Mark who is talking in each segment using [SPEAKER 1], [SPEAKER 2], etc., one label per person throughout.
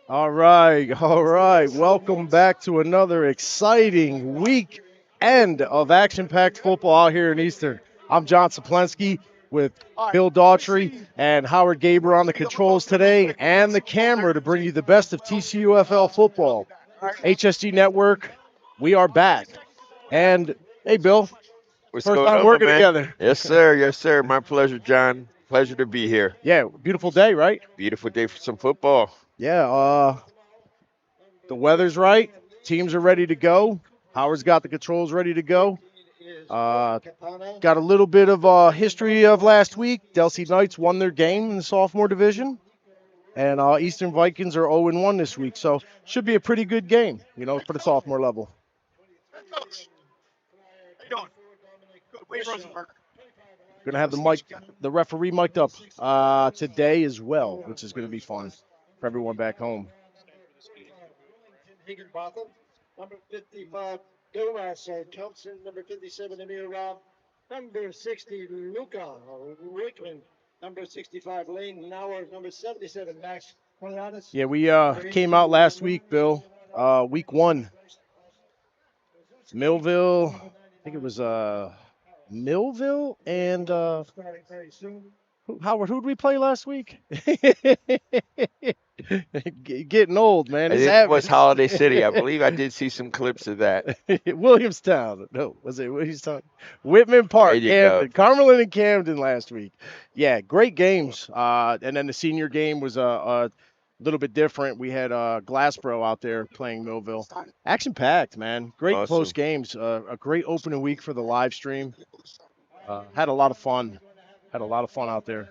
[SPEAKER 1] All right, all right. Welcome back to another exciting weekend of action-packed football out here in Eastern. I'm John Saplensky with Bill Daughtry and Howard Gaber on the controls today and the camera to bring you the best of TCUFL football. HSG Network, we are back. And hey, Bill,
[SPEAKER 2] What's
[SPEAKER 1] first
[SPEAKER 2] going
[SPEAKER 1] time
[SPEAKER 2] on,
[SPEAKER 1] working
[SPEAKER 2] man?
[SPEAKER 1] together.
[SPEAKER 2] Yes, sir. Yes, sir. My pleasure, John. Pleasure to be here.
[SPEAKER 1] Yeah, beautiful day, right?
[SPEAKER 2] Beautiful day for some football.
[SPEAKER 1] Yeah, the weather's right. Teams are ready to go. Howard's got the controls ready to go. Got a little bit of history of last week. Delsea Knights won their game in the sophomore division, and Eastern Vikings are 0-1 this week. So should be a pretty good game, for the sophomore level. Gonna have the referee mic'd up today as well, which is gonna be fun for everyone back home.
[SPEAKER 3] Number 55, Domas Thompson. Number 57, Amir Rob. Number 60, Luca Rickman. Number 65, Lane Nauer. Number 77, Max Coriolis.
[SPEAKER 1] Yeah, we came out last week, Bill. Week 1. Millville, I think it was Millville and Howard, who did we play last week? Getting old, man.
[SPEAKER 2] I
[SPEAKER 1] It's
[SPEAKER 2] think it was
[SPEAKER 1] happening.
[SPEAKER 2] Holiday City. I believe I did see some clips of that.
[SPEAKER 1] Williamstown. No, was it Williamstown? Whitman Park,
[SPEAKER 2] There you go.
[SPEAKER 1] Camden. Carmelin and Camden last week. Yeah, great games. And then the senior game was a little bit different. We had Glassboro out there playing Millville. Action packed, man. Great
[SPEAKER 2] Awesome.
[SPEAKER 1] close games. A great opening week for the live stream. Had a lot of fun. Had a lot of fun out there.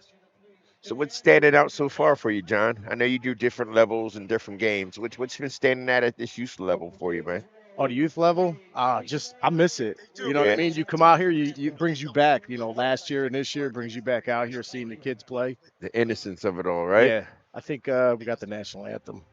[SPEAKER 2] So what's standing out so far for you, John? I know you do different levels and different games. What's been standing out at this youth level for you, man?
[SPEAKER 1] On the youth level, I miss it. You know what I mean? You come out here, it brings you back. Last year and this year it brings you back out here, seeing the kids play.
[SPEAKER 2] The innocence of it all, right?
[SPEAKER 1] Yeah, I think we got the national anthem.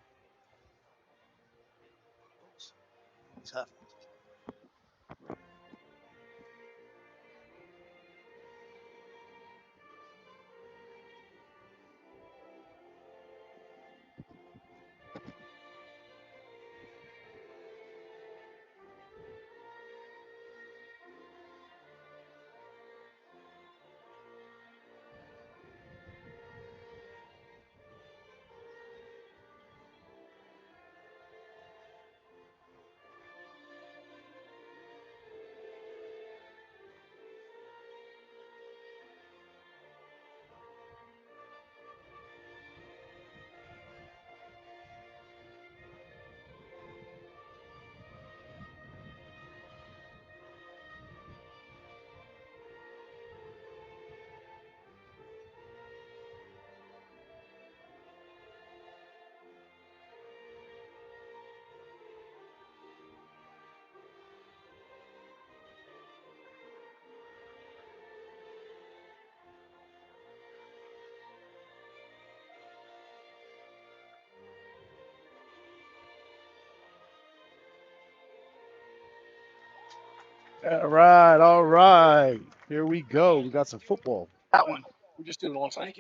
[SPEAKER 1] All right, all right. Here we go. We got some football.
[SPEAKER 4] That one. We just did it on Sunday.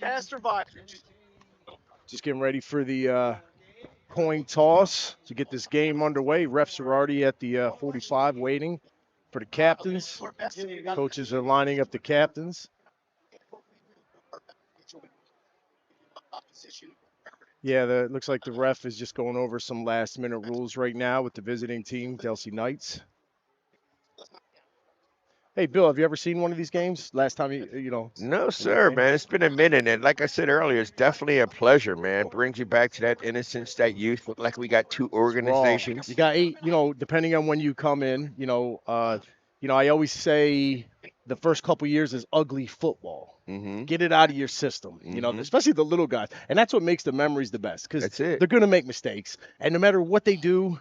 [SPEAKER 4] Caster Vikings.
[SPEAKER 1] Just getting ready for the coin toss to get this game underway. Refs are already at the 45 waiting for the captains. Coaches are lining up the captains. Yeah, it looks like the ref is just going over some last-minute rules right now with the visiting team, Delsea Knights. Hey, Bill, have you ever seen one of these games? Last time
[SPEAKER 2] No, sir, man. It's been a minute, and like I said earlier, it's definitely a pleasure, man. Brings you back to that innocence, that youth. Look like we got two organizations.
[SPEAKER 1] You got 8. Depending on when you come in. I always say the first couple years is ugly football.
[SPEAKER 2] Mm-hmm.
[SPEAKER 1] Get it out of your system. Especially the little guys, and that's what makes the memories the best because they're gonna make mistakes, and no matter what they do.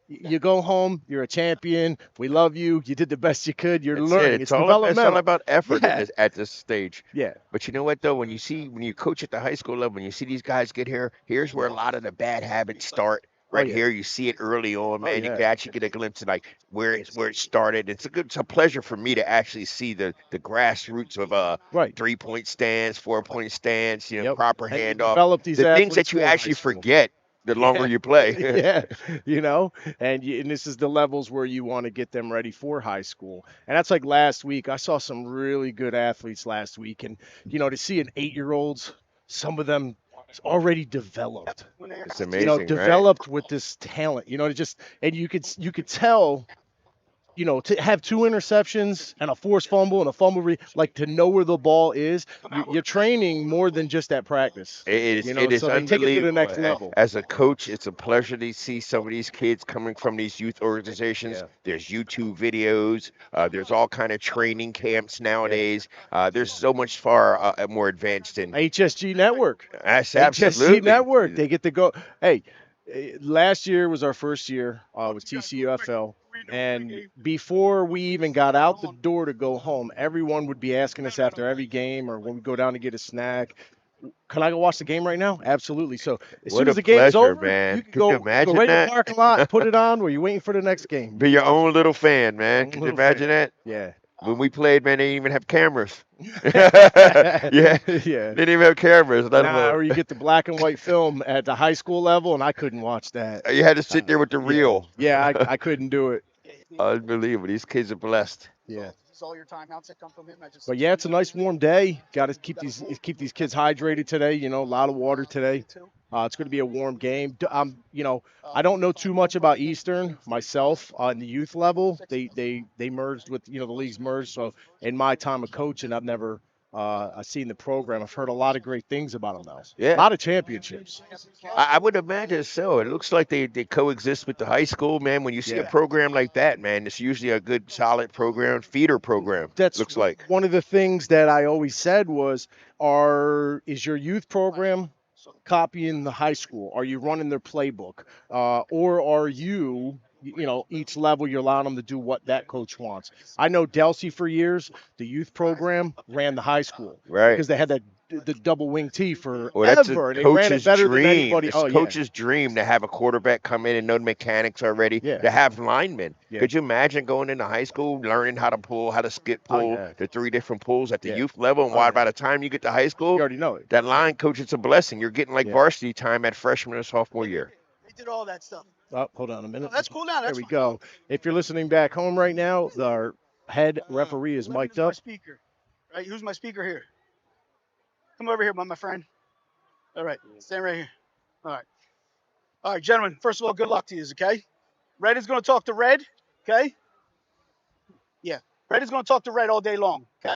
[SPEAKER 1] You go home, you're a champion. We love you. You did the best you could. You're learning. It's developmental.
[SPEAKER 2] It's all about effort at this stage.
[SPEAKER 1] Yeah.
[SPEAKER 2] But you know what, though? When you coach at the high school level, when you see these guys get here, here's where a lot of the bad habits start. right
[SPEAKER 1] yeah.
[SPEAKER 2] here. You see it early on, man. You
[SPEAKER 1] yeah.
[SPEAKER 2] can actually get a glimpse of like where it started. It's a pleasure for me to actually see the grassroots of
[SPEAKER 1] Right.
[SPEAKER 2] 3-point stands, 4-point stands,
[SPEAKER 1] Yep.
[SPEAKER 2] proper
[SPEAKER 1] And you
[SPEAKER 2] handoff.
[SPEAKER 1] develop these
[SPEAKER 2] The things
[SPEAKER 1] athletes
[SPEAKER 2] that you
[SPEAKER 1] for high
[SPEAKER 2] actually
[SPEAKER 1] school.
[SPEAKER 2] forget the longer
[SPEAKER 1] Yeah.
[SPEAKER 2] you play.
[SPEAKER 1] Yeah, and this is the levels where you want to get them ready for high school. And that's like last week. I saw some really good athletes last week, and to see an 8-year-olds, some of them already developed.
[SPEAKER 2] It's amazing, right?
[SPEAKER 1] Developed with this talent. And you could tell. To have 2 interceptions and a forced fumble and a like to know where the ball is, you're training more than just at practice.
[SPEAKER 2] It is
[SPEAKER 1] So they take it to the
[SPEAKER 2] unbelievable.
[SPEAKER 1] next level.
[SPEAKER 2] As a coach, it's a pleasure to see some of these kids coming from these youth organizations.
[SPEAKER 1] Yeah.
[SPEAKER 2] There's YouTube videos. There's all kind of training camps nowadays. There's so much far more advanced in.
[SPEAKER 1] HSG Network.
[SPEAKER 2] That's
[SPEAKER 1] HSG
[SPEAKER 2] absolutely.
[SPEAKER 1] Network. They get to go. Hey, last year was our first year with TCUFL. And before we even got out the door to go home, everyone would be asking us after every game or when we go down to get a snack, can I go watch the game right now? Absolutely. So as
[SPEAKER 2] What
[SPEAKER 1] soon
[SPEAKER 2] a
[SPEAKER 1] as the game's
[SPEAKER 2] pleasure,
[SPEAKER 1] over,
[SPEAKER 2] man.
[SPEAKER 1] you can
[SPEAKER 2] Could you
[SPEAKER 1] go
[SPEAKER 2] imagine
[SPEAKER 1] right in the
[SPEAKER 2] that?
[SPEAKER 1] parking lot, put it on while you're waiting for the next game.
[SPEAKER 2] Be your own little fan, man. Could you
[SPEAKER 1] Little
[SPEAKER 2] imagine
[SPEAKER 1] fan.
[SPEAKER 2] that?
[SPEAKER 1] Yeah.
[SPEAKER 2] When we played, man, they didn't even have cameras.
[SPEAKER 1] Yeah.
[SPEAKER 2] Yeah. They didn't even have cameras. Let
[SPEAKER 1] Nah, or
[SPEAKER 2] alone.
[SPEAKER 1] you get the black and white film at the high school level, and I couldn't watch that.
[SPEAKER 2] You had to sit there with the reel.
[SPEAKER 1] Yeah, I couldn't do it.
[SPEAKER 2] Unbelievable. These kids are blessed.
[SPEAKER 1] Yeah.
[SPEAKER 4] All your timeouts that come from him.
[SPEAKER 1] But yeah, it's a nice warm day. Got to keep these kids hydrated today. A lot of water today. It's going to be a warm game. I don't know too much about Eastern myself on the youth level. They merged with the leagues merged. So in my time of coaching, I've never seen the program. I've heard a lot of great things about them though.
[SPEAKER 2] Yeah.
[SPEAKER 1] A lot of championships.
[SPEAKER 2] I would imagine so. It looks like they coexist with the high school, man. When you see a
[SPEAKER 1] Yeah.
[SPEAKER 2] program like that, man, it's usually a good, solid program, feeder program.
[SPEAKER 1] That's
[SPEAKER 2] looks like.
[SPEAKER 1] one of the things that I always said was, is your youth program copying the high school? Are you running their playbook? Or are you, each level you're allowing them to do what that coach wants? I know Delsea for years, the youth program ran the high school.
[SPEAKER 2] Right.
[SPEAKER 1] Because they had the double wing T forever.
[SPEAKER 2] Well, that's a
[SPEAKER 1] and they ran it
[SPEAKER 2] coach's
[SPEAKER 1] better than
[SPEAKER 2] dream.
[SPEAKER 1] anybody.
[SPEAKER 2] It's
[SPEAKER 1] Oh,
[SPEAKER 2] a coach's dream to have a quarterback come in and know the mechanics already.
[SPEAKER 1] Yeah.
[SPEAKER 2] To have linemen.
[SPEAKER 1] Yeah.
[SPEAKER 2] Could you imagine going into high school, learning how to pull, how to skip pull,
[SPEAKER 1] yeah.
[SPEAKER 2] the 3 different pulls at the
[SPEAKER 1] Yeah.
[SPEAKER 2] youth level, and why by the time you get to high
[SPEAKER 1] You
[SPEAKER 2] school,
[SPEAKER 1] already know it.
[SPEAKER 2] that line coach, it's a blessing. You're getting like
[SPEAKER 1] Yeah.
[SPEAKER 2] varsity time at freshman or sophomore year.
[SPEAKER 4] They did all that stuff.
[SPEAKER 1] Oh, hold on a minute.
[SPEAKER 4] That's cool now.
[SPEAKER 1] There
[SPEAKER 4] That's
[SPEAKER 1] we
[SPEAKER 4] fine.
[SPEAKER 1] go. If you're listening back home right now, our head referee is
[SPEAKER 4] Lemon
[SPEAKER 1] mic'd up.
[SPEAKER 4] My speaker. Right, who's my speaker here? Come over here, my friend. All right, stand right here. All right, gentlemen. First of all, good luck to you, okay? Red is going to talk to Red, okay? Yeah, Red is going to talk to Red all day long, okay?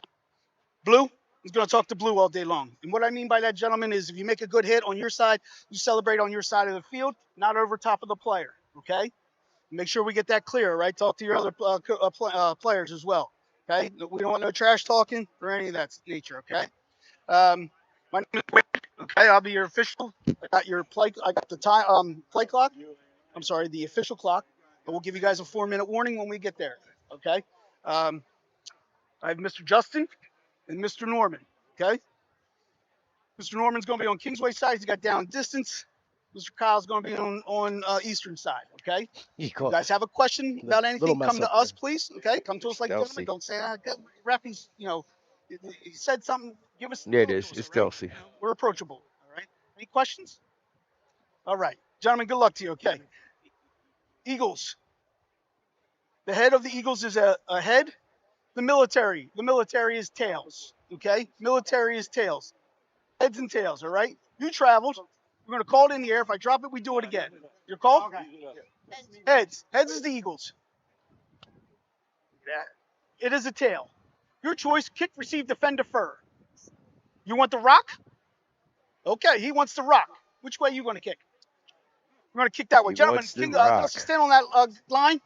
[SPEAKER 4] Blue is going to talk to Blue all day long. And what I mean by that, gentlemen, is if you make a good hit on your side, you celebrate on your side of the field, not over top of the player, okay? Make sure we get that clear, right? Talk to your other players as well, okay? We don't want no trash talking or any of that nature, okay? My name is Rick, okay? I'll be your official. I got the time play clock. I'm sorry, the official clock. But we'll give you guys a 4-minute warning when we get there, okay? I have Mr. Justin and Mr. Norman, okay? Mr. Norman's going to be on Kingsway side. He's got down distance. Mr. Kyle's going to be on Eastern side, okay? You guys have a question about anything, come to us, please, okay? Come to us like gentlemen. Don't say, ref, he said something. Give us.
[SPEAKER 2] Yeah, it is. It's Delsea.
[SPEAKER 4] We're approachable, all right? Any questions? All right. Gentlemen, good luck to you, okay? Eagles. The head of the Eagles is a head. The military is tails, okay? Military is tails. Heads and tails, all right? You traveled. We're going to call it in the air. If I drop it, we do it again. Your call? Okay. Heads. Heads is the Eagles. It is a tail. Your choice, kick, receive, defend, defer. You want the rock? Okay, he wants the rock. Which way are you going to kick? We're going to kick that way.
[SPEAKER 2] He
[SPEAKER 4] Gentlemen,
[SPEAKER 2] wants the rock.
[SPEAKER 4] stand on that line.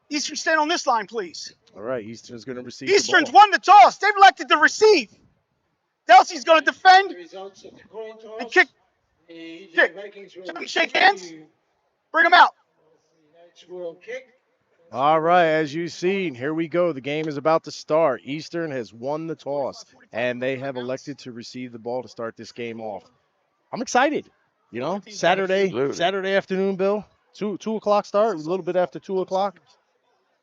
[SPEAKER 4] Eastern, stand on this line, please.
[SPEAKER 1] All right, Eastern's going to receive
[SPEAKER 4] Eastern's
[SPEAKER 1] the ball.
[SPEAKER 4] won the toss. They've elected to receive. Delsea's going to defend and kick. Shake hands. Bring them out.
[SPEAKER 1] All right, as you've seen, here we go. The game is about to start. Eastern has won the toss, and they have elected to receive the ball to start this game off. I'm excited. Saturday
[SPEAKER 2] Absolutely.
[SPEAKER 1] afternoon, Bill. 2 o'clock start, a little bit after 2 o'clock.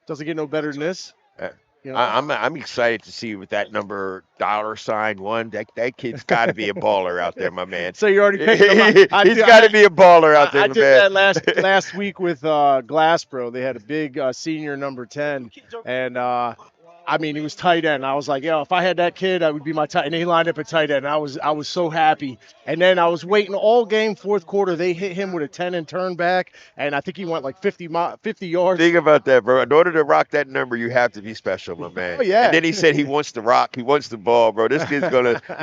[SPEAKER 1] Doesn't get no better than this.
[SPEAKER 2] Uh,
[SPEAKER 1] You know?
[SPEAKER 2] I'm excited to see with that number $1. That kid's got to be a baller out there, my man.
[SPEAKER 1] So you're already picking him up.
[SPEAKER 2] He's got to be a baller out there,
[SPEAKER 1] I
[SPEAKER 2] my
[SPEAKER 1] did
[SPEAKER 2] man.
[SPEAKER 1] that last week with Glassboro. They had a big senior number 10, and I mean, he was tight end. I was like, yo, if I had that kid, I would be my tight end. And he lined up at tight end. I was so happy. And then I was waiting all game, fourth quarter. They hit him with a 10 and turn back, and I think he went like 50 yards.
[SPEAKER 2] Think about that, bro. In order to rock that number, you have to be special, my man.
[SPEAKER 1] Oh, yeah.
[SPEAKER 2] And then he said he wants to rock. He wants the ball, bro. This kid's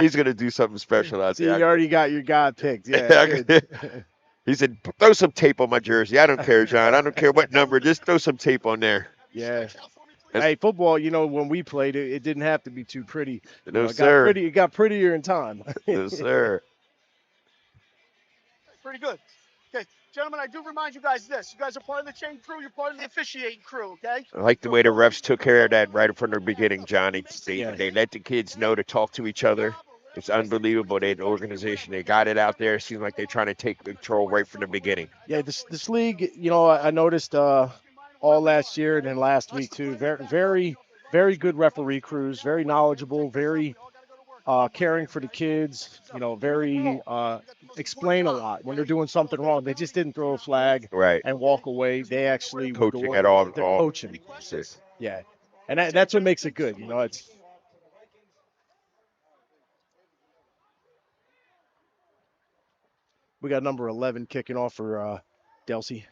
[SPEAKER 2] he's gonna do something special out
[SPEAKER 1] See,
[SPEAKER 2] there.
[SPEAKER 1] you already got your guy picked. Yeah.
[SPEAKER 2] He said, throw some tape on my jersey. I don't care, John. I don't care what number. Just throw some tape on there.
[SPEAKER 1] Yeah. Hey, football, when we played it, it didn't have to be too pretty.
[SPEAKER 2] No, sir.
[SPEAKER 1] It got prettier in time.
[SPEAKER 2] No, sir.
[SPEAKER 4] Pretty good. Okay, gentlemen, I do remind you guys this. You guys are part of the chain crew. You're part of the officiating crew, okay?
[SPEAKER 2] I like the way the refs took care of that right from the beginning, Johnny. They let the kids know to talk to each other. It's unbelievable. The organization, they got it out there. It seems like they're trying to take control right from the beginning.
[SPEAKER 1] Yeah, this league, I noticed all last year and then last week too. Very, very, very good referee crews. Very knowledgeable. Very caring for the kids. Very explain a lot when they're doing something wrong. They just didn't throw a flag
[SPEAKER 2] Right.
[SPEAKER 1] and walk away. They actually
[SPEAKER 2] Coaching at all.
[SPEAKER 1] They're coaching. Yeah, and that's what makes it good. It's. We got number 11 kicking off for Delsea.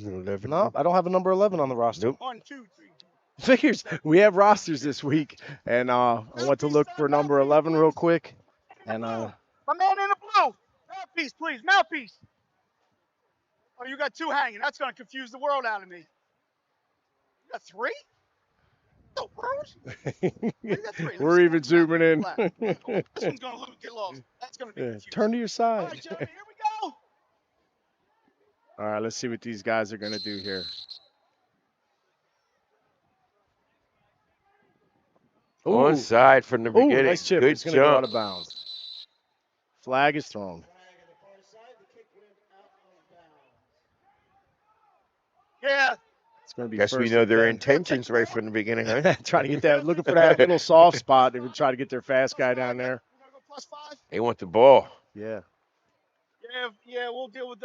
[SPEAKER 1] No, I don't have a number 11 on the roster.
[SPEAKER 2] Nope.
[SPEAKER 4] 1, 2, 3.
[SPEAKER 1] Figures we have rosters this week, and I went to look for number 11 real quick. And
[SPEAKER 4] my man in the blue, mouthpiece, please, mouthpiece. Oh, you got 2 hanging. That's gonna confuse the world out of me. You got 3? The world? You got 3.
[SPEAKER 1] We're even zooming in.
[SPEAKER 4] This one's gonna get lost. That's gonna be confusing.
[SPEAKER 1] Turn to your
[SPEAKER 4] All
[SPEAKER 1] side.
[SPEAKER 4] right, gentlemen, here we go.
[SPEAKER 1] All right, let's see what these guys are gonna do here.
[SPEAKER 2] Onside from the beginning.
[SPEAKER 1] Nice chip.
[SPEAKER 2] Good
[SPEAKER 1] It's going to go
[SPEAKER 2] jump.
[SPEAKER 1] out of bounds. Flag is thrown.
[SPEAKER 4] Yeah.
[SPEAKER 1] It's going to be
[SPEAKER 2] Guess we
[SPEAKER 1] first
[SPEAKER 2] know
[SPEAKER 1] and
[SPEAKER 2] their
[SPEAKER 1] 10.
[SPEAKER 2] intentions right from the beginning, huh?
[SPEAKER 1] Trying to get that, looking for that little soft spot. They would try to get their fast guy down there.
[SPEAKER 4] +5.
[SPEAKER 2] They want the ball.
[SPEAKER 1] Yeah.
[SPEAKER 4] Yeah, we'll deal with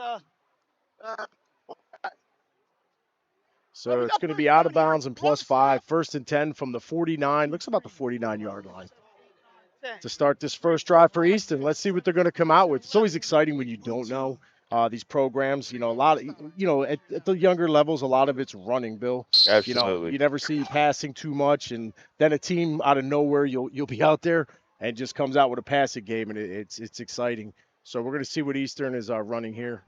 [SPEAKER 1] So it's going to be out of bounds and +5. First and 10 from the 49. Looks about the 49-yard line. To start this first drive for Easton. Let's see what they're going to come out with. It's always exciting when you don't know these programs. A lot of, at the younger levels, a lot of it's running, Bill.
[SPEAKER 2] Absolutely.
[SPEAKER 1] You never see passing too much, and then a team out of nowhere, you'll be out there and just comes out with a passing game, and it's exciting. So we're going to see what Eastern is running here.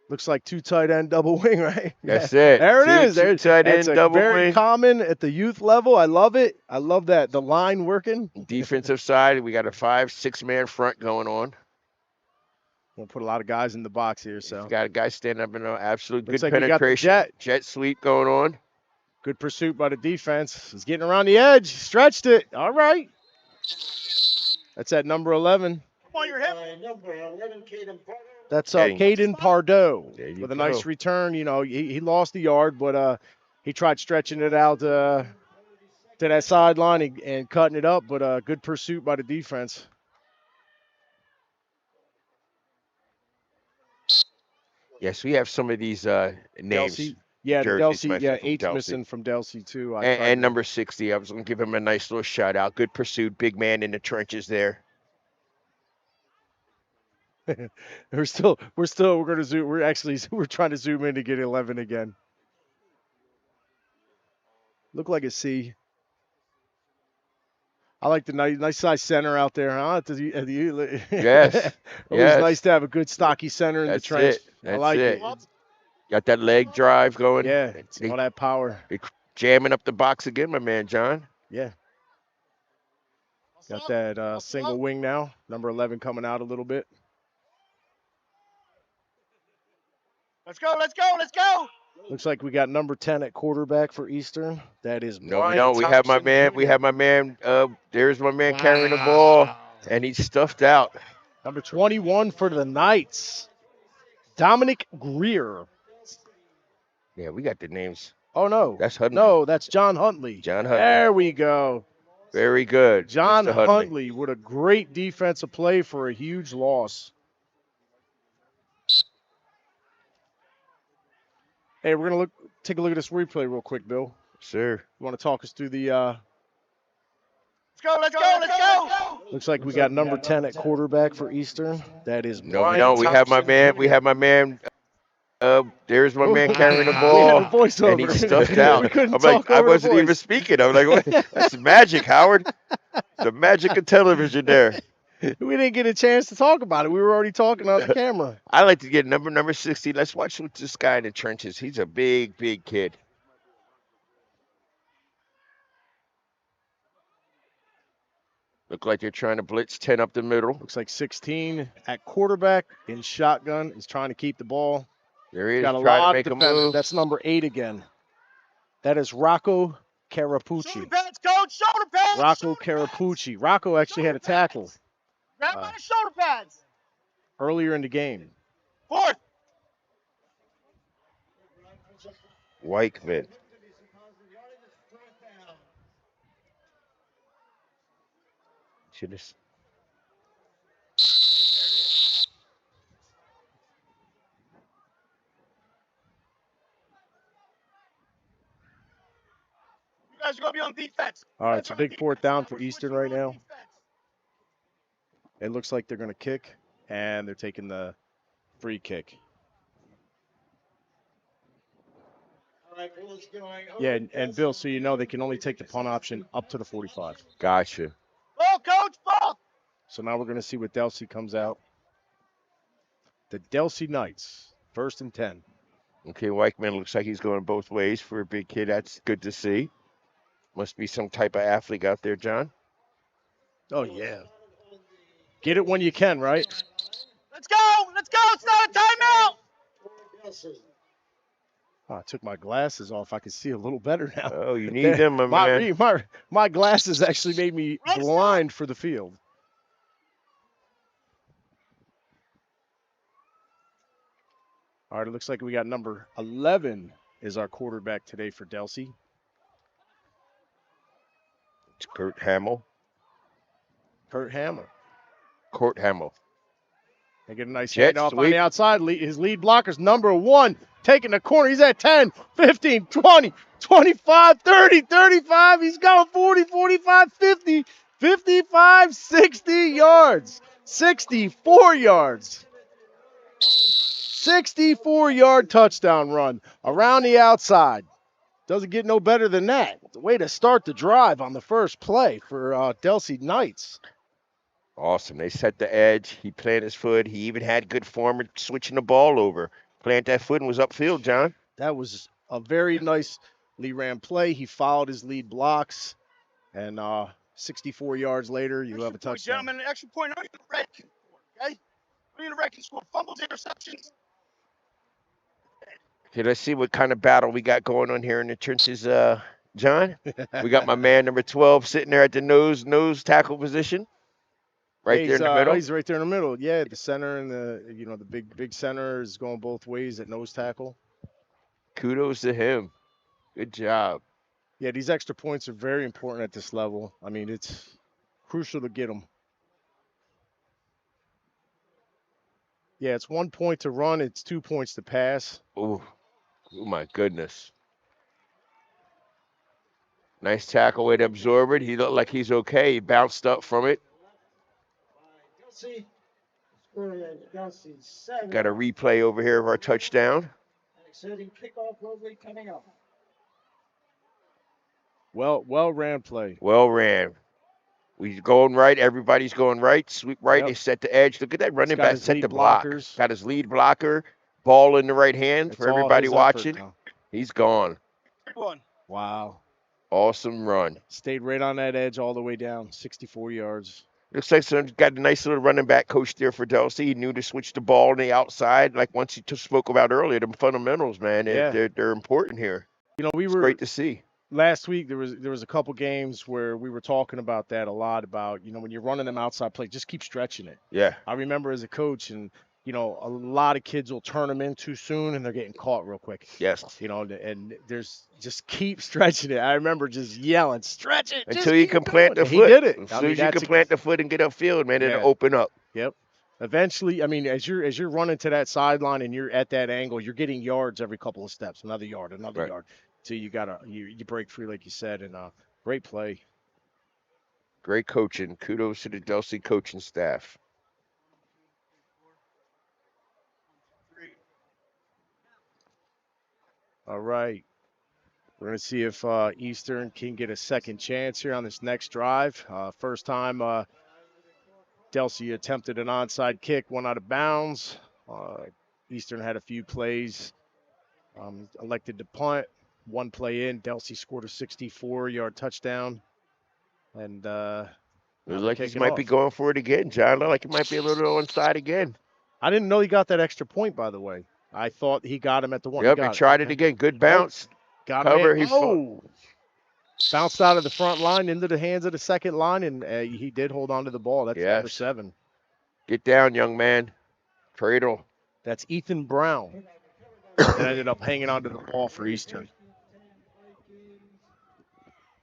[SPEAKER 1] Looks like 2 tight end double wing, right?
[SPEAKER 2] That's it.
[SPEAKER 1] There it is.
[SPEAKER 2] Two tight end double
[SPEAKER 1] very
[SPEAKER 2] wing.
[SPEAKER 1] common at the youth level. I love it. I love that. The line working.
[SPEAKER 2] Defensive side, we got a 5-6-man front going on.
[SPEAKER 1] We'll put a lot of guys in the box here. So
[SPEAKER 2] He's got a guy standing up in an absolute
[SPEAKER 1] looks
[SPEAKER 2] good
[SPEAKER 1] like we got the
[SPEAKER 2] penetration. Jet sweep going on.
[SPEAKER 1] good pursuit by the defense. He's getting around the edge. Stretched it. All right. That's at number 11.
[SPEAKER 4] Come on your hip.
[SPEAKER 3] Number 11, Caden Porter.
[SPEAKER 1] That's
[SPEAKER 2] Hey.
[SPEAKER 1] Caden Pardo
[SPEAKER 2] There you
[SPEAKER 1] with a
[SPEAKER 2] go.
[SPEAKER 1] nice return. He lost the yard, but he tried stretching it out to that sideline and cutting it up. But good pursuit by the defense.
[SPEAKER 2] Yes, we have some of these names.
[SPEAKER 1] Delsea. Yeah,
[SPEAKER 2] jerseys,
[SPEAKER 1] Delsea. Yeah,
[SPEAKER 2] from
[SPEAKER 1] 8's
[SPEAKER 2] Delsea.
[SPEAKER 1] missing from Delsea too.
[SPEAKER 2] And number 60. I was going to give him a nice little shout out. Good pursuit. Big man in the trenches there.
[SPEAKER 1] we're going to zoom. We're trying to zoom in to get 11 again. Look like a C. I like the nice size center out there, huh?
[SPEAKER 2] Yes.
[SPEAKER 1] Always
[SPEAKER 2] Yes.
[SPEAKER 1] nice to have a good stocky center in
[SPEAKER 2] That's
[SPEAKER 1] the trench.
[SPEAKER 2] it.
[SPEAKER 1] I
[SPEAKER 2] That's
[SPEAKER 1] like
[SPEAKER 2] it.
[SPEAKER 1] it.
[SPEAKER 2] Got that leg drive going.
[SPEAKER 1] Yeah,
[SPEAKER 2] They
[SPEAKER 1] all that power.
[SPEAKER 2] jamming up the box again, my man, John.
[SPEAKER 1] Yeah. Got that single wing now. Number 11 coming out a little bit.
[SPEAKER 4] Let's go.
[SPEAKER 1] Looks like we got number 10 at quarterback for Eastern. That is
[SPEAKER 2] No, we
[SPEAKER 1] Brian
[SPEAKER 2] don't. We have my
[SPEAKER 1] Thompson
[SPEAKER 2] man.
[SPEAKER 1] Jr.
[SPEAKER 2] We have my man. There's my man carrying the ball, and he's stuffed out.
[SPEAKER 1] Number 21 for the Knights, Dominic Greer.
[SPEAKER 2] Yeah, we got the names.
[SPEAKER 1] Oh, no.
[SPEAKER 2] That's Huntley.
[SPEAKER 1] No, that's John Huntley.
[SPEAKER 2] John Huntley.
[SPEAKER 1] There we go.
[SPEAKER 2] Very good.
[SPEAKER 1] John
[SPEAKER 2] Mr.
[SPEAKER 1] Huntley with a great defensive play for a huge loss. Hey, we're going to take a look at this replay real quick, Bill.
[SPEAKER 2] Sir.
[SPEAKER 1] You want to talk us through the
[SPEAKER 4] Let's go, let's go, let's go.
[SPEAKER 1] looks like we got number 10 at quarterback for Eastern. That is
[SPEAKER 2] No, we
[SPEAKER 1] Brian
[SPEAKER 2] don't. We have my
[SPEAKER 1] Thompson
[SPEAKER 2] man.
[SPEAKER 1] Jr.
[SPEAKER 2] We have my man. There's my man carrying the
[SPEAKER 1] We
[SPEAKER 2] ball,
[SPEAKER 1] had a voiceover.
[SPEAKER 2] and he's stuffed
[SPEAKER 1] We
[SPEAKER 2] out.
[SPEAKER 1] couldn't
[SPEAKER 2] I'm like,
[SPEAKER 1] talk
[SPEAKER 2] I
[SPEAKER 1] over the
[SPEAKER 2] wasn't even
[SPEAKER 1] voice.
[SPEAKER 2] speaking. I'm like, what? That's magic, Howard. The magic of television there.
[SPEAKER 1] We didn't get a chance to talk about it. We were already talking on the camera.
[SPEAKER 2] I like to get number 60. Let's watch this guy in the trenches. He's a big kid. Look like they're trying to blitz 10 up the middle.
[SPEAKER 1] Looks like 16 at quarterback in shotgun. He's trying to keep the ball.
[SPEAKER 2] There he is,
[SPEAKER 1] Got a
[SPEAKER 2] trying
[SPEAKER 1] lot
[SPEAKER 2] to
[SPEAKER 1] of
[SPEAKER 2] make a
[SPEAKER 1] defenders.
[SPEAKER 2] move.
[SPEAKER 1] That's number 8 again. That is Rocco Carapucci.
[SPEAKER 4] Shoulder pads, coach, shoulder pads.
[SPEAKER 1] Rocco
[SPEAKER 4] shoulder pads.
[SPEAKER 1] Carapucci. Rocco actually had a tackle
[SPEAKER 4] Grab my shoulder pads.
[SPEAKER 1] earlier in the game.
[SPEAKER 4] Fourth.
[SPEAKER 2] Weichman. Should have.
[SPEAKER 4] You guys are going to be on defense.
[SPEAKER 1] All right, it's a big fourth down for Eastern right now. It looks like they're going to kick, and they're taking the free kick. Yeah, and Bill, so you know they can only take the punt option up to the 45.
[SPEAKER 2] Gotcha.
[SPEAKER 4] Ball, coach, ball.
[SPEAKER 1] So now we're going to see what Delsea comes out. The Delsea Knights, 1st and 10.
[SPEAKER 2] Okay, Weichman looks like he's going both ways for a big kid. That's good to see. Must be some type of athlete out there, John.
[SPEAKER 1] Oh, yeah. Get it when you can, right?
[SPEAKER 4] Let's go. Let's go. It's not a timeout.
[SPEAKER 1] Oh, I took my glasses off. I can see a little better now.
[SPEAKER 2] Oh, you need them, my man.
[SPEAKER 1] My glasses actually made me blind for the field. All right, it looks like we got number 11 is our quarterback today for Delsea.
[SPEAKER 2] It's Kurt Hamill.
[SPEAKER 1] Kurt Hammer.
[SPEAKER 2] Court Hamill.
[SPEAKER 1] They get a nice
[SPEAKER 2] Jet
[SPEAKER 1] handoff on
[SPEAKER 2] sweep.
[SPEAKER 1] the outside. His lead blocker's number 1. Taking the corner. He's at 10, 15, 20, 25, 30, 35. He's going 40, 45, 50, 55, 60 yards. 64 yards. 64-yard touchdown run around the outside. Doesn't get no better than that. It's a way to start the drive on the first play for Delsea Knights.
[SPEAKER 2] Awesome. They set the edge. He planted his foot. He even had good form of switching the ball over. Plant that foot and was upfield, John.
[SPEAKER 1] That was a very nicely ran play. He followed his lead blocks, and 64 yards later, you have a touchdown.
[SPEAKER 4] Gentlemen, an extra point. Okay? We need a wrecking score. Fumbles, interceptions.
[SPEAKER 2] Okay, let's see what kind of battle we got going on here in the trenches, John. We got my man number 12 sitting there at the nose tackle position. Right there in the middle.
[SPEAKER 1] He's right there in the middle. Yeah, the center and the big center is going both ways at nose tackle.
[SPEAKER 2] Kudos to him. Good job.
[SPEAKER 1] Yeah, these extra points are very important at this level. I mean, it's crucial to get them. Yeah, it's 1 point to run. It's 2 points to pass.
[SPEAKER 2] Oh my goodness. Nice tackle way to absorb it. He looked like he's okay. He bounced up from it. Got a replay over here of our touchdown.
[SPEAKER 3] Exciting kickoff probably coming up.
[SPEAKER 1] Well ran play.
[SPEAKER 2] Well ran. We going right. Everybody's going right. Sweep right.
[SPEAKER 1] Yep.
[SPEAKER 2] They set the edge. Look at that running
[SPEAKER 1] got
[SPEAKER 2] back.
[SPEAKER 1] his
[SPEAKER 2] Set
[SPEAKER 1] lead
[SPEAKER 2] the block.
[SPEAKER 1] blockers.
[SPEAKER 2] Got his lead blocker. Ball in the right hand
[SPEAKER 1] It's
[SPEAKER 2] for
[SPEAKER 1] all
[SPEAKER 2] everybody
[SPEAKER 1] his
[SPEAKER 2] watching.
[SPEAKER 1] effort now.
[SPEAKER 2] He's gone.
[SPEAKER 1] Wow.
[SPEAKER 2] Awesome run.
[SPEAKER 1] Stayed right on that edge all the way down. 64 yards.
[SPEAKER 2] Looks like someone got a nice little running back coach there for Delsea. He knew to switch the ball on the outside, like once you spoke about earlier. The fundamentals, man,
[SPEAKER 1] Yeah.
[SPEAKER 2] they're important here.
[SPEAKER 1] We
[SPEAKER 2] It's
[SPEAKER 1] were
[SPEAKER 2] great to see.
[SPEAKER 1] last week. There was a couple games where we were talking about that a lot. About when you're running them outside play, just keep stretching it.
[SPEAKER 2] Yeah,
[SPEAKER 1] I remember as a coach, and a lot of kids will turn them in too soon, and they're getting caught real quick.
[SPEAKER 2] yes.
[SPEAKER 1] And there's just keep stretching it. I remember just yelling, stretch it, just
[SPEAKER 2] Until you
[SPEAKER 1] keep
[SPEAKER 2] can plant
[SPEAKER 1] going.
[SPEAKER 2] the
[SPEAKER 1] He
[SPEAKER 2] foot.
[SPEAKER 1] did it.
[SPEAKER 2] As soon as you can plant the foot and get upfield, man,
[SPEAKER 1] Yeah.
[SPEAKER 2] it'll open up.
[SPEAKER 1] Yep. Eventually, as you're running to that sideline and you're at that angle, you're getting yards every couple of steps, another yard,
[SPEAKER 2] Right.
[SPEAKER 1] yard. So you break free like you said, and great play.
[SPEAKER 2] Great coaching. Kudos to the Delsea coaching staff.
[SPEAKER 1] All right. We're going to see if Eastern can get a second chance here on this next drive. First time Delsea attempted an onside kick, one out of bounds. Eastern had a few plays, elected to punt. One play in, Delsea scored a 64-yard touchdown. And
[SPEAKER 2] Looks like he might be going for it again, John. Look like he might be a little onside again.
[SPEAKER 1] I didn't know he got that extra point, by the way. I thought he got him at the one.
[SPEAKER 2] Yep, he tried it again. Good bounce.
[SPEAKER 1] Got
[SPEAKER 2] Cover.
[SPEAKER 1] him. Bounced out of the front line into the hands of the second line, and he did hold on to the ball. That's number 7.
[SPEAKER 2] Get down, young man. Cradle.
[SPEAKER 1] That's Ethan Brown. That ended up hanging onto the ball for Eastern.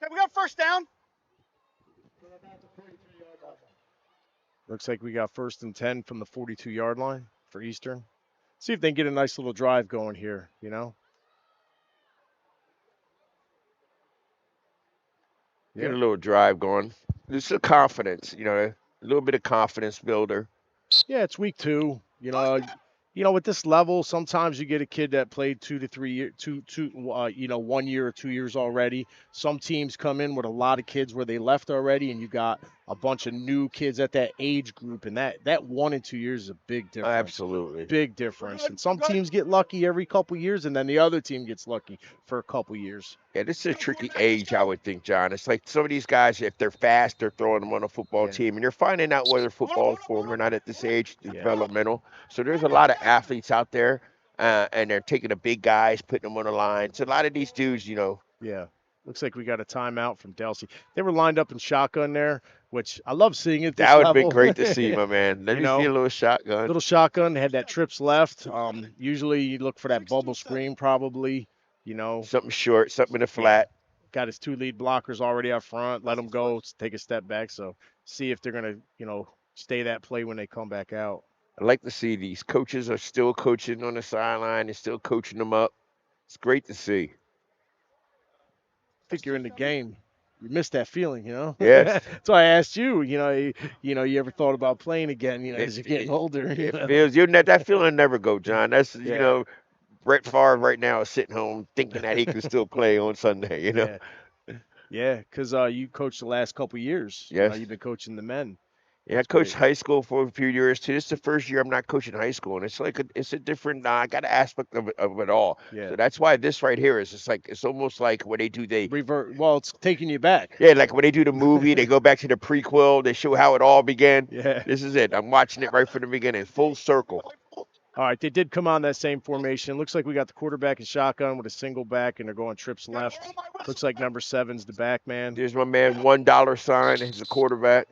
[SPEAKER 4] Okay, we got first down.
[SPEAKER 1] Looks like we got 1st and 10 from the 42-yard line for Eastern. See if they can get a nice little drive going here,
[SPEAKER 2] Get a little drive going. Just a confidence, a little bit of confidence builder.
[SPEAKER 1] Yeah, it's week 2. With this level, sometimes you get a kid that played 2 to 3 years, 1 year or 2 years already. Some teams come in with a lot of kids where they left already, and you got a bunch of new kids at that age group, and that 1 and 2 years is a big difference.
[SPEAKER 2] Absolutely.
[SPEAKER 1] Big difference. And some teams get lucky every couple years, and then the other team gets lucky for a couple years.
[SPEAKER 2] Yeah, this is a tricky age, I would think, John. It's like some of these guys, if they're fast, they're throwing them on a football team, and you're finding out whether football is for them or not at this age, developmental. So there's a lot of athletes out there, and they're taking the big guys, putting them on the line. So a lot of these dudes,
[SPEAKER 1] Yeah. Looks like we got a timeout from Delsea. They were lined up in shotgun there, which I love seeing it.
[SPEAKER 2] That would have been great to see, my man. Let me see a little shotgun.
[SPEAKER 1] Little shotgun. They had that trips left. Usually you look for that bubble screen probably,
[SPEAKER 2] Something short, something in the flat.
[SPEAKER 1] Got his 2 lead blockers already up front. Let them go, take a step back. So see if they're going to, stay that play when they come back out.
[SPEAKER 2] I like to see these coaches are still coaching on the sideline and still coaching them up. It's great to see.
[SPEAKER 1] I think you're in the game. You miss that feeling,
[SPEAKER 2] Yes.
[SPEAKER 1] That's why I asked you. You ever thought about playing again? As you're getting older.
[SPEAKER 2] It feels that feeling never go, John. That's Brett Favre right now is sitting home thinking that he can still play on Sunday.
[SPEAKER 1] Yeah, because you coached the last couple years.
[SPEAKER 2] Yes.
[SPEAKER 1] You've been coaching the men.
[SPEAKER 2] Yeah, I coached high school for a few years too. This is the first year I'm not coaching high school, and it's a different. I got an aspect of it all.
[SPEAKER 1] Yeah.
[SPEAKER 2] So that's why this right here is it's almost like when they
[SPEAKER 1] revert. Well, it's taking you back.
[SPEAKER 2] Yeah, like when they do the movie, they go back to the prequel. They show how it all began.
[SPEAKER 1] Yeah.
[SPEAKER 2] This is it. I'm watching it right from the beginning, full circle.
[SPEAKER 1] All right, they did come on that same formation. Looks like we got the quarterback in shotgun with a single back, and they're going trips left. Looks like number 7's the back man.
[SPEAKER 2] There's my man, $1 sign. He's the quarterback.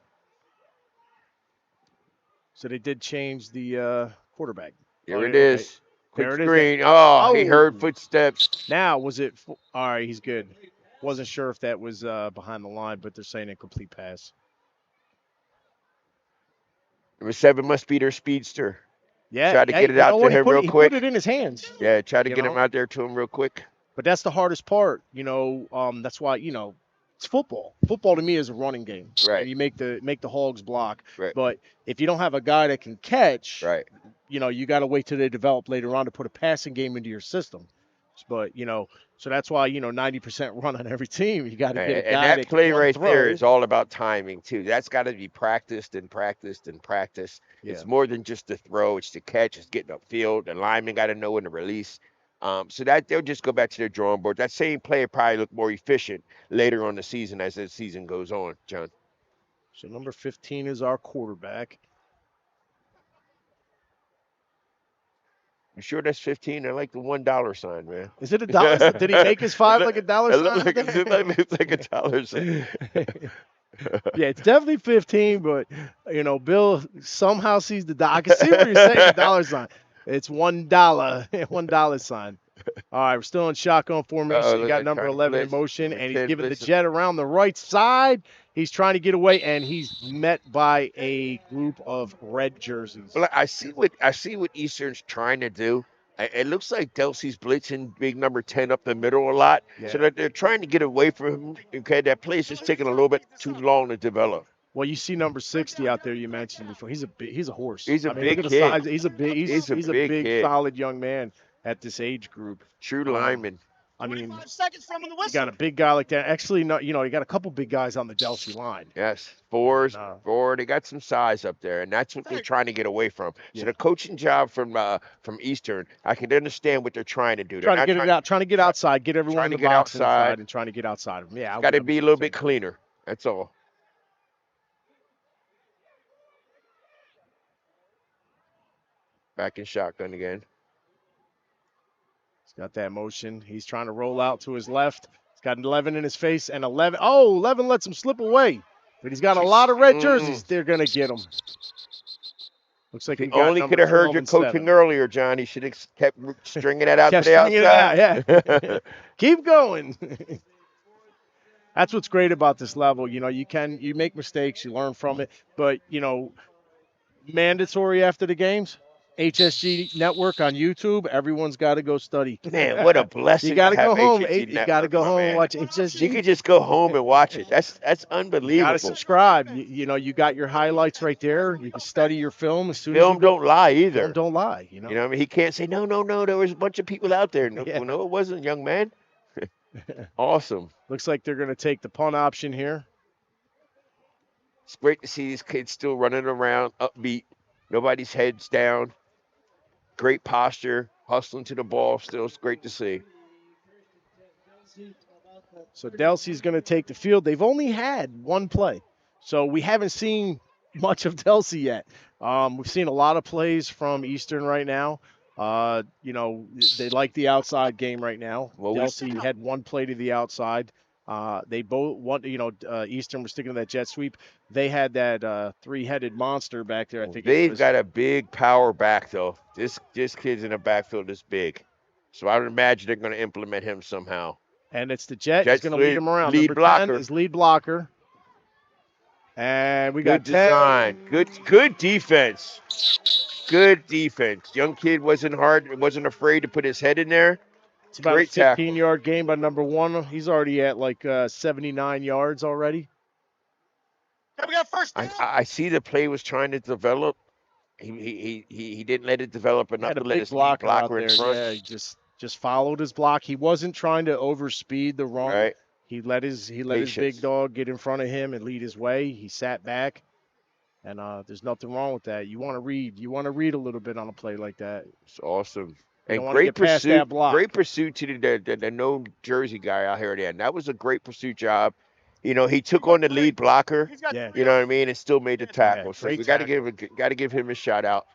[SPEAKER 1] So they did change the quarterback.
[SPEAKER 2] Here it is. Quick
[SPEAKER 1] There it is.
[SPEAKER 2] screen. Oh, he heard footsteps.
[SPEAKER 1] Now, was it? All right, he's good. Wasn't sure if that was behind the line, but they're saying incomplete pass.
[SPEAKER 2] Number 7 must be their speedster.
[SPEAKER 1] Yeah.
[SPEAKER 2] Try to get it out to him real quick.
[SPEAKER 1] He put it in his hands.
[SPEAKER 2] Yeah, try to get him out there to him real quick.
[SPEAKER 1] But that's the hardest part. That's why, it's football. Football to me is a running game.
[SPEAKER 2] Right.
[SPEAKER 1] And you make the hogs block.
[SPEAKER 2] Right.
[SPEAKER 1] But if you don't have a guy that can catch,
[SPEAKER 2] right,
[SPEAKER 1] you got to wait till they develop later on to put a passing game into your system. But, so that's why, 90% run on every team. You got to get a guy
[SPEAKER 2] and that play right
[SPEAKER 1] throw.
[SPEAKER 2] there is all about timing too. That's got to be practiced and practiced and practiced.
[SPEAKER 1] Yeah.
[SPEAKER 2] It's more than just the throw. It's the catch. It's getting upfield. The lineman got to know when to release. So that they'll just go back to their drawing board. That same play will probably look more efficient later on the season as the season goes on, John.
[SPEAKER 1] So number 15 is our quarterback.
[SPEAKER 2] You sure that's 15? I like the $1 sign, man.
[SPEAKER 1] Is it a dollar? Did he make his 5 like a dollar
[SPEAKER 2] It
[SPEAKER 1] sign?
[SPEAKER 2] looks like a dollar sign.
[SPEAKER 1] Yeah, it's definitely 15, but Bill somehow sees the dollar. I can see what you're saying, the dollar sign. It's $1, $1 sign. All right, we're still in shotgun formation. You got number 11 in motion, and he's giving the jet around the right side. He's trying to get away, and he's met by a group of red jerseys.
[SPEAKER 2] Well, I see what Eastern's trying to do. It looks like Delsea's blitzing big number 10 up the middle a lot.
[SPEAKER 1] Yeah.
[SPEAKER 2] So that they're trying to get away from him. Okay, that play's just taking a little bit too long to develop.
[SPEAKER 1] Well, you see number 60 out there you mentioned before. He's a horse.
[SPEAKER 2] He's a big
[SPEAKER 1] look at
[SPEAKER 2] kid.
[SPEAKER 1] the size. He's a big
[SPEAKER 2] kid.
[SPEAKER 1] solid young man at this age group.
[SPEAKER 2] True lineman.
[SPEAKER 1] I mean,
[SPEAKER 4] 25 seconds from the
[SPEAKER 1] you
[SPEAKER 4] whistle.
[SPEAKER 1] got a big guy like that. Actually, no, you got a couple big guys on the Delsea line.
[SPEAKER 2] Yes, four. They got some size up there, and that's what they're trying to get away from.
[SPEAKER 1] Yeah.
[SPEAKER 2] So the coaching job from Eastern, I can understand what they're trying to do.
[SPEAKER 1] Trying to get outside, get everyone in the box inside, and trying to get outside of them. Yeah,
[SPEAKER 2] got to be a little bit cleaner. That's all. Back in shotgun again.
[SPEAKER 1] He's got that motion. He's trying to roll out to his left. He's got 11 in his face, and 11. Oh, 11 lets him slip away. But he's got a lot of red jerseys. They're going to get him. Looks like he
[SPEAKER 2] only could have heard your coaching earlier, John. He should have kept stringing that out to the outside.
[SPEAKER 1] Yeah. Keep going. That's what's great about this level. You make mistakes, you learn from it, but mandatory after the games. HSG Network on YouTube. Everyone's got to go study.
[SPEAKER 2] Man, what a blessing!
[SPEAKER 1] You got to go home.
[SPEAKER 2] You
[SPEAKER 1] got to go home and watch HSG.
[SPEAKER 2] You can just go home and watch it. That's unbelievable.
[SPEAKER 1] You got to subscribe. You got your highlights right there. You can study your film as soon as
[SPEAKER 2] film don't lie either.
[SPEAKER 1] Film don't lie.
[SPEAKER 2] You know what I mean? He can't say no. There was a bunch of people out there. No, no, it wasn't, young man. Awesome.
[SPEAKER 1] Looks like they're going to take the punt option here.
[SPEAKER 2] It's great to see these kids still running around, upbeat. Nobody's heads down. Great posture, hustling to the ball. Still, it's great to see.
[SPEAKER 1] So Delsea's going to take the field. They've only had one play, so we haven't seen much of Delsea yet. We've seen a lot of plays from Eastern right now. They like the outside game right now. Well, Delsea had one play to the outside. They both want, Eastern was sticking to that jet sweep. They had that three-headed monster back there. I think
[SPEAKER 2] they've got a big power back though. This kid's in the backfield is big, so I would imagine they're going to implement him somehow.
[SPEAKER 1] And it's the jet. He's going to lead him around.
[SPEAKER 2] Lead blocker
[SPEAKER 1] is lead blocker. And we got
[SPEAKER 2] good design. Good defense. Good defense. Young kid wasn't afraid to put his head in there.
[SPEAKER 1] It's about a 15-yard gain by number 1. He's already at 79 yards already.
[SPEAKER 4] We got first down.
[SPEAKER 2] I see the play was trying to develop. He didn't let it develop enough to let his blocker in front.
[SPEAKER 1] Yeah, he just followed his block. He wasn't trying to overspeed the run.
[SPEAKER 2] Right.
[SPEAKER 1] He let his big dog get in front of him and lead his way. He sat back, and there's nothing wrong with that. You want to read. You want to read a little bit on a play like that.
[SPEAKER 2] It's awesome. And great pursuit to the no jersey guy out here at the end. That was a great pursuit job. He took on the lead blocker. You know what I mean, and still made the tackle. So we got to give him a shout out.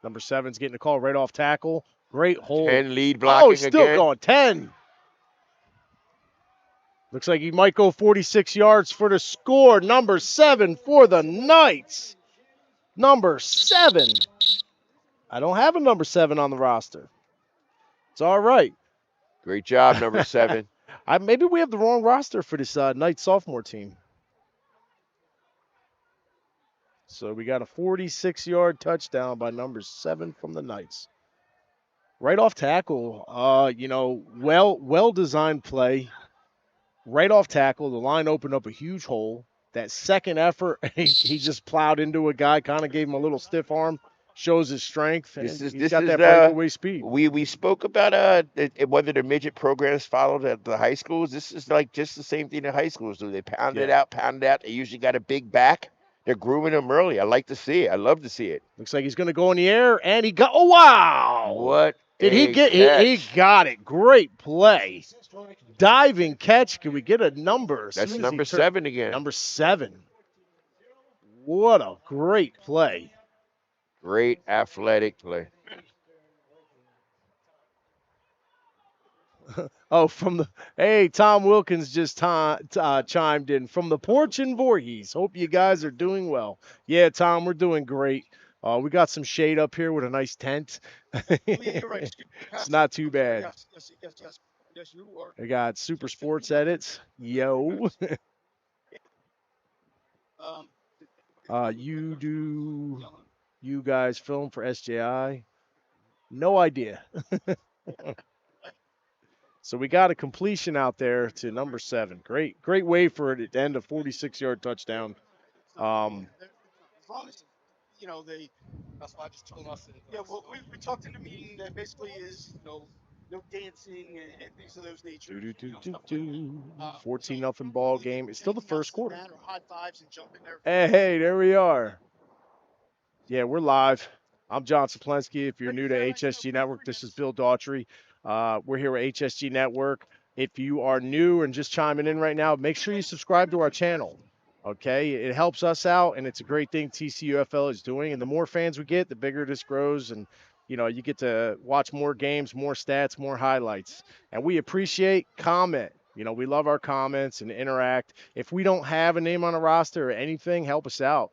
[SPEAKER 1] Number 7's getting a call right off tackle. Great hold.
[SPEAKER 2] 10 lead blocking
[SPEAKER 1] he's still going 10. Looks like he might go 46 yards for the score. Number 7 for the Knights. Number 7. I don't have a number 7 on the roster. It's all right.
[SPEAKER 2] Great job, number 7.
[SPEAKER 1] Maybe we have the wrong roster for this Knights sophomore team. So we got a 46-yard touchdown by number 7 from the Knights. Right off tackle, well-designed play. Right off tackle, the line opened up a huge hole. That second effort, he just plowed into a guy, kind of gave him a little stiff arm. Shows his strength, and he's got that breakaway speed.
[SPEAKER 2] We spoke about whether the midget programs followed at the high schools. This is like just the same thing the high schools do. They pound it out. They usually got a big back. They're grooming them early. I like to see it. I love to see it.
[SPEAKER 1] Looks like he's going to go in the air, and he got – oh, wow.
[SPEAKER 2] What
[SPEAKER 1] Did he
[SPEAKER 2] Big
[SPEAKER 1] get? He
[SPEAKER 2] catch.
[SPEAKER 1] got it. Great play. Diving catch. Can we get a number? As
[SPEAKER 2] That's
[SPEAKER 1] soon as he
[SPEAKER 2] number 7 again.
[SPEAKER 1] Number 7. What a great play.
[SPEAKER 2] Great athletic play.
[SPEAKER 1] Oh, hey, Tom Wilkins just chimed in from the porch in Voorhees. Hope you guys are doing well. Yeah, Tom, we're doing great. We got some shade up here with a nice tent.
[SPEAKER 4] You're right.
[SPEAKER 1] It's not too bad.
[SPEAKER 4] Yes, you are.
[SPEAKER 1] I got Super Sports Edits. Yo. You guys film for SJI? No idea. So we got a completion out there to number 7. Great way for it to end a 46-yard touchdown.
[SPEAKER 4] As long as, that's why I just told us. Yeah, well, we talked in the meeting that basically is, no dancing and things of those nature.
[SPEAKER 1] 14-0 ball game. It's still the first quarter.
[SPEAKER 4] Or high fives and jumping there.
[SPEAKER 1] Hey, there we are. Yeah, we're live. I'm John Saplensky. If you're new to HSG Network, this is Bill Daughtry. We're here at HSG Network. If you are new and just chiming in right now, make sure you subscribe to our channel. Okay, it helps us out, and it's a great thing TCUFL is doing. And the more fans we get, the bigger this grows, and you get to watch more games, more stats, more highlights. And we appreciate comment. We love our comments and interact. If we don't have a name on a roster or anything, help us out.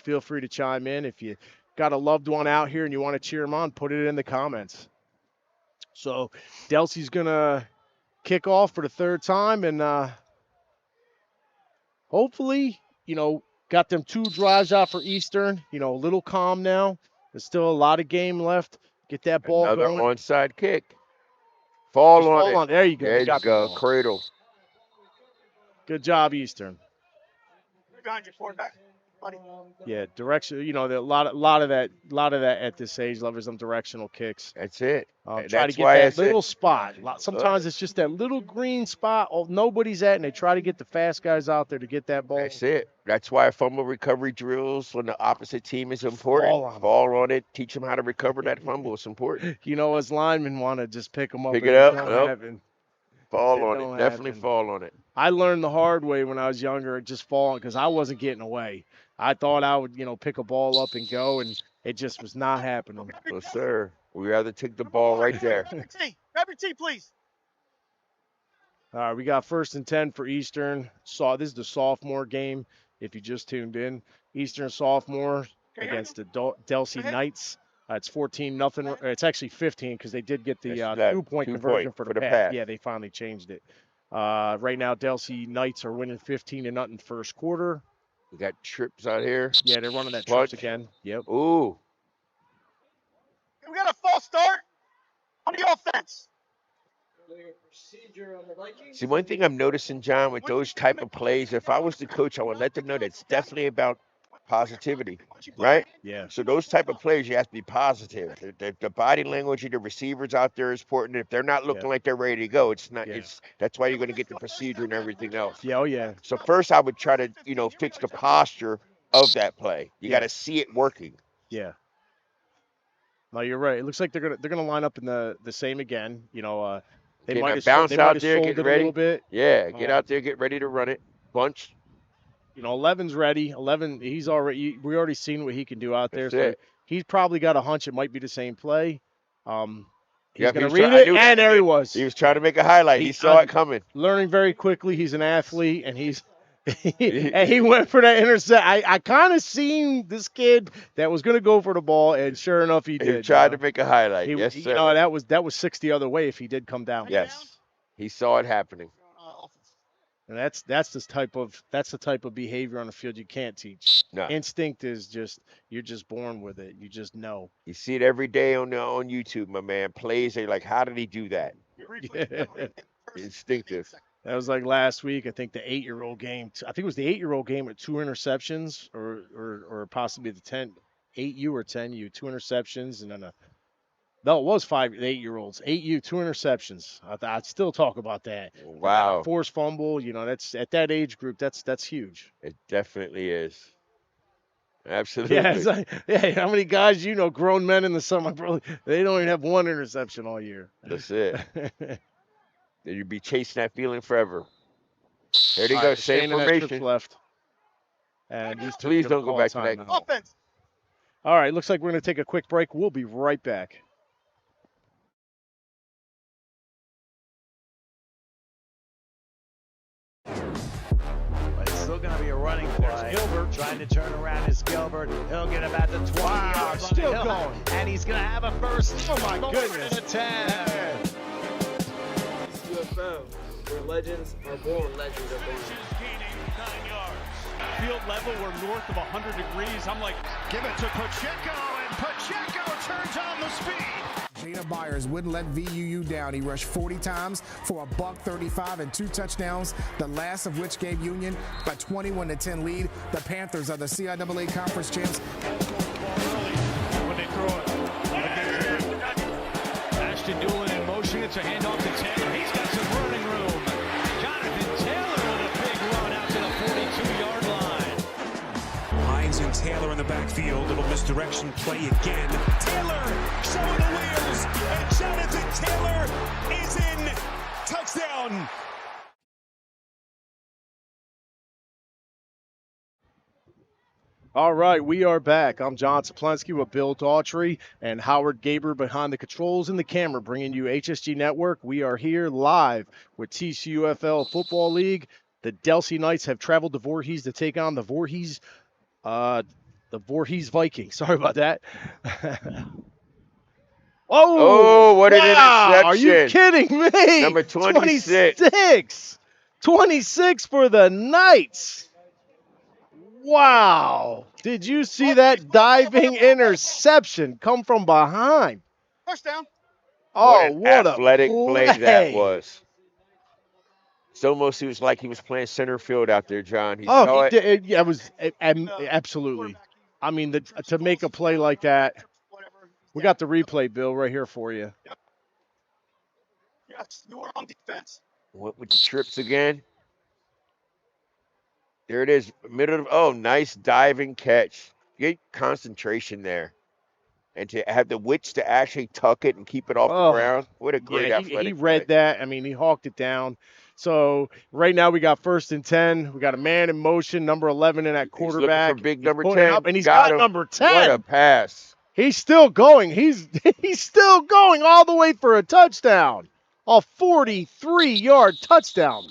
[SPEAKER 1] Feel free to chime in. If you got a loved one out here and you want to cheer them on, put it in the comments. So Delsea's going to kick off for the 3rd time, and hopefully, got them 2 drives out for Eastern. A little calm now. There's still a lot of game left. Get that ball
[SPEAKER 2] Another
[SPEAKER 1] going.
[SPEAKER 2] onside kick. Fall on it.
[SPEAKER 1] There you go.
[SPEAKER 2] There you go. Cradle.
[SPEAKER 1] Good job, Eastern.
[SPEAKER 4] Behind your quarterback, buddy.
[SPEAKER 1] Yeah, direction. A lot of that at this age loves them directional kicks.
[SPEAKER 2] That's it.
[SPEAKER 1] Try
[SPEAKER 2] That's
[SPEAKER 1] to get
[SPEAKER 2] why
[SPEAKER 1] that little spot. Sometimes it's just that little green spot nobody's at, and they try to get the fast guys out there to get that ball.
[SPEAKER 2] That's it. That's why fumble recovery drills when the opposite team is important. Fall on it. Teach them how to recover that fumble. It's important.
[SPEAKER 1] As linemen want to just pick them up.
[SPEAKER 2] Pick it up. Fall on it. Definitely fall on it.
[SPEAKER 1] I learned the hard way when I was younger, just falling because I wasn't getting away. I thought I would, pick a ball up and go, and it just was not happening.
[SPEAKER 2] No, sir. We rather take the ball right there.
[SPEAKER 4] Grab your tee, please.
[SPEAKER 1] All right, we got 1st and 10 for Eastern. This is the sophomore game. If you just tuned in, Eastern sophomore against the Delsea Knights. It's 14-0. It's actually 15 because they did get the 2-point conversion for the pass. Yeah, they finally changed it. Right now, Delsea Knights are winning 15-0 first quarter.
[SPEAKER 2] We got trips out here.
[SPEAKER 1] Yeah, they're running that trips again. Yep.
[SPEAKER 2] Ooh.
[SPEAKER 4] We got a false start on the offense.
[SPEAKER 2] See, one thing I'm noticing, John, with those type of plays, if I was the coach, I would let them know that it's definitely about positivity, right?
[SPEAKER 1] Yeah.
[SPEAKER 2] So those type of plays, you have to be positive. The body language of the receivers out there is important. If they're not looking like they're ready to go, it's not. Yeah. That's why you're going to get the procedure and everything else.
[SPEAKER 1] Yeah, oh yeah.
[SPEAKER 2] So first, I would try to fix the posture of that play. You got to see it working.
[SPEAKER 1] Yeah. No, you're right. It looks like they're gonna line up in the same again. They might have
[SPEAKER 2] bounce out there, get ready.
[SPEAKER 1] A little bit.
[SPEAKER 2] Yeah, get out there, get ready to run it. Bunch.
[SPEAKER 1] 11's ready. 11, we already seen what he can do out there.
[SPEAKER 2] So
[SPEAKER 1] he's probably got a hunch it might be the same play. He's going to
[SPEAKER 2] read
[SPEAKER 1] it, and there he was.
[SPEAKER 2] He was trying to make a highlight. He saw it coming.
[SPEAKER 1] Learning very quickly. He's an athlete, and he went for that intercept. I kind of seen this kid that was going to go for the ball, and sure enough, he did.
[SPEAKER 2] He tried to make a highlight. Yes, sir.
[SPEAKER 1] That was 6 the other way if he did come down.
[SPEAKER 2] Yes, he saw it happening.
[SPEAKER 1] And that's the type of behavior on the field you can't teach.
[SPEAKER 2] No.
[SPEAKER 1] Instinct is you're just born with it. You just know.
[SPEAKER 2] You see it every day on YouTube, my man. Plays, they're like, how did he do that? Instinctive.
[SPEAKER 1] That was like last week. I think the 8-year-old game. I think it was the 8-year-old game with 2 interceptions, or possibly the 8U or 10U, 2 interceptions, and then no, it was 8-year-olds. 8U, 2 interceptions. I'd still talk about that.
[SPEAKER 2] Wow.
[SPEAKER 1] Forced fumble. That's at that age group. That's huge.
[SPEAKER 2] It definitely is. Absolutely.
[SPEAKER 1] Yeah, it's like, yeah. How many guys you know, grown men in the summer, bro? They don't even have one interception all year.
[SPEAKER 2] That's it. Then you'd be chasing that feeling forever. There they
[SPEAKER 1] All
[SPEAKER 2] go,
[SPEAKER 1] right,
[SPEAKER 2] same
[SPEAKER 1] staying in that trips
[SPEAKER 2] formation.
[SPEAKER 1] left. And these two
[SPEAKER 2] Please
[SPEAKER 1] gonna
[SPEAKER 2] don't go
[SPEAKER 1] call
[SPEAKER 2] back to that.
[SPEAKER 1] timeout.
[SPEAKER 4] Offense.
[SPEAKER 1] All right, looks like we're gonna take a quick break. We'll be right back.
[SPEAKER 5] But it's still going to be a running play. Gilbert trying to turn around is Gilbert. He'll get about the 20 yards.
[SPEAKER 1] Still
[SPEAKER 5] on the hill,
[SPEAKER 1] going.
[SPEAKER 5] and he's going to have a first.
[SPEAKER 1] Oh, my goodness.
[SPEAKER 5] And a 10.
[SPEAKER 6] TCUFL, where legends are born, legends are born.
[SPEAKER 7] Gaining 9 yards. Field level, we're north of 100 degrees. I'm like, give it to Pacheco, and Pacheco turns on the speed.
[SPEAKER 8] Jada Byers wouldn't let VUU down. He rushed 40 times for $135 and 2 touchdowns, the last of which gave Union a 21-10 lead. The Panthers are the CIAA Conference champs.
[SPEAKER 7] When they throw it. Ashton Doolin in motion. It's a handoff to Taylor. He's got some running room. Jonathan Taylor with a big run out to the 42-yard line.
[SPEAKER 9] Hines and Taylor in the backfield. Little misdirection play again. Taylor showing the wheels, and Jonathan Taylor is in. Touchdown.
[SPEAKER 1] All right, we are back. I'm John Saplensky with Bill Daughtry and Howard Gaber behind the controls and the camera, bringing you HSG Network. We are here live with TCUFL Football League. The Delsea Knights have traveled to Voorhees to take on the Voorhees Vikings. Sorry about that.
[SPEAKER 2] Oh, what an interception.
[SPEAKER 1] Are you kidding me?
[SPEAKER 2] Number 26.
[SPEAKER 1] 26 for the Knights. Wow. Did you see that diving interception come from behind?
[SPEAKER 4] Touchdown.
[SPEAKER 1] Oh,
[SPEAKER 2] what an athletic play that
[SPEAKER 1] play.
[SPEAKER 2] was. It's almost, he was like he was playing center field out there, John. He
[SPEAKER 1] Oh,
[SPEAKER 2] saw
[SPEAKER 1] he
[SPEAKER 2] it.
[SPEAKER 1] did. Yeah, it was absolutely. I mean, to make a play like that, we got the replay, Bill, right here for you.
[SPEAKER 4] Yes, you were on defense.
[SPEAKER 2] Went with the trips again. There it is. Middle of, oh, nice diving catch. Get concentration there. And to have the wits to actually tuck it and keep it off the ground. What a great athletic
[SPEAKER 1] he read
[SPEAKER 2] play.
[SPEAKER 1] that. I mean, he hawked it down. So right now we got 1st and 10. We got a man in motion, number 11 in that quarterback.
[SPEAKER 2] He's looking for big number
[SPEAKER 1] putting it
[SPEAKER 2] 10.
[SPEAKER 1] up, and he's got
[SPEAKER 2] him.
[SPEAKER 1] number 10.
[SPEAKER 2] What a pass.
[SPEAKER 1] He's still going. He's still going all the way for a touchdown. A 43-yard touchdown.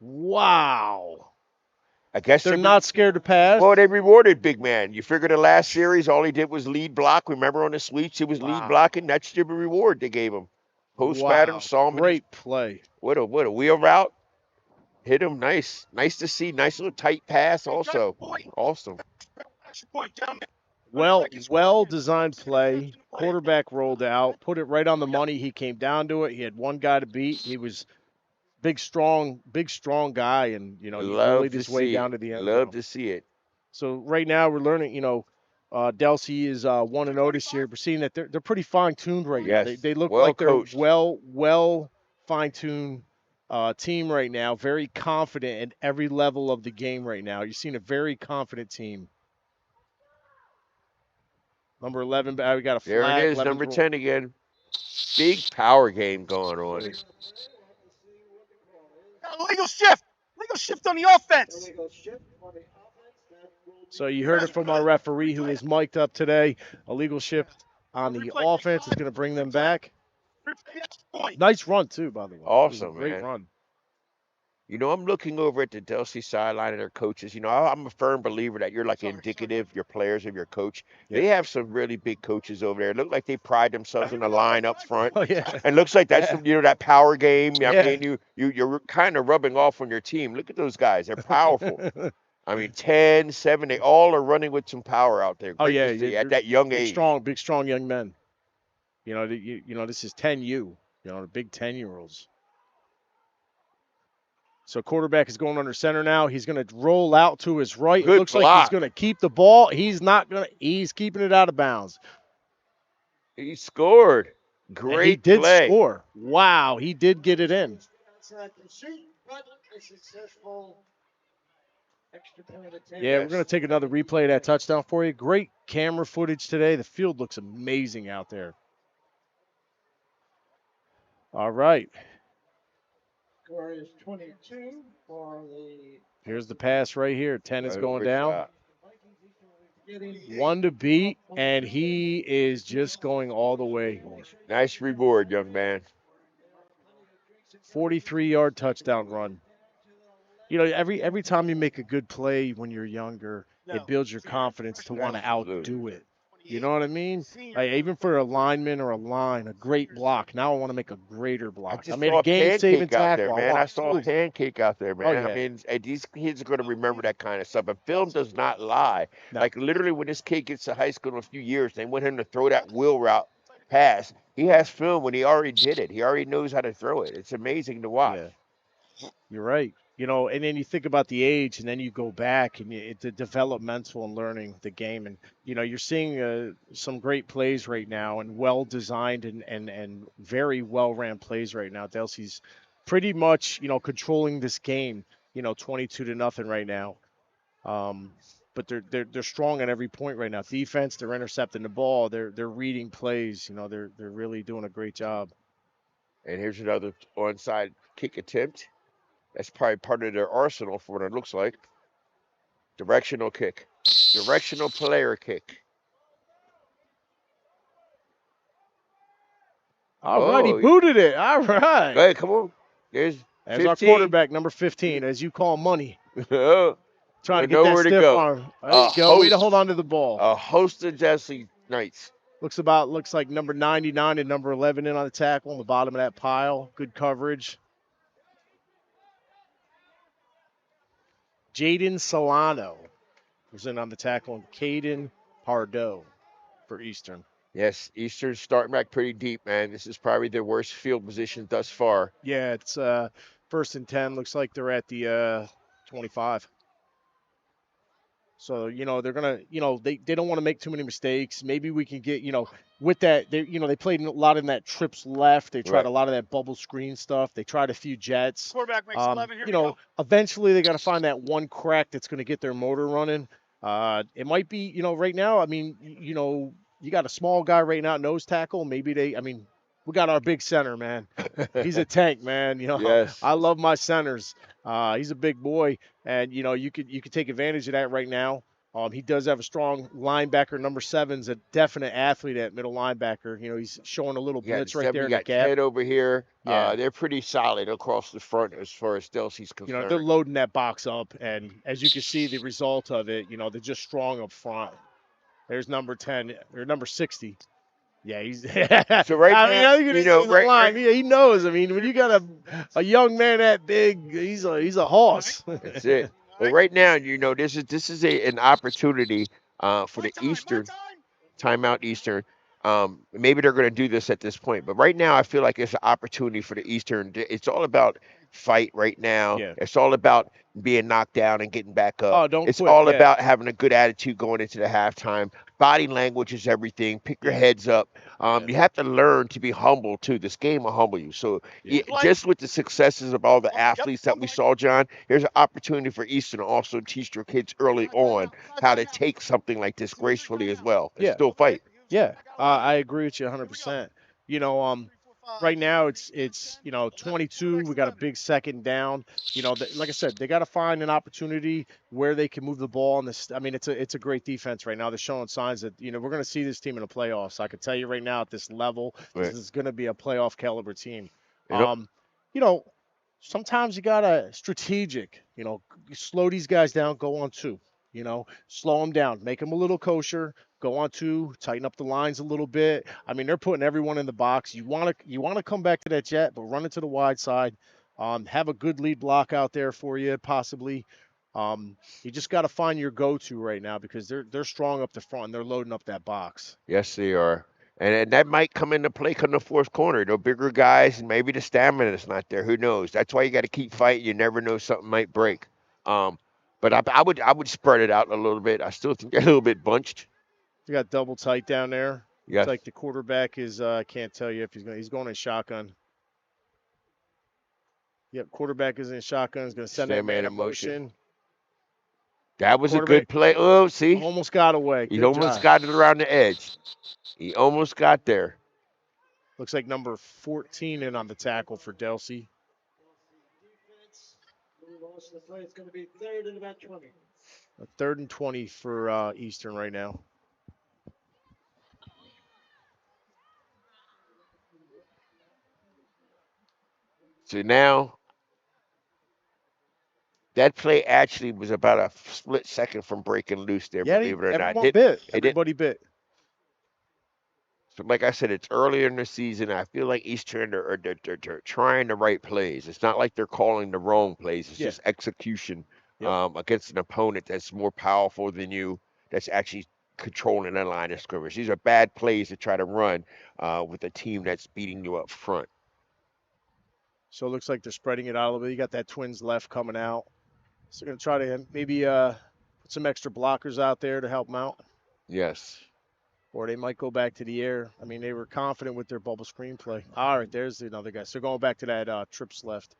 [SPEAKER 1] Wow.
[SPEAKER 2] I guess
[SPEAKER 1] They're not scared to pass.
[SPEAKER 2] Well, they rewarded big man. You figure the last series, all he did was lead block. Remember on the sweeps, he was lead blocking. That's the reward they gave him. Post pattern, saw him.
[SPEAKER 1] Great play.
[SPEAKER 2] What a wheel route. Hit him nice. Nice to see. Nice little tight pass also. Awesome.
[SPEAKER 1] Well designed play. Quarterback rolled out, put it right on the money. He came down to it. He had one guy to beat. He was big, strong guy, and he bullied his way down to the end zone.
[SPEAKER 2] Love to see it.
[SPEAKER 1] So right now we're learning. Delsea is 1-0 this year. We're seeing that they're pretty fine-tuned right now. They look like they're well fine-tuned team right now. Very confident at every level of the game right now. You're seeing a very confident team. Number 11, we got a flag.
[SPEAKER 2] There it is, number 10 again. Big power game going on.
[SPEAKER 4] Legal shift on the offense.
[SPEAKER 1] So you heard it from our referee who is mic'd up today. A legal shift on the offense is going to bring them back. Nice run, too, by the way.
[SPEAKER 2] Awesome,
[SPEAKER 1] great
[SPEAKER 2] man.
[SPEAKER 1] Run.
[SPEAKER 2] I'm looking over at the Delsea sideline and their coaches. I'm a firm believer that you're like indicative, your players of your coach. Yeah. They have some really big coaches over there. It looks like they pride themselves in the line up front.
[SPEAKER 1] Oh, yeah.
[SPEAKER 2] And looks like that's that power game. I mean, you're kind of rubbing off on your team. Look at those guys. They're powerful. I mean, 10, 7, they all are running with some power out there. Great to see at that young age.
[SPEAKER 1] Big, strong young men. This is 10U, the big 10-year-olds. So quarterback is going under center now. He's going to roll out to his right.
[SPEAKER 2] Good
[SPEAKER 1] It looks
[SPEAKER 2] block.
[SPEAKER 1] like he's going to keep the ball. He's keeping it out of bounds.
[SPEAKER 2] He scored. Great play.
[SPEAKER 1] He did score. Wow, he did get it in. Yeah, we're going to take another replay of that touchdown for you. Great camera footage today. The field looks amazing out there. All right.
[SPEAKER 3] Score is 22 for the.
[SPEAKER 1] Here's the pass right here. 10 is going down.
[SPEAKER 3] Getting
[SPEAKER 1] 1 to beat, and he is just going all the way.
[SPEAKER 2] Nice reward, young man.
[SPEAKER 1] 43-yard touchdown run. You know, every time you make a good play when you're younger, it builds your confidence to want to outdo it. You know what I mean? Like, even for a lineman or a line, a great block. Now I want to make a greater block.
[SPEAKER 2] I just
[SPEAKER 1] made
[SPEAKER 2] saw
[SPEAKER 1] a
[SPEAKER 2] a
[SPEAKER 1] game-saving
[SPEAKER 2] pancake out there,
[SPEAKER 1] tackle.
[SPEAKER 2] man. I saw a pancake out there, man.
[SPEAKER 1] Oh, yeah.
[SPEAKER 2] I mean, these kids are going to remember that kind of stuff. And film does not lie.
[SPEAKER 1] No.
[SPEAKER 2] Like, literally, when this kid gets to high school in a few years, they want him to throw that wheel route pass. He has film when he already did it. He already knows how to throw it. It's amazing to watch.
[SPEAKER 1] Yeah. You're right. You know, and then you think about the age, and then you go back, and it's the developmental and learning the game. And, you know, you're seeing some great plays right now and well-designed and very well-ran plays right now. Delsea's pretty much, you know, controlling this game, you know, 22-0 right now. But they're strong at every point right now. Defense, they're intercepting the ball. They're reading plays. You know, they're really doing a great job.
[SPEAKER 2] And here's another onside kick attempt. That's probably part of their arsenal for what it looks like. Directional kick. Directional player kick.
[SPEAKER 1] All right, he booted it. All right.
[SPEAKER 2] Hey, come on. There's
[SPEAKER 1] our quarterback, number 15, as you call money.
[SPEAKER 2] Trying
[SPEAKER 1] to get that stiff arm. There you go. Way to hold on to the ball.
[SPEAKER 2] A host of Delsea Knights.
[SPEAKER 1] Looks like number 99 and number 11 in on the tackle on the bottom of that pile. Good coverage. Jaden Solano was in on the tackle, and Caden Pardo for Eastern.
[SPEAKER 2] Yes, Eastern's starting back pretty deep, man. This is probably their worst field position thus far.
[SPEAKER 1] Yeah, it's 1st and 10. Looks like they're at the 25. So, you know, they're going to, you know, they don't want to make too many mistakes. Maybe we can get, you know, with that, they played a lot in that trips left. They tried a lot of that bubble screen stuff. They tried a few jets.
[SPEAKER 4] Quarterback makes 11. Here
[SPEAKER 1] you know, eventually they got to find that one crack that's going to get their motor running. It might be, you know, right now, I mean, you know, you got a small guy right now, nose tackle. Maybe we got our big center, man. He's a tank, man. You know,
[SPEAKER 2] yes.
[SPEAKER 1] I love my centers. He's a big boy, and you know you could take advantage of that right now. He does have a strong linebacker. Number 7's a definite athlete at middle linebacker. You know, he's showing a little blitz right there in the gap.
[SPEAKER 2] Ted over here.
[SPEAKER 1] Yeah.
[SPEAKER 2] They're pretty solid across the front as far as Delsea's concerned.
[SPEAKER 1] You know, they're loading that box up, and as you can see, the result of it, you know, they're just strong up front. There's number 10 or number 60. Yeah, he's.
[SPEAKER 2] So right now,
[SPEAKER 1] you know, right. He knows. I mean, when you got a young man that big, he's a horse.
[SPEAKER 2] That's it. Well, right now, you know, this is an opportunity for the Eastern timeout Eastern. Maybe they're going to do this at this point, but right now I feel like it's an opportunity for the Eastern. It's all about fight right now.
[SPEAKER 1] Yeah.
[SPEAKER 2] It's all about being knocked down and getting back up.
[SPEAKER 1] Oh, don't
[SPEAKER 2] it's
[SPEAKER 1] quit.
[SPEAKER 2] all
[SPEAKER 1] Yeah.
[SPEAKER 2] about having a good attitude going into the halftime. Body language is everything. Pick your heads up. You have to learn to be humble too. This game will humble you. So just with the successes of all the athletes that we saw, John, here's an opportunity for Eastern to also teach your kids early on how to take something like this gracefully as well and still fight.
[SPEAKER 1] Yeah, I agree with you 100%. You know, right now it's you know 22. We got a big 2nd down. You know, like I said, they got to find an opportunity where they can move the ball. And this, I mean, it's a great defense right now. They're showing signs that we're going to see this team in the playoffs. I can tell you right now at this level, this is going to be a playoff caliber team.
[SPEAKER 2] Yep.
[SPEAKER 1] You know, sometimes you gotta strategic. You know, slow these guys down. Go on 2. You know, slow them down. Make them a little kosher. Go on 2, tighten up the lines a little bit. I mean, they're putting everyone in the box. You want to come back to that jet, but run it to the wide side. Have a good lead block out there for you, possibly. You just got to find your go-to right now because they're strong up the front and they're loading up that box.
[SPEAKER 2] Yes, they are. And that might come into play come the 4th corner. They're bigger guys, and maybe the stamina is not there. Who knows? That's why you got to keep fighting. You never know, something might break. But I would spread it out a little bit. I still think they're a little bit bunched.
[SPEAKER 1] You got double tight down there.
[SPEAKER 2] Yeah.
[SPEAKER 1] It's like the quarterback is. I can't tell you if he's going in shotgun. Yep, quarterback is in shotgun. He's going to send that man in motion.
[SPEAKER 2] That was a
[SPEAKER 1] Quarterback
[SPEAKER 2] good play. Oh, see?
[SPEAKER 1] almost got away.
[SPEAKER 2] He
[SPEAKER 1] Good
[SPEAKER 2] almost
[SPEAKER 1] job.
[SPEAKER 2] got it around the edge. He almost got there.
[SPEAKER 1] Looks like number 14 in on the tackle for Delsea.
[SPEAKER 3] Lost the play. It's going to be 3rd and about 20.
[SPEAKER 1] 3rd and 20 for Eastern right now.
[SPEAKER 2] So now, that play actually was about a split second from breaking loose there,
[SPEAKER 1] Yeah,
[SPEAKER 2] believe it or not.
[SPEAKER 1] everyone bit. Everybody bit.
[SPEAKER 2] So like I said, it's earlier in the season. I feel like Eastern they're trying the right plays. It's not like they're calling the wrong plays. It's just execution against an opponent that's more powerful than you, that's actually controlling the line of scrimmage. These are bad plays to try to run with a team that's beating you up front.
[SPEAKER 1] So it looks like they're spreading it out a little bit. You got that Twins left coming out. So they're going to try to maybe put some extra blockers out there to help them out.
[SPEAKER 2] Yes.
[SPEAKER 1] Or they might go back to the air. I mean, they were confident with their bubble screen play. All right, there's another guy. So going back to that trips left.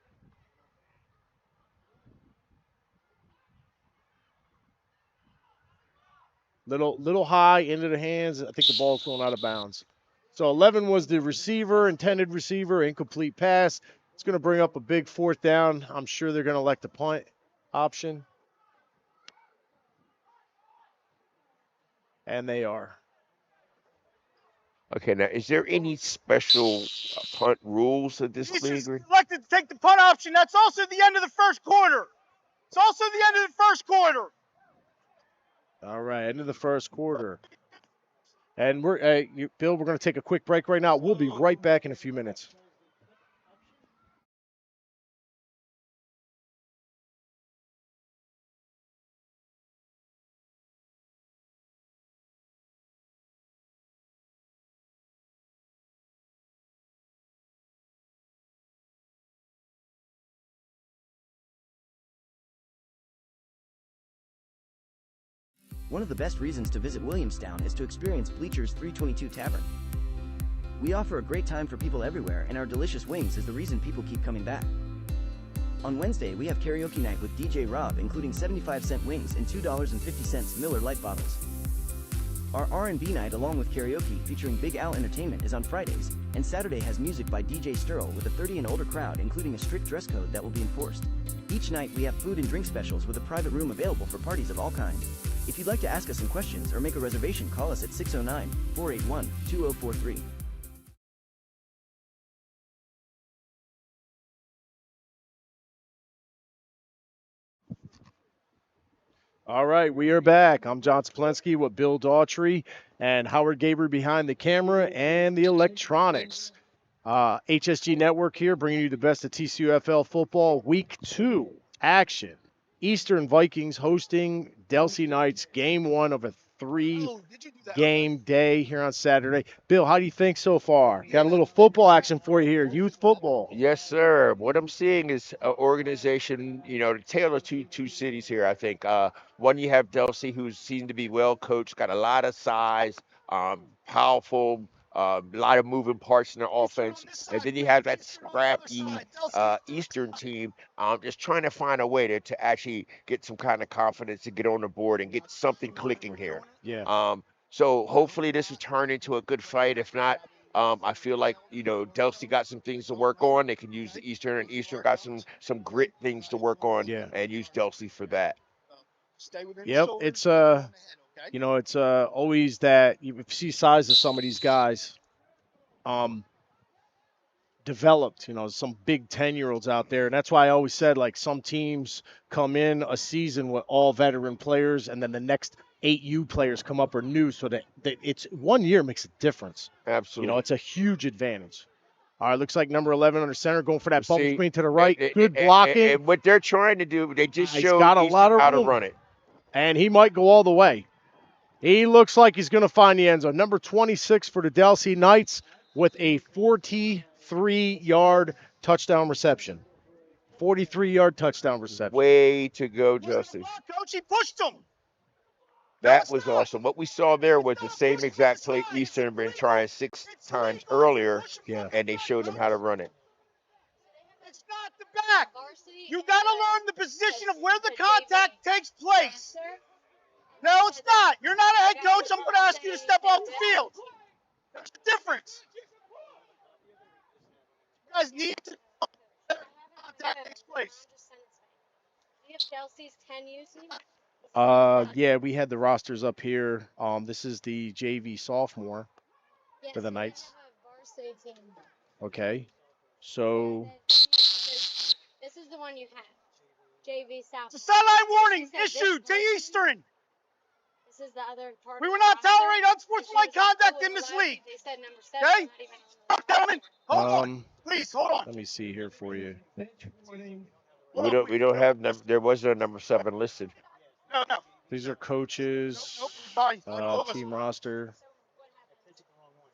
[SPEAKER 1] Little high into the hands. I think the ball's going out of bounds. So 11 was the receiver, intended receiver, incomplete pass. It's going to bring up a big 4th down. I'm sure they're going to elect the punt option. And they are.
[SPEAKER 2] Okay, now is there any special punt rules of this league?
[SPEAKER 4] Elected to take the punt option. That's also the end of the first quarter. It's also the end of the first quarter.
[SPEAKER 1] All right, end of the first quarter. And Bill, we're going to take a quick break right now. We'll be right back in a few minutes.
[SPEAKER 10] One of the best reasons to visit Williamstown is to experience Bleachers 322 Tavern. We offer a great time for people everywhere, and our delicious wings is the reason people keep coming back. On Wednesday, we have karaoke night with DJ Rob, including 75-cent wings and $2.50 Miller Lite bottles. Our R&B night along with karaoke featuring Big Al Entertainment is on Fridays, and Saturday has music by DJ Sterl with a 30 and older crowd, including a strict dress code that will be enforced. Each night we have food and drink specials with a private room available for parties of all kinds. If you'd like to ask us some questions or make a reservation, call us at 609-481-2043.
[SPEAKER 1] All right, we are back. I'm John Splenski with Bill Daughtry and Howard Gaber behind the camera and the electronics. HSG Network here, bringing you the best of TCUFL football. Week 2 action. Eastern Vikings hosting Delsea Knights, game 1 of a 3-game day here on Saturday. Bill, how do you think so far? Got a little football action for you here, youth football.
[SPEAKER 2] Yes, sir. What I'm seeing is an organization, the tale of two cities here, I think. One, you have Delsea, who seems to be well coached, got a lot of size, powerful, a lot of moving parts in their offense. And then you have that scrappy Eastern team just trying to find a way to actually get some kind of confidence to get on the board and get something clicking here.
[SPEAKER 1] Yeah.
[SPEAKER 2] So hopefully this will turn into a good fight. If not, I feel like, Delsea got some things to work on. They can use the Eastern, and Eastern got some grit things to work on and use Delsea for that.
[SPEAKER 1] Yep, it's it's always that you see size of some of these guys developed, some big 10-year-olds out there. And that's why I always said, like, some teams come in a season with all veteran players, and then the next 8 U players come up are new, so that it's 1 year makes a difference.
[SPEAKER 2] Absolutely.
[SPEAKER 1] It's a huge advantage. All right, looks like number 11 under center going for that bubble screen to the right. Good blocking.
[SPEAKER 2] And what they're trying to do, they just showed
[SPEAKER 1] got a lot of
[SPEAKER 2] how to
[SPEAKER 1] room.
[SPEAKER 2] run it.
[SPEAKER 1] And he might go all the way. He looks like he's going to find the end zone. Number 26 for the Delsea Knights with a 43-yard touchdown reception. 43-yard touchdown reception.
[SPEAKER 2] Way to go, Justice.
[SPEAKER 4] Coach, he pushed him.
[SPEAKER 2] That was awesome. What we saw there was the same exact play Eastern had been trying 6 times earlier, and they showed them how to run it.
[SPEAKER 4] It's not the back. You got to learn the position of where the contact takes place. No, it's not. You're not a head coach. I'm going to ask you to step off the field. There's a difference. You guys need to know where contact takes place.
[SPEAKER 11] Do you have Delsea's 10 using?
[SPEAKER 1] Yeah, we had the rosters up here. This is the JV sophomore for the Knights. Okay. So
[SPEAKER 11] This is the one you have. JV South.
[SPEAKER 4] It's a sideline warning issued to Eastern.
[SPEAKER 11] This is the other part.
[SPEAKER 4] We will not tolerate unsportsmanlike conduct in this league.
[SPEAKER 11] They said number 7.
[SPEAKER 4] Okay? Gentlemen, hold on. Please, hold on.
[SPEAKER 1] let me see here for you.
[SPEAKER 2] We don't have there was no number 7 listed.
[SPEAKER 4] No.
[SPEAKER 1] These are coaches,
[SPEAKER 4] Nope. Fine.
[SPEAKER 1] team roster.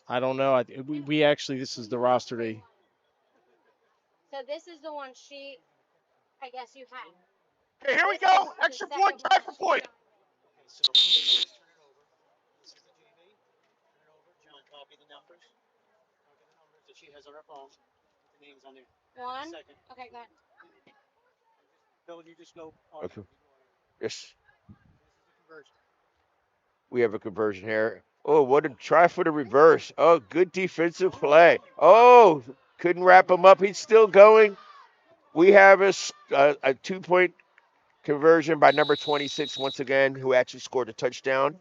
[SPEAKER 1] I don't know. We actually, this is the roster they.
[SPEAKER 11] So this is the one sheet, I guess you have.
[SPEAKER 4] Okay, here we go. Extra point, try for point.
[SPEAKER 11] One. Okay, go ahead.
[SPEAKER 3] Bill, you just go.
[SPEAKER 2] Okay. Yes. We have a conversion here. Oh, what a try for the reverse. Oh, good defensive play. Oh, couldn't wrap him up. He's still going. We have a 2-point conversion by number 26 once again, who actually scored a touchdown.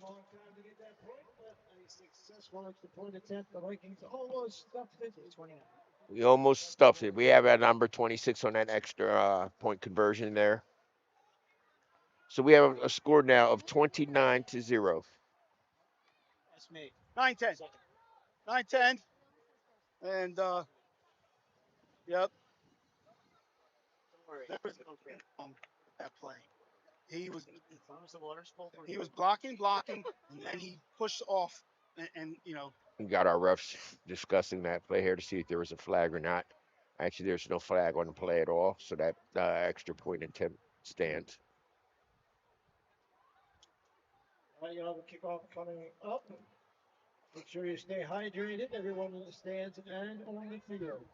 [SPEAKER 2] We almost stuffed it. We have a number 26 on that extra point conversion there. So we have a score now of 29-0.
[SPEAKER 3] That's me.
[SPEAKER 4] 9-10. 9-10. And, yep. That play. He was blocking, and then he pushed off, and you know.
[SPEAKER 2] We got our refs discussing that play here to see if there was a flag or not. Actually, there's no flag on the play at all, so that extra point attempt stands.
[SPEAKER 3] Now you have a kickoff coming up. Make sure you stay hydrated, everyone in the stands and on the field.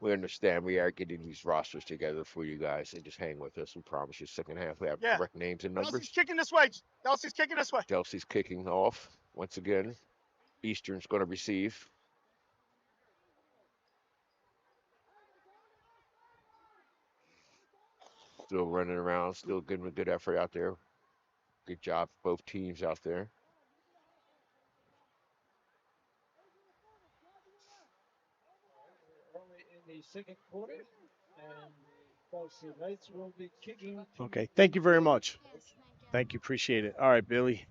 [SPEAKER 2] We understand we are getting these rosters together for you guys, and just hang with us. We promise you, second half we have correct names and numbers.
[SPEAKER 4] Delsey's kicking this way. Delsey's kicking this way.
[SPEAKER 2] Delsey's kicking off once again. Eastern's going to receive. Still running around, still giving a good effort out there. Good job, both teams out there.
[SPEAKER 3] Early in the second quarter, and the Delsea Knights will be kicking.
[SPEAKER 1] Okay, thank you very much. Thank you, appreciate it. All right, Billy,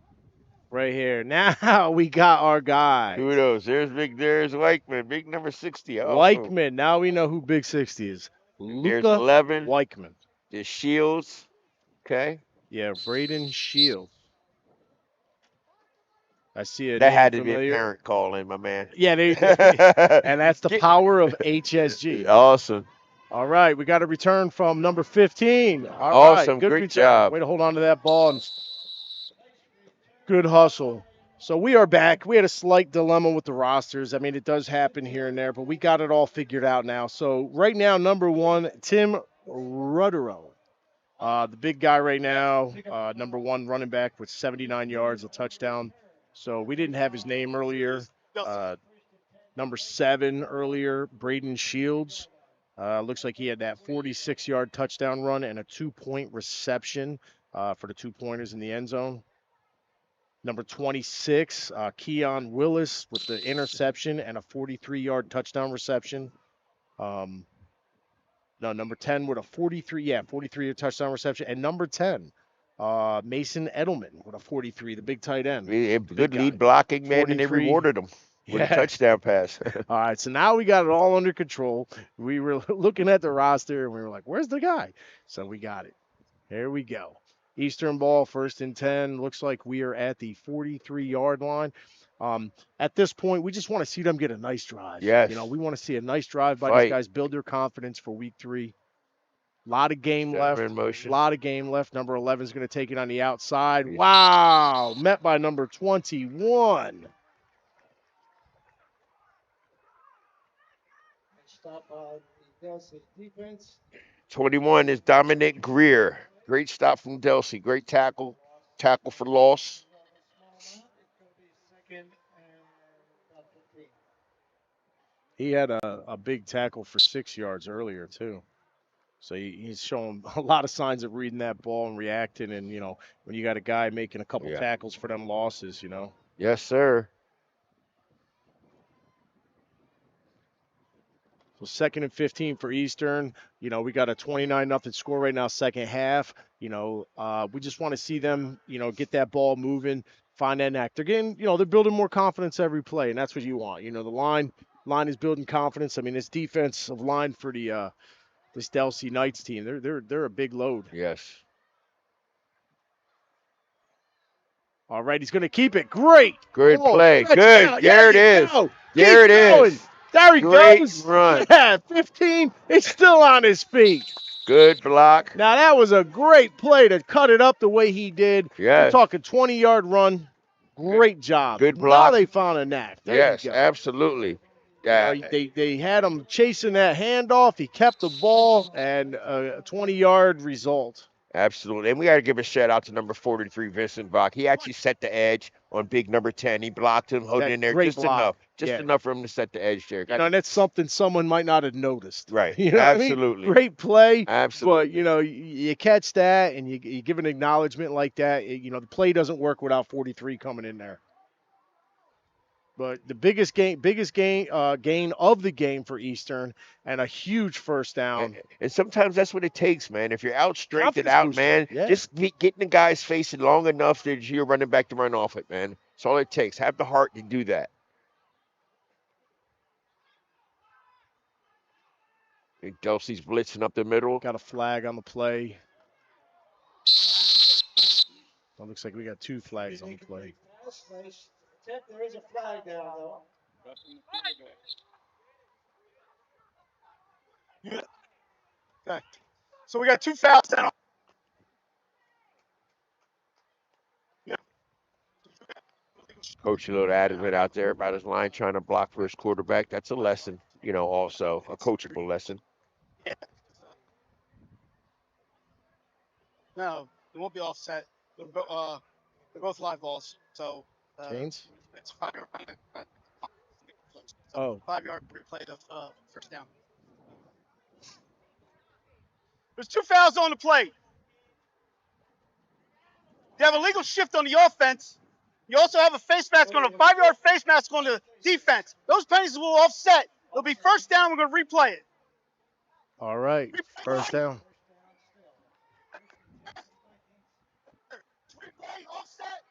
[SPEAKER 1] right here. Now we got our guy.
[SPEAKER 2] Kudos. There's Weichman, big number 60. Also.
[SPEAKER 1] Weichman. Now we know who Big 60 is.
[SPEAKER 2] There's
[SPEAKER 1] Luka
[SPEAKER 2] 11.
[SPEAKER 1] Weichman.
[SPEAKER 2] There's Shields. Okay.
[SPEAKER 1] Yeah, Braden Shields. I see it.
[SPEAKER 2] That had to be a parent call in, my man.
[SPEAKER 1] Yeah, and that's the power of HSG.
[SPEAKER 2] Awesome.
[SPEAKER 1] All right, we got a return from number 15.
[SPEAKER 2] Awesome,
[SPEAKER 1] right, good
[SPEAKER 2] great
[SPEAKER 1] return.
[SPEAKER 2] job.
[SPEAKER 1] Way to hold on to that ball. And good hustle. So we are back. We had a slight dilemma with the rosters. I mean, it does happen here and there, but we got it all figured out now. So right now, number 1, Tim Ruddero. The big guy right now, number 1 running back with 79 yards, a touchdown. So we didn't have his name earlier. Number 7 earlier, Braden Shields. Looks like he had that 46-yard touchdown run and a 2-point reception for the 2-pointers in the end zone. Number 26, Keon Willis with the interception and a 43-yard touchdown reception. Number 10 with a 43-yard touchdown reception. And number 10, Mason Edelman with a 43, the big tight end.
[SPEAKER 2] Good lead blocking, man, and they rewarded him with a touchdown pass.
[SPEAKER 1] All right, so now we got it all under control. We were looking at the roster, and we were like, where's the guy? So we got it. Here we go. Eastern ball, 1st and 10. Looks like we are at the 43-yard line. At this point, we just want to see them get a nice drive.
[SPEAKER 2] Yes.
[SPEAKER 1] You know, we want to see a nice drive by these guys, build their confidence for week 3. A lot of game left. A lot of game left. Number 11 is going to take it on the outside. Wow. Met by number 21.
[SPEAKER 3] Stop the Delsea defense.
[SPEAKER 2] 21 is Dominic Greer. Great stop from Delsea. Great tackle. Tackle for loss.
[SPEAKER 3] Second and about 15.
[SPEAKER 1] He had a big tackle for 6 yards earlier, too. So he's showing a lot of signs of reading that ball and reacting. And, you know, when you got a guy making a couple tackles for them losses, you know.
[SPEAKER 2] Yes, sir.
[SPEAKER 1] So 2nd and 15 for Eastern. You know, we got a 29-0 score right now, second half. You know, we just want to see them, you know, get that ball moving, find that knack. They're getting, you know, they're building more confidence every play, and that's what you want. You know, the line is building confidence. I mean, this defensive line for the this Delsea Knights team, they're a big load.
[SPEAKER 2] Yes.
[SPEAKER 1] All right, he's going to keep it. Great.
[SPEAKER 2] Good play. Good.
[SPEAKER 1] There
[SPEAKER 2] There it is. There it is.
[SPEAKER 1] There he
[SPEAKER 2] Great
[SPEAKER 1] goes.
[SPEAKER 2] run.
[SPEAKER 1] Yeah, 15. He's still on his feet.
[SPEAKER 2] Good block.
[SPEAKER 1] Now, that was a great play to cut it up the way he did.
[SPEAKER 2] Yes.
[SPEAKER 1] We're talking 20-yard run. Great job.
[SPEAKER 2] Good block.
[SPEAKER 1] Now they found a knack. There
[SPEAKER 2] Yes,
[SPEAKER 1] you go.
[SPEAKER 2] absolutely. Yeah.
[SPEAKER 1] They had him chasing that handoff. He kept the ball, and a 20-yard result.
[SPEAKER 2] Absolutely. And we got to give a shout out to number 43, Vincent Bach. He actually set the edge on big number 10. He blocked him, holding in there
[SPEAKER 1] Great
[SPEAKER 2] just
[SPEAKER 1] block.
[SPEAKER 2] enough. Just enough for him to set the edge there.
[SPEAKER 1] You know, and that's something someone might not have noticed.
[SPEAKER 2] Right.
[SPEAKER 1] You know
[SPEAKER 2] Absolutely.
[SPEAKER 1] what I mean? Great play.
[SPEAKER 2] Absolutely.
[SPEAKER 1] But, you know, you catch that and you give an acknowledgement like that. You know, the play doesn't work without 43 coming in there. But the biggest gain of the game for Eastern, and a huge first down.
[SPEAKER 2] And sometimes that's what it takes, man. If you're out strength and
[SPEAKER 1] Confidence
[SPEAKER 2] out,
[SPEAKER 1] booster.
[SPEAKER 2] man,
[SPEAKER 1] Yeah.
[SPEAKER 2] just getting the guy's face it long enough that you're running back to run off it, man. That's all it takes. Have the heart to do that. I think Delsea's blitzing up the middle.
[SPEAKER 1] Got a flag on the play. Well, looks like we got 2 flags on the play.
[SPEAKER 3] There is a flag down, though.
[SPEAKER 4] Okay. So we got 2 fouls down.
[SPEAKER 2] Coach a little adamant out there about his line trying to block for his quarterback. That's a lesson, you know, also a coachable lesson.
[SPEAKER 4] No, it won't be offset. They're both live balls. So
[SPEAKER 1] Chains?
[SPEAKER 4] it's 5 yard.
[SPEAKER 1] Oh.
[SPEAKER 4] 5 yard replay of first down. There's 2 fouls on the play. You have a legal shift on the offense. You also have a face mask on a 5 yard face mask on the defense. Those penalties will offset. It'll be first down. We're going to replay it.
[SPEAKER 1] All right. First down.
[SPEAKER 4] Replay offset.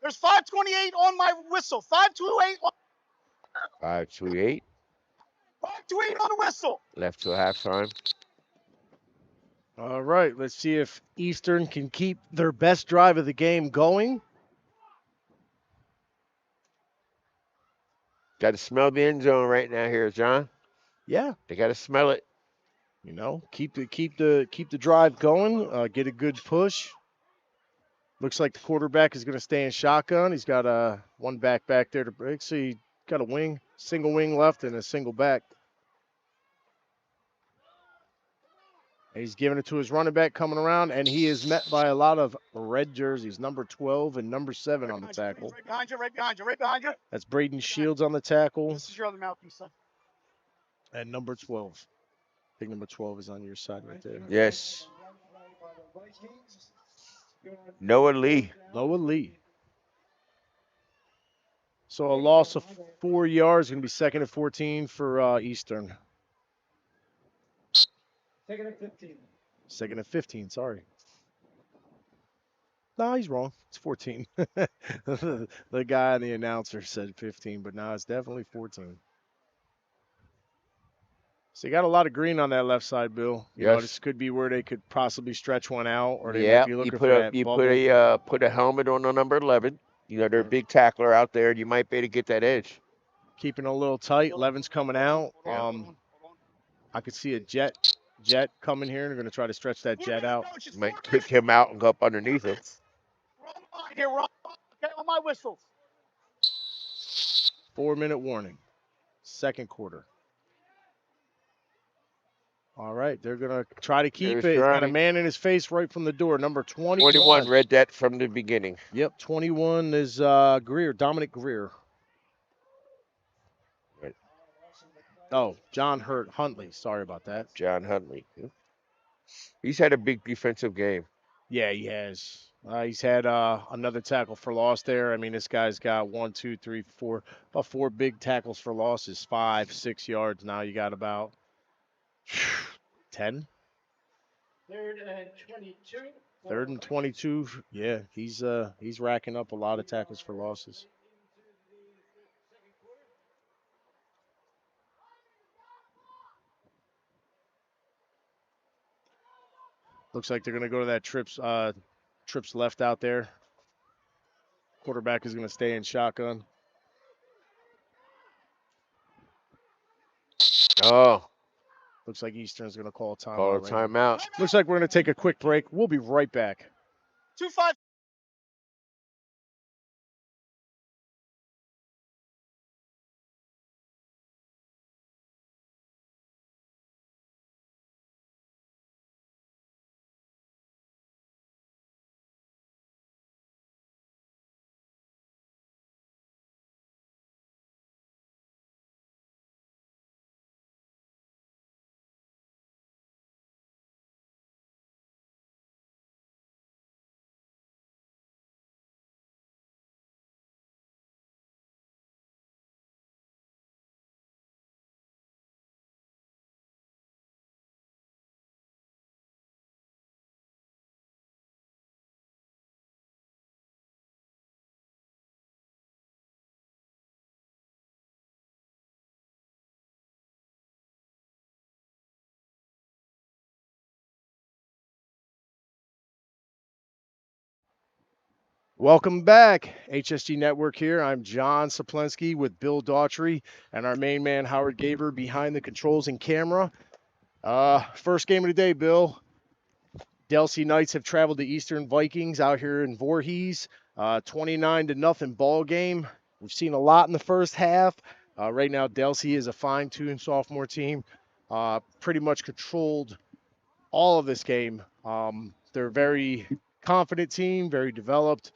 [SPEAKER 4] There's 528 on my whistle. 528.
[SPEAKER 2] 5-2-8.
[SPEAKER 4] 528 on the whistle.
[SPEAKER 2] Left till halftime.
[SPEAKER 1] All right. Let's see if Eastern can keep their best drive of the game going.
[SPEAKER 2] Got to smell the end zone right now here, John.
[SPEAKER 1] Yeah.
[SPEAKER 2] They got to smell it.
[SPEAKER 1] You know, keep the drive going. Get a good push. Looks like the quarterback is going to stay in shotgun. He's got one back there to break. So he got a wing, single wing left and a single back. And he's giving it to his running back coming around, and he is met by a lot of red jerseys, number 12 and number 7 on the tackle.
[SPEAKER 4] Right behind you, right behind you, right behind you.
[SPEAKER 1] That's Braden Shields on the tackle.
[SPEAKER 4] This is your other mouthpiece, son.
[SPEAKER 1] And number 12. I think number 12 is on your side right there.
[SPEAKER 2] Yes. Noah Lee.
[SPEAKER 1] So a loss of 4 yards, going to be 2nd and 14 for Eastern.
[SPEAKER 3] 2nd and 15.
[SPEAKER 1] 2nd and 15, sorry. No, he's wrong. It's 14. The guy on the announcer said 15, but no, it's definitely 14. So you got a lot of green on that left side, Bill. You know, this could be where they could possibly stretch one out, or they might be looking for that bubble.
[SPEAKER 2] Put a helmet on the number 11. You know, they're a big tackler out there, and you might be able to get that edge.
[SPEAKER 1] Keeping a little tight. 11's coming out. I could see a jet jet coming here. They're going to try to stretch that jet out.
[SPEAKER 2] Might kick him out and go up underneath him.
[SPEAKER 4] Here, we're on. Okay, on my whistle.
[SPEAKER 1] 4-minute warning. Second quarter. All right, they're going to try to keep it. He's got a man in his face right from the door, number 21.
[SPEAKER 2] 21, read that from the beginning.
[SPEAKER 1] Yep, 21 is Greer, Dominic Greer.
[SPEAKER 2] Right.
[SPEAKER 1] Oh, John Huntley. Sorry about that.
[SPEAKER 2] John Huntley. He's had a big defensive game.
[SPEAKER 1] Yeah, he has. He's had another tackle for loss there. I mean, this guy's got 1, 2, 3, 4, about 4 big tackles for losses, 5, 6 yards. Now you got about 10.
[SPEAKER 3] 3rd and 22.
[SPEAKER 1] 3rd and 22. Yeah, he's racking up a lot of tackles for losses. Looks like they're going to go to that trips left out there. Quarterback is going to stay in shotgun.
[SPEAKER 2] Oh.
[SPEAKER 1] Looks like Eastern's going to call a timeout.
[SPEAKER 2] Call a timeout.
[SPEAKER 1] Looks like we're going to take a quick break. We'll be right back.
[SPEAKER 4] 2-5.
[SPEAKER 1] Welcome back. HSG Network here. I'm John Saplensky with Bill Daughtry and our main man, Howard Gaber, behind the controls and camera. First game of the day, Bill. Delsea Knights have traveled to Eastern Vikings out here in Voorhees. 29-0 ball game. We've seen a lot in the first half. Right now, Delsea is a fine-tuned sophomore team. Pretty much controlled all of this game. They're a very confident team, very developed.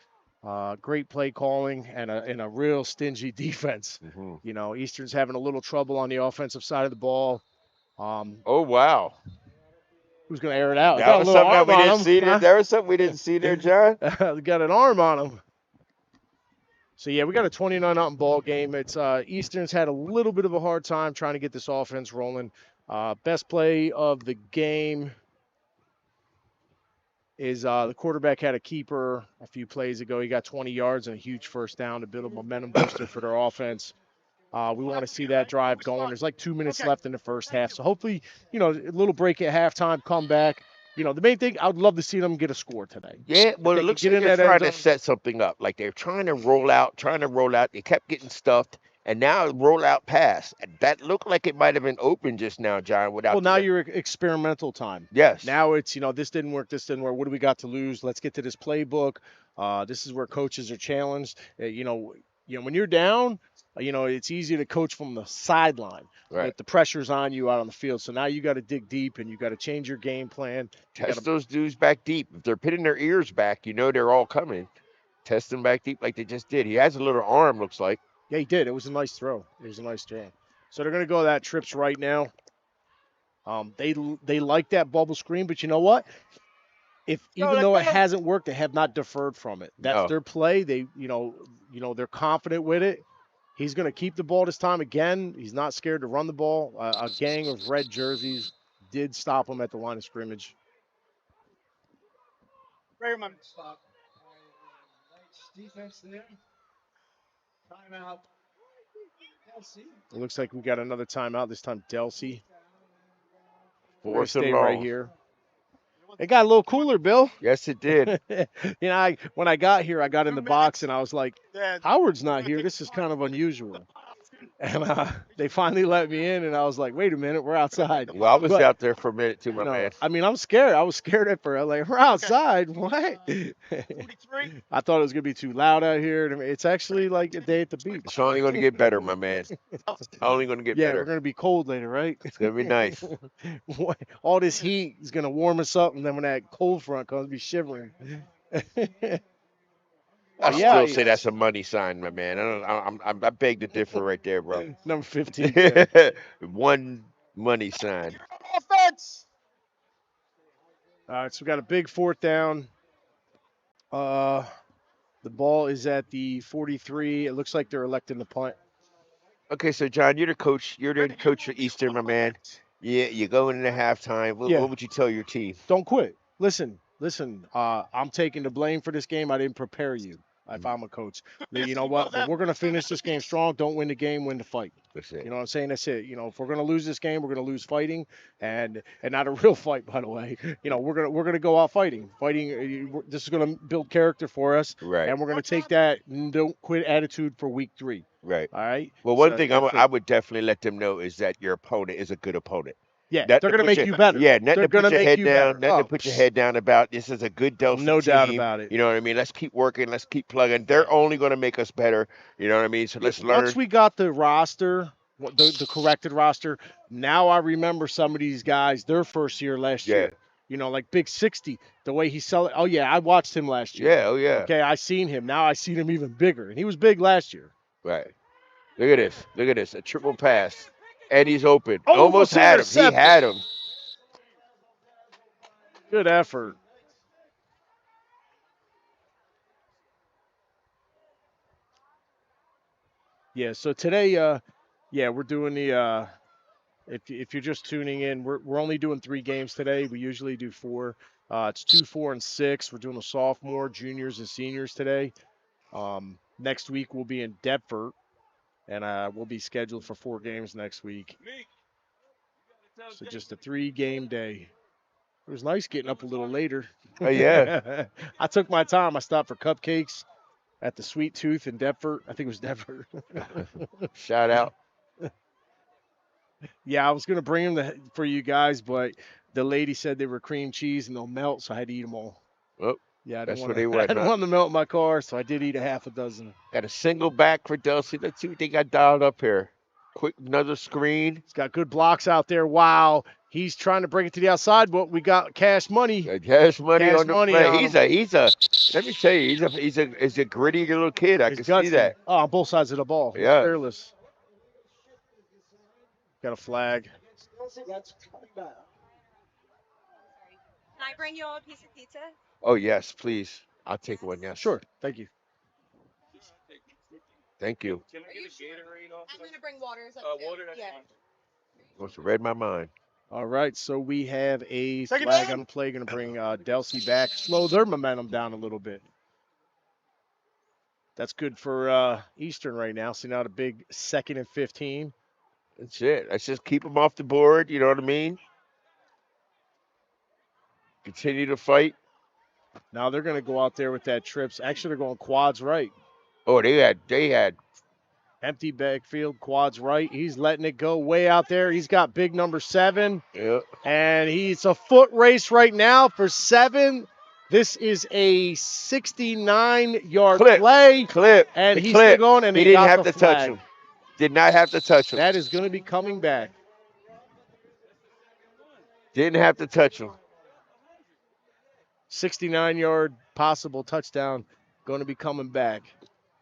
[SPEAKER 1] Great play calling and a real stingy defense.
[SPEAKER 2] Mm-hmm.
[SPEAKER 1] You know, Eastern's having a little trouble on the offensive side of the ball.
[SPEAKER 2] Oh, wow.
[SPEAKER 1] Who's going to air it out?
[SPEAKER 2] That was something that we didn't see there. There was something we didn't see there, John.
[SPEAKER 1] Got an arm on him. So, yeah, we got a 29-0 ball game. It's Eastern's had a little bit of a hard time trying to get this offense rolling. Best play of the game is the quarterback had a keeper a few plays ago. He got 20 yards and a huge first down to build a momentum booster for their offense. We want to see that drive going. There's like 2 minutes left in the first half. So hopefully, you know, a little break at halftime, come back. You know, the main thing, I would love to see them get a score today.
[SPEAKER 2] Yeah, well, it looks like they're trying to set something up. Like they're trying to roll out. They kept getting stuffed. And now roll out pass. That looked like it might have been open just now, John.
[SPEAKER 1] Well, now you're experimental time.
[SPEAKER 2] Yes.
[SPEAKER 1] Now it's, you know, this didn't work. What do we got to lose? Let's get to this playbook. This is where coaches are challenged. You know, when you're down, you know, it's easy to coach from the sideline.
[SPEAKER 2] Right.
[SPEAKER 1] But the pressure's on you out on the field. So now you got to dig deep and you got to change your game plan.
[SPEAKER 2] Test those dudes back deep. If they're pitting their ears back, you know they're all coming. Test them back deep like they just did. He has a little arm, looks like.
[SPEAKER 1] Yeah, he did. It was a nice throw. So they're going to go that trips right now. They like that bubble screen, but you know what? Even though it hasn't worked, they have not deferred from it. That's their play. They, you know, they're confident with it. He's going to keep the ball this time again. He's not scared to run the ball. A gang of red jerseys did stop him at the line of scrimmage.
[SPEAKER 4] Right, man.
[SPEAKER 3] Stop. Defense there. Timeout. Delsea.
[SPEAKER 1] It looks like we got another timeout. This time, Delsea.
[SPEAKER 2] Fourth and
[SPEAKER 1] stay
[SPEAKER 2] long.
[SPEAKER 1] right here. It got a little cooler, Bill.
[SPEAKER 2] Yes, it did.
[SPEAKER 1] You know, when I got here, I got in the box and I was like, Howard's not here. This is kind of unusual. And they finally let me in, and I was like, wait a minute, we're outside.
[SPEAKER 2] Well, I was
[SPEAKER 1] But,
[SPEAKER 2] out there for a minute too, my man.
[SPEAKER 1] I mean, I'm scared. I was scared at first. Like, we're outside. What?
[SPEAKER 4] 43.
[SPEAKER 1] I thought it was going to be too loud out here. I mean, it's actually like a day at the beach.
[SPEAKER 2] It's only going to get better, my man. Only going to get
[SPEAKER 1] Yeah,
[SPEAKER 2] better.
[SPEAKER 1] we're going to be cold later, right?
[SPEAKER 2] It's going to be nice.
[SPEAKER 1] All this heat is going to warm us up, and then when that cold front comes, we'll be shivering.
[SPEAKER 2] I
[SPEAKER 1] yeah,
[SPEAKER 2] still say that's a money sign, my man. I beg to differ right there, bro.
[SPEAKER 1] Number 15. Yeah.
[SPEAKER 2] One money sign.
[SPEAKER 4] Offense.
[SPEAKER 1] All right, so we got a big fourth down. The ball is at the 43. It looks like they're electing the punt.
[SPEAKER 2] Okay, so John, you're the coach. You're the coach for Eastern, my man. Yeah, you're going into halftime. What would you tell your team?
[SPEAKER 1] Don't quit. Listen. I'm taking the blame for this game. I didn't prepare you. If I'm a coach, you know what? But we're gonna finish this game strong. Don't win the game, win the fight.
[SPEAKER 2] That's it.
[SPEAKER 1] You know what I'm saying? That's it. You know, if we're gonna lose this game, we're gonna lose fighting, and not a real fight, by the way. You know, we're gonna go out fighting. This is gonna build character for us,
[SPEAKER 2] Right.
[SPEAKER 1] and we're gonna take that don't quit attitude for week 3.
[SPEAKER 2] Right.
[SPEAKER 1] All right.
[SPEAKER 2] Well, one thing I would definitely let them know is that your opponent is a good opponent.
[SPEAKER 1] Yeah, they're going to make you better.
[SPEAKER 2] Yeah, nothing
[SPEAKER 1] They're
[SPEAKER 2] to put
[SPEAKER 1] gonna
[SPEAKER 2] your
[SPEAKER 1] make
[SPEAKER 2] head
[SPEAKER 1] you
[SPEAKER 2] down.
[SPEAKER 1] better.
[SPEAKER 2] Nothing to put your head down about. This is a good Delsea team.
[SPEAKER 1] No doubt about it.
[SPEAKER 2] You know what I mean? Let's keep working. Let's keep plugging. They're only going to make us better. You know what I mean? So let's learn.
[SPEAKER 1] Once we got the roster, the corrected roster, now I remember some of these guys, their first year last year. You know, like Big 60, the way he sell it. Oh, yeah, I watched him last year.
[SPEAKER 2] Yeah, oh, yeah.
[SPEAKER 1] Okay, I seen him. Now I seen him even bigger. And he was big last year.
[SPEAKER 2] Right. Look at this. Look at this. A triple pass. Eddie's open.
[SPEAKER 1] Oh,
[SPEAKER 2] Almost had him. He had him.
[SPEAKER 1] Good effort. Yeah, so today, we're doing the if you're just tuning in, we're only doing 3 games today. We usually do 4. It's 2, 4, and 6. We're doing a sophomore, juniors, and seniors today. Next week we'll be in Deptford, and we'll be scheduled for 4 games next week. So just a 3-game day. It was nice getting up a little later.
[SPEAKER 2] Oh, yeah.
[SPEAKER 1] I took my time. I stopped for cupcakes at the Sweet Tooth in Deptford. I think it was Deptford.
[SPEAKER 2] Shout out.
[SPEAKER 1] Yeah, I was going to bring them for you guys, but the lady said they were cream cheese and they'll melt, so I had to eat them all.
[SPEAKER 2] Oh,
[SPEAKER 1] yeah, I
[SPEAKER 2] that's
[SPEAKER 1] didn't
[SPEAKER 2] what they
[SPEAKER 1] want
[SPEAKER 2] want.
[SPEAKER 1] I didn't want them to melt in my car, so I did eat a half a dozen.
[SPEAKER 2] Got a single back for Delsea. Let's see what they got dialed up here. Quick, another screen.
[SPEAKER 1] He's got good blocks out there. Wow. He's trying to bring it to the outside, but we got cash money.
[SPEAKER 2] Cash money on the play.
[SPEAKER 1] On
[SPEAKER 2] he's a. Let me tell you, he's a gritty little kid. I can see that.
[SPEAKER 1] Oh, on both sides of the ball. He's
[SPEAKER 2] Yeah.
[SPEAKER 1] fearless. Got a flag.
[SPEAKER 3] That's coming back.
[SPEAKER 11] Can I bring you all a piece of pizza?
[SPEAKER 2] Oh yes, please. I'll take one. Yes.
[SPEAKER 1] Sure. Thank you.
[SPEAKER 2] Thank you.
[SPEAKER 11] Can I get a Gatorade off? I'm gonna bring water. Water. That's fine.
[SPEAKER 2] Wants to read my mind.
[SPEAKER 1] All right, so we have a
[SPEAKER 4] Second
[SPEAKER 1] flag
[SPEAKER 4] down.
[SPEAKER 1] on the play. Going to bring Delsea back, slow their momentum down a little bit. That's good for Eastern right now. So now the big 2nd and 15.
[SPEAKER 2] That's it. Let's just keep them off the board. You know what I mean? Continue to fight.
[SPEAKER 1] Now they're going to go out there with that trips. Actually, they're going quads right.
[SPEAKER 2] Oh, they had
[SPEAKER 1] Empty backfield, quads right. He's letting it go way out there. He's got big number 7.
[SPEAKER 2] Yeah.
[SPEAKER 1] And it's a foot race right now for 7. This is a 69-yard play. And he's still going, and
[SPEAKER 2] he didn't have to touch him. Did not have to touch him.
[SPEAKER 1] That is going to be coming back.
[SPEAKER 2] Didn't have to touch him.
[SPEAKER 1] 69-yard possible touchdown going to be coming back.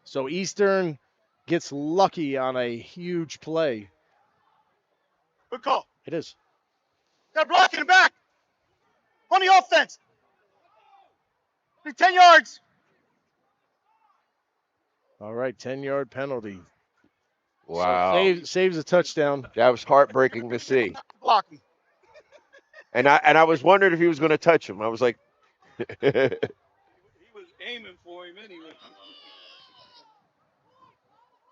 [SPEAKER 1] So Eastern gets lucky on a huge play.
[SPEAKER 4] Good call.
[SPEAKER 1] It is.
[SPEAKER 4] Got a block in the back. On the offense. 10 yards.
[SPEAKER 1] All right, 10-yard penalty.
[SPEAKER 2] Wow.
[SPEAKER 1] So saves a touchdown.
[SPEAKER 2] That was heartbreaking to see.
[SPEAKER 4] Blocking.
[SPEAKER 2] And I was wondering if he was going to touch him. I was like.
[SPEAKER 7] He was aiming for him anyway.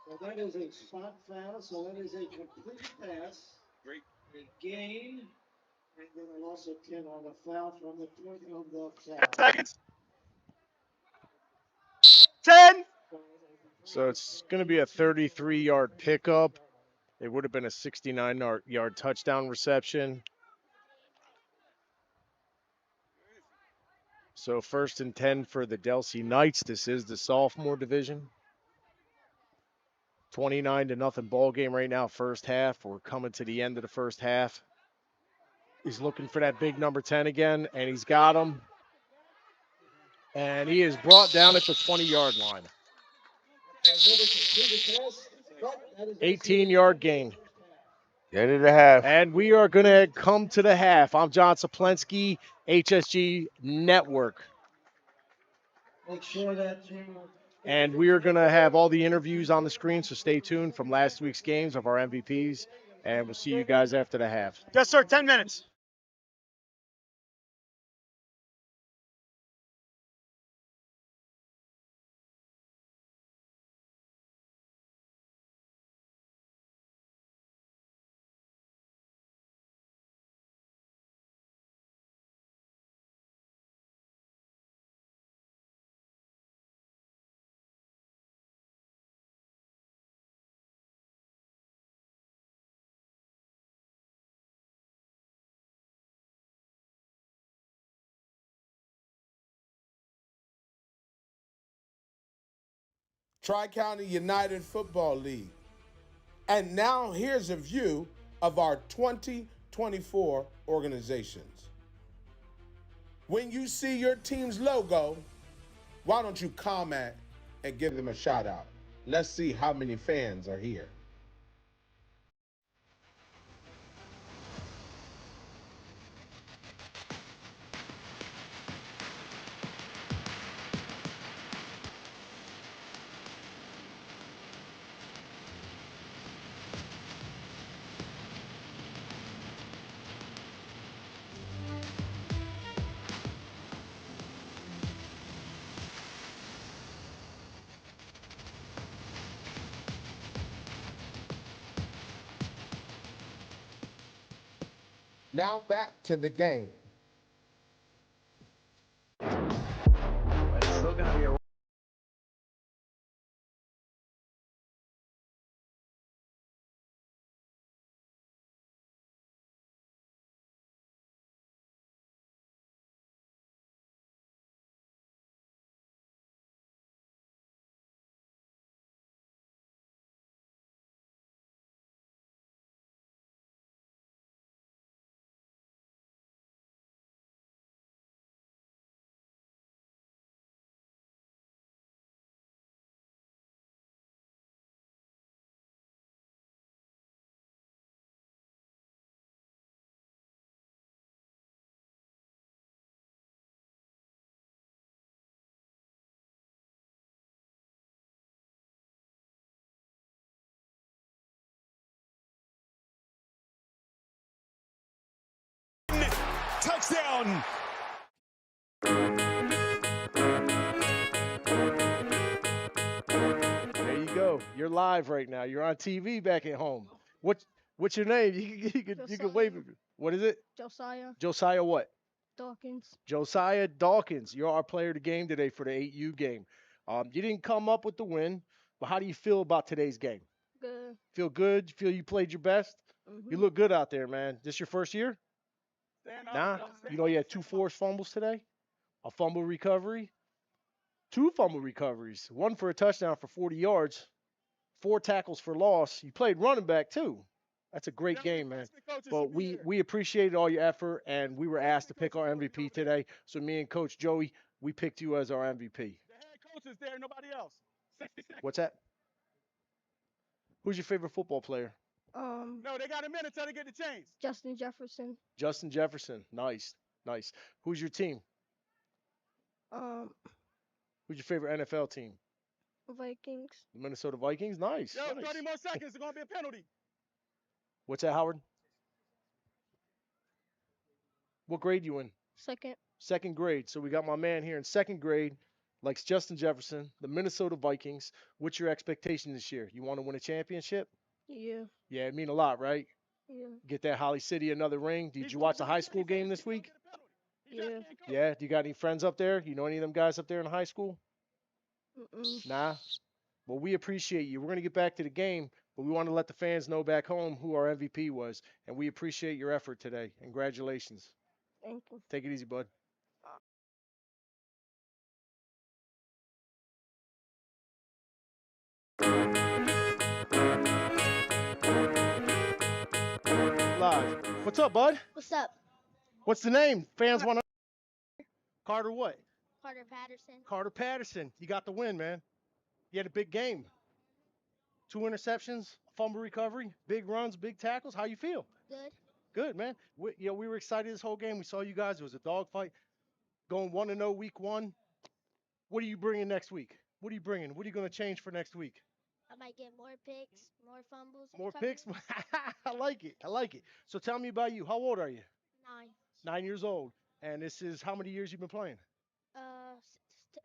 [SPEAKER 3] So that is a spot foul. So that is a complete pass.
[SPEAKER 7] Great.
[SPEAKER 3] A gain. And then a loss of 10 on the foul from the point of the foul.
[SPEAKER 4] 10 seconds. 10,
[SPEAKER 1] So it's going to be a 33-yard pickup. It would have been a 69-yard touchdown reception. So 1st and 10 for the Delsea Knights. This is the sophomore division. 29-0 ball game right now, first half. We're coming to the end of the first half. He's looking for that big number 10 again, and he's got him. And he is brought down at the 20-yard line. 18-yard gain.
[SPEAKER 2] End of the half.
[SPEAKER 1] And we are going to come to the half. I'm John Saplensky, HSG Network.
[SPEAKER 3] Make sure that you.
[SPEAKER 1] And we are going to have all the interviews on the screen, so stay tuned from last week's games of our MVPs. And we'll see you guys after the half.
[SPEAKER 4] Yes, sir. 10 minutes.
[SPEAKER 12] Tri-County United Football League. And now here's a view of our 2024 organizations. When you see your team's logo, why don't you comment and give them a shout out? Let's see how many fans are here. Now back to the game.
[SPEAKER 5] But it's still going to be a
[SPEAKER 9] Touchdown.
[SPEAKER 1] There you go. You're live right now. You're on TV back at home. What's your name? You can wave. What is it?
[SPEAKER 13] Josiah
[SPEAKER 1] Josiah what?
[SPEAKER 13] Dawkins.
[SPEAKER 1] Josiah Dawkins. You're our player of the game today for the 8U game. You didn't come up with the win, but how do you feel about today's game?
[SPEAKER 13] Good.
[SPEAKER 1] Feel good? Feel you played your best?
[SPEAKER 13] Mm-hmm.
[SPEAKER 1] You look good out there, man. This your first year? Nah. You know you had 2 forced fumbles today? A fumble recovery? 2 fumble recoveries. 1 for a touchdown for 40 yards. 4 tackles for loss. You played running back too. That's a great game, man. But we appreciated all your effort, and we were asked to pick our MVP today. So me and Coach Joey, we picked you as our MVP.
[SPEAKER 4] The head coach is there, nobody else. 60 seconds.
[SPEAKER 1] What's that? Who's your favorite football player?
[SPEAKER 4] No, they got a minute till they get the change.
[SPEAKER 13] Justin Jefferson.
[SPEAKER 1] Justin Jefferson. Nice. Who's your team? Who's your favorite NFL team?
[SPEAKER 13] Vikings.
[SPEAKER 1] The Minnesota Vikings. Nice.
[SPEAKER 4] Yo,
[SPEAKER 1] nice.
[SPEAKER 4] 30 more seconds. It's going to be a penalty.
[SPEAKER 1] What's that, Howard? What grade you in?
[SPEAKER 13] Second.
[SPEAKER 1] Second grade. So we got my man here in second grade, likes Justin Jefferson, the Minnesota Vikings. What's your expectation this year? You want to win a championship?
[SPEAKER 13] Yeah.
[SPEAKER 1] Yeah, it mean a lot, right?
[SPEAKER 13] Yeah.
[SPEAKER 1] Get that Holly City another ring. Did you watch the high school game this week?
[SPEAKER 13] Yeah.
[SPEAKER 1] Yeah. Do you got any friends up there? You know any of them guys up there in high school?
[SPEAKER 13] Mm-mm.
[SPEAKER 1] Nah. Well, we appreciate you. We're going to get back to the game, but we want to let the fans know back home who our MVP was, and we appreciate your effort today. Congratulations.
[SPEAKER 13] Thank you.
[SPEAKER 1] Take it easy, bud. Live. What's up, bud?
[SPEAKER 13] What's up?
[SPEAKER 1] What's the name? Fans want to. Carter what?
[SPEAKER 13] Carter Patterson.
[SPEAKER 1] Carter Patterson. You got the win, man. You had a big game. 2 interceptions, fumble recovery, big runs, big tackles. How you feel?
[SPEAKER 13] Good.
[SPEAKER 1] Good, man. We were excited this whole game. We saw you guys. It was a dogfight. Going 1-0 week 1. What are you bringing next week? What are you bringing? What are you going to change for next week?
[SPEAKER 13] I might get more picks, more fumbles.
[SPEAKER 1] More picks? I like it. I like it. So tell me about you. How old are you?
[SPEAKER 13] 9.
[SPEAKER 1] 9 years old. And this is how many years you've been playing?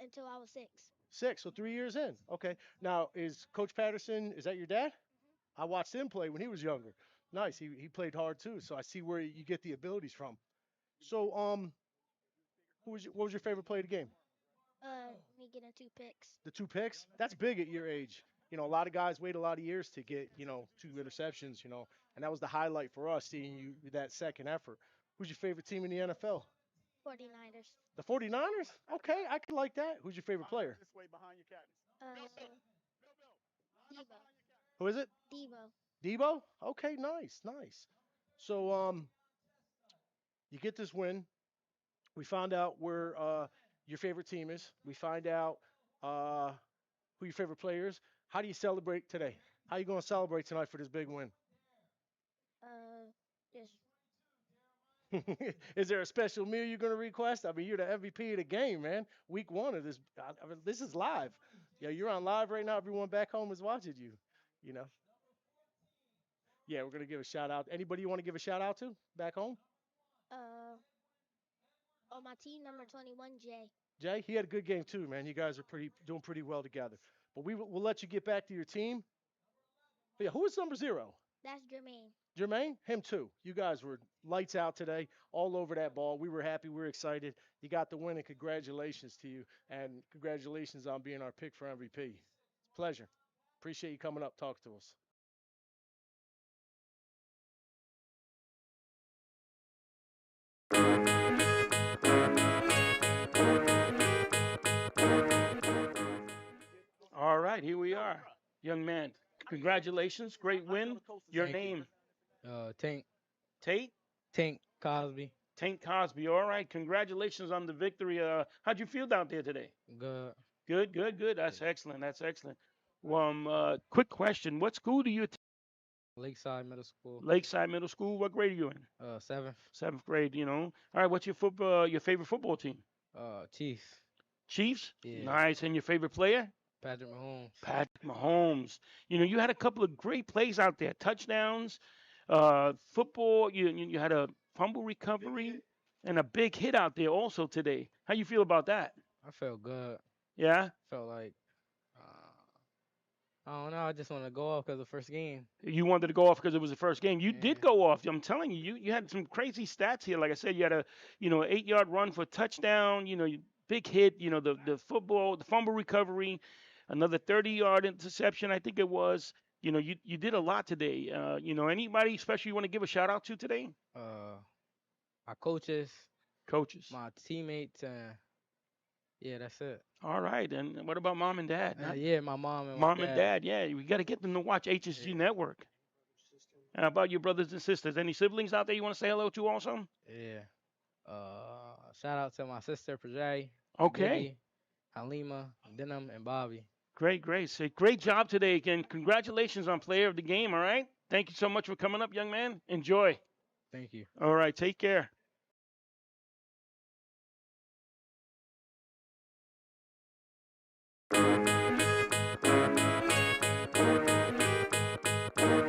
[SPEAKER 13] Until I was 6.
[SPEAKER 1] 6, so 3 years in. Okay. Now, is Coach Patterson, is that your dad? I watched him play when he was younger. Nice. He played hard too, so I see where you get the abilities from. So, what was your favorite play of the game?
[SPEAKER 13] Me getting 2 picks.
[SPEAKER 1] The 2 picks? That's big at your age. You know, a lot of guys wait a lot of years to get, 2 interceptions, and that was the highlight for us, seeing you that second effort. Who's your favorite team in the NFL?
[SPEAKER 13] 49ers.
[SPEAKER 1] The 49ers? Okay, I could like that. Who's your favorite player?
[SPEAKER 4] This way behind your captains.
[SPEAKER 13] Debo.
[SPEAKER 1] Who is it?
[SPEAKER 13] Debo.
[SPEAKER 1] Debo? Okay, nice. So, you get this win. We found out where your favorite team is. We find out who your favorite player is. How do you celebrate today? How you going to celebrate tonight for this big win?
[SPEAKER 13] Just
[SPEAKER 1] Is there a special meal you're going to request? I mean, you're the MVP of the game, man. Week 1 of this. I mean, this is live. Yeah, you're on live right now. Everyone back home is watching you. Yeah, we're going to give a shout out. Anybody you want to give a shout out to back home?
[SPEAKER 13] on my team, number 21, Jay.
[SPEAKER 1] Jay, he had a good game too, man. You guys are doing pretty well together. But we'll let you get back to your team. But yeah, who is number 0?
[SPEAKER 13] That's Jermaine.
[SPEAKER 1] Jermaine, him too. You guys were lights out today, all over that ball. We were happy. We were excited. You got the win, and congratulations to you. And congratulations on being our pick for MVP. It's a pleasure. Appreciate you coming up, talk to us.
[SPEAKER 14] All right, here we are. Young man, congratulations. Great win. Your name?
[SPEAKER 15] Tank.
[SPEAKER 14] Tate?
[SPEAKER 15] Tank Cosby.
[SPEAKER 14] Tank Cosby. All right, congratulations on the victory. How'd you feel down there today?
[SPEAKER 15] Good.
[SPEAKER 14] Good. That's excellent. Quick question. What school do you attend?
[SPEAKER 15] Lakeside Middle School.
[SPEAKER 14] Lakeside Middle School. What grade are you in?
[SPEAKER 15] 7th.
[SPEAKER 14] 7th grade, All right, what's your favorite football team?
[SPEAKER 15] Chiefs.
[SPEAKER 14] Chiefs?
[SPEAKER 15] Yeah.
[SPEAKER 14] Nice. And your favorite player?
[SPEAKER 15] Patrick Mahomes.
[SPEAKER 14] Patrick Mahomes. You had a couple of great plays out there. Touchdowns, football. You had a fumble recovery and a big hit out there also today. How you feel about that?
[SPEAKER 15] I felt good.
[SPEAKER 14] Yeah?
[SPEAKER 15] Felt like, I don't know. I just want to go off because of the first game.
[SPEAKER 14] You wanted to go off because it was the first game. You did go off. I'm telling you, you had some crazy stats here. Like I said, you had a 8-yard run for a touchdown. Big hit. The fumble recovery, another 30-yard interception. I think it was. You did a lot today. Anybody special you want to give a shout out to today?
[SPEAKER 15] My coaches.
[SPEAKER 14] My
[SPEAKER 15] teammates. Yeah, that's it.
[SPEAKER 14] All right. And what about mom and dad?
[SPEAKER 15] Yeah, my mom and
[SPEAKER 14] Mom and dad, yeah. We got to get them to watch HSG Network. How about your brothers and sisters? Any siblings out there you want to say hello to also?
[SPEAKER 15] Yeah. Shout out to my sister, Prajay.
[SPEAKER 14] Okay.
[SPEAKER 15] Vicky, Halima, Denham, and Bobby.
[SPEAKER 14] Great. So great job today. Again, congratulations on player of the game, all right? Thank you so much for coming up, young man. Enjoy.
[SPEAKER 15] Thank you.
[SPEAKER 14] All right, take care.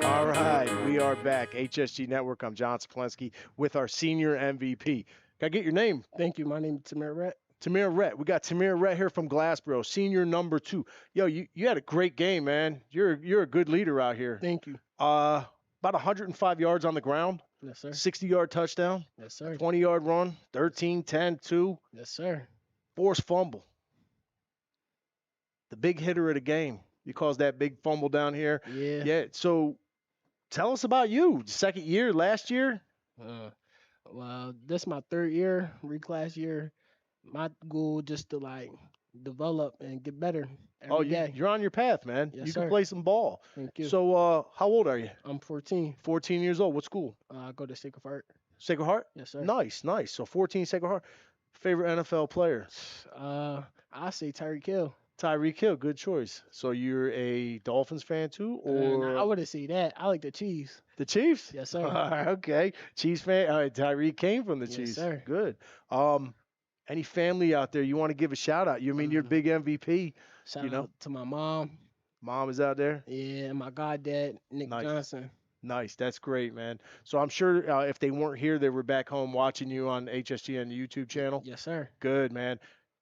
[SPEAKER 1] All right, we are back. HSG Network. I'm John Saplensky with our senior MVP. Can I get your name?
[SPEAKER 16] Thank you. My name is Tamir Rhett.
[SPEAKER 1] Tamir Rhett. We got Tamir Rhett here from Glassboro, senior number 2. Yo, you had a great game, man. You're a good leader out here.
[SPEAKER 16] Thank you.
[SPEAKER 1] About 105 yards on the ground.
[SPEAKER 16] Yes, sir.
[SPEAKER 1] 60-yard touchdown.
[SPEAKER 16] Yes, sir.
[SPEAKER 1] 20-yard run. 13, 10, 2.
[SPEAKER 16] Yes, sir.
[SPEAKER 1] Forced fumble. The big hitter of the game. You caused that big fumble down here.
[SPEAKER 16] Yeah.
[SPEAKER 1] Yeah. So tell us about you. Second year, last year.
[SPEAKER 16] Well, this my 3rd year, reclass year. My goal just to like develop and get better every day.
[SPEAKER 1] You're on your path, man.
[SPEAKER 16] Yes,
[SPEAKER 1] You
[SPEAKER 16] sir.
[SPEAKER 1] can play some ball.
[SPEAKER 16] Thank you.
[SPEAKER 1] So how old are you?
[SPEAKER 16] I'm 14.
[SPEAKER 1] 14 years old. What school?
[SPEAKER 16] I go to Kickoff Art.
[SPEAKER 1] Sacred Heart?
[SPEAKER 16] Yes, sir.
[SPEAKER 1] Nice. So 14 Sacred Heart. Favorite NFL player?
[SPEAKER 16] I say Tyreek Hill.
[SPEAKER 1] Tyreek Hill, good choice. So you're a Dolphins fan too, or
[SPEAKER 16] I wouldn't say that. I like the Chiefs.
[SPEAKER 1] the Chiefs?
[SPEAKER 16] Yes, sir.
[SPEAKER 1] Okay, Chiefs fan. All right, Tyreek came from the
[SPEAKER 16] Yes,
[SPEAKER 1] Chiefs.
[SPEAKER 16] sir.
[SPEAKER 1] Good. Any family out there you want to give a shout out? You mean you're a big MVP?
[SPEAKER 16] Shout out to my mom.
[SPEAKER 1] Mom is out there.
[SPEAKER 16] Yeah, and my goddad, Nick Johnson.
[SPEAKER 1] Nice, that's great, man. So I'm sure if they weren't here, they were back home watching you on HSGN YouTube channel.
[SPEAKER 16] Yes, sir.
[SPEAKER 1] Good, man.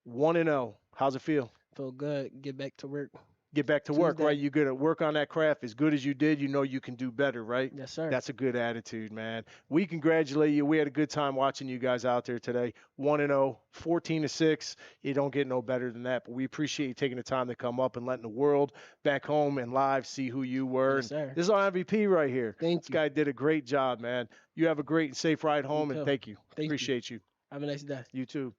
[SPEAKER 1] 1-0. How's it feel?
[SPEAKER 16] Feel good. Get back to work.
[SPEAKER 1] Get back to work,
[SPEAKER 16] Tuesday.
[SPEAKER 1] right? You're gonna work on that craft as good as you did. You know you can do better, right?
[SPEAKER 16] Yes, sir.
[SPEAKER 1] That's a good attitude, man. We congratulate you. We had a good time watching you guys out there today. 1-0, 14-6. You don't get no better than that. But we appreciate you taking the time to come up and letting the world back home and live see who you were.
[SPEAKER 16] Yes, sir.
[SPEAKER 1] This is our MVP right here.
[SPEAKER 16] Thank
[SPEAKER 1] This guy did a great job, man. You have a great and safe ride home, and
[SPEAKER 16] too.
[SPEAKER 1] thank you.
[SPEAKER 16] Thank you.
[SPEAKER 1] Appreciate you.
[SPEAKER 16] Have a nice day.
[SPEAKER 1] You too.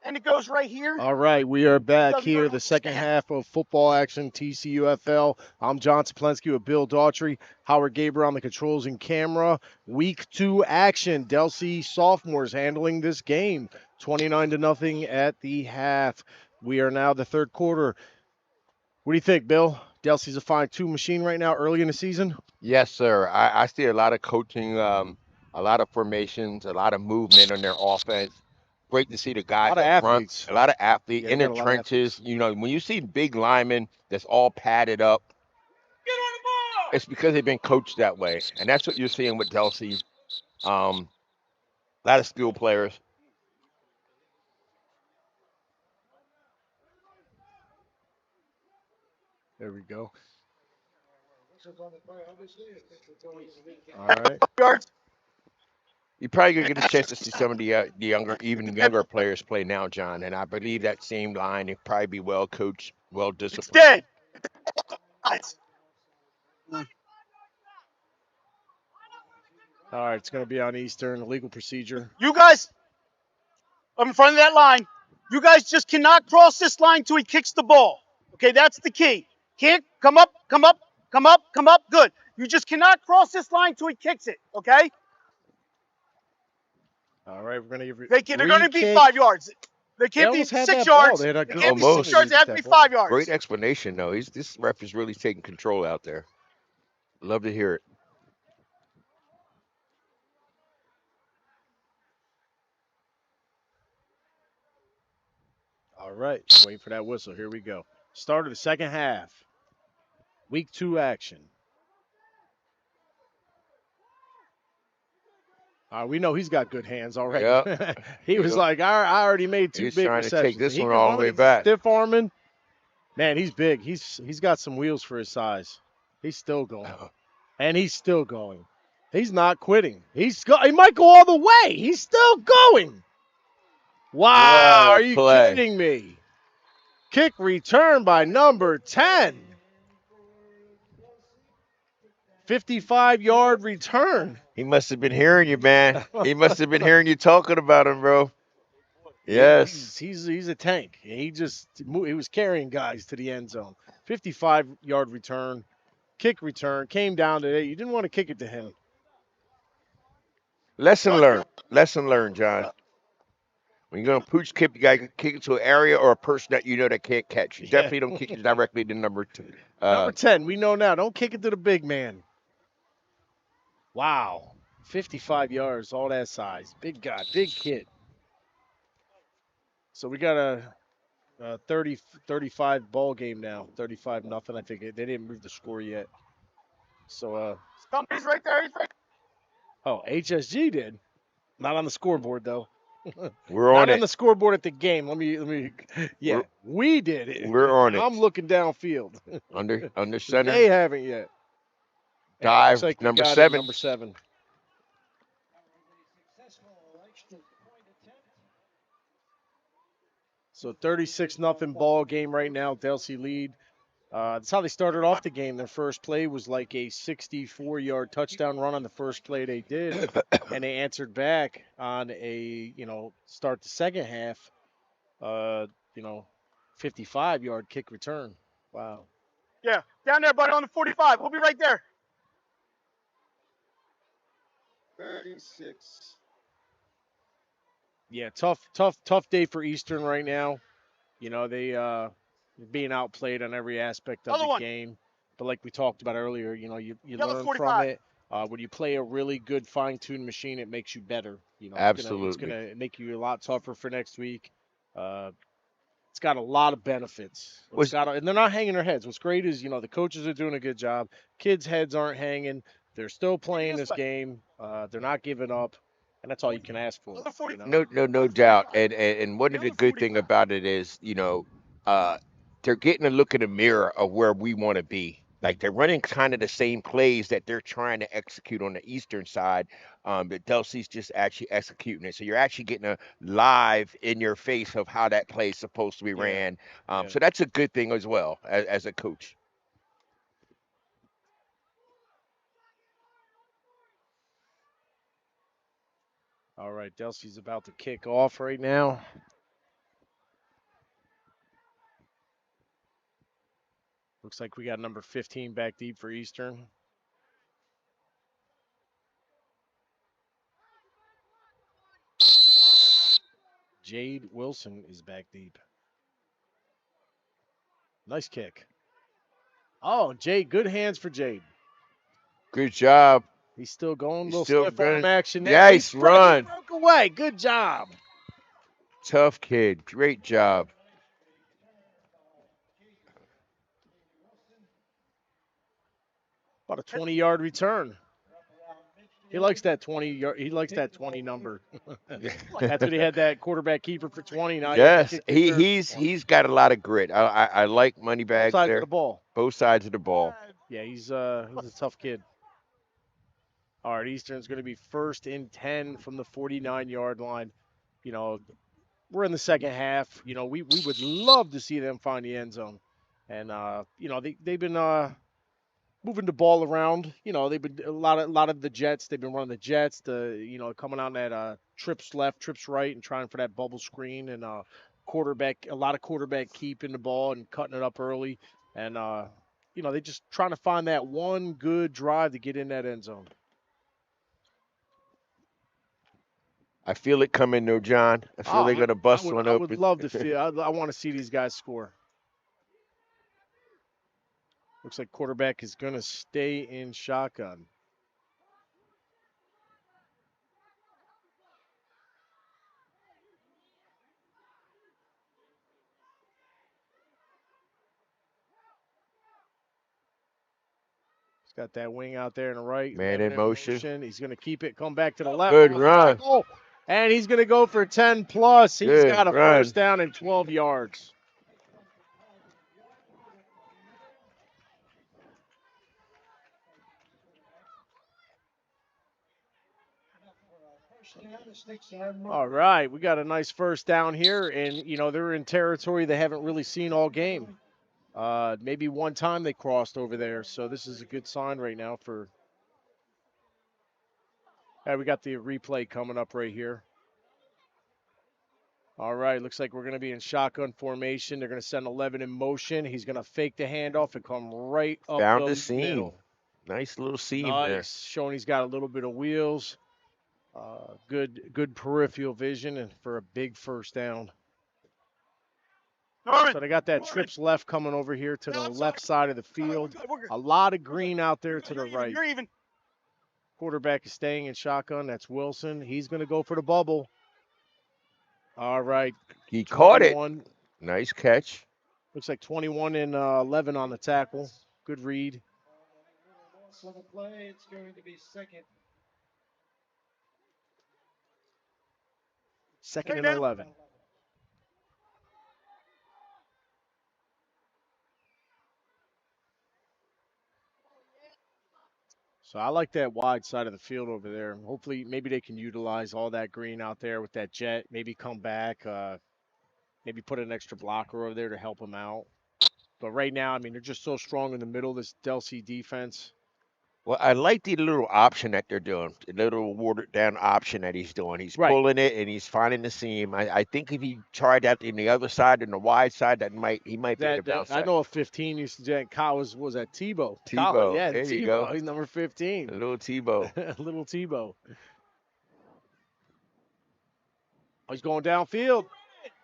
[SPEAKER 4] And it goes right here.
[SPEAKER 1] All right, we are back
[SPEAKER 4] Doesn't
[SPEAKER 1] here,
[SPEAKER 4] go
[SPEAKER 1] the second half of football action, TCUFL. I'm John Saplensky with Bill Daughtry, Howard Gaber on the controls and camera. Week 2 action, Delsea sophomores handling this game, 29-0 at the half. We are now the third quarter. What do you think, Bill? Delsea's a fine 2 machine right now, early in the season?
[SPEAKER 2] Yes, sir. I see a lot of coaching, a lot of formations, a lot of movement on their offense. great to see the
[SPEAKER 1] A
[SPEAKER 2] guys
[SPEAKER 1] lot of
[SPEAKER 2] up front.
[SPEAKER 1] athletes.
[SPEAKER 2] A lot of athletes
[SPEAKER 1] Yeah,
[SPEAKER 2] in
[SPEAKER 1] they
[SPEAKER 2] the
[SPEAKER 1] got a lot of
[SPEAKER 2] trenches. You know, when you see big linemen that's all padded up, it's because they've been coached that way, and that's what you're seeing with Delsea. A lot of skill players.
[SPEAKER 1] There we go. All right.
[SPEAKER 4] Yards.
[SPEAKER 2] You're probably gonna get a chance to see some of the younger, even younger players play now, John. And I believe that same line will probably be well coached, well
[SPEAKER 4] It's
[SPEAKER 2] disciplined.
[SPEAKER 4] dead.
[SPEAKER 1] All right, it's going to be on Eastern, legal procedure.
[SPEAKER 4] You guys, I'm in front of that line. You guys just cannot cross this line till he kicks the ball. Okay, that's the key. Can't come up, come up, come up, come up. Good. You just cannot cross this line till he kicks it. Okay?
[SPEAKER 1] All right, we're going to give it.
[SPEAKER 4] They're going to be 5 yards. They
[SPEAKER 1] They
[SPEAKER 4] can't be
[SPEAKER 1] almost had
[SPEAKER 4] 6
[SPEAKER 1] that ball.
[SPEAKER 4] yards.
[SPEAKER 1] They had a
[SPEAKER 4] They
[SPEAKER 1] good
[SPEAKER 4] can't be 6
[SPEAKER 2] Almost.
[SPEAKER 4] yards. They have to be 5 yards.
[SPEAKER 2] Great explanation, though. This ref is really taking control out there. Love to hear it.
[SPEAKER 1] All right, wait for that whistle. Here we go. Start of the second half. Week 2 action. We know he's got good hands already.
[SPEAKER 2] Yep.
[SPEAKER 1] He was like, I already made 2
[SPEAKER 2] He's
[SPEAKER 1] big
[SPEAKER 2] trying to
[SPEAKER 1] receptions.
[SPEAKER 2] take this
[SPEAKER 1] He
[SPEAKER 2] one
[SPEAKER 1] can
[SPEAKER 2] all the
[SPEAKER 1] run
[SPEAKER 2] way
[SPEAKER 1] it,
[SPEAKER 2] back.
[SPEAKER 1] Stiff arming. Man, he's big. He's got some wheels for his size. He's still going. And he's still going. He's not quitting. He might go all the way. He's still going. Wow,
[SPEAKER 2] What
[SPEAKER 1] are
[SPEAKER 2] a
[SPEAKER 1] you
[SPEAKER 2] play.
[SPEAKER 1] kidding me? Kick return by number 10. 55-yard return.
[SPEAKER 2] He must have been hearing you, man. He must have been hearing you talking about him, bro. Yes.
[SPEAKER 1] He's a tank. He was carrying guys to the end zone. 55-yard return, kick return, came down to it. You didn't want to kick it to him.
[SPEAKER 2] Lesson learned. Lesson learned, John. When you're going to pooch kick, you got to kick it to an area or a person that you know that can't catch. You definitely don't kick it directly to number 2.
[SPEAKER 1] Number 10, we know now. Don't kick it to the big man. Wow. 55 yards, all that size. Big guy, big kid. So we got a 35 ball game now. 35-0. I think they didn't move the score yet. So
[SPEAKER 4] He's right there. He's right.
[SPEAKER 1] Oh, HSG did. Not on the scoreboard though.
[SPEAKER 2] We're
[SPEAKER 1] Not
[SPEAKER 2] on
[SPEAKER 1] on
[SPEAKER 2] it.
[SPEAKER 1] the scoreboard at the game. Let me. Yeah, we did it.
[SPEAKER 2] We're on it.
[SPEAKER 1] I'm looking downfield.
[SPEAKER 2] Under center.
[SPEAKER 1] They haven't yet.
[SPEAKER 2] Dive,
[SPEAKER 1] Looks like we
[SPEAKER 2] number
[SPEAKER 1] got it,
[SPEAKER 2] 7.
[SPEAKER 1] Number 7. So 36-0 ball game right now. Delsea lead. That's how they started off the game. Their first play was like a 64-yard touchdown run on the first play they did, and they answered back on a start the second half. 55-yard kick return. Wow.
[SPEAKER 4] Yeah, down there, buddy, on the 45. We'll be right there.
[SPEAKER 3] 36.
[SPEAKER 1] Yeah, tough day for Eastern right now. They being outplayed on every aspect of the game. But like we talked about earlier, you learn
[SPEAKER 4] 45.
[SPEAKER 1] from it. When you play a really good fine-tuned machine, it makes you better.
[SPEAKER 2] Absolutely.
[SPEAKER 1] It's gonna make you a lot tougher for next week. It's got a lot of benefits. And they're not hanging their heads. What's great is, the coaches are doing a good job. Kids' heads aren't hanging. They're still playing this game. They're not giving up. And that's all you can ask for.
[SPEAKER 2] No doubt. And one of the good thing about it is, they're getting a look in the mirror of where we want to be. Like they're running kind of the same plays that they're trying to execute on the Eastern side, but Delsea's just actually executing it. So you're actually getting a live in your face of how that play is supposed to be ran. So that's a good thing as well as a coach.
[SPEAKER 1] All right, Delsea's about to kick off right now. Looks like we got number 15 back deep for Eastern. Jade Wilson is back deep. Nice kick. Oh, Jade, good hands for Jade.
[SPEAKER 2] Good job.
[SPEAKER 1] He's still going.
[SPEAKER 2] He's
[SPEAKER 1] Little
[SPEAKER 2] still
[SPEAKER 1] stiff arm
[SPEAKER 2] running.
[SPEAKER 1] action there.
[SPEAKER 2] Nice
[SPEAKER 1] He
[SPEAKER 2] run.
[SPEAKER 1] broke away. Good job.
[SPEAKER 2] Tough kid. Great job.
[SPEAKER 1] About a 20-yard return. He likes that 20. He likes that 20 number. That's what he had that quarterback keeper for 20. Now
[SPEAKER 2] Yes,
[SPEAKER 1] he
[SPEAKER 2] he's got a lot of grit. I like money bags
[SPEAKER 1] sides
[SPEAKER 2] there.
[SPEAKER 1] of the ball.
[SPEAKER 2] Both sides of the ball.
[SPEAKER 1] Yeah, he's a tough kid. All right, Eastern's going to be 1st and 10 from the 49-yard line. You know, we're in the second half. You know, we would love to see them find the end zone, and you know they've been moving the ball around. You know, they've been a lot of the jets. They've been running the jets. You know, coming on that trips left, trips right, and trying for that bubble screen and a lot of quarterback keeping the ball and cutting it up early, and you know they just trying to find that one good drive to get in that end zone.
[SPEAKER 2] I feel it coming though, John. I feel they're gonna bust one
[SPEAKER 1] I
[SPEAKER 2] open.
[SPEAKER 1] would love to feel. I want to see these guys score. Looks like quarterback is going to stay in shotgun. He's got that wing out there in the right.
[SPEAKER 2] Man in motion.
[SPEAKER 1] He's going to keep it, come back to the left.
[SPEAKER 2] Good run.
[SPEAKER 1] And he's going to go for 10 plus. He's
[SPEAKER 2] Good
[SPEAKER 1] got a
[SPEAKER 2] run.
[SPEAKER 1] first down and 12 yards. All right, we got a nice first down here, and you know they're in territory they haven't really seen all game. Maybe one time they crossed over there, so this is a good sign right now for. Hey, we got the replay coming up right here. All right, looks like we're going to be in shotgun formation. They're going to send 11 in motion. He's going to fake the handoff and come right up
[SPEAKER 2] Found
[SPEAKER 1] the
[SPEAKER 2] the seam.
[SPEAKER 1] middle.
[SPEAKER 2] Nice little seam there.
[SPEAKER 1] Showing he's got a little bit of wheels. Good peripheral vision and for a big first down. So they got that trips left coming over here to the left side of the field. A lot of green out there to the right.
[SPEAKER 4] You're even.
[SPEAKER 1] Quarterback is staying in shotgun. That's Wilson. He's going to go for the bubble. All right.
[SPEAKER 2] He caught it.
[SPEAKER 1] 21.
[SPEAKER 2] Nice catch.
[SPEAKER 1] Looks like 21 and 11 on the tackle. Good read.
[SPEAKER 3] So the play, it's going to be second.
[SPEAKER 1] Second and 11. So I like that wide side of the field over there. Hopefully, maybe they can utilize all that green out there with that jet. Maybe come back. Maybe put an extra blocker over there to help them out. But right now, I mean, they're just so strong in the middle, this Delsea defense.
[SPEAKER 2] Well, I like the little option that they're doing, the little watered down option that he's doing. He's pulling it and he's finding the seam. I think if he tried that in the other side, in the wide side, he might be able to bounce
[SPEAKER 1] I
[SPEAKER 2] that.
[SPEAKER 1] know a 15 used to do that. Was that Tebow?
[SPEAKER 2] Tebow.
[SPEAKER 1] Yeah,
[SPEAKER 2] There
[SPEAKER 1] Tebow.
[SPEAKER 2] you go.
[SPEAKER 1] He's number 15.
[SPEAKER 2] A little Tebow.
[SPEAKER 1] Little Tebow. Oh, he's going downfield.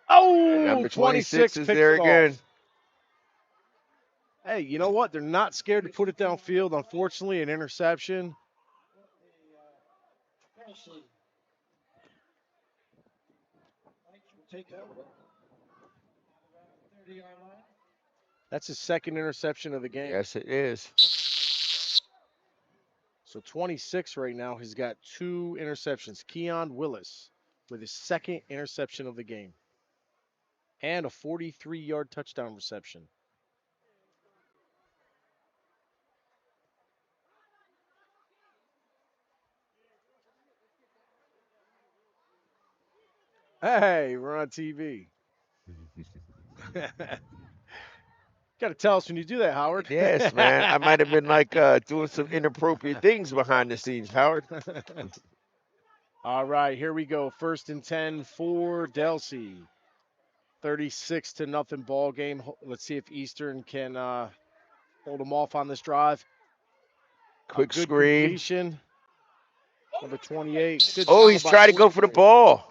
[SPEAKER 1] Oh,
[SPEAKER 2] Number
[SPEAKER 1] 26
[SPEAKER 2] is
[SPEAKER 1] picks
[SPEAKER 2] there
[SPEAKER 1] it off.
[SPEAKER 2] again.
[SPEAKER 1] Hey, you know what? They're not scared to put it downfield. Unfortunately, an interception. That's his second interception of the game.
[SPEAKER 2] Yes, it is.
[SPEAKER 1] So 26 right now. He's got 2 interceptions. Keon Willis with his second interception of the game. And a 43-yard touchdown reception. Hey, we're on TV. Got to tell us when you do that, Howard.
[SPEAKER 2] Yes, man. I might have been like doing some inappropriate things behind the scenes, Howard.
[SPEAKER 1] All right, here we go. 1st and 10 for Delsea. 36-0 ball game. Let's see if Eastern can hold them off on this drive.
[SPEAKER 2] Quick
[SPEAKER 1] good
[SPEAKER 2] screen.
[SPEAKER 1] Completion. Number 28. Good
[SPEAKER 2] Oh,
[SPEAKER 1] job
[SPEAKER 2] he's
[SPEAKER 1] by
[SPEAKER 2] trying to go for the
[SPEAKER 1] Wilson.
[SPEAKER 2] ball.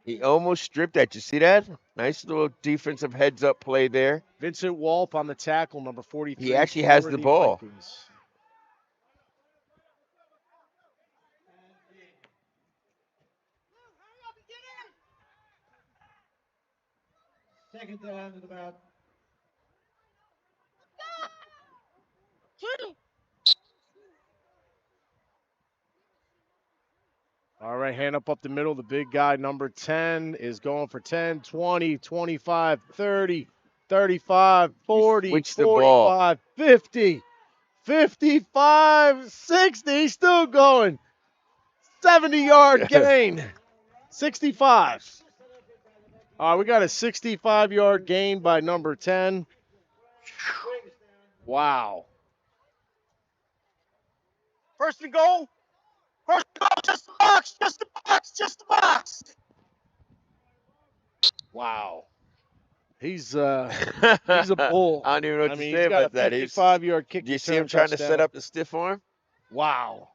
[SPEAKER 2] He almost stripped that. You see that? Nice little defensive heads-up play there.
[SPEAKER 1] Vincent Walp on the tackle, number 43.
[SPEAKER 2] He actually has
[SPEAKER 1] for
[SPEAKER 2] the ball.
[SPEAKER 1] Vikings.
[SPEAKER 3] Second down at about
[SPEAKER 1] All right, hand up the middle. The big guy, number 10, is going for 10, 20, 25, 30, 35, 40,
[SPEAKER 2] Switch the ball.
[SPEAKER 1] 45, 50, 55, 60. Still going. 70-yard gain. 65. We got a 65-yard gain by number 10. Wow.
[SPEAKER 4] First and goal. First and goal. Just the box. Just the box. Just the box.
[SPEAKER 1] Wow. He's a bull.
[SPEAKER 2] I don't even know what to
[SPEAKER 1] mean,
[SPEAKER 2] say
[SPEAKER 1] he's got a
[SPEAKER 2] about that.
[SPEAKER 1] 55-yard kick
[SPEAKER 2] Do you see
[SPEAKER 1] return
[SPEAKER 2] him trying to
[SPEAKER 1] touchdown.
[SPEAKER 2] set up the stiff arm?
[SPEAKER 1] Wow.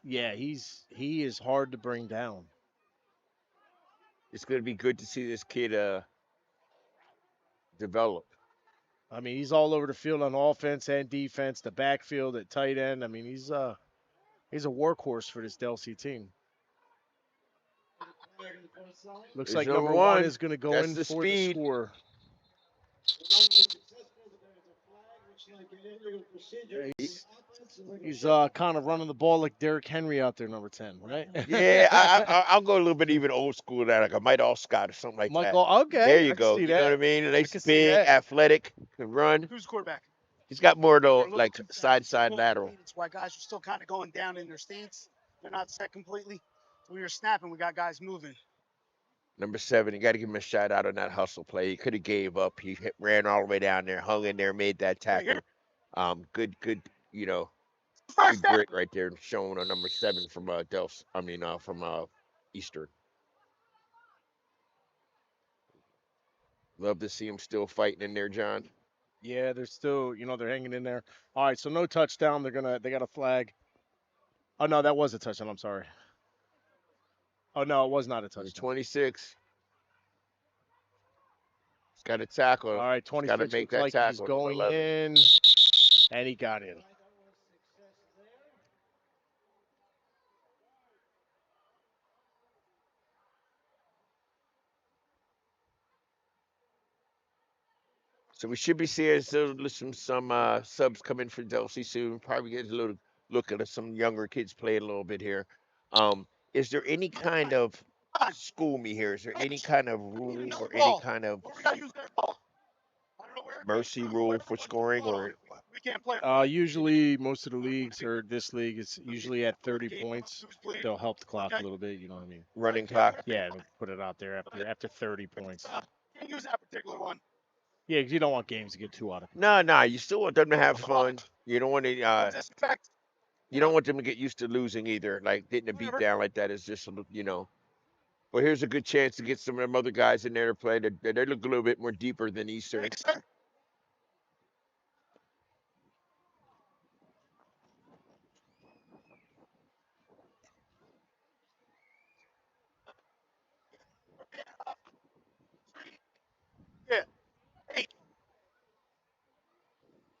[SPEAKER 1] Yeah, he is hard to bring down.
[SPEAKER 2] It's going to be good to see this kid develop.
[SPEAKER 1] I mean, he's all over the field on offense and defense, the backfield at tight end. I mean, he's a workhorse for this Delsea team. Looks
[SPEAKER 2] There's
[SPEAKER 1] like
[SPEAKER 2] number
[SPEAKER 1] number one
[SPEAKER 2] one.
[SPEAKER 1] is going to go
[SPEAKER 2] That's
[SPEAKER 1] in
[SPEAKER 2] the
[SPEAKER 1] for
[SPEAKER 2] speed.
[SPEAKER 1] the score. He's kind of running the ball like Derrick Henry out there, number 10, right?
[SPEAKER 2] Yeah, I'll go a little bit even old school that, like a Mike Scott or something like that.
[SPEAKER 1] Okay.
[SPEAKER 2] There you
[SPEAKER 1] I can
[SPEAKER 2] go.
[SPEAKER 1] see
[SPEAKER 2] You
[SPEAKER 1] that.
[SPEAKER 2] know what I mean?
[SPEAKER 1] I
[SPEAKER 2] Nice,
[SPEAKER 1] can see
[SPEAKER 2] big,
[SPEAKER 1] that.
[SPEAKER 2] athletic, can run.
[SPEAKER 4] Who's the quarterback?
[SPEAKER 2] He's got more
[SPEAKER 4] They're a
[SPEAKER 2] though,
[SPEAKER 4] little
[SPEAKER 2] like
[SPEAKER 4] too fast.
[SPEAKER 2] side lateral.
[SPEAKER 4] That's why guys are still kind of going down in their stance. They're not set completely. So when you're snapping, we got guys moving.
[SPEAKER 2] Number 7, you got to give him a shout out on that hustle play. He could have gave up. He ran all the way down there, hung in there, made that tackle. Good, you know, good grit right there, shown on number 7 from from Eastern. Love to see him still fighting in there, John.
[SPEAKER 1] Yeah, they're still, they're hanging in there. All right, so no touchdown. They got a flag. Oh no, that was a touchdown. I'm sorry. Oh no, it was not a touchdown.
[SPEAKER 2] 26. He's got to tackle.
[SPEAKER 1] All right, 26
[SPEAKER 2] got to make
[SPEAKER 1] looks
[SPEAKER 2] that
[SPEAKER 1] like
[SPEAKER 2] tackle.
[SPEAKER 1] he's going in, and he got in.
[SPEAKER 2] So we should be seeing some subs come in for Delsea soon. Probably get a little look at some younger kids playing a little bit here. Is there any kind of school me here? Is there any kind of rule or any kind of mercy rule for scoring, or
[SPEAKER 4] We can't play.
[SPEAKER 1] Usually, most of the leagues, or this league, is usually at 30 points. They'll help the clock a little bit. You know what I mean?
[SPEAKER 2] running clock?
[SPEAKER 1] Yeah, they'll put it out there after 30 points.
[SPEAKER 4] Can't use that particular one.
[SPEAKER 1] Yeah, because you don't want games to get too out of it.
[SPEAKER 2] No. You still want them to have fun. You don't want to. You don't want them to get used to losing either. Like getting a beat down like that is just, But here's a good chance to get some of them other guys in there to play. They look a little bit more deeper than Eastern.
[SPEAKER 4] Yeah. Hey.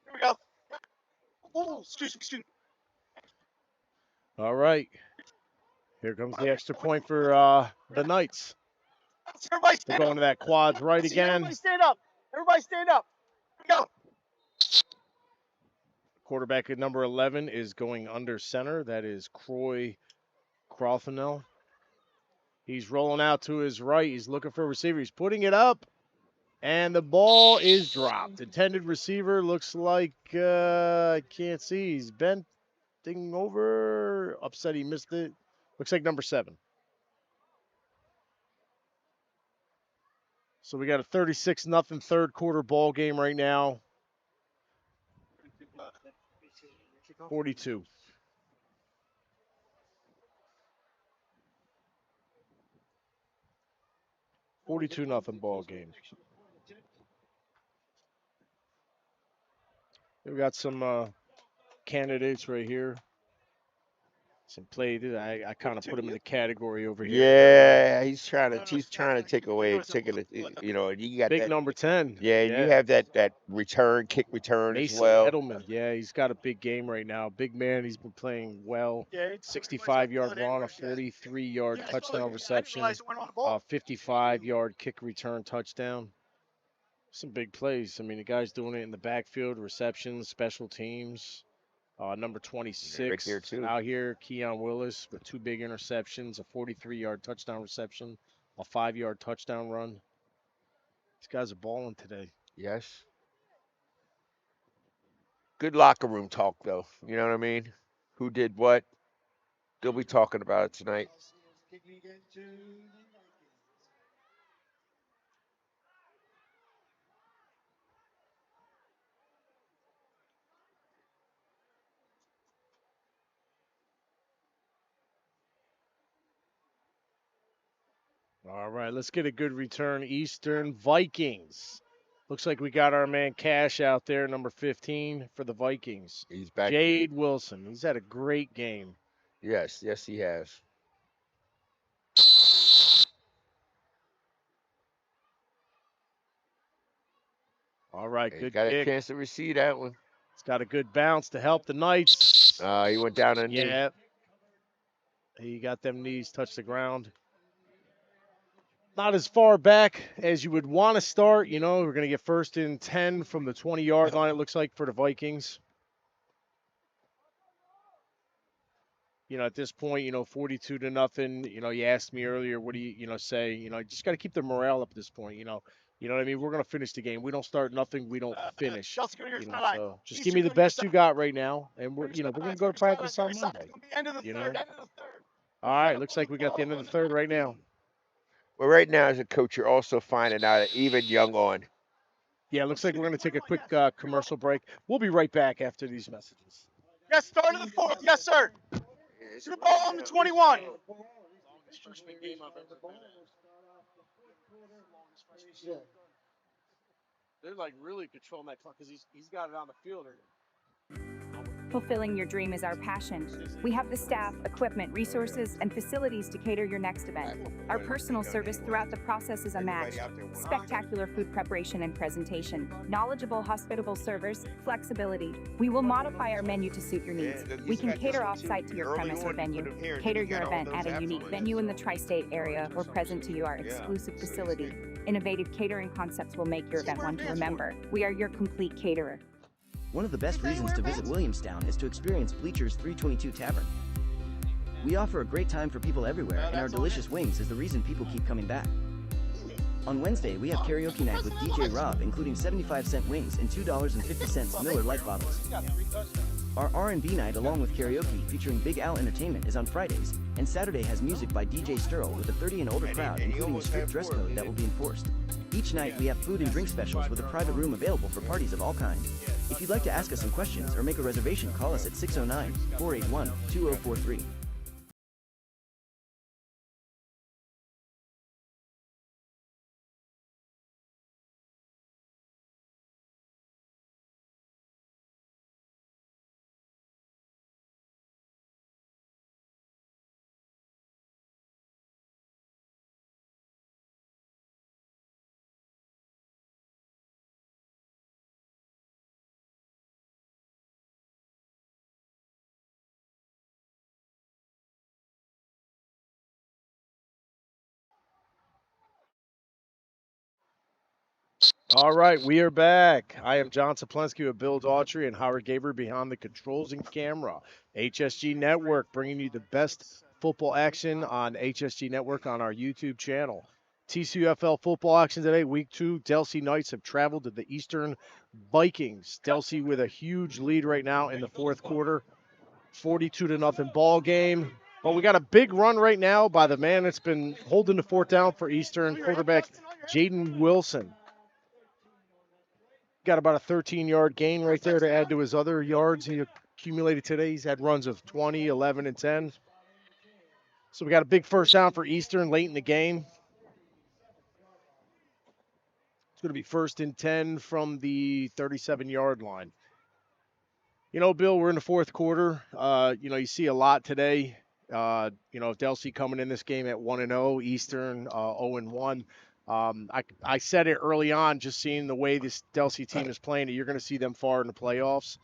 [SPEAKER 4] Here we go. Oh, excuse me.
[SPEAKER 1] All right. Here comes the extra point for the Knights. They're going to that quads right again.
[SPEAKER 4] Everybody stand up. Everybody stand up. Here we go.
[SPEAKER 1] Quarterback at number 11 is going under center. That is Croy Crothenell. He's rolling out to his right. He's looking for a receiver. He's putting it up, and the ball is dropped. Intended receiver looks like, I can't see. He's bending over. Upset he missed it. Looks like number 7. So we got a 36-0 third quarter ball game right now. 42. Nothing ball game. We've got some candidates right here. Some play. I kind of put him in the category over here.
[SPEAKER 2] Yeah, he's trying to take away, and you got
[SPEAKER 1] Big
[SPEAKER 2] that.
[SPEAKER 1] number 10.
[SPEAKER 2] Yeah, and you have that kick return as
[SPEAKER 1] Mason
[SPEAKER 2] well.
[SPEAKER 1] Edelman. Yeah, he's got a big game right now. Big man. He's been playing well. 65-yard run, a 43-yard touchdown reception, a 55-yard kick return touchdown. Some big plays. I mean, the guy's doing it in the backfield, receptions, special teams. Number 26
[SPEAKER 2] there, too.
[SPEAKER 1] out here, Keon Willis with 2 big interceptions, a 43-yard touchdown reception, a 5-yard touchdown run. These guys are balling today.
[SPEAKER 2] Yes. Good locker room talk, though. You know what I mean? Who did what? They'll be talking about it tonight.
[SPEAKER 1] All right, let's get a good return. Eastern Vikings. Looks like we got our man Cash out there, number 15 for the Vikings.
[SPEAKER 2] He's back.
[SPEAKER 1] Jade Wilson. He's had a great game.
[SPEAKER 2] Yes, he has.
[SPEAKER 1] All right, good
[SPEAKER 2] got
[SPEAKER 1] kick.
[SPEAKER 2] a chance to receive that one.
[SPEAKER 1] It's got a good bounce to help the Knights.
[SPEAKER 2] He went down on knee.
[SPEAKER 1] Yeah. He got them knees touch the ground. Not as far back as you would want to start. You know, we're going to get 1st and 10 from the 20-yard line, it looks like, for the Vikings. You know, at this point, 42-0. You know, you asked me earlier, what do you, say? You just got to keep the morale up at this point. You know what I mean? We're going to finish the game. We don't start nothing. We don't finish. So just give me the best you got right now, and we're going to go to practice on Monday. All right, looks like we got the end of the third right now.
[SPEAKER 2] Well, right now, as a coach, you're also finding out that even young on.
[SPEAKER 1] Yeah, looks like we're going to take a quick commercial break. We'll be right back after these messages.
[SPEAKER 4] Yes, start of the 4th. Yes, sir. Super Bowl on the 21.
[SPEAKER 1] They're like really controlling that clock because he's got it on the field.
[SPEAKER 17] Fulfilling your dream is our passion. We have the staff, equipment, resources, and facilities to cater your next event. Our personal service throughout the process is unmatched. Spectacular food preparation and presentation, knowledgeable, hospitable servers, flexibility. We will modify our menu to suit your needs. We can cater off-site to your premise or venue, cater your event at a unique venue in the tri-state area, or present to you our exclusive facility. Innovative catering concepts will make your event one to remember. We are your complete caterer.
[SPEAKER 10] One of the best reasons to visit Williamstown is to experience Bleachers 322 Tavern. We offer a great time for people everywhere, and our delicious wings is the reason people keep coming back. On Wednesday, we have karaoke night with DJ Rob, including 75-cent wings and $2.50 Miller Lite bottles. Our R&B night, along with karaoke featuring Big Al Entertainment, is on Fridays, and Saturday has music by DJ Sterl with a 30 and older crowd, including a strict dress code that will be enforced. Each night, we have food and drink specials with a private room available for parties of all kinds. If you'd like to ask us some questions or make a reservation, call us at 609-481-2043.
[SPEAKER 1] All right, we are back. I am John Saplensky with Bill Daughtry and Howard Gaber behind the controls and camera. HSG Network bringing you the best football action on HSG Network on our YouTube channel. TCUFL football action today, week 2. Delsea Knights have traveled to the Eastern Vikings. Delsea with a huge lead right now in the 4th quarter. 42-0 ball game. But we got a big run right now by the man that's been holding the fort down for Eastern, quarterback Jaden Wilson. Got about a 13-yard gain right there to add to his other yards he accumulated today. He's had runs of 20, 11, and 10. So we got a big first down for Eastern late in the game. It's going to be 1st and 10 from the 37-yard line. You know, Bill, we're in the 4th quarter. You see a lot today. Delsea coming in this game at 1-0, Eastern 0-1. I said it early on, just seeing the way this Delsea team is playing, you're going to see them far in the playoffs.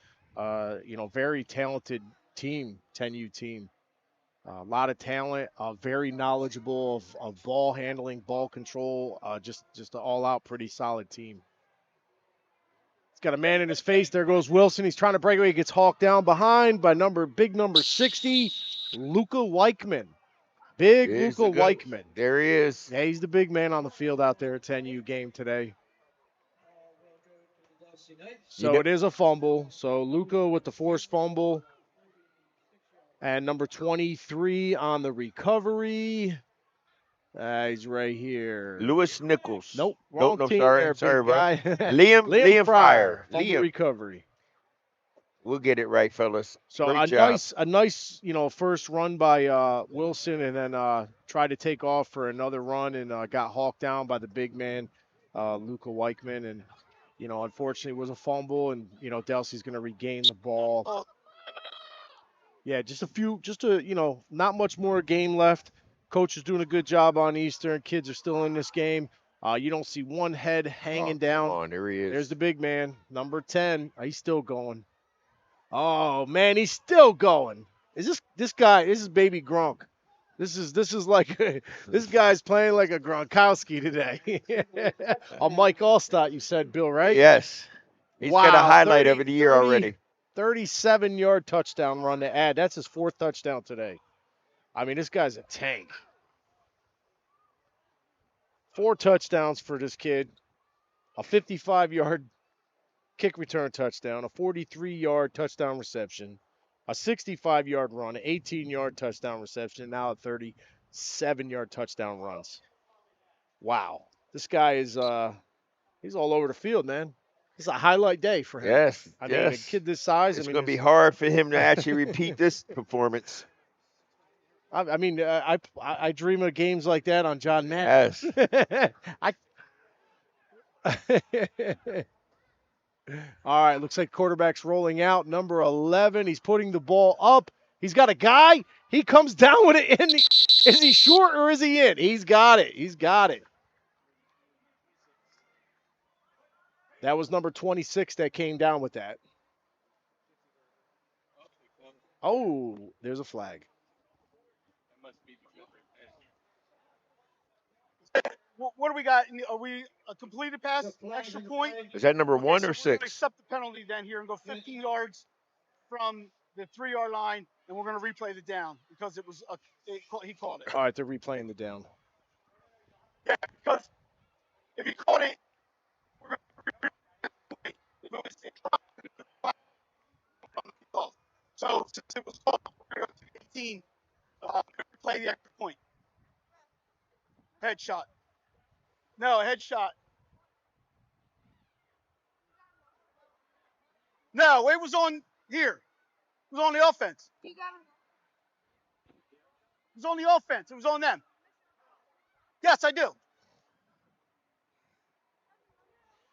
[SPEAKER 1] Very talented team, 10U team. A lot of talent, very knowledgeable of ball handling, ball control, just an all-out pretty solid team. He's got a man in his face. There goes Wilson. He's trying to break away. He gets hawked down behind by big number 60, Luka Weichman. Big Luka Weichman.
[SPEAKER 2] There he is.
[SPEAKER 1] Yeah, he's the big man on the field out there at 10U game today. So it is a fumble. So Luka with the forced fumble. And number 23 on the recovery. He's right here.
[SPEAKER 2] Lewis Nichols.
[SPEAKER 1] Nope. Wrong team
[SPEAKER 2] sorry.
[SPEAKER 1] there,
[SPEAKER 2] Sorry,
[SPEAKER 1] big guy.
[SPEAKER 2] Liam Fryer.
[SPEAKER 1] Fumble recovery.
[SPEAKER 2] We'll get it right, fellas.
[SPEAKER 1] So
[SPEAKER 2] Great
[SPEAKER 1] a nice, first run by Wilson, and then tried to take off for another run and got hawked down by the big man, Luka Weichman, and unfortunately it was a fumble, and Delsea's going to regain the ball. Yeah, not much more game left. Coach is doing a good job on Eastern. Kids are still in this game. You don't see one head hanging down.
[SPEAKER 2] Come on, there he is.
[SPEAKER 1] There's the big man, number 10. He's still going. Oh man, he's still going. Is this guy? This is baby Gronk. This is like this guy's playing like a Gronkowski today. A Mike Allstott, you said, Bill, right?
[SPEAKER 2] Yes. He's got a highlight of the year already.
[SPEAKER 1] 37-yard touchdown run to add. That's his 4th touchdown today. I mean, this guy's a tank. 4 touchdowns for this kid. A 55-yard kick return touchdown, a 43-yard touchdown reception, a 65-yard run, an 18-yard touchdown reception, now a 37-yard touchdown runs. Wow. This guy is he's all over the field, man. It's a highlight day for him.
[SPEAKER 2] Yes.
[SPEAKER 1] I mean, a kid this size.
[SPEAKER 2] It's going to be hard for him to actually repeat this performance.
[SPEAKER 1] I dream of games like that on John Madden.
[SPEAKER 2] Yes.
[SPEAKER 1] All right, looks like quarterback's rolling out. Number 11, he's putting the ball up. He's got a guy. He comes down with it. Is he short or is he in? He's got it. He's got it. That was number 26 that came down with that. Oh, there's a flag.
[SPEAKER 4] What do we got? Are we a completed pass, extra point?
[SPEAKER 2] Is that number 1 or 6?
[SPEAKER 4] Accept the penalty then here and go 15 yards from the 3-yard line, and we're going to replay the down because it was he called it.
[SPEAKER 1] All right, they're replaying the down.
[SPEAKER 4] Yeah, because if he called it, we're going to so since it was called, we're going to go to 18. Play the extra point. Headshot. No, headshot. No, it was on here. It was on the offense. It was on the offense. It was on them. Yes, I do.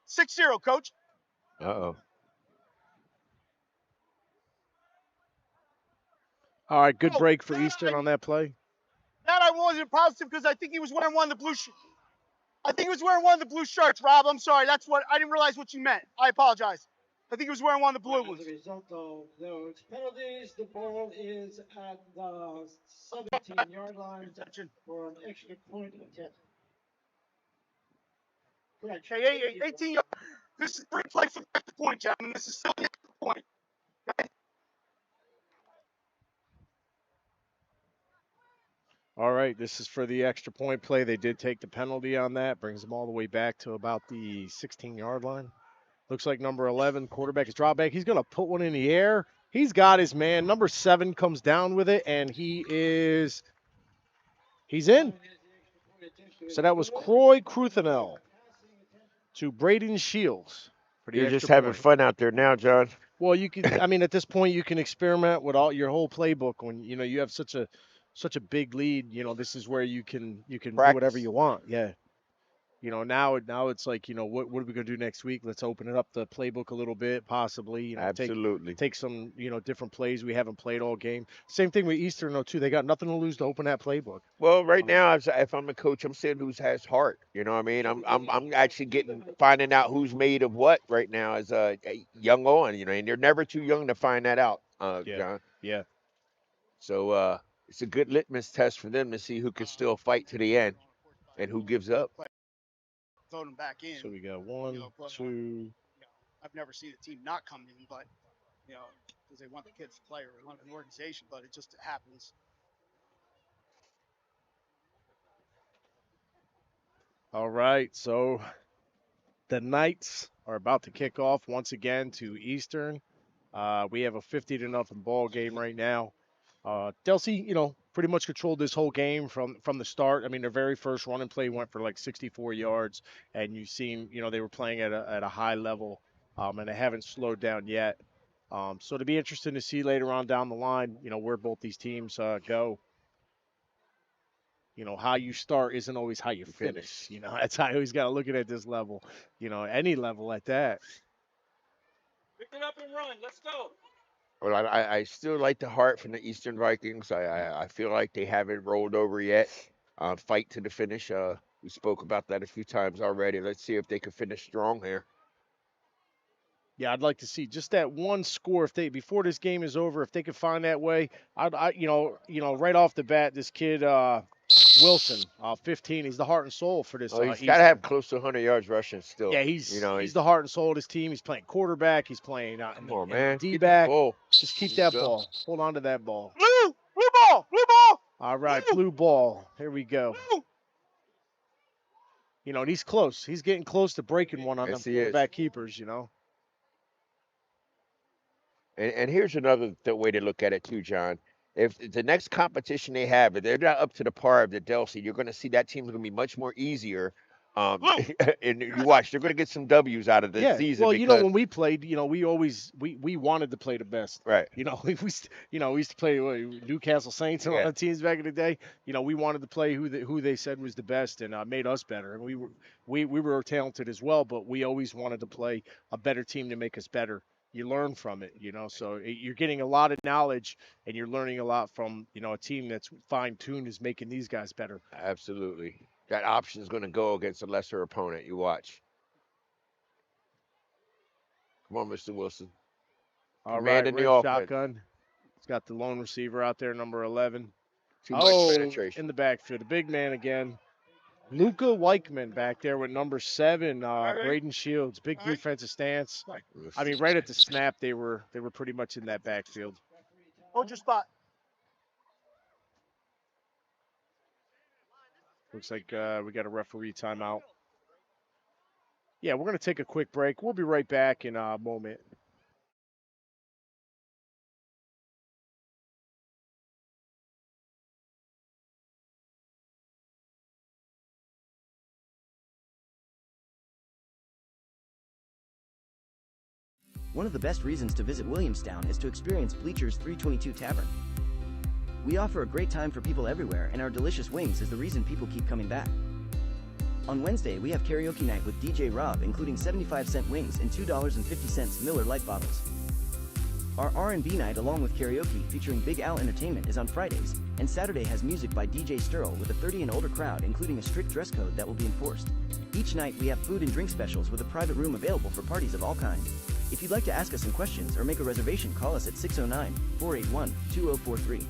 [SPEAKER 4] 6-0, coach.
[SPEAKER 2] Uh-oh.
[SPEAKER 1] All right, good break for Eastern on that play.
[SPEAKER 4] That I wasn't positive because I think he was wearing one of the blue I think he was wearing one of the blue shirts, Rob. I'm sorry. That's what I didn't realize what you meant. I apologize. I think he was wearing one of the blue ones.
[SPEAKER 3] As a result of those penalties, the ball is at the 17-yard line for an extra point attempt.
[SPEAKER 4] Correct. Hey, 18 yards. This is free play for the extra point, gentlemen. This is still the extra point. Okay.
[SPEAKER 1] All right, this is for the extra point play. They did take the penalty on that. Brings them all the way back to about the 16-yard line. Looks like number 11, quarterback is drop back. He's going to put one in the air. He's got his man. Number 7 comes down with it, and he's in. So that was Croy Cruthenel to Braden Shields. For the
[SPEAKER 2] You're
[SPEAKER 1] extra
[SPEAKER 2] just having
[SPEAKER 1] point.
[SPEAKER 2] fun out there now, John.
[SPEAKER 1] Well, you can. I mean, at this point, you can experiment with your whole playbook when you have such a big lead. This is where you can do whatever you want. Yeah. Now it's like, what are we gonna do next week? Let's open it up the playbook a little bit, possibly.
[SPEAKER 2] Absolutely.
[SPEAKER 1] Take some different plays we haven't played all game. Same thing with Eastern though too. They got nothing to lose to open that playbook.
[SPEAKER 2] Well, right now, if I'm a coach, I'm seeing who has heart. You know what I mean? I'm actually finding out who's made of what right now as a young on. And they're never too young to find that out, John.
[SPEAKER 1] Yeah.
[SPEAKER 2] So it's a good litmus test for them to see who can still fight to the end and who gives up.
[SPEAKER 4] Throw them back in.
[SPEAKER 1] So we got 1, 2.
[SPEAKER 4] I've never seen a team not come in, but because they want the kids to play or they want an organization, but it just happens.
[SPEAKER 1] All right, so the Knights are about to kick off once again to Eastern. We have a 50-0 ball game right now. Delsea, pretty much controlled this whole game from the start. I mean, their very first run and play went for like 64 yards, and you seen, they were playing at a high level, and they haven't slowed down yet. So it'll be interesting to see later on down the line, where both these teams go. How you start isn't always how you finish. That's how I always got to look at this level. Any level at that.
[SPEAKER 6] Pick it up and run. Let's go.
[SPEAKER 2] Well, I still like the heart from the Eastern Vikings. I feel like they haven't rolled over yet. Fight to the finish. We spoke about that a few times already. Let's see if they can finish strong here.
[SPEAKER 1] Yeah, I'd like to see just that one score before this game is over. If they could find that way, right off the bat, this kid Wilson, 15, he's the heart and soul for this.
[SPEAKER 2] He's got to have close to 100 yards rushing still.
[SPEAKER 1] Yeah, he's the heart and soul of this team. He's playing quarterback. He's playing D-back. Just keep that ball. Hold on to that ball.
[SPEAKER 4] Blue ball.
[SPEAKER 1] All right, blue ball. Here we go. And he's close. He's getting close to breaking one on them quarterback keepers.
[SPEAKER 2] And here's another way to look at it too, John. If the next competition they have, if they're not up to the par of the Delsea, you're going to see that team's going to be much more easier. And you watch, they're going to get some W's out of this season.
[SPEAKER 1] Well, when we played, we always we wanted to play the best.
[SPEAKER 2] Right.
[SPEAKER 1] We used to play Newcastle Saints and all the teams back in the day. We wanted to play who they said was the best and made us better. And we were talented as well, but we always wanted to play a better team to make us better. You learn from it, so you're getting a lot of knowledge and you're learning a lot from, a team that's fine-tuned is making these guys better.
[SPEAKER 2] Absolutely. That option is going to go against a lesser opponent. You watch. Come on, Mr. Wilson.
[SPEAKER 1] All right, red shotgun. He's got the lone receiver out there, number 11.
[SPEAKER 2] Too much penetration.
[SPEAKER 1] In the backfield. The big man again. Luka Weichman back there with number 7, Braden Shields. Big defensive stance. I mean, right at the snap, they were pretty much in that backfield.
[SPEAKER 4] Hold your spot.
[SPEAKER 1] Looks like we got a referee timeout. Yeah, we're going to take a quick break. We'll be right back in a moment.
[SPEAKER 10] One of the best reasons to visit Williamstown is to experience Bleachers 322 Tavern. We offer a great time for people everywhere, and our delicious wings is the reason people keep coming back. On Wednesday, we have karaoke night with DJ Rob, including 75-cent wings and $2.50 Miller Lite bottles. Our R&B night along with karaoke featuring Big Al Entertainment is on Fridays, and Saturday has music by DJ Sterl with a 30 and older crowd, including a strict dress code that will be enforced. Each night, we have food and drink specials with a private room available for parties of all kinds. If you'd like to ask us some questions or make a reservation, call us at 609-481-2043.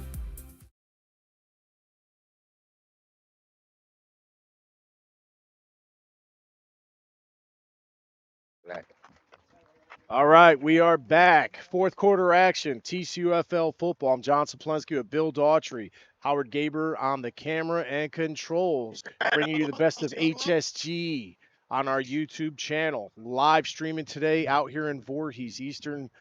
[SPEAKER 1] All right, we are back. Fourth quarter action, TCUFL football. I'm John Saplensky with Bill Daughtry, Howard Gaber on the camera and controls, bringing you the best of HSG on our YouTube channel. Live streaming today out here in Voorhees. Eastern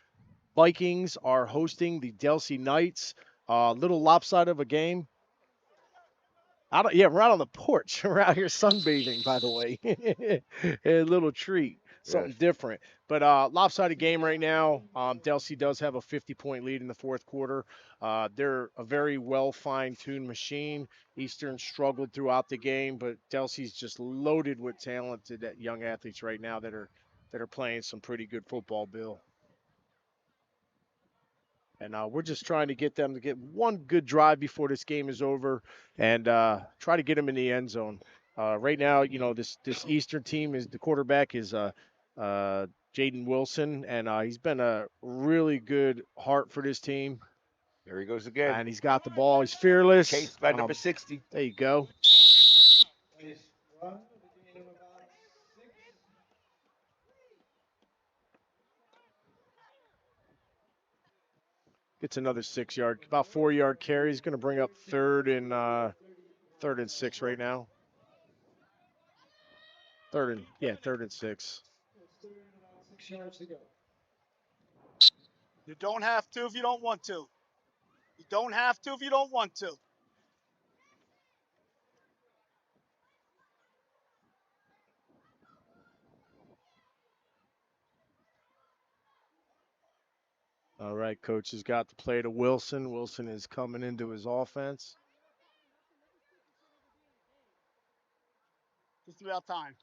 [SPEAKER 1] Vikings are hosting the Delsea Knights. Little lopsided of a game. We're out on the porch. We're out here sunbathing, by the way. A little treat, something different. But lopsided game right now. Delsea does have a 50-point lead in the fourth quarter. They're a very well fine-tuned machine. Eastern struggled throughout the game, but Delsea's just loaded with talented young athletes right now that are playing some pretty good football, Bill. And we're just trying to get them to get one good drive before this game is over and try to get them in the end zone. Right now, this Eastern team is the quarterback is Jaden Wilson, and he's been a really good heart for this team.
[SPEAKER 2] There he goes again.
[SPEAKER 1] And he's got the ball. He's fearless.
[SPEAKER 2] Chased by number 60.
[SPEAKER 1] There you go. Gets another 6 yard, about 4 yard carry. He's going to bring up third and 6 right now. Third and 6.
[SPEAKER 3] 6 yards to go.
[SPEAKER 4] You don't have to if you don't want to. You don't have to if you don't want to.
[SPEAKER 1] All right, coach has got the play to Wilson. Wilson is coming into his offense.
[SPEAKER 4] Just about time.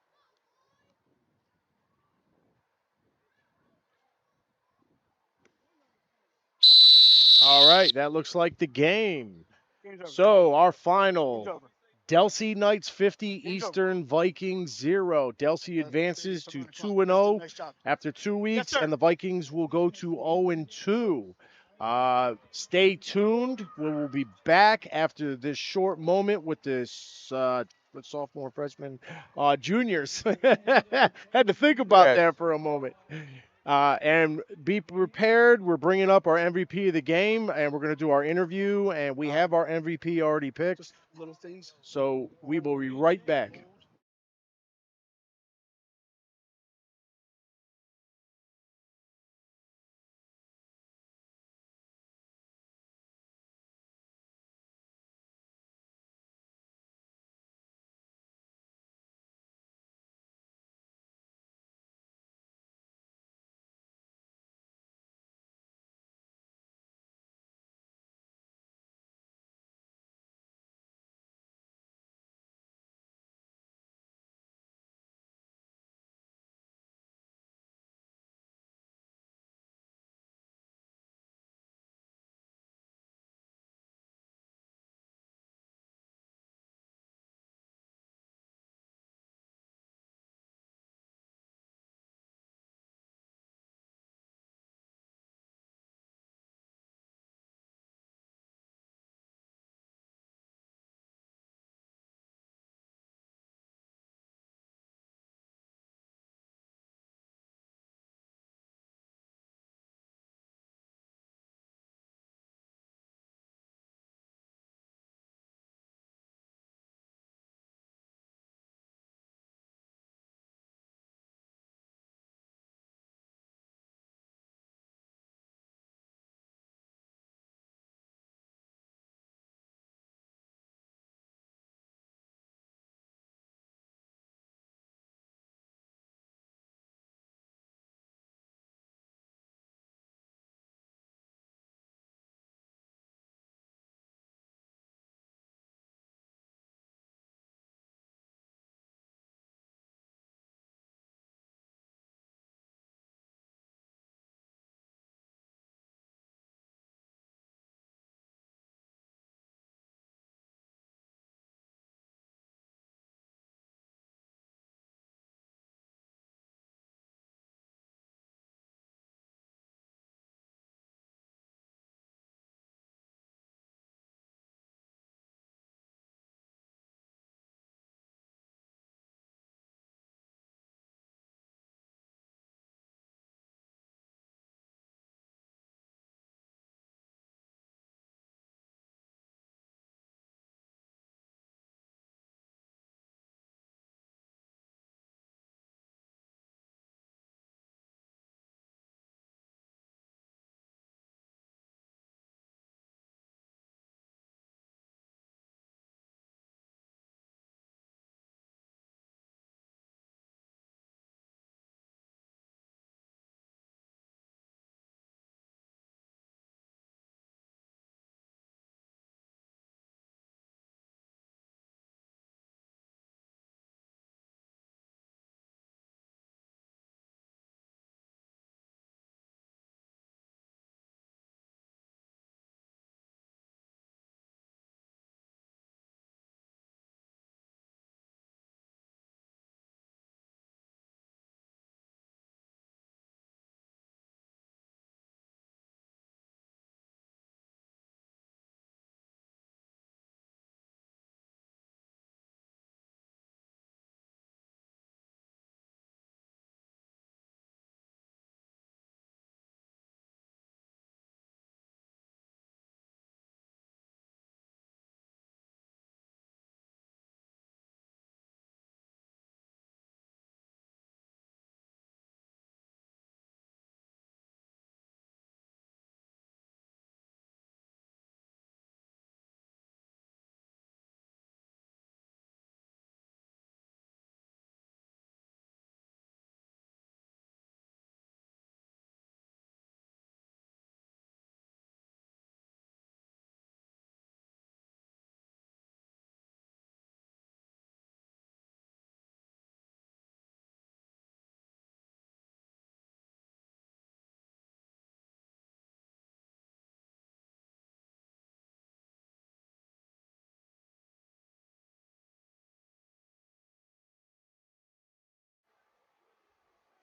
[SPEAKER 1] All right, that looks like the game.
[SPEAKER 4] Game's over.
[SPEAKER 1] So our
[SPEAKER 4] Game's
[SPEAKER 1] final,
[SPEAKER 4] over.
[SPEAKER 1] Delsea Knights 50,
[SPEAKER 4] Game's
[SPEAKER 1] Eastern Vikings 0. Delsea advances to 2-0
[SPEAKER 4] Nice job.
[SPEAKER 1] after 2 weeks,
[SPEAKER 4] sir.
[SPEAKER 1] and the Vikings will go to 0-2. Stay tuned. We will be back after this short moment with this sophomore, freshman, juniors. Had to think about that for a moment. And be prepared. We're bringing up our MVP of the game, and we're going to do our interview, and we have our MVP already picked.
[SPEAKER 4] Just little things.
[SPEAKER 1] So we will be right back.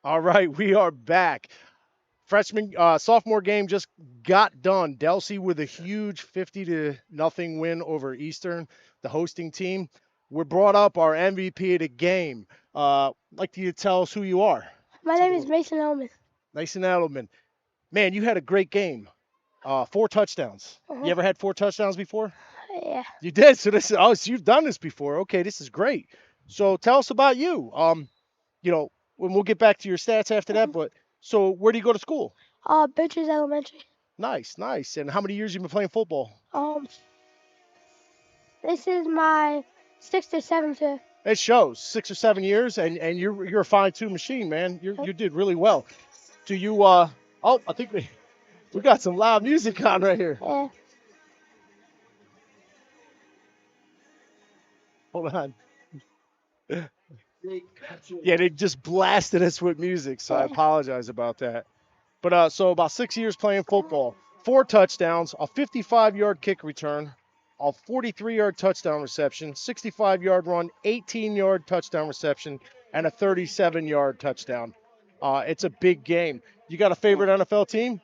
[SPEAKER 1] All right, we are back. Sophomore game just got done. Delsea with a huge 50-0 win over Eastern, the hosting team. We're brought up our MVP of the game. Like you to tell us who you are.
[SPEAKER 13] My name is Mason Elman.
[SPEAKER 1] Mason Edelman. Man, you had a great game. 4 touchdowns. You ever had 4 touchdowns before?
[SPEAKER 13] Yeah.
[SPEAKER 1] You did. So so you've done this before. Okay, this is great. So tell us about you. When we'll get back to your stats after that. But so where do you go to school?
[SPEAKER 13] Bitches Elementary.
[SPEAKER 1] Nice, nice. And how many years you been playing football?
[SPEAKER 13] This is my 6th or 7th year.
[SPEAKER 1] It shows 6 or 7 years, and you're a fine-tuned machine, man. You did really well. Do you? I think we got some loud music on right here.
[SPEAKER 13] Yeah.
[SPEAKER 1] Hold on. Yeah, they just blasted us with music, so I apologize about that. But so about 6 years playing football, 4 touchdowns, a 55-yard kick return, a 43-yard touchdown reception, 65-yard run, 18-yard touchdown reception, and a 37-yard touchdown. It's a big game. You got a favorite NFL team?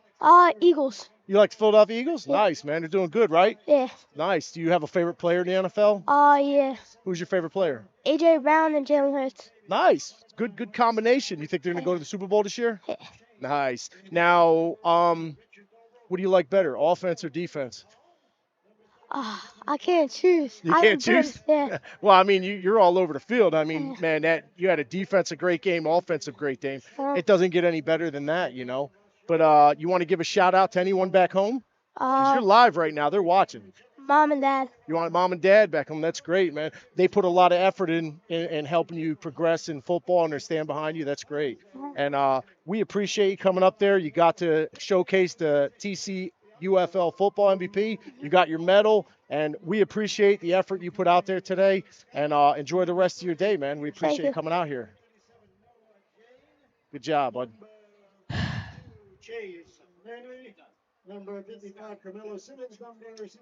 [SPEAKER 13] Eagles.
[SPEAKER 1] You like the Philadelphia Eagles? Yeah. Nice, man. They're doing good, right?
[SPEAKER 13] Yeah.
[SPEAKER 1] Nice. Do you have a favorite player in the NFL?
[SPEAKER 13] Yeah.
[SPEAKER 1] Who's your favorite player?
[SPEAKER 13] A.J. Brown and Jalen Hurts.
[SPEAKER 1] Nice. Good combination. You think they're going to go to the Super Bowl this year?
[SPEAKER 13] Yeah.
[SPEAKER 1] Nice. Now, what do you like better, offense or defense?
[SPEAKER 13] I can't choose.
[SPEAKER 1] You can't choose?
[SPEAKER 13] Yeah.
[SPEAKER 1] Well, I mean, you're all over the field. I mean, man, that you had a defensive great game, offensive great game. It doesn't get any better than that, you know. But you want to give a shout out to anyone back home? Because you're live right now. They're watching.
[SPEAKER 13] Mom and Dad.
[SPEAKER 1] You want mom and dad back home? That's great, man. They put a lot of effort in helping you progress in football, and they stand behind you. That's great. And we appreciate you coming up there. You got to showcase the TCUFL football MVP. You got your medal, and we appreciate the effort you put out there today. And enjoy the rest of your day, man. We appreciate you coming out here. Good job, bud.
[SPEAKER 3] Chase Manley, number 55, Carmelo Simmons, number 6.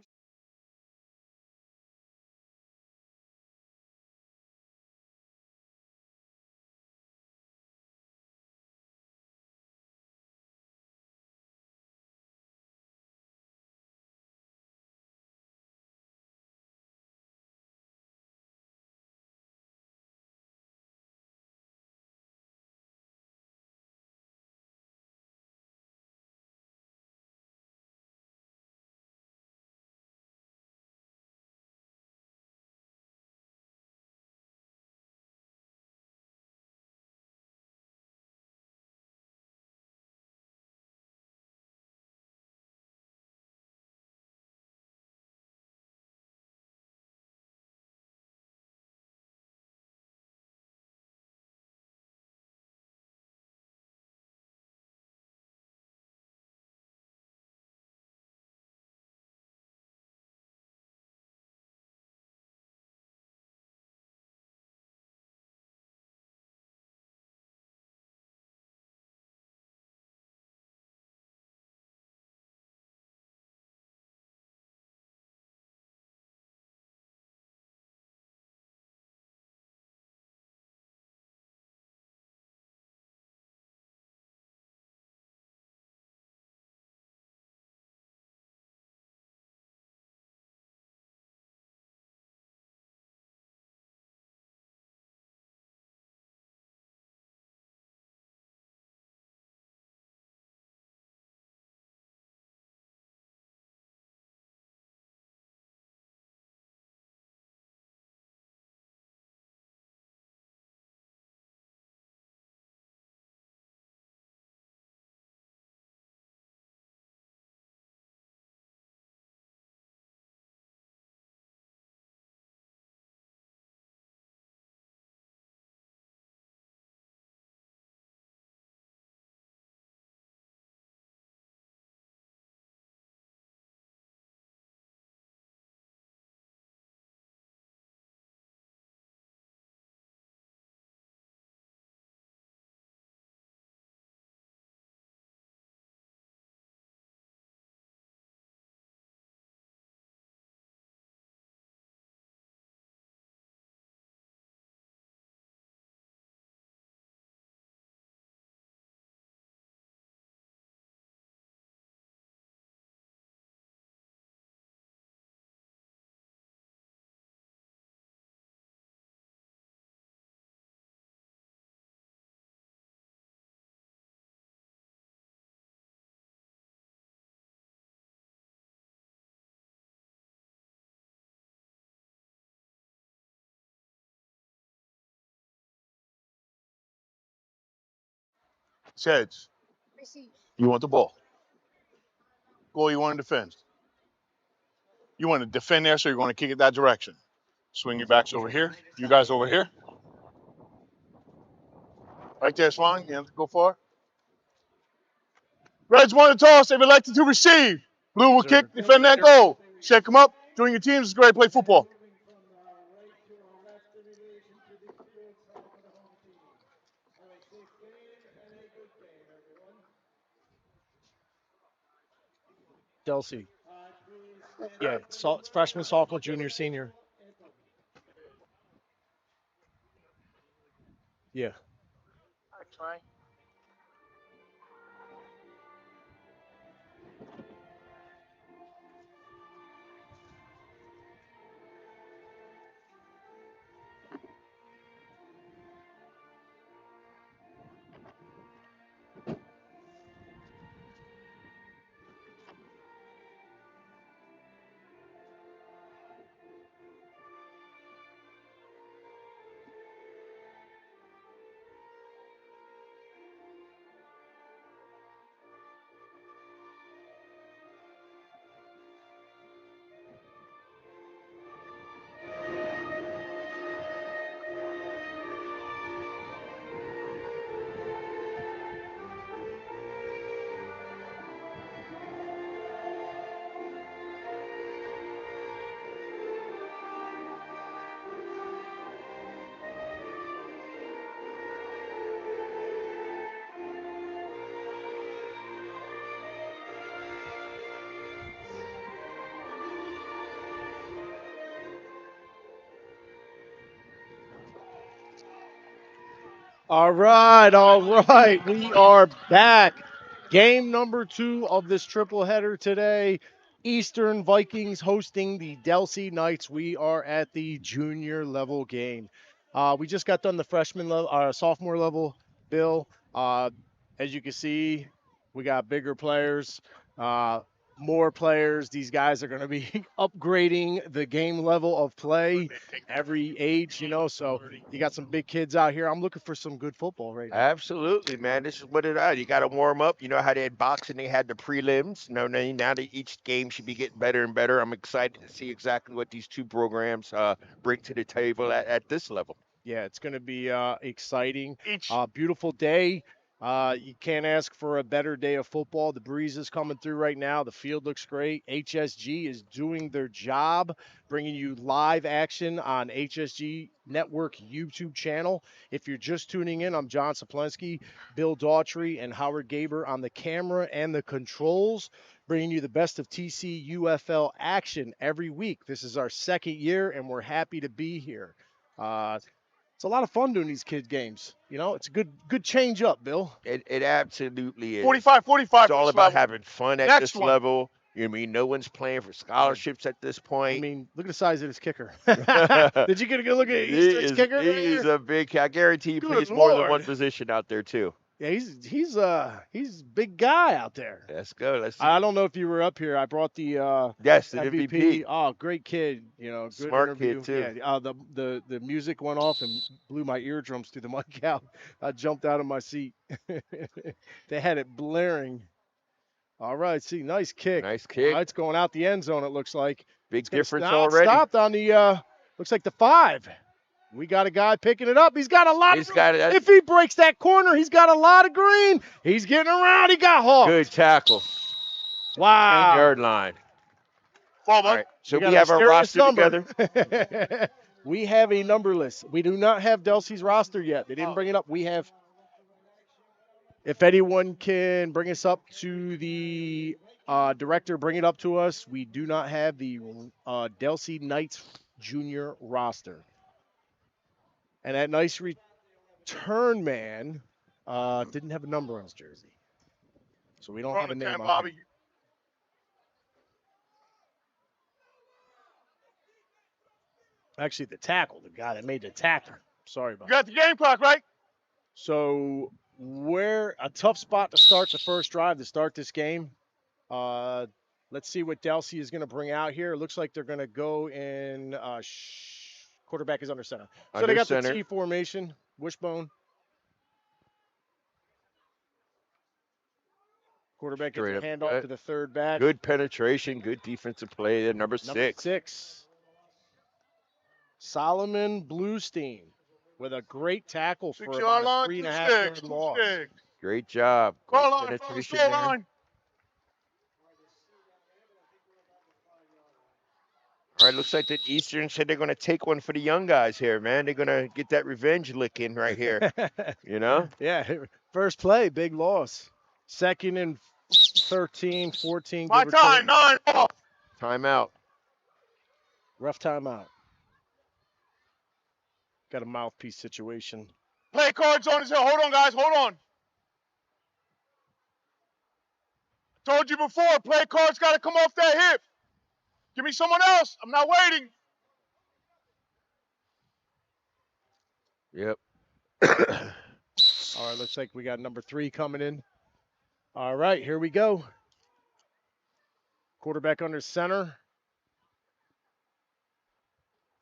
[SPEAKER 4] It's heads. You want the ball. Goal you want to defend. You want to defend there, so you're going to kick it that direction. Swing your backs over here. You guys over here. Right there, Swan. You have to go far. Reds want to toss. They've elected to receive. Blue will kick, defend that goal. Shake them up. Join your teams. It's great to play football.
[SPEAKER 1] Delsea. Yeah, it's freshman, sophomore, junior, senior. Yeah. All right, all right. We are back. Game number 2 of this triple header today. Eastern Vikings hosting the Delsea Knights. We are at the junior level game. We just got done the freshman level, sophomore level, Bill. As you can see, we got bigger players, more players. These guys are going to be upgrading the game level of play every age, so you got some big kids out here. I'm looking for some good football right now.
[SPEAKER 2] Absolutely, man. This is what it is. You got to warm up. You know how they had boxing, they had the prelims. Now each game should be getting better and better. I'm excited to see exactly what these two programs bring to the table at this level.
[SPEAKER 1] Yeah, it's going to be exciting. Beautiful day. You can't ask for a better day of football. The breeze is coming through right now. The field looks great. HSG is doing their job, bringing you live action on HSG Network YouTube channel. If you're just tuning in, I'm John Saplensky, Bill Daughtry, and Howard Gaber on the camera and the controls, bringing you the best of TCUFL action every week. This is our second year, and we're happy to be here. It's a lot of fun doing these kid games. It's a good change up, Bill.
[SPEAKER 2] It absolutely is.
[SPEAKER 4] 45.
[SPEAKER 2] It's all about having fun at this
[SPEAKER 4] one.
[SPEAKER 2] level. You know what I mean? No one's playing for scholarships at this point.
[SPEAKER 1] I mean, look at the size of this kicker. Did you get a good look at Eastern's kicker?
[SPEAKER 2] He is a big. I guarantee he plays more than one position out there too.
[SPEAKER 1] Yeah, he's a big guy out there.
[SPEAKER 2] Let's go. Let's see.
[SPEAKER 1] I don't know if you were up here. I brought the
[SPEAKER 2] the MVP.
[SPEAKER 1] Oh, great kid. Good
[SPEAKER 2] smart
[SPEAKER 1] interview.
[SPEAKER 2] Kid too.
[SPEAKER 1] Yeah. The music went off and blew my eardrums through the mic out. I jumped out of my seat. They had it blaring. All right, see, nice kick.
[SPEAKER 2] Nice kick.
[SPEAKER 1] It's going out the end zone. It looks like
[SPEAKER 2] big difference already.
[SPEAKER 1] Stopped on the looks like the 5. We got a guy picking it up. He's got a lot of green. If he breaks that corner, he's got a lot of green. He's getting around. He got hooked.
[SPEAKER 2] Good tackle.
[SPEAKER 1] Wow.
[SPEAKER 2] 10-yard line.
[SPEAKER 4] All
[SPEAKER 2] right. So we have our roster together.
[SPEAKER 1] We have a number list. We do not have Delsea's roster yet. They didn't bring it up. We have. If anyone can bring us up to the director, bring it up to us. We do not have the Delsea Knights junior roster. And that nice return man didn't have a number on his jersey. So we don't have a name on it. Actually, the tackle, the guy that made the tackle. Sorry about that.
[SPEAKER 4] You got the game clock, right?
[SPEAKER 1] So we're a tough spot to start the first drive to start this game. Let's see what Delsea is going to bring out here. It looks like they're going to go in quarterback is under center. So they got the T formation, wishbone. Quarterback gets
[SPEAKER 2] Straight
[SPEAKER 1] a
[SPEAKER 2] up
[SPEAKER 1] handoff
[SPEAKER 2] gut.
[SPEAKER 1] to the third back.
[SPEAKER 2] Good penetration, good defensive play there. Number 6.
[SPEAKER 1] Solomon Bluestein with a great tackle for
[SPEAKER 4] 6
[SPEAKER 1] about
[SPEAKER 4] yard
[SPEAKER 1] a
[SPEAKER 4] line,
[SPEAKER 1] 3.5
[SPEAKER 4] 2
[SPEAKER 1] yard
[SPEAKER 4] sticks, 2
[SPEAKER 1] loss.
[SPEAKER 4] sticks.
[SPEAKER 2] Great job. Great
[SPEAKER 4] Goal line, fellas,
[SPEAKER 2] penetration
[SPEAKER 4] goal
[SPEAKER 2] there.
[SPEAKER 4] line.
[SPEAKER 2] All right, looks like the Eastern said they're going to take one for the young guys here, man. They're going to get that revenge lick in right here. You know?
[SPEAKER 1] Yeah, first play, big loss. Second and 13, 14.
[SPEAKER 4] My
[SPEAKER 1] give or take.
[SPEAKER 4] time, 9 off.
[SPEAKER 2] Timeout.
[SPEAKER 1] Rough timeout. Got a mouthpiece situation.
[SPEAKER 4] Play cards on his head. Hold on, guys. Hold on. Told you before, play cards got to come off that hip. Give me someone else. I'm not waiting.
[SPEAKER 2] Yep.
[SPEAKER 1] All right, looks like we got number 3 coming in. All right, here we go. Quarterback under center.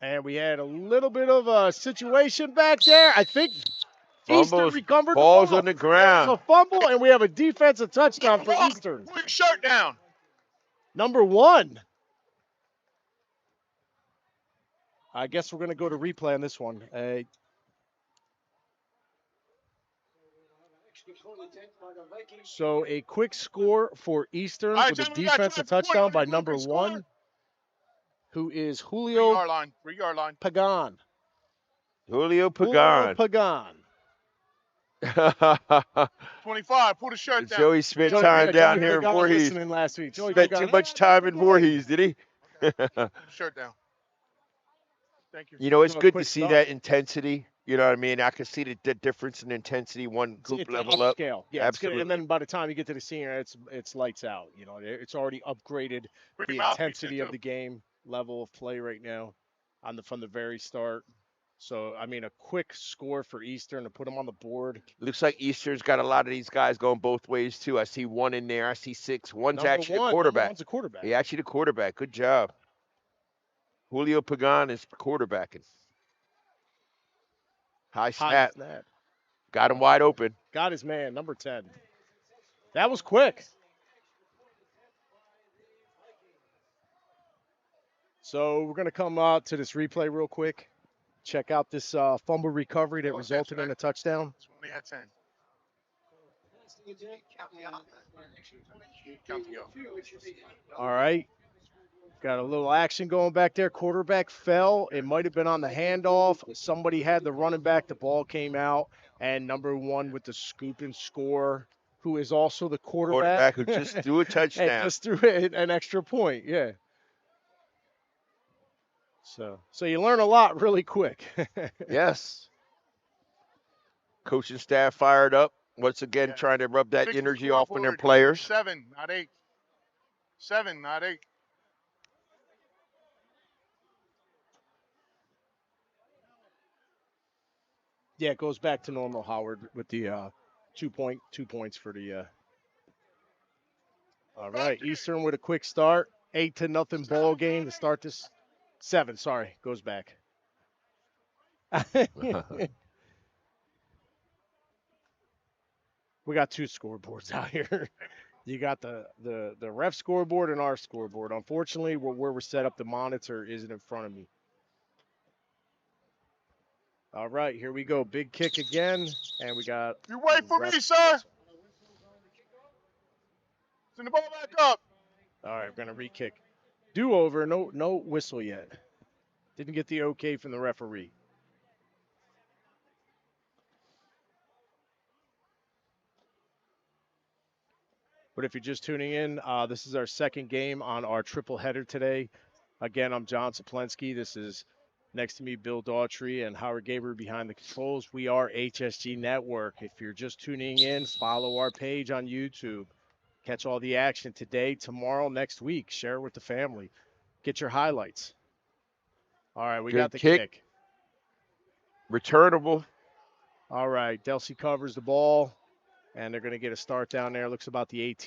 [SPEAKER 1] And we had a little bit of a situation back there. I think Eastern
[SPEAKER 2] Fumbles,
[SPEAKER 1] recovered
[SPEAKER 2] balls
[SPEAKER 1] the ball.
[SPEAKER 2] on the ground.
[SPEAKER 1] It's a fumble, and we have a defensive touchdown for Eastern.
[SPEAKER 4] Put your shirt down.
[SPEAKER 1] Number 1. I guess we're going to go to replay on this one. So a quick score for Eastern
[SPEAKER 4] All right,
[SPEAKER 1] with a
[SPEAKER 4] gentlemen, we got
[SPEAKER 1] defensive
[SPEAKER 4] try for
[SPEAKER 1] touchdown by
[SPEAKER 4] 20.
[SPEAKER 1] number
[SPEAKER 4] Score.
[SPEAKER 1] 1, who is
[SPEAKER 4] 3
[SPEAKER 1] Julio
[SPEAKER 4] yard line. 3 yard line.
[SPEAKER 1] Pagan.
[SPEAKER 2] Julio Pagan.
[SPEAKER 4] 25. Put a shirt down.
[SPEAKER 2] Joey spent
[SPEAKER 1] Joey-
[SPEAKER 2] time
[SPEAKER 1] yeah,
[SPEAKER 2] down
[SPEAKER 1] Joey
[SPEAKER 2] here in
[SPEAKER 1] Pagan
[SPEAKER 2] Voorhees.
[SPEAKER 1] listening last week. Joey
[SPEAKER 2] Spent
[SPEAKER 1] Pagan.
[SPEAKER 2] too much time in Voorhees, did he?
[SPEAKER 4] Put a shirt down. Thank you.
[SPEAKER 2] You know, it's
[SPEAKER 1] Give a
[SPEAKER 2] good to
[SPEAKER 1] quick
[SPEAKER 2] see
[SPEAKER 1] stop.
[SPEAKER 2] that intensity. You know what I mean? I can see the difference in intensity. One group
[SPEAKER 1] It's
[SPEAKER 2] level up.
[SPEAKER 1] upscale. Yeah, it's good.
[SPEAKER 2] Absolutely.
[SPEAKER 1] And then by the time you get to the senior, it's lights out. You know, it's already upgraded
[SPEAKER 4] Bring
[SPEAKER 1] the
[SPEAKER 4] him out,
[SPEAKER 1] intensity
[SPEAKER 4] Pizza,
[SPEAKER 1] of the game, level of play right now, from the very start. So I mean, a quick score for Eastern to put them on the board.
[SPEAKER 2] Looks like Eastern's got a lot of these guys going both ways too. I see 1 in there. I see 6. One's
[SPEAKER 1] Number
[SPEAKER 2] actually
[SPEAKER 1] 1,
[SPEAKER 2] a
[SPEAKER 1] number
[SPEAKER 2] quarterback.
[SPEAKER 1] 1's a quarterback.
[SPEAKER 2] Yeah, actually the quarterback. Good job. Julio Pagan is quarterbacking. High snap. Got him wide open.
[SPEAKER 1] Got his man, number 10. That was quick. So we're going to come to this replay real quick. Check out this fumble recovery that resulted in a touchdown.
[SPEAKER 4] Only had 10. Count the off.
[SPEAKER 1] All right. Got a little action going back there. Quarterback fell. It might have been on the handoff. Somebody had the running back. The ball came out. And number 1 with the scoop and score, who is also the quarterback.
[SPEAKER 2] Who just threw a touchdown.
[SPEAKER 1] And just threw an extra point, yeah. So you learn a lot really quick.
[SPEAKER 2] Yes. Coaching staff fired up. Once again, trying to rub that energy off on their players.
[SPEAKER 4] 7, not 8. 7, not 8.
[SPEAKER 1] Yeah, it goes back to normal, Howard, with the 2 points for the. All right, Eastern with a quick start, 8-0 ball game to start this. 7, sorry, goes back. We got 2 scoreboards out here. You got the ref scoreboard and our scoreboard. Unfortunately, where we're set up, the monitor isn't in front of me. All right, here we go. Big kick again, and we got.
[SPEAKER 4] You wait for me, sir. Send the ball back up.
[SPEAKER 1] All right, we're gonna re-kick. Do-over. No whistle yet. Didn't get the okay from the referee. But if you're just tuning in, this is our second game on our triple header today. Again, I'm John Saplensky. This is next to me, Bill Daughtry and Howard Gaber behind the controls. We are HSG Network. If you're just tuning in, follow our page on YouTube. Catch all the action today, tomorrow, next week. Share it with the family. Get your highlights. All right, we got the kick.
[SPEAKER 2] Returnable.
[SPEAKER 1] All right, Delsea covers the ball, and they're going to get a start down there. Looks about the the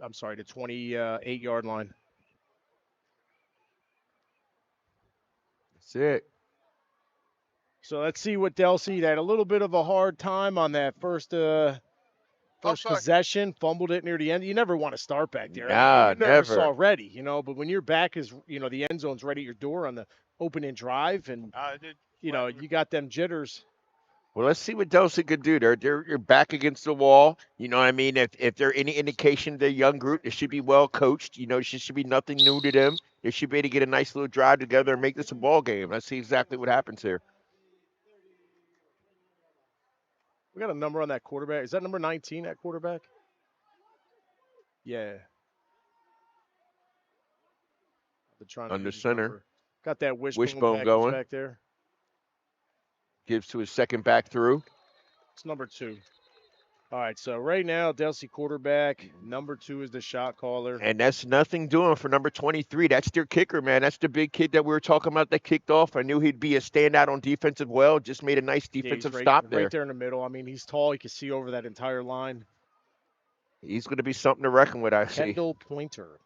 [SPEAKER 1] 28-yard line.
[SPEAKER 2] That's it.
[SPEAKER 1] So let's see what Delsea had a little bit of a hard time on that first possession, fumbled it near the end. You never want to start back there.
[SPEAKER 2] Nah,
[SPEAKER 1] You never saw
[SPEAKER 2] never.
[SPEAKER 1] ready, but when your back is, the end zone's right at your door on the opening drive, and you got them jitters.
[SPEAKER 2] Well, let's see what Delsea could do. They're back against the wall. You know what I mean? If there any indication they're a young group, they should be well coached. It should be nothing new to them. They should be able to get a nice little drive together and make this a ball game. Let's see exactly what happens here.
[SPEAKER 1] We got a number on that quarterback. Is that number 19, that quarterback? Yeah. They're trying to
[SPEAKER 2] Under
[SPEAKER 1] use his
[SPEAKER 2] center.
[SPEAKER 1] number. Got that
[SPEAKER 2] Wishbone
[SPEAKER 1] package
[SPEAKER 2] going.
[SPEAKER 1] back there.
[SPEAKER 2] Gives to his second back through.
[SPEAKER 1] It's number 2. All right, so right now, Delsea quarterback. Number 2 is the shot caller.
[SPEAKER 2] And that's nothing doing for number 23. That's their kicker, man. That's the big kid that we were talking about that kicked off. I knew he'd be a standout on defensive well. Just made a nice defensive stop there.
[SPEAKER 1] Right there in the middle. I mean, he's tall. You can see over that entire line.
[SPEAKER 2] He's going to be something to reckon with, I see.
[SPEAKER 1] Kendall Pointer.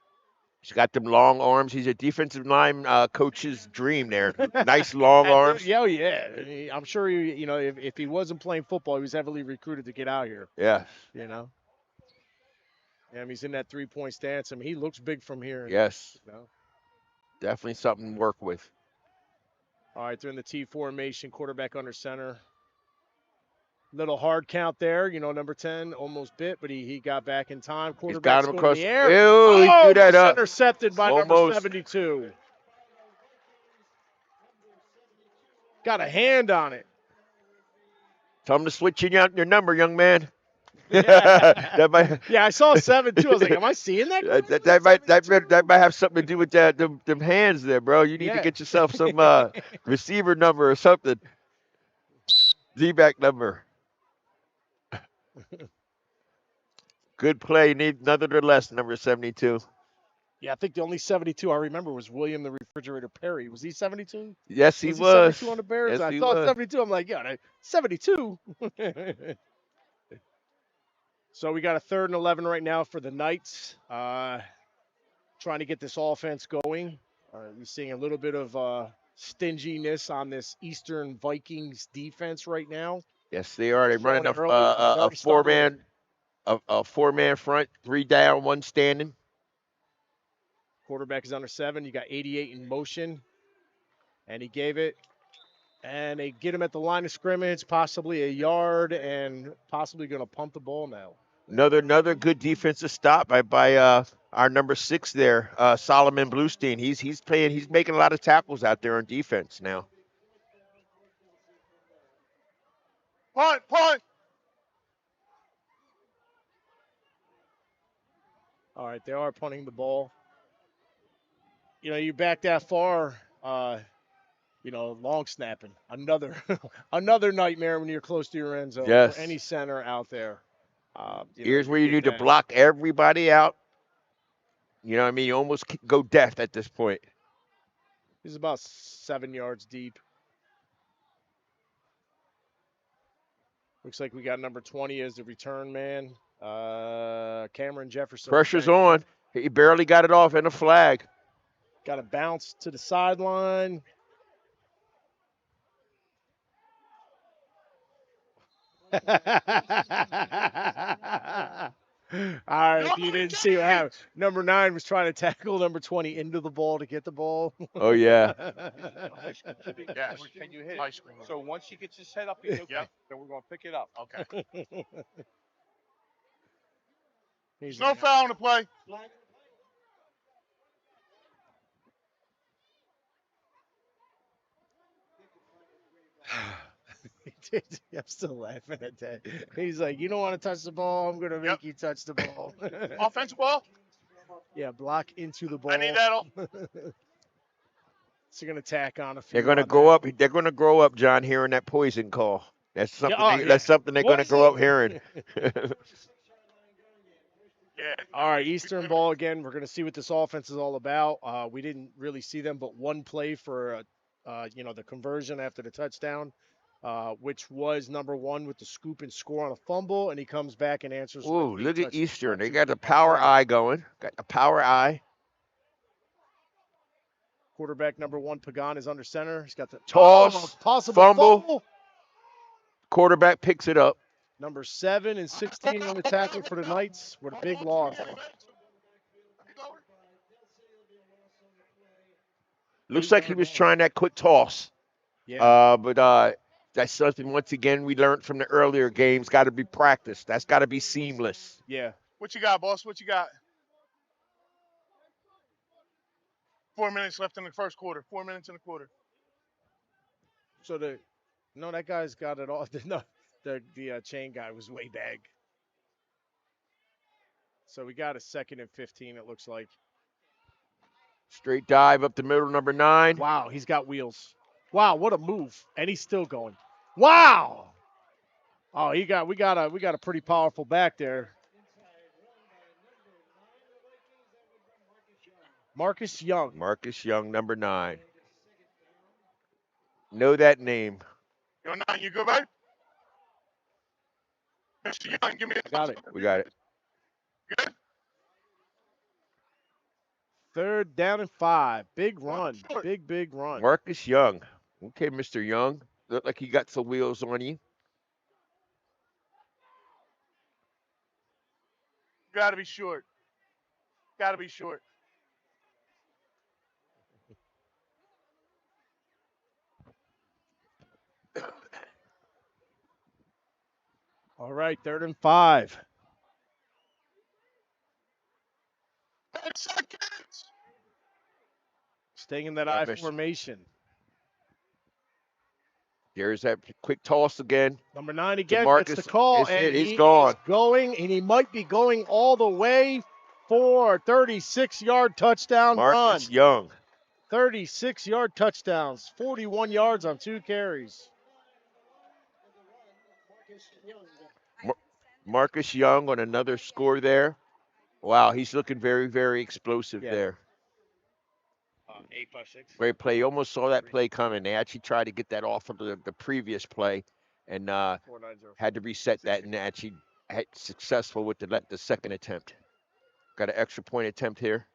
[SPEAKER 2] He's got them long arms. He's a defensive line coach's dream there. Nice long arms.
[SPEAKER 1] Yeah, I'm sure if he wasn't playing football, he was heavily recruited to get out here.
[SPEAKER 2] Yeah.
[SPEAKER 1] Yeah, he's in that 3-point stance. I mean, he looks big from here.
[SPEAKER 2] Yes. Definitely something to work with.
[SPEAKER 1] All right, they're in the T formation, quarterback under center. Little hard count there, number 10 almost bit, but he got back in time. Quarterback's
[SPEAKER 2] got him
[SPEAKER 1] going
[SPEAKER 2] across
[SPEAKER 1] in the air.
[SPEAKER 2] Ew, he threw that up.
[SPEAKER 1] Intercepted by number 72. Got a hand on it.
[SPEAKER 2] Tell him to switch in your number, young man.
[SPEAKER 1] Yeah, I saw 7 too. I was like, am I seeing that?
[SPEAKER 2] That might have something to do with them hands there, bro. You need to get yourself some receiver number or something. Z-back number. Good play, nonetheless, number 72.
[SPEAKER 1] Yeah, I think the only 72 I remember was William the Refrigerator Perry. Was he 72?
[SPEAKER 2] Yes, he
[SPEAKER 1] was. 72 on the Bears?
[SPEAKER 2] Yes,
[SPEAKER 1] I thought 72. I'm like, 72. So we got a 3rd and 11 right now for the Knights. Trying to get this offense going. We're seeing a little bit of stinginess on this Eastern Vikings defense right now.
[SPEAKER 2] Yes, they are. They're running a four-man front, 3 down, 1 standing.
[SPEAKER 1] Quarterback is under 7. You got 88 in motion. And he gave it. And they get him at the line of scrimmage, possibly a yard, and possibly going to punt the ball now.
[SPEAKER 2] Another good defensive stop by our number 6 there, Solomon Bluestein. He's making a lot of tackles out there on defense now.
[SPEAKER 4] Punt.
[SPEAKER 1] All right, they are punting the ball. You back that far, long snapping. Another nightmare when you're close to your end zone.
[SPEAKER 2] Yes.
[SPEAKER 1] For any center out there.
[SPEAKER 2] Here's where you need to block everybody out. You know what I mean? You almost go deaf at this point.
[SPEAKER 1] He's about 7 yards deep. Looks like we got number 20 as the return man. Cameron Jefferson.
[SPEAKER 2] Pressure's on. He barely got it off and a flag.
[SPEAKER 1] Got a bounce to the sideline. All right, you didn't see what happened. Number 9 was trying to tackle number 20 into the ball to get the ball.
[SPEAKER 2] Oh, yeah.
[SPEAKER 6] Yes. Can you hit it? So once he gets his head up, he's okay. Then we're going to pick it up. Okay.
[SPEAKER 4] There's no foul on the play.
[SPEAKER 1] I'm still laughing at that. He's like, you don't want to touch the ball, I'm going to make you touch the ball.
[SPEAKER 4] Offensive ball?
[SPEAKER 1] Yeah, block into the ball.
[SPEAKER 4] I need that.
[SPEAKER 1] So you're going to tack on a few.
[SPEAKER 2] They're going to grow up. They're going to grow up, John, hearing that poison call. That's something. That's something they're going to grow up hearing.
[SPEAKER 1] Yeah. All right, Eastern ball again. We're going to see what this offense is all about. We didn't really see them, but one play for, the conversion after the touchdown, which was number 1 with the scoop and score on a fumble, and he comes back and answers.
[SPEAKER 2] Ooh, look at Eastern. They got the power eye going. Got the power eye.
[SPEAKER 1] Quarterback number 1, Pagan, is under center. He's got the
[SPEAKER 2] toss,
[SPEAKER 1] possible
[SPEAKER 2] fumble. Quarterback picks it up.
[SPEAKER 1] Number 7 and 16 on the tackle for the Knights with a big loss.
[SPEAKER 2] Looks like he was trying that quick toss.
[SPEAKER 1] Yeah.
[SPEAKER 2] But that's something, once again, we learned from the earlier games. Got to be practiced. That's got to be seamless.
[SPEAKER 1] Yeah.
[SPEAKER 4] What you got, boss? What you got? 4 minutes left in the first quarter. 4 minutes in the quarter.
[SPEAKER 1] So that guy's got it all. No, the chain guy was way back. So we got a 2nd and 15. It looks like.
[SPEAKER 2] Straight dive up the middle, number 9.
[SPEAKER 1] Wow, he's got wheels. Wow, what a move! And he's still going. Wow. Oh, we got a pretty powerful back there. Marcus Young.
[SPEAKER 2] Marcus Young, number 9. Know that name.
[SPEAKER 4] Yo, 9, you good, babe? Mr. Young, give me a
[SPEAKER 1] Got it.
[SPEAKER 2] We got it.
[SPEAKER 4] Good.
[SPEAKER 1] 3rd down and 5. Big run. Big run.
[SPEAKER 2] Marcus Young. Okay, Mr. Young. Look like he got some wheels on you.
[SPEAKER 4] Got to be short. Got to be short.
[SPEAKER 1] All right, 3rd and 5.
[SPEAKER 4] 10 seconds.
[SPEAKER 1] Staying in that I formation.
[SPEAKER 2] There's that quick toss again.
[SPEAKER 1] Number 9 again
[SPEAKER 2] Marcus,
[SPEAKER 1] gets the call, and
[SPEAKER 2] he's gone.
[SPEAKER 1] Going, and he might be going all the way for a 36-yard touchdown
[SPEAKER 2] Marcus
[SPEAKER 1] run.
[SPEAKER 2] Young.
[SPEAKER 1] 36-yard touchdowns, 41 yards on 2 carries.
[SPEAKER 2] Marcus Young on another score there. Wow, he's looking very, very explosive there.
[SPEAKER 5] 8+6.
[SPEAKER 2] Great play. You almost saw that play coming. They actually tried to get that off of the previous play and had to reset that, and actually had successful with the 2nd attempt. Got an extra point attempt here.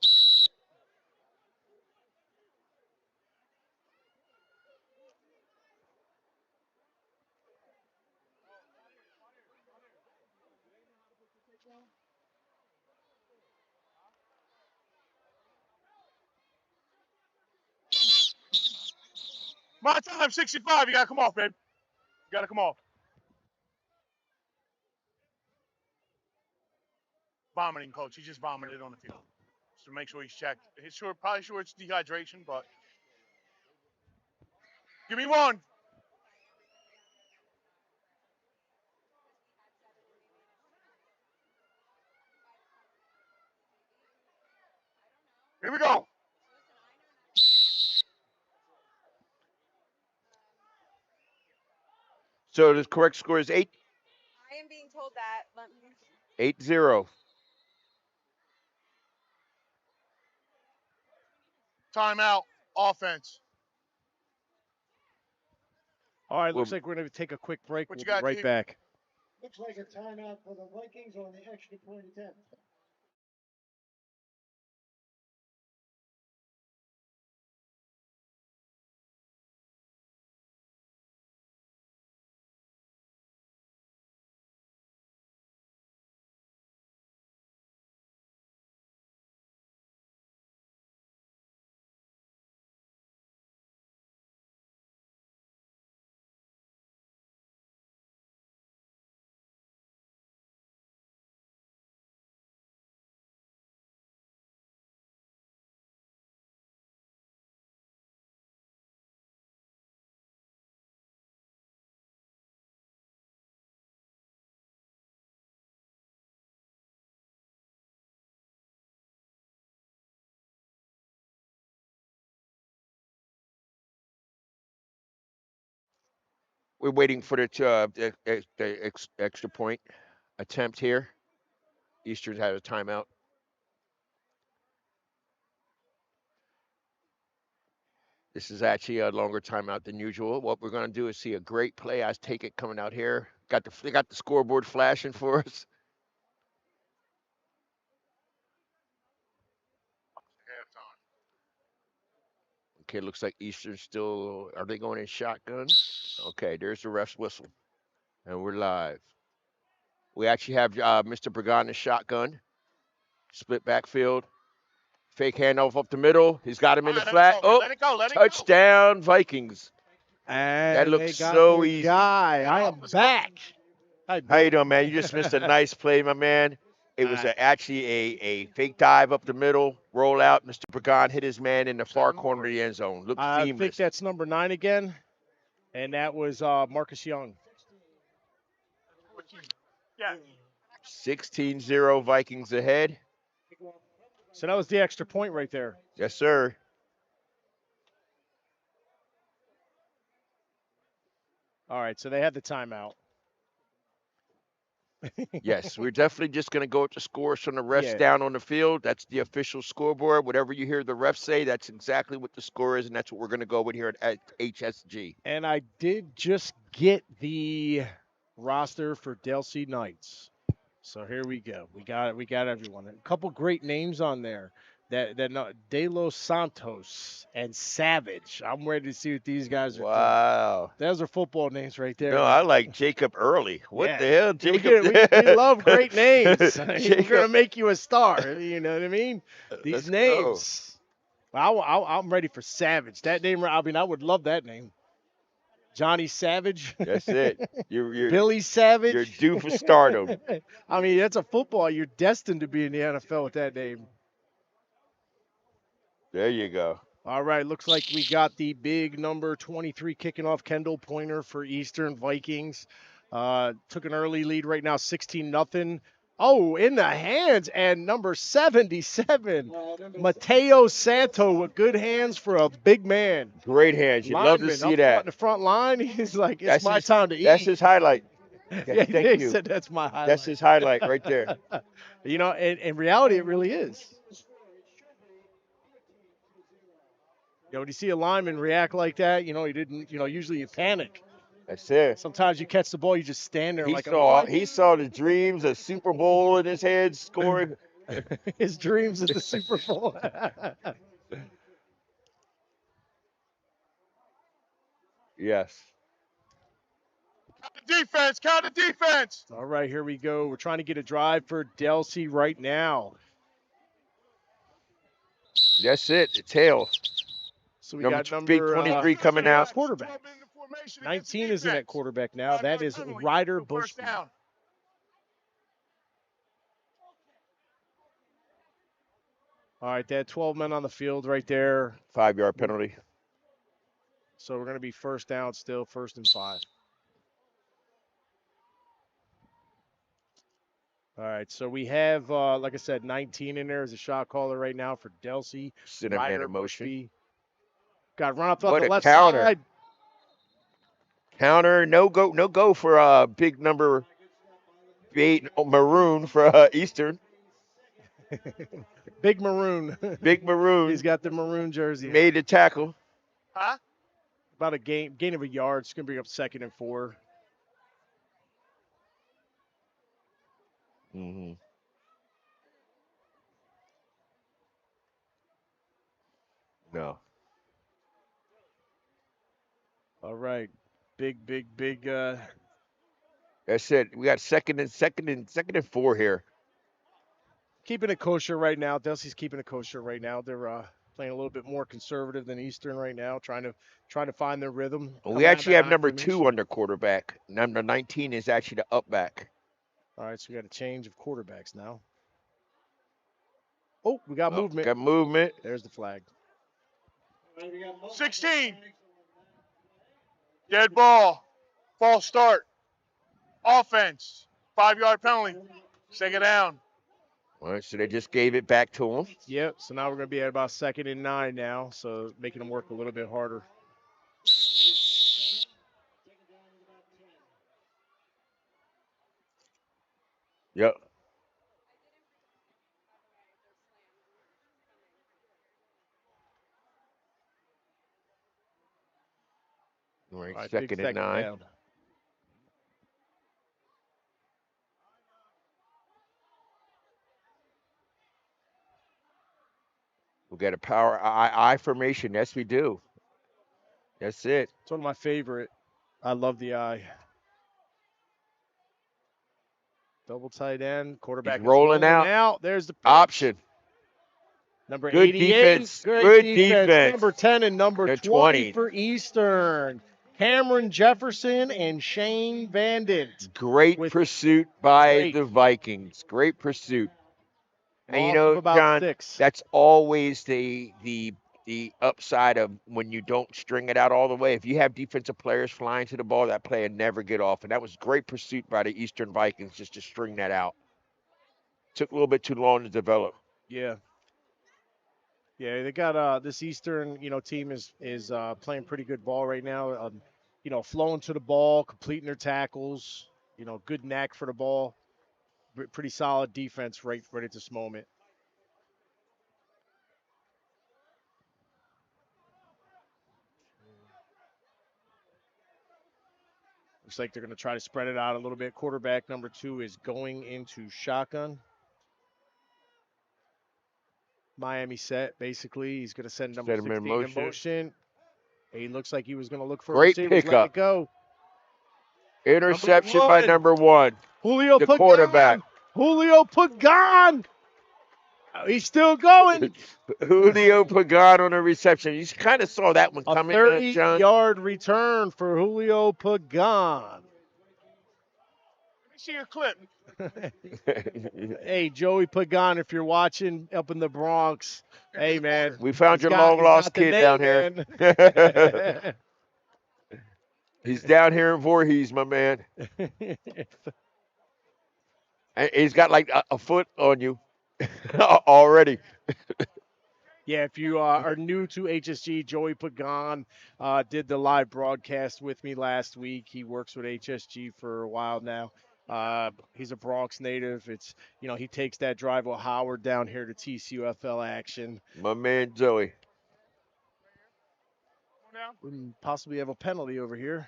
[SPEAKER 4] My time, 65. You got to come off, babe. You got to come off. Vomiting, coach. He just vomited on the field. Just to make sure he's checked. He's probably sure it's dehydration, but. Give me 1. Here we go.
[SPEAKER 2] So the correct score is 8.
[SPEAKER 18] I am being told that.
[SPEAKER 2] 8-0.
[SPEAKER 4] Timeout. Offense.
[SPEAKER 1] All right, looks like we're going to take a quick break. We'll be right back.
[SPEAKER 3] Looks like a timeout for the Vikings on the extra point attempt.
[SPEAKER 2] We're waiting for the extra point attempt here. Eastern's had a timeout. This is actually a longer timeout than usual. What we're going to do is see a great play. I take it coming out here. They got the scoreboard flashing for us. Okay, looks like Eastern still. Are they going in shotgun? Okay, there's the ref's whistle, and we're live. We actually have Mr. Burgon in shotgun. Split backfield. Fake handoff up the middle. He's got him in the flat. Oh,
[SPEAKER 6] Let it go. Let it
[SPEAKER 2] touchdown, Vikings.
[SPEAKER 1] And
[SPEAKER 2] That looks
[SPEAKER 1] they got
[SPEAKER 2] so
[SPEAKER 1] their
[SPEAKER 2] easy.
[SPEAKER 1] guy. I am back. Hi,
[SPEAKER 2] How you
[SPEAKER 1] Bill.
[SPEAKER 2] doing, man? You just missed a nice play, my man. It was actually a fake dive up the middle, roll out. Mr. Burgon hit his man in the far corner of the end zone. Looked
[SPEAKER 1] I think
[SPEAKER 2] seamless.
[SPEAKER 1] that's number 9 again. And that was Marcus Young.
[SPEAKER 4] Yeah.
[SPEAKER 2] 16-0 Vikings ahead.
[SPEAKER 1] So that was the extra point right there.
[SPEAKER 2] Yes, sir.
[SPEAKER 1] All right, so they had the timeout.
[SPEAKER 2] Yes, we're definitely just going to go with the scores from the refs
[SPEAKER 1] Yeah.
[SPEAKER 2] down on the field. That's the official scoreboard. Whatever you hear the refs say, that's exactly what the score is, and that's what we're going to go with here at HSG.
[SPEAKER 1] And I did just get the roster for Delsea Knights. So here we go. We got it. We got everyone. A couple great names on there. De Los Santos and Savage. I'm ready to see what these guys are
[SPEAKER 2] Wow.
[SPEAKER 1] doing. Those are football names right there.
[SPEAKER 2] No, I like Jacob Early. What
[SPEAKER 1] Yeah.
[SPEAKER 2] the hell, Jacob?
[SPEAKER 1] We love great names. We're
[SPEAKER 2] Jacob-
[SPEAKER 1] going to make you a star. You know what I mean? These
[SPEAKER 2] Let's
[SPEAKER 1] names. Well, I'm ready for Savage. That name, I mean, I would love that name. Johnny Savage.
[SPEAKER 2] That's it. You're
[SPEAKER 1] Billy Savage.
[SPEAKER 2] You're due for stardom.
[SPEAKER 1] I mean, that's a football. You're destined to be in the NFL with that name.
[SPEAKER 2] There you go.
[SPEAKER 1] All right, looks like we got the big number 23 kicking off, Kendall Pointer for Eastern Vikings. Took an early lead right now, 16-0. Oh, in the hands, and number 77, Mateo Santo with good hands for a big man.
[SPEAKER 2] Great hands. You'd love to
[SPEAKER 1] Lineman
[SPEAKER 2] see
[SPEAKER 1] up
[SPEAKER 2] that.
[SPEAKER 1] front in the front line, he's like, it's my time to eat.
[SPEAKER 2] That's his highlight.
[SPEAKER 1] Yeah,
[SPEAKER 2] Thank
[SPEAKER 1] he
[SPEAKER 2] you.
[SPEAKER 1] said that's my highlight.
[SPEAKER 2] That's his highlight right there.
[SPEAKER 1] You know, in reality, it really is. You know, when you see a lineman react like that, you know, usually you panic.
[SPEAKER 2] That's it.
[SPEAKER 1] Sometimes you catch the ball, you just stand there
[SPEAKER 2] He
[SPEAKER 1] like
[SPEAKER 2] saw the dreams of Super Bowl in his head, scoring.
[SPEAKER 1] his dreams at the Super Bowl.
[SPEAKER 2] Yes.
[SPEAKER 6] Count the defense.
[SPEAKER 1] All right, here we go. We're trying to get a drive for Delsea right now.
[SPEAKER 2] That's it. The tail.
[SPEAKER 1] So we
[SPEAKER 2] Number
[SPEAKER 1] got number
[SPEAKER 2] big 23 coming out.
[SPEAKER 1] Quarterback. 19 is in at quarterback now. That is Ryder Bushby.
[SPEAKER 6] Down.
[SPEAKER 1] All right, they had 12 men on the field right there.
[SPEAKER 2] 5-yard penalty.
[SPEAKER 1] So we're going to be first down still, 1st and 5. All right, so we have, like I said, 19 in there as a shot caller right now for Delsea.
[SPEAKER 2] Center man in motion.
[SPEAKER 1] Got run up on
[SPEAKER 2] What
[SPEAKER 1] the
[SPEAKER 2] a
[SPEAKER 1] left
[SPEAKER 2] counter.
[SPEAKER 1] side.
[SPEAKER 2] Counter, no go for big number 8 maroon for Eastern.
[SPEAKER 1] Big Maroon.
[SPEAKER 2] Big maroon.
[SPEAKER 1] He's got the maroon jersey.
[SPEAKER 2] Made the tackle.
[SPEAKER 6] Huh?
[SPEAKER 1] About a gain of a yard. It's going to bring up 2nd and 4.
[SPEAKER 2] Mm-hmm. No.
[SPEAKER 1] All right. Big.
[SPEAKER 2] That's it. We got second and 4 here.
[SPEAKER 1] Keeping it kosher right now. Delsea's keeping it kosher right now. They're playing a little bit more conservative than Eastern right now, trying to find their rhythm.
[SPEAKER 2] Well, we actually have number 2 under quarterback. Number 19 is actually the up back.
[SPEAKER 1] All right, so we got a change of quarterbacks now. Oh, we got movement.
[SPEAKER 2] Got movement.
[SPEAKER 1] There's the flag.
[SPEAKER 6] 16. Dead ball. False start. Offense. 5-yard penalty. Take it down.
[SPEAKER 2] All right, so they just gave it back to him.
[SPEAKER 1] Yep, so now we're going to be at about 2nd and 9 now, so making them work a little bit harder.
[SPEAKER 2] Yep. All right,
[SPEAKER 1] All right,
[SPEAKER 2] 2nd and 9.
[SPEAKER 1] down.
[SPEAKER 2] We got a power I formation. Yes, we do. That's it.
[SPEAKER 1] It's one of my favorite. I love the eye. double tight end. Quarterback
[SPEAKER 2] He's rolling
[SPEAKER 1] is rolling
[SPEAKER 2] out.
[SPEAKER 1] There's the pitch.
[SPEAKER 2] Option.
[SPEAKER 1] Number
[SPEAKER 2] Good
[SPEAKER 1] 88.
[SPEAKER 2] defense.
[SPEAKER 1] Great
[SPEAKER 2] Good
[SPEAKER 1] defense.
[SPEAKER 2] defense.
[SPEAKER 1] Number 10 and number
[SPEAKER 2] The
[SPEAKER 1] 20 for Eastern. Cameron Jefferson and Shane Vandent.
[SPEAKER 2] Great pursuit by the Vikings. Great pursuit. And
[SPEAKER 1] Loss of about
[SPEAKER 2] John,
[SPEAKER 1] 6.
[SPEAKER 2] that's always the upside of when you don't string it out all the way. If you have defensive players flying to the ball, that play will never get off. And that was great pursuit by the Eastern Vikings just to string that out. Took a little bit too long to develop.
[SPEAKER 1] Yeah. Yeah, they got this Eastern, team is playing pretty good ball right now. Flowing to the ball, completing their tackles. Good knack for the ball. Pretty solid defense right at this moment. Looks like they're going to try to spread it out a little bit. Quarterback number 2 is going into shotgun. Miami set, basically. He's going to send number 16 in motion. He looks like he was going to look for
[SPEAKER 2] Great
[SPEAKER 1] a receiver. Let
[SPEAKER 2] pickup.
[SPEAKER 1] it go.
[SPEAKER 2] Interception by number 1.
[SPEAKER 1] Julio
[SPEAKER 2] the
[SPEAKER 1] Pagan.
[SPEAKER 2] quarterback.
[SPEAKER 1] Julio Pagan. He's still going.
[SPEAKER 2] Julio Pagan on a reception. You kind of saw that one coming,
[SPEAKER 1] A
[SPEAKER 2] John.
[SPEAKER 1] 30-yard return for Julio Pagan.
[SPEAKER 4] See your clip.
[SPEAKER 1] Hey, Joey Pagan, if you're watching up in the Bronx, hey, man.
[SPEAKER 2] We found your long-lost kid down here. He's down here in Voorhees, my man. And he's got like a foot on you already.
[SPEAKER 1] Yeah, if you are new to HSG, Joey Pagan did the live broadcast with me last week. He works with HSG for a while now. He's a Bronx native. It's he takes that drive with Howard down here to TCUFL action.
[SPEAKER 2] My man Joey.
[SPEAKER 1] We possibly have a penalty over here.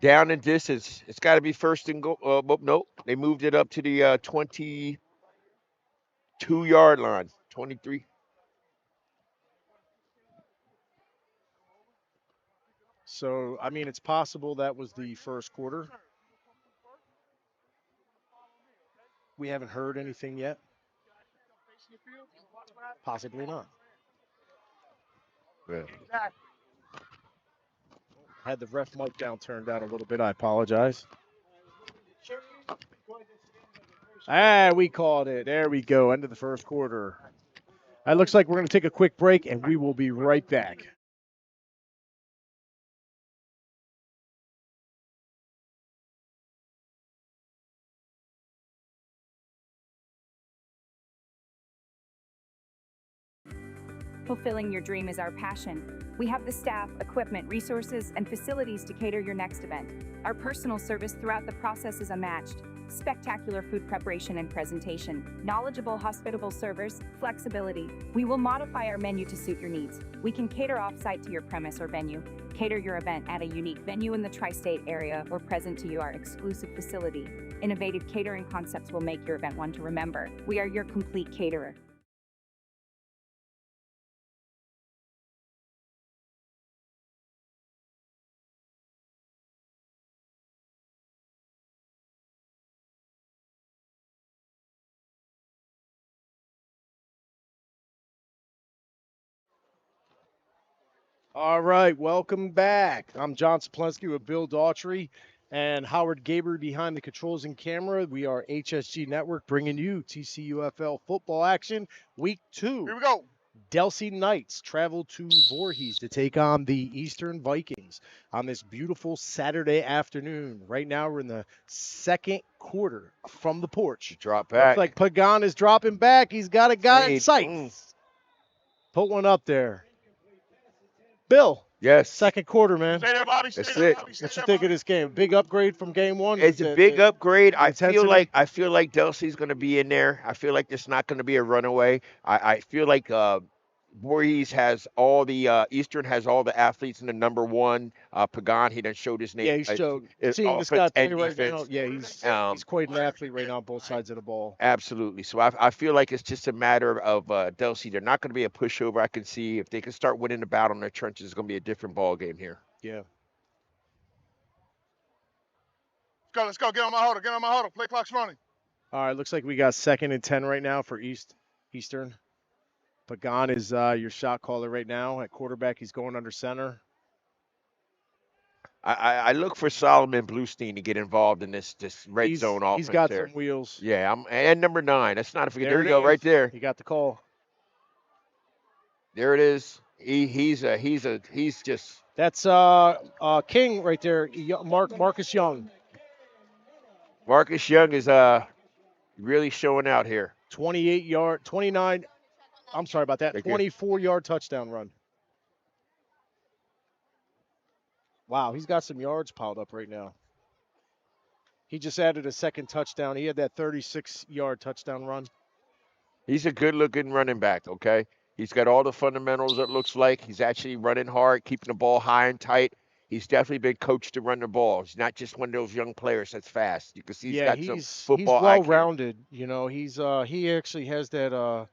[SPEAKER 2] Down and distance. It's got to be first and goal. Nope. They moved it up to the 22-yard line. 23.
[SPEAKER 1] So, I mean, it's possible that was the first quarter. We haven't heard anything yet. Possibly not.
[SPEAKER 2] Yeah.
[SPEAKER 1] Had the ref mic down turned down a little bit. I apologize. We called it. There we go. End of the first quarter. It looks like we're going to take a quick break, and we will be right back.
[SPEAKER 17] Fulfilling your dream is our passion. We have the staff, equipment, resources, and facilities to cater your next event. Our personal service throughout the process is unmatched. Spectacular food preparation and presentation, knowledgeable, hospitable servers, flexibility. We will modify our menu to suit your needs. We can cater off-site to your premise or venue, cater your event at a unique venue in the tri-state area, or present to you our exclusive facility. Innovative catering concepts will make your event one to remember. We are your complete caterer.
[SPEAKER 1] All right, welcome back. I'm John Saplensky with Bill Daughtry and Howard Gaber behind the controls and camera. We are HSG Network bringing you TCUFL football action, week 2.
[SPEAKER 4] Here we go.
[SPEAKER 1] Delsea Knights travel to Voorhees to take on the Eastern Vikings on this beautiful Saturday afternoon. Right now, we're in the second quarter from the porch.
[SPEAKER 2] Drop back.
[SPEAKER 1] Looks like Pagan is dropping back. He's got a guy in sight. Put one up there. Bill.
[SPEAKER 2] Yes.
[SPEAKER 1] Second quarter, man.
[SPEAKER 4] Stay there, Bobby.
[SPEAKER 2] That's it.
[SPEAKER 1] What you think of this game? Big upgrade from game one?
[SPEAKER 2] It's a big upgrade. I feel
[SPEAKER 1] intensity?
[SPEAKER 2] like Delsea's going to be in there. I feel like it's not going to be a runaway. I feel like Voorhees has all the Eastern has all the athletes in the number 1. Pagan, he done showed his name.
[SPEAKER 1] Yeah, he showed. Seeing this guy play right now, yeah, he's quite an athlete right now on both sides of the ball.
[SPEAKER 2] Absolutely. So I feel like it's just a matter of Delsea. They're not going to be a pushover. I can see if they can start winning the battle in their trenches, it's going to be a different ball game here.
[SPEAKER 1] Yeah.
[SPEAKER 6] Go, let's go. Get on my huddle. Get on my huddle. Play clock's running.
[SPEAKER 1] All right, looks like we got 2nd and 10 right now for Eastern. Pagan is your shot caller right now. At quarterback, he's going under center.
[SPEAKER 2] I look for Solomon Bluestein to get involved in this red zone offense.
[SPEAKER 1] He's got
[SPEAKER 2] there.
[SPEAKER 1] some wheels.
[SPEAKER 2] Yeah, and number 9. That's not a forget. There you
[SPEAKER 1] it
[SPEAKER 2] go,
[SPEAKER 1] is.
[SPEAKER 2] right there.
[SPEAKER 1] He got the call.
[SPEAKER 2] There it is. He's just.
[SPEAKER 1] That's King right there. Marcus Young.
[SPEAKER 2] Marcus Young is really showing out here.
[SPEAKER 1] 29. I'm sorry about that. 24-yard touchdown run. Wow, he's got some yards piled up right now. He just added a 2nd touchdown. He had that 36-yard touchdown run.
[SPEAKER 2] He's a good-looking running back, okay? He's got all the fundamentals, it looks like. He's actually running hard, keeping the ball high and tight. He's definitely been coached to run the ball. He's not just one of those young players that's fast. You can see he's got some football
[SPEAKER 1] he's well-rounded. You know, he actually has that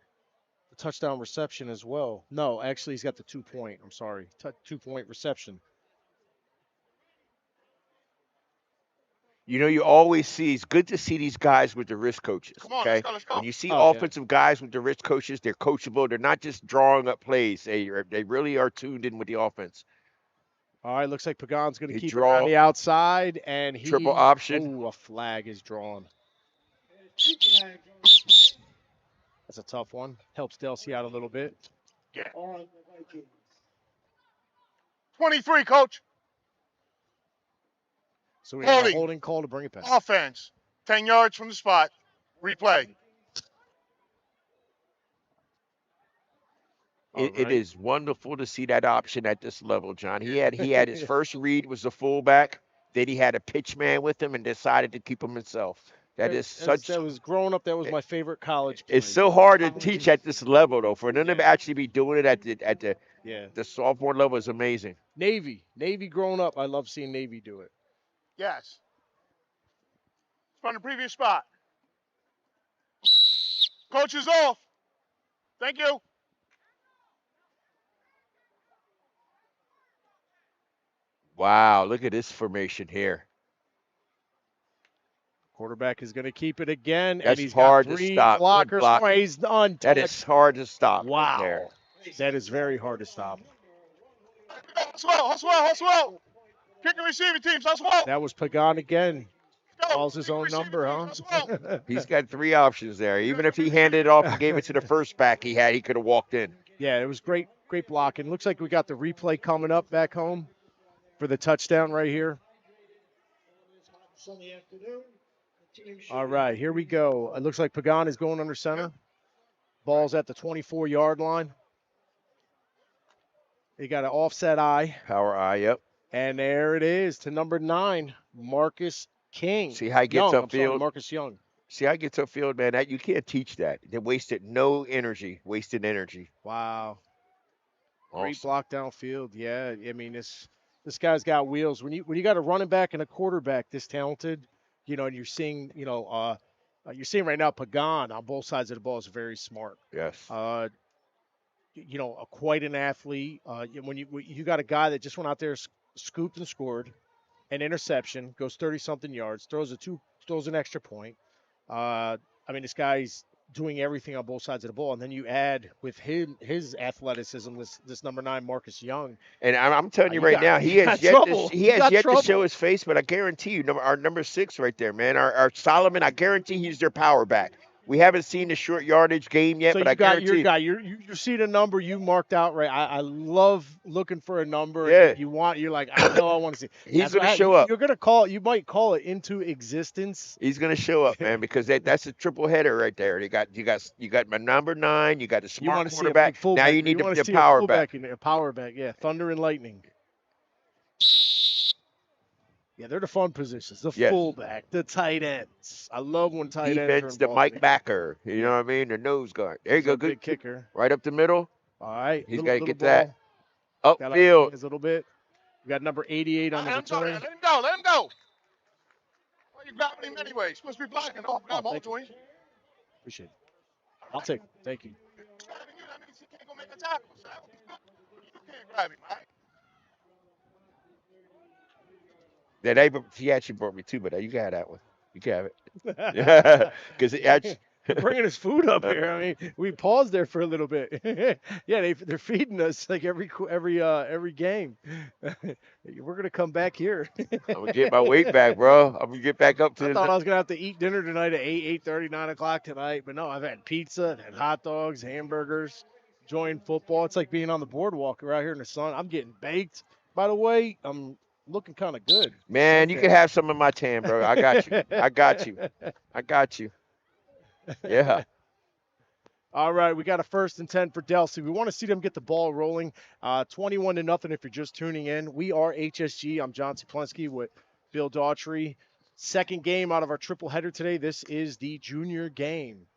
[SPEAKER 1] touchdown reception as well. No, actually, he's got the 2-point. I'm sorry, 2-point reception.
[SPEAKER 2] You know, you always see, it's good to see these guys with the wrist coaches, okay?
[SPEAKER 6] Let's go.
[SPEAKER 2] When you see offensive guys with the wrist coaches, they're coachable. They're not just drawing up plays. They really are tuned in with the offense.
[SPEAKER 1] All right, looks like Pagan's going to keep it on the outside, and he
[SPEAKER 2] triple option.
[SPEAKER 1] Oh, a flag is drawn. That's a tough one. Helps Delsea out a little bit.
[SPEAKER 6] Yeah. 23, coach.
[SPEAKER 1] So we have a holding call to bring it back.
[SPEAKER 6] Offense. 10 yards from the spot. Replay.
[SPEAKER 2] It is wonderful to see that option at this level, John. He had his first read was the fullback. Then he had a pitch man with him and decided to keep him himself. That was
[SPEAKER 1] growing up. That was my favorite college play.
[SPEAKER 2] It's so hard to teach at this level, though. For them to actually be doing it at the sophomore level is amazing.
[SPEAKER 1] Navy growing up, I love seeing Navy do it.
[SPEAKER 6] Yes. From the previous spot. Coach is off. Thank you.
[SPEAKER 2] Wow, look at this formation here.
[SPEAKER 1] Quarterback is going to keep it again,
[SPEAKER 2] That's
[SPEAKER 1] and he's
[SPEAKER 2] hard
[SPEAKER 1] got 3
[SPEAKER 2] to stop.
[SPEAKER 1] blockers. Oh, he's untouched.
[SPEAKER 2] That is hard to stop.
[SPEAKER 1] Wow.
[SPEAKER 2] Right there.
[SPEAKER 1] That is very hard to stop.
[SPEAKER 6] Hustle. Kick and receiving teams, hustle.
[SPEAKER 1] That was Pagan again. Calls his own number, huh?
[SPEAKER 2] He's got 3 options there. Even if he handed it off and gave it to the first back he could have walked in.
[SPEAKER 1] Yeah, it was great blocking. Looks like we got the replay coming up back home for the touchdown right here. All right, here we go. It looks like Pagan is going under center. Ball's at the 24-yard line. They got an offset eye.
[SPEAKER 2] Power eye, yep.
[SPEAKER 1] And there it is to number 9, Marcus King.
[SPEAKER 2] See how he gets upfield?
[SPEAKER 1] Marcus Young.
[SPEAKER 2] See how he gets upfield, man? That you can't teach that. They wasted energy.
[SPEAKER 1] Wow.
[SPEAKER 2] Awesome.
[SPEAKER 1] Great block downfield. Yeah, I mean this guy's got wheels. When you got a running back and a quarterback this talented, you know, and you're seeing right now Pagan on both sides of the ball is very smart.
[SPEAKER 2] Yes.
[SPEAKER 1] Quite an athlete. When you got a guy that just went out there, scooped and scored an interception, goes 30-something yards, throws an extra point. This guy's doing everything on both sides of the ball, and then you add with his athleticism this number 9 Marcus Young.
[SPEAKER 2] And I'm telling you right now, he has yet to show his face, but I guarantee you, our number 6 right there, man, our Solomon, I guarantee he's their power back. We haven't seen the short yardage game yet,
[SPEAKER 1] So
[SPEAKER 2] but
[SPEAKER 1] you
[SPEAKER 2] I
[SPEAKER 1] got
[SPEAKER 2] guarantee
[SPEAKER 1] your guy. You see the number you marked out right. I love looking for a number.
[SPEAKER 2] Yeah.
[SPEAKER 1] You're like, I know I want to see.
[SPEAKER 2] He's going to show up.
[SPEAKER 1] You're going to call it. You might call it into existence.
[SPEAKER 2] He's going to show up, man, because that's a triple header right there. You got my number 9. You got the smart quarterback. Now you need the power back.
[SPEAKER 1] A power back. Yeah, thunder and lightning. Yeah, they're the fun positions. The fullback, the tight ends. I love when tight ends
[SPEAKER 2] defense, the Mike backer. You know what I mean? The nose guard. There you go. Good
[SPEAKER 1] kicker.
[SPEAKER 2] Right up the middle.
[SPEAKER 1] All right.
[SPEAKER 2] He's got to get
[SPEAKER 1] ball.
[SPEAKER 2] that. Upfield.
[SPEAKER 1] A little bit. We got number 88 on the return.
[SPEAKER 6] Let him go. Well, you grabbing him anyway. You're supposed to be blocking.
[SPEAKER 1] Thank you. Appreciate it. I'll take it. Thank you.
[SPEAKER 6] That means he can't go make a tackle. You can't grab him, right?
[SPEAKER 2] Yeah, he actually brought me two, but you can have that one. You can have it. Because it actually.
[SPEAKER 1] Bringing us food up here. I mean, we paused there for a little bit. Yeah, they're feeding us like every game. We're gonna come back here.
[SPEAKER 2] I'm gonna get my weight back, bro. I'm gonna get back up to
[SPEAKER 1] I
[SPEAKER 2] the.
[SPEAKER 1] thought I was gonna have to eat dinner tonight at 8:30, 9 o'clock tonight, but no, I've had pizza, and hot dogs, hamburgers, enjoying football. It's like being on the boardwalk right here in the sun. I'm getting baked. By the way, I'm looking kind of good.
[SPEAKER 2] Man, you can have some of my tan, bro. I got you. I got you. I got you. Yeah.
[SPEAKER 1] All right, we got a 1st and 10 for Delsea. We want to see them get the ball rolling. 21-0 if you're just tuning in. We are HSG. I'm John Saplensky with Bill Daughtry. Second game out of our triple header today. This is the junior game.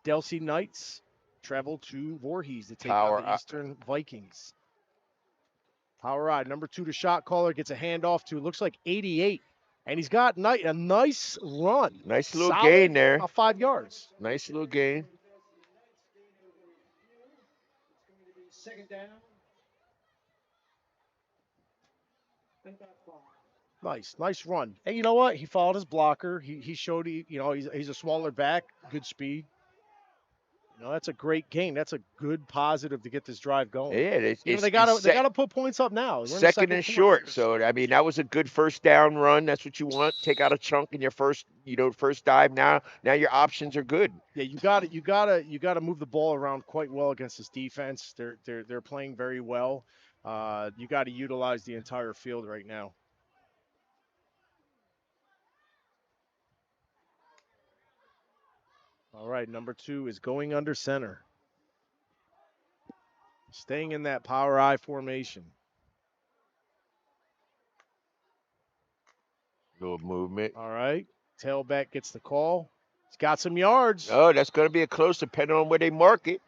[SPEAKER 1] Delsea Knights travel to Voorhees to take on the Eastern Vikings. Power ride. Number 2, the shot caller, gets a handoff to, looks like 88. And he's got a nice run.
[SPEAKER 2] Nice little
[SPEAKER 1] Solid,
[SPEAKER 2] gain there.
[SPEAKER 1] about 5 yards.
[SPEAKER 2] Nice little gain.
[SPEAKER 3] Second down.
[SPEAKER 1] Nice run. And you know what? He followed his blocker. He showed he's a smaller back, good speed. That's a great gain. That's a good positive to get this drive going.
[SPEAKER 2] Yeah,
[SPEAKER 1] they gotta put points up now.
[SPEAKER 2] Second and short. So I mean, that was a good first down run. That's what you want. Take out a chunk in your first dive. Now your options are good.
[SPEAKER 1] Yeah, you gotta move the ball around quite well against this defense. They're playing very well. You got to utilize the entire field right now. All right, number 2 is going under center. Staying in that power I formation.
[SPEAKER 2] Little movement.
[SPEAKER 1] All right, tailback gets the call. He's got some yards.
[SPEAKER 2] Oh, that's going to be a close depending on where they mark it.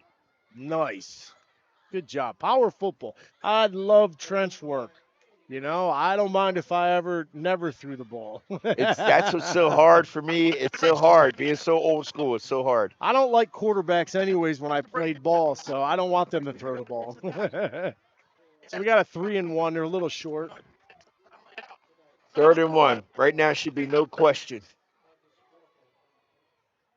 [SPEAKER 1] Nice. Good job. Power football. I love trench work. I don't mind if I never threw the ball.
[SPEAKER 2] That's what's so hard for me. It's so hard. Being so old school, it's so hard.
[SPEAKER 1] I don't like quarterbacks anyways when I played ball, so I don't want them to throw the ball. So we got a 3-1. They're a little short.
[SPEAKER 2] 3rd and 1. Right now should be no question.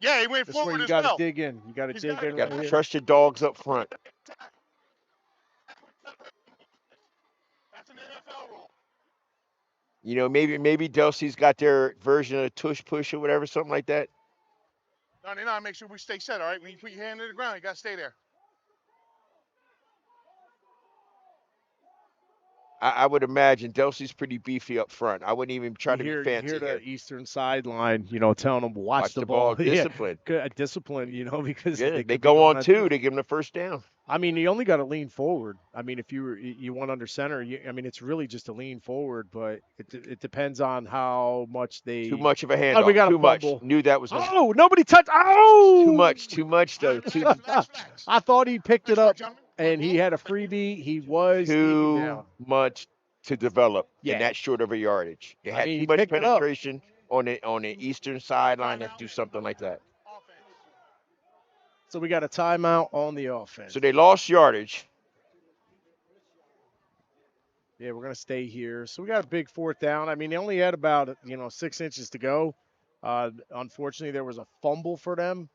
[SPEAKER 6] Yeah, he went forward
[SPEAKER 1] as well. You got to dig in. You got to dig in.
[SPEAKER 2] Got to trust your dogs up front. Maybe Delsea's got their version of tush push or whatever, something like that.
[SPEAKER 6] 99, make sure we stay set, all right? When you put your hand to the ground, you got to stay there.
[SPEAKER 2] I would imagine Delsea's pretty beefy up front. I wouldn't even try to be fancy.
[SPEAKER 1] You hear the Eastern sideline, telling them watch the ball.
[SPEAKER 2] Discipline.
[SPEAKER 1] Yeah, discipline, because
[SPEAKER 2] they go on 2. They give them the first down.
[SPEAKER 1] I mean, you only got to lean forward. I mean, if you want under center, it's really just a lean forward, but it depends on how much they.
[SPEAKER 2] Too much of a handoff.
[SPEAKER 1] We got
[SPEAKER 2] too
[SPEAKER 1] a
[SPEAKER 2] much.
[SPEAKER 1] fumble.
[SPEAKER 2] Knew that was.
[SPEAKER 1] Nobody touched. Oh!
[SPEAKER 2] Too much though.
[SPEAKER 1] I thought he picked it up and he had a freebie. He was
[SPEAKER 2] too much to develop in that short of a yardage. They had too much penetration on the eastern sideline to do something like that.
[SPEAKER 1] So we got a timeout on the offense.
[SPEAKER 2] So they lost yardage.
[SPEAKER 1] Yeah, we're going to stay here. So we got a big 4th down. I mean, they only had about, 6 inches to go. Unfortunately, there was a fumble for them.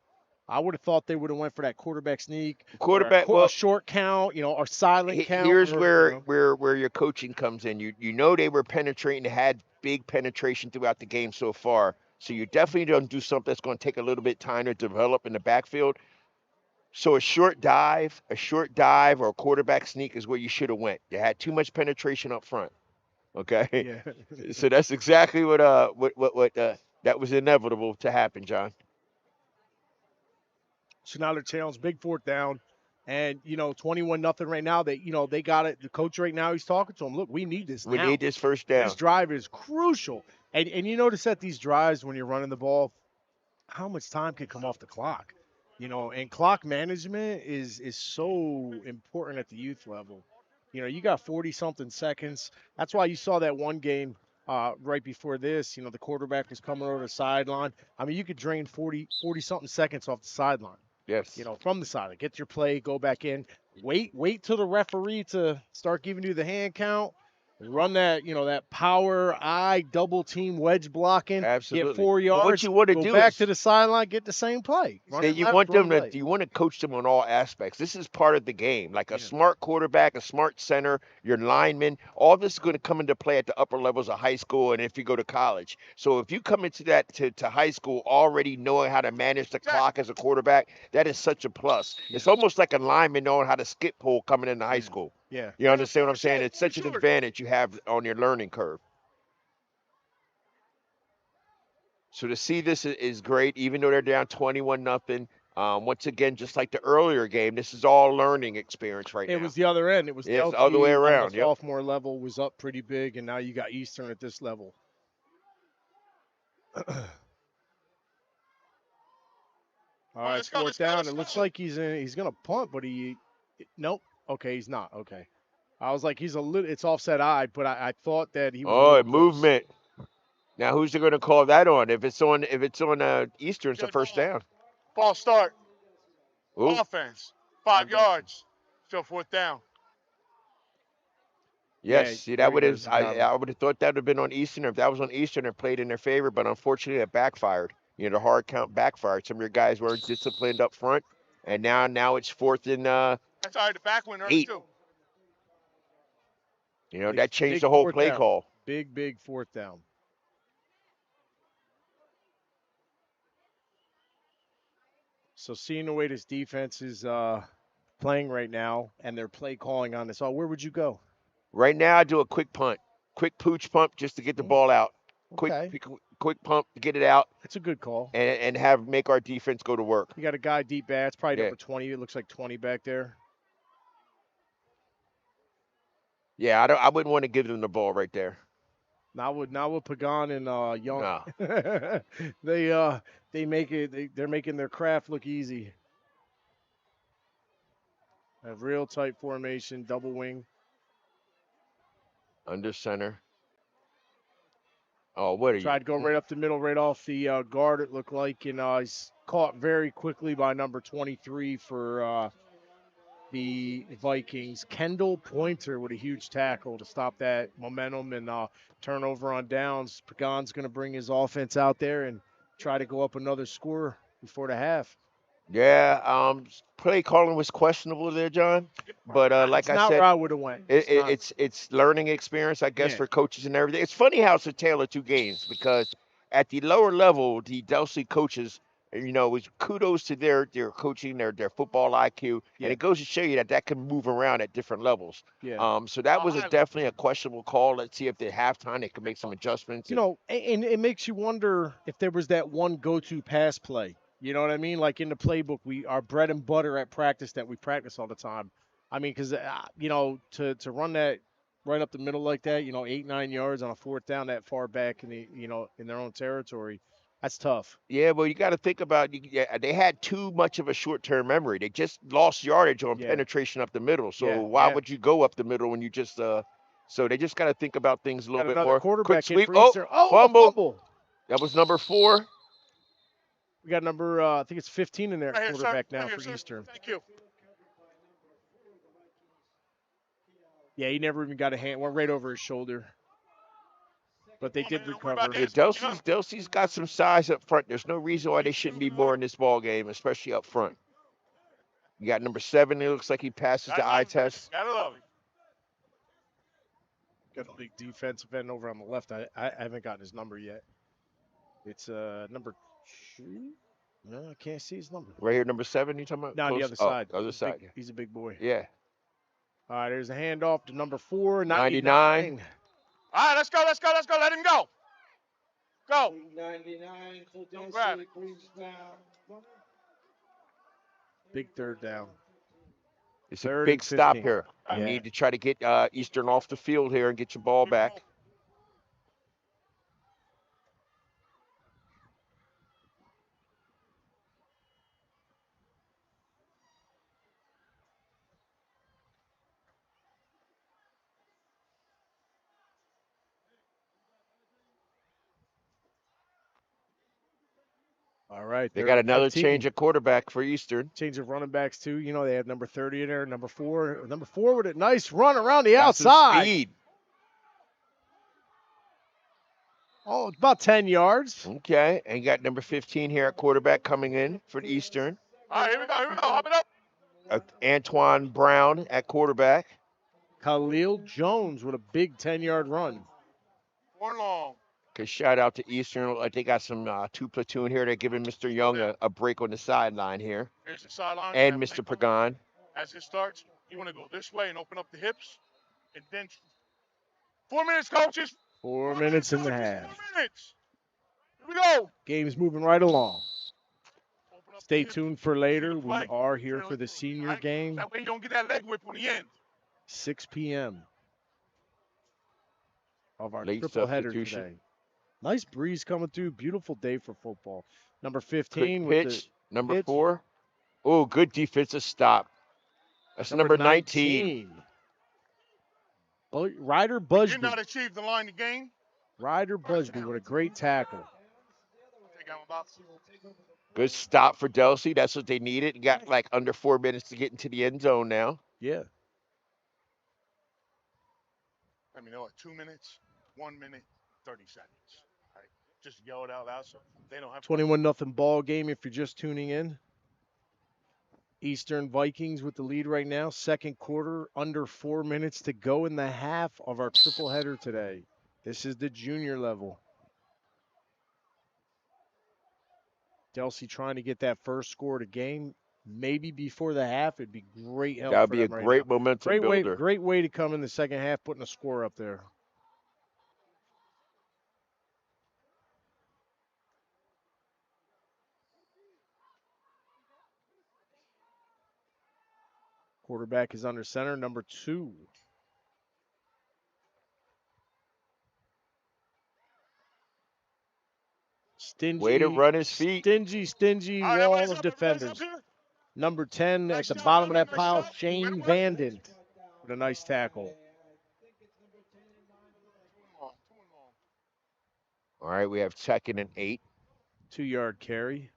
[SPEAKER 1] I would have thought they would have went for that quarterback sneak. A short count, or silent count.
[SPEAKER 2] Here's where your coaching comes in. You know they were penetrating. They had big penetration throughout the game so far. So you definitely don't do something that's going to take a little bit of time to develop in the backfield. So a short dive or a quarterback sneak is where you should have went. You had too much penetration up front. Okay.
[SPEAKER 1] Yeah.
[SPEAKER 2] So that's exactly what that was inevitable to happen, John.
[SPEAKER 1] So now they're challenged, big 4th down, and 21-0 right now. They got it. The coach right now, he's talking to them. Look, we need this.
[SPEAKER 2] We need this first down.
[SPEAKER 1] This drive is crucial, and you notice at these drives when you're running the ball, how much time can come off the clock. And clock management is so important at the youth level. You got 40-something seconds. That's why you saw that one game right before this. The quarterback was coming over the sideline. I mean, you could drain 40-something seconds off the sideline.
[SPEAKER 2] Yes.
[SPEAKER 1] From the sideline. Get your play, go back in. Wait till the referee to start giving you the hand count. Run that, that power eye double team wedge blocking.
[SPEAKER 2] Absolutely.
[SPEAKER 1] Get 4
[SPEAKER 2] But
[SPEAKER 1] yards.
[SPEAKER 2] what you want to
[SPEAKER 1] go
[SPEAKER 2] do
[SPEAKER 1] back
[SPEAKER 2] is
[SPEAKER 1] to the sideline, get the same play. Run it
[SPEAKER 2] you
[SPEAKER 1] left,
[SPEAKER 2] want
[SPEAKER 1] run
[SPEAKER 2] them to
[SPEAKER 1] right.
[SPEAKER 2] you want to coach them on all aspects. This is part of the game. Like a smart quarterback, a smart center, your lineman, all this is going to come into play at the upper levels of high school and if you go to college. So if you come into that to high school already knowing how to manage the clock as a quarterback, that is such a plus. It's almost like a lineman knowing how to skip pole coming into high school.
[SPEAKER 1] Yeah.
[SPEAKER 2] You understand what I'm saying? It's such an advantage you have on your learning curve. So to see this is great, even though they're down 21-0. Once again, just like the earlier game, this is all learning experience right now.
[SPEAKER 1] It was the other end. It was
[SPEAKER 2] It's
[SPEAKER 1] Delsea
[SPEAKER 2] the other way around.
[SPEAKER 1] on the sophomore level was up pretty big, and now you got Eastern at this level. All right, fourth down. It looks like he's gonna punt, but nope. Okay, he's not. Okay, I was like, he's a little. It's offset eye, but I thought that he was.
[SPEAKER 2] Oh,
[SPEAKER 1] a
[SPEAKER 2] movement. Now who's going to call that on? If it's on Eastern, it's a first down.
[SPEAKER 6] False start.
[SPEAKER 2] Ooh.
[SPEAKER 6] Offense. 5 yards. Still fourth down.
[SPEAKER 2] Yes,
[SPEAKER 1] Yeah,
[SPEAKER 2] see that would have.
[SPEAKER 1] got him.
[SPEAKER 2] I would have thought that would have been on Eastern. If that was on Eastern, it played in their favor. But unfortunately, it backfired. The hard count backfired. Some of your guys weren't disciplined up front, and now it's fourth and
[SPEAKER 6] That's all right. The back win early
[SPEAKER 2] 8.
[SPEAKER 6] too.
[SPEAKER 2] That changed
[SPEAKER 1] Big
[SPEAKER 2] the whole
[SPEAKER 1] fourth
[SPEAKER 2] play
[SPEAKER 1] down.
[SPEAKER 2] call.
[SPEAKER 1] Big fourth down. So seeing the way this defense is playing right now and their play calling on this, where would you go?
[SPEAKER 2] Right now, I do a quick punt, quick pooch pump just to get the ball out.
[SPEAKER 1] Okay.
[SPEAKER 2] Quick pump to get it out.
[SPEAKER 1] That's a good call.
[SPEAKER 2] And make our defense go to work.
[SPEAKER 1] You got a guy deep back. It's probably number 20. It looks like 20 back there.
[SPEAKER 2] Yeah, I wouldn't want to give them the ball right there.
[SPEAKER 1] Not with Pagan and Young.
[SPEAKER 2] No.
[SPEAKER 1] They make it. They're making their craft look easy. A real tight formation, double wing.
[SPEAKER 2] Under center. Oh, what are you?
[SPEAKER 1] Tried to go right up the middle, right off the guard, it looked like. And he's caught very quickly by number 23 for the Vikings. Kendall Pointer with a huge tackle to stop that momentum and turnover on downs. Pagan's going to bring his offense out there and try to go up another score before the half.
[SPEAKER 2] Yeah, play calling was questionable there, John. But like I said,
[SPEAKER 1] not where I would have went.
[SPEAKER 2] It's learning experience, I guess, for coaches and everything. It's funny how it's a tale of two games because at the lower level, the Delsea coaches, was kudos to their coaching, their football IQ, and it goes to show you that can move around at different levels.
[SPEAKER 1] Yeah.
[SPEAKER 2] So that was definitely a questionable call. Let's see if at halftime they can make some adjustments.
[SPEAKER 1] And it makes you wonder if there was that one go-to pass play. You know what I mean? Like in the playbook, our bread and butter at practice that we practice all the time. I mean, because, to run that right up the middle like that, 8-9 yards on a fourth down that far back in in their own territory, that's tough.
[SPEAKER 2] Yeah, well, you got to think about they had too much of a short-term memory. They just lost yardage on penetration up the middle. So why would you go up the middle when you just so they just got to think about things a little bit more.
[SPEAKER 1] Quarterback
[SPEAKER 2] Quick sweep.
[SPEAKER 1] Fumble.
[SPEAKER 2] That was number 4.
[SPEAKER 1] We got number, I think it's 15 in there,
[SPEAKER 6] Right here,
[SPEAKER 1] quarterback
[SPEAKER 6] sir.
[SPEAKER 1] now
[SPEAKER 6] Right here,
[SPEAKER 1] for
[SPEAKER 6] sir.
[SPEAKER 1] Eastern.
[SPEAKER 6] Thank you.
[SPEAKER 1] Yeah, he never even got a hand. Went right over his shoulder. But they did recover.
[SPEAKER 2] Yeah, Delsea's got some size up front. There's no reason why they shouldn't be more in this ball game, especially up front. You got number 7. It looks like he passes the eye test.
[SPEAKER 6] Gotta love him.
[SPEAKER 1] Got a big defensive end over on the left. I haven't gotten his number yet. It's number 2. No, I can't see his number.
[SPEAKER 2] Right here, number 7. You talking about?
[SPEAKER 1] No, the other side.
[SPEAKER 2] Other side.
[SPEAKER 1] He's a big boy.
[SPEAKER 2] Yeah.
[SPEAKER 1] All right, there's a handoff to number 4,
[SPEAKER 2] 99.
[SPEAKER 6] All right, let's go. Let him go. Go.
[SPEAKER 3] 99. So
[SPEAKER 6] Don't grab
[SPEAKER 3] Delsea
[SPEAKER 6] it.
[SPEAKER 3] brings down.
[SPEAKER 1] Big third down.
[SPEAKER 2] It's
[SPEAKER 1] Third
[SPEAKER 2] a big
[SPEAKER 1] and
[SPEAKER 2] stop
[SPEAKER 1] 15.
[SPEAKER 2] here. You need to try to get Eastern off the field here and get your ball back.
[SPEAKER 1] All right.
[SPEAKER 2] They got another change of quarterback for Eastern.
[SPEAKER 1] Change of running backs, too. They have number 30 in there. Number 4 with a nice run around the
[SPEAKER 2] Got some
[SPEAKER 1] outside.
[SPEAKER 2] speed.
[SPEAKER 1] Oh, it's about 10 yards.
[SPEAKER 2] Okay, and you got number 15 here at quarterback coming in for Eastern.
[SPEAKER 6] All right, here we go. Hop it up.
[SPEAKER 2] Antoine Brown at quarterback.
[SPEAKER 1] Khalil Jones with a big 10-yard run.
[SPEAKER 6] 4 long.
[SPEAKER 2] Okay, shout out to Eastern. Like they got some 2 platoon here. They're giving Mr. Young a break on the sideline here.
[SPEAKER 6] Here's the sideline.
[SPEAKER 2] And Mr. Pagan.
[SPEAKER 6] As it starts, you want to go this way and open up the hips. And then 4 minutes, coaches.
[SPEAKER 1] 4 minutes and a half.
[SPEAKER 6] 4 minutes. Here we go.
[SPEAKER 1] Game's moving right along. Stay tuned for later. We are here for the senior game.
[SPEAKER 6] That way you don't get that leg whip on the end.
[SPEAKER 1] 6 p.m. of our
[SPEAKER 2] Late
[SPEAKER 1] triple header
[SPEAKER 2] substitution.
[SPEAKER 1] today. Nice breeze coming through. Beautiful day for football. Number 15
[SPEAKER 2] Quick
[SPEAKER 1] with
[SPEAKER 2] pitch.
[SPEAKER 1] the
[SPEAKER 2] Number
[SPEAKER 1] pitch.
[SPEAKER 2] 4. Oh, good defensive stop. That's number 19.
[SPEAKER 1] Ryder
[SPEAKER 6] Did
[SPEAKER 1] Busby.
[SPEAKER 6] not achieve the line to gain.
[SPEAKER 1] Ryder Busby with a great tackle.
[SPEAKER 6] Take out my box.
[SPEAKER 2] Good stop for Delsea. That's what they needed. You got like under 4 minutes to get into the end zone now.
[SPEAKER 1] Yeah.
[SPEAKER 6] Let me know at 2 minutes, 1 minute, 30 seconds. All right. Just yell it out loud so they don't have
[SPEAKER 1] 21-0 ball game if you're just tuning in. Eastern Vikings with the lead right now. Second quarter, under 4 minutes to go in the half of our triple header today. This is the junior level. Delsea trying to get that first score of the game. Maybe before the half, it'd be great help.
[SPEAKER 2] That would
[SPEAKER 1] for
[SPEAKER 2] be a
[SPEAKER 1] them right
[SPEAKER 2] great
[SPEAKER 1] now.
[SPEAKER 2] momentum builder.
[SPEAKER 1] Great way to come in the second half, putting a score up there. Quarterback is under center, number 2. Stingy.
[SPEAKER 2] Way to run his feet.
[SPEAKER 1] Stingy wall of defenders. Number 10 at the bottom of that pile, Shane Vanden with a nice tackle.
[SPEAKER 2] All right, we have 2nd and 8.
[SPEAKER 1] 2-yard carry.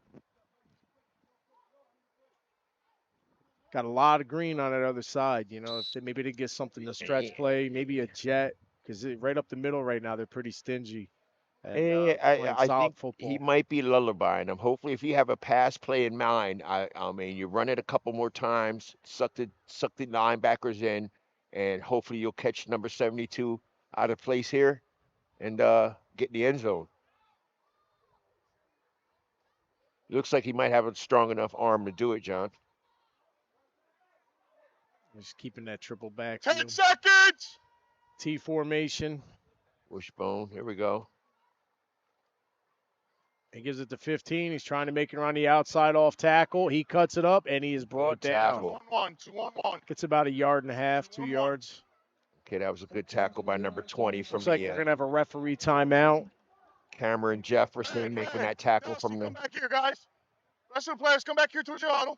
[SPEAKER 1] Got a lot of green on that other side. You know, if maybe they get something to stretch play, maybe a jet, because right up the middle right now, they're pretty stingy.
[SPEAKER 2] I think he might be lullabying them. Hopefully, if you have a pass play in mind, I mean, you run it a couple more times, suck the linebackers in, and hopefully you'll catch number 72 out of place here and get in the end zone. Looks like he might have a strong enough arm to do it, John.
[SPEAKER 1] Just keeping that triple back.
[SPEAKER 6] 10 seconds.
[SPEAKER 1] T formation.
[SPEAKER 2] Wishbone. Here we go.
[SPEAKER 1] He gives it to 15. He's trying to make it around the outside off tackle. He cuts it up, and he is brought down.
[SPEAKER 6] 2-on-1.
[SPEAKER 1] Gets about a yard and a half, 2 yards.
[SPEAKER 2] Okay, that was a good tackle by number 20 from
[SPEAKER 1] Looks like
[SPEAKER 2] the
[SPEAKER 1] we're going to have a referee timeout.
[SPEAKER 2] Cameron Jefferson making that tackle from the...
[SPEAKER 6] Come back here, guys. Rest of the players, come back here to your huddle.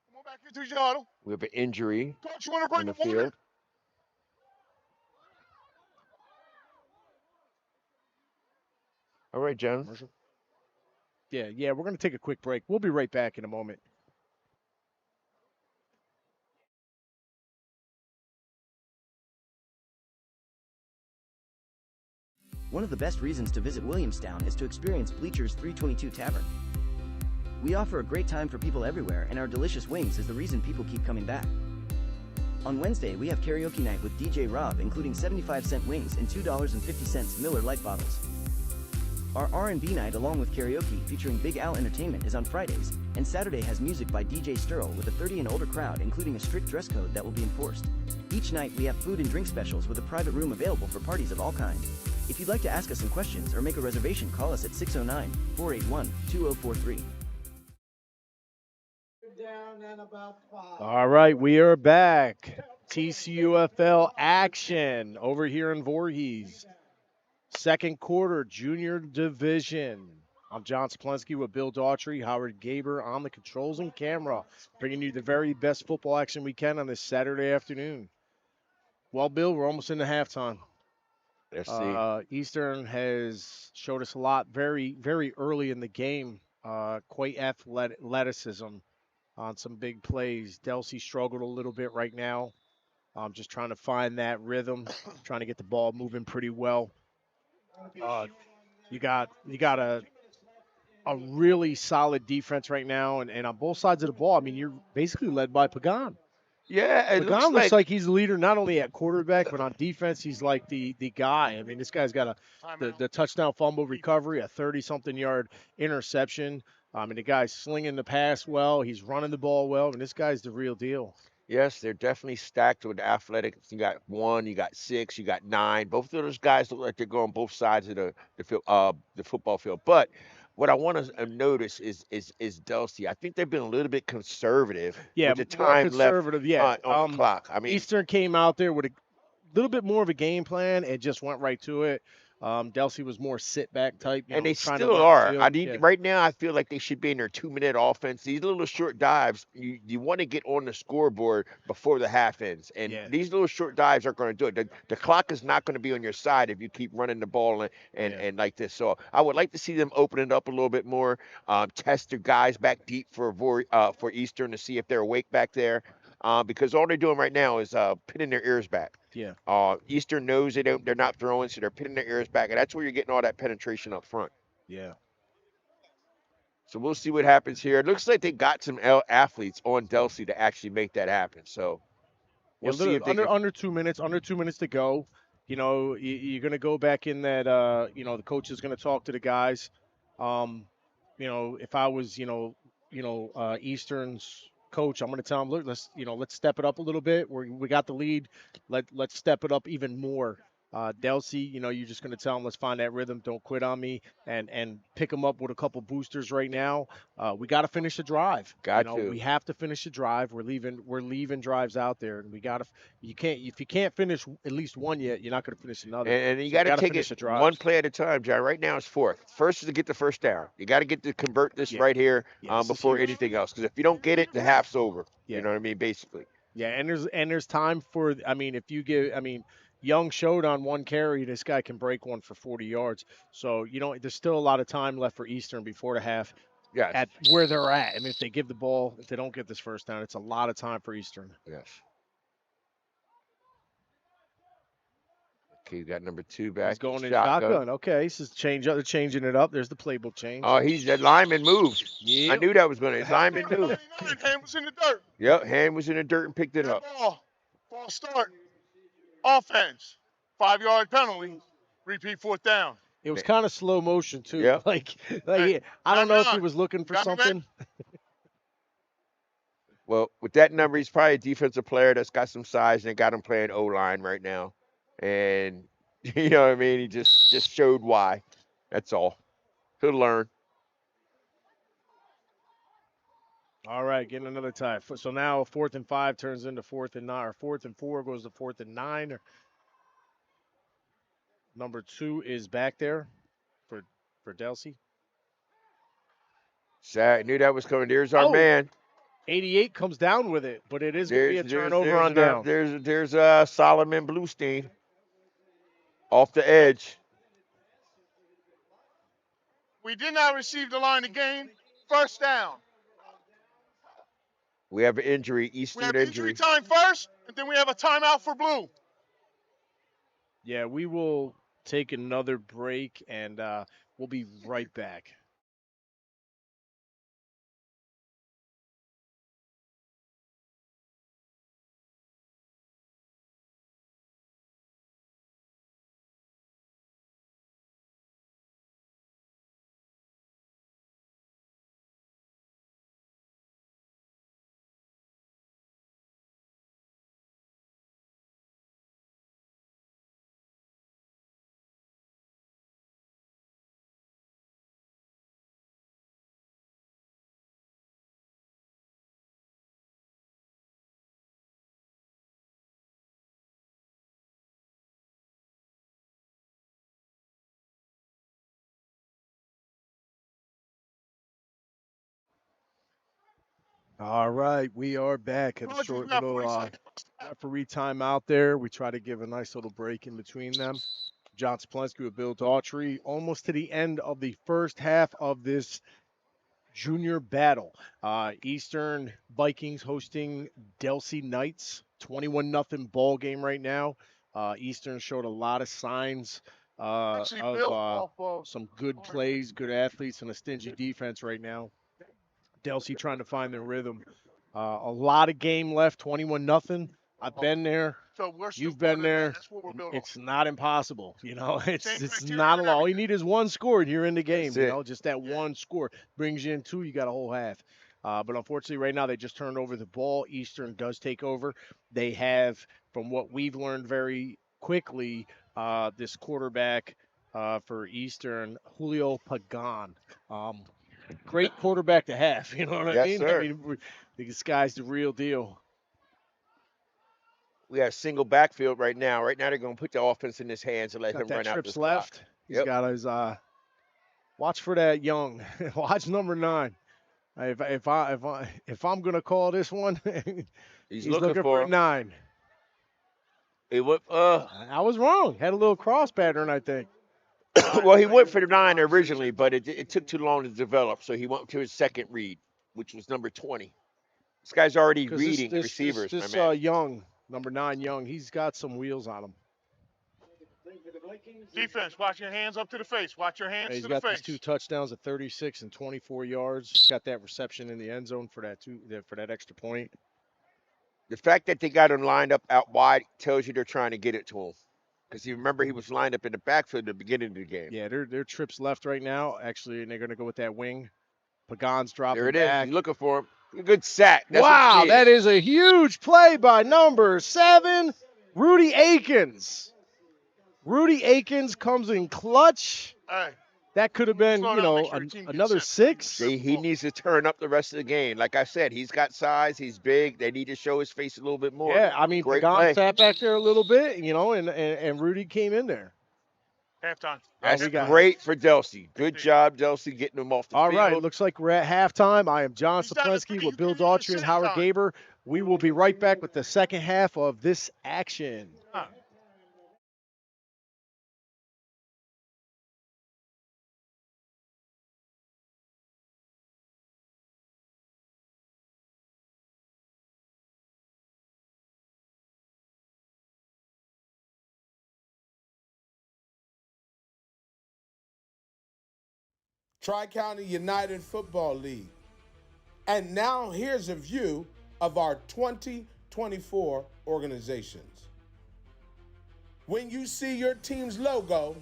[SPEAKER 6] Come on back here to your huddle.
[SPEAKER 2] We have an injury
[SPEAKER 6] Coach, you want to
[SPEAKER 2] on
[SPEAKER 6] bring
[SPEAKER 2] the field. All right, John.
[SPEAKER 1] Yeah, we're going to take a quick break. We'll be right back in a moment.
[SPEAKER 10] One of the best reasons to visit Williamstown is to experience Bleachers 322 Tavern. We offer a great time for people everywhere, and our delicious wings is the reason people keep coming back. On Wednesday, we have karaoke night with DJ Rob, including 75-cent wings and $2.50 Miller Lite bottles. Our R&B night along with karaoke featuring Big Al Entertainment is on Fridays, and Saturday has music by DJ Sterl with a 30 and older crowd, including a strict dress code that will be enforced. Each night we have food and drink specials with a private room available for parties of all kinds. If you'd like to ask us some questions or make a reservation, call us at 609-481-2043.
[SPEAKER 1] All right, we are back. TCUFL action over here in Voorhees. Second quarter, junior division. I'm John Saplensky with Bill Daughtry, Howard Gaber on the controls and camera, bringing you the very best football action we can on this Saturday afternoon. Well, Bill, we're almost into halftime.
[SPEAKER 2] Let's see.
[SPEAKER 1] Eastern has showed us a lot very, very early in the game. Quite athleticism on some big plays. Delsea struggled a little bit right now. Just trying to find that rhythm, trying to get the ball moving pretty well. You got a really solid defense right now, and on both sides of the ball. I mean, you're basically led by Pagan.
[SPEAKER 2] Yeah, it
[SPEAKER 1] Pagan
[SPEAKER 2] looks
[SPEAKER 1] looks like he's the leader not only at quarterback but on defense. He's like the guy. I mean, this guy's got the touchdown fumble recovery, a 30-something yard interception. I mean, the guy's slinging the pass well. He's running the ball well. And this guy's the real deal.
[SPEAKER 2] Yes, they're definitely stacked with athletics. You got 1, you got 6, you got 9. Both of those guys look like they're going both sides of the football field. But what I want to notice is Delsea. I think they've been a little bit conservative
[SPEAKER 1] Yeah,
[SPEAKER 2] with the
[SPEAKER 1] more
[SPEAKER 2] time left
[SPEAKER 1] conservative. Yeah.
[SPEAKER 2] on the clock. I mean,
[SPEAKER 1] Eastern came out there with a little bit more of a game plan and just went right to it. Delsea was more sit back type,
[SPEAKER 2] and they
[SPEAKER 1] trying to
[SPEAKER 2] still
[SPEAKER 1] learn the
[SPEAKER 2] are. I
[SPEAKER 1] field.
[SPEAKER 2] need
[SPEAKER 1] Yeah.
[SPEAKER 2] right now. I feel like they should be in their 2-minute offense. These little short dives, you want to get on the scoreboard before the half ends, and these little short dives aren't going to do it. The clock is not going to be on your side if you keep running the ball and like this. So I would like to see them open it up a little bit more. Test their guys back deep for Eastern to see if they're awake back there, because all they're doing right now is pinning their ears back.
[SPEAKER 1] Yeah.
[SPEAKER 2] Eastern knows they're not throwing, so they're pinning their ears back, and that's where you're getting all that penetration up front.
[SPEAKER 1] Yeah.
[SPEAKER 2] So we'll see what happens here. It looks like they got some athletes on Delsea to actually make that happen. So we'll see if they
[SPEAKER 1] under 2 minutes, under 2 minutes to go. You're going to go back in that. The coach is going to talk to the guys. If I was, Eastern's coach, I'm going to tell him, look, let's step it up a little bit. We got the lead. Let's step it up even more. Delsea, you're just going to tell them, let's find that rhythm. Don't quit on me, and pick them up with a couple boosters right now. We got to finish the drive. We have to finish the drive. We're leaving drives out there, and if you can't finish at least one yet, you're not going to finish another.
[SPEAKER 2] And you got to take it one play at a time, John. Right now it's fourth. First is to get the first down. You got to get to convert this right here before anything else. Because if you don't get it, the half's over. You know what I mean, basically.
[SPEAKER 1] Yeah, and there's time for. Young showed on one carry. This guy can break one for 40 yards. So there's still a lot of time left for Eastern before the half.
[SPEAKER 2] Yes.
[SPEAKER 1] At where they're at, and if they give the ball, if they don't get this first down, it's a lot of time for Eastern.
[SPEAKER 2] Yes. Okay, you got number 2 back.
[SPEAKER 1] He's going in shotgun. Okay, this is they're changing it up. There's the playbook change.
[SPEAKER 2] Oh, that lineman moved.
[SPEAKER 1] Yep.
[SPEAKER 2] I knew that was going to. Lineman moved.
[SPEAKER 6] Hand was in the dirt.
[SPEAKER 2] Yep, hand was in the dirt and picked it up.
[SPEAKER 6] Ball start. Offense. 5-yard penalty. Repeat 4th down.
[SPEAKER 1] It was kind of slow motion too.
[SPEAKER 2] Yeah.
[SPEAKER 1] Like I don't know if he was looking for something.
[SPEAKER 2] Well, with that number, he's probably a defensive player that's got some size, and they got him playing O-line right now. And you know what I mean? He just showed why. That's all. He'll learn.
[SPEAKER 1] All right, getting another tie. So now 4th and 5 turns into 4th and 9, or 4th and 4 goes to 4th and 9. Number 2 is back there for Delsea.
[SPEAKER 2] I knew that was coming. There's our man.
[SPEAKER 1] 88 comes down with it, but it is going to be a turnover on down.
[SPEAKER 2] There's Solomon Bluestein off the edge.
[SPEAKER 6] We did not receive the line of game. First down.
[SPEAKER 2] We have an injury, Eastern
[SPEAKER 6] injury. We have injury time first, and then we have a timeout for Blue.
[SPEAKER 1] Yeah, we will take another break, and we'll be right back. All right, we are back at a short little referee time out there. We try to give a nice little break in between them. John Sapolsky with Bill Daughtry, almost to the end of the first half of this junior battle. Eastern Vikings hosting Delsea Knights, 21-0 ball game right now. Eastern showed a lot of signs of some good plays, good athletes, and a stingy defense right now. Delsea trying to find their rhythm. A lot of game left, 21-0. I've been there.
[SPEAKER 6] So we're still
[SPEAKER 1] You've been there.
[SPEAKER 6] That's what we're building.
[SPEAKER 1] It's not impossible, you know. It's
[SPEAKER 6] Same
[SPEAKER 1] it's
[SPEAKER 6] criteria
[SPEAKER 1] not a
[SPEAKER 6] and
[SPEAKER 1] lot. All you
[SPEAKER 6] everything.
[SPEAKER 1] need is one score, and you're in the game.
[SPEAKER 2] That's
[SPEAKER 1] You
[SPEAKER 2] it.
[SPEAKER 1] know, just that one score brings you in two. You got a whole half. But unfortunately, right now they just turned over the ball. Eastern does take over. They have, from what we've learned very quickly, this quarterback for Eastern, Julio Pagan. Great quarterback to have. You know what I
[SPEAKER 2] Yes,
[SPEAKER 1] mean?
[SPEAKER 2] sir.
[SPEAKER 1] I mean, this guy's the real deal.
[SPEAKER 2] We have single backfield right now. Right now they're going to put the offense in his hands and let
[SPEAKER 1] Got
[SPEAKER 2] him
[SPEAKER 1] that
[SPEAKER 2] run out
[SPEAKER 1] trips
[SPEAKER 2] this clock.
[SPEAKER 1] left. He's
[SPEAKER 2] Yep.
[SPEAKER 1] got his watch for that young. Watch number 9. If I'm gonna call this one,
[SPEAKER 2] He's
[SPEAKER 1] looking
[SPEAKER 2] looking
[SPEAKER 1] for
[SPEAKER 2] for
[SPEAKER 1] a
[SPEAKER 2] him.
[SPEAKER 1] 9.
[SPEAKER 2] He went,
[SPEAKER 1] I was wrong. Had a little cross pattern, I think.
[SPEAKER 2] well, he went for the 9 originally, but it took too long to develop, so he went to his second read, which was number 20. This guy's already
[SPEAKER 1] Because
[SPEAKER 2] reading receivers,
[SPEAKER 1] this
[SPEAKER 2] my man.
[SPEAKER 1] young number 9 young, he's got some wheels on him.
[SPEAKER 6] Defense, watch your hands up to the face. Watch your hands
[SPEAKER 1] He's
[SPEAKER 6] to the
[SPEAKER 1] got
[SPEAKER 6] face.
[SPEAKER 1] these 2 touchdowns at 36 and 24 yards. He's got that reception in the end zone for that extra point.
[SPEAKER 2] The fact that they got him lined up out wide tells you they're trying to get it to him. Because you remember he was lined up in the backfield at the beginning of the game.
[SPEAKER 1] Yeah, they're trips left right now, actually, and they're going to go with that wing. Pagan's dropping
[SPEAKER 2] There it is.
[SPEAKER 1] back.
[SPEAKER 2] He's looking for him. A good sack. That's
[SPEAKER 1] Wow,
[SPEAKER 2] what you
[SPEAKER 1] that is a huge play by number 7, Rudy Akins. Rudy Akins comes in clutch.
[SPEAKER 6] Hey,
[SPEAKER 1] That could have been,
[SPEAKER 6] slow
[SPEAKER 1] you
[SPEAKER 6] down,
[SPEAKER 1] know,
[SPEAKER 6] make sure your team gets
[SPEAKER 1] another
[SPEAKER 6] set.
[SPEAKER 1] 6.
[SPEAKER 2] he needs to turn up the rest of the game. Like I said, he's got size. He's big. They need to show his face a little bit more.
[SPEAKER 1] Yeah, I mean,
[SPEAKER 2] Great
[SPEAKER 1] Pagan
[SPEAKER 2] play.
[SPEAKER 1] sat back there a little bit, you know, and Rudy came in there.
[SPEAKER 6] Halftime.
[SPEAKER 2] That's
[SPEAKER 1] we got-
[SPEAKER 2] great for Delsea. Good job, Delsea, getting him off the
[SPEAKER 1] All
[SPEAKER 2] field.
[SPEAKER 1] right, looks like we're at halftime. I am John
[SPEAKER 6] He's down to
[SPEAKER 1] Saplensky
[SPEAKER 6] 3.
[SPEAKER 1] with
[SPEAKER 6] You
[SPEAKER 1] Bill
[SPEAKER 6] can't even
[SPEAKER 1] Daughtry and
[SPEAKER 6] sit
[SPEAKER 1] Howard
[SPEAKER 6] time.
[SPEAKER 1] Gaber. We will be right back with the second half of this action.
[SPEAKER 12] Tri-County United Football League. And now here's a view of our 2024 organizations. When you see your team's logo,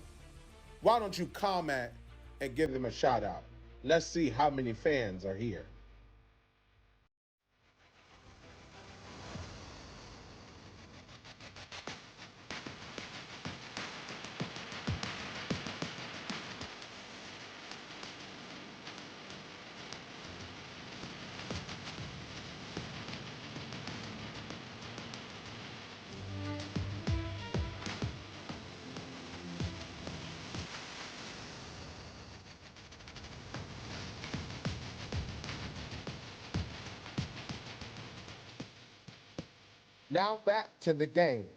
[SPEAKER 12] why don't you comment and give them a shout out? Let's see how many fans are here. Now back to the game.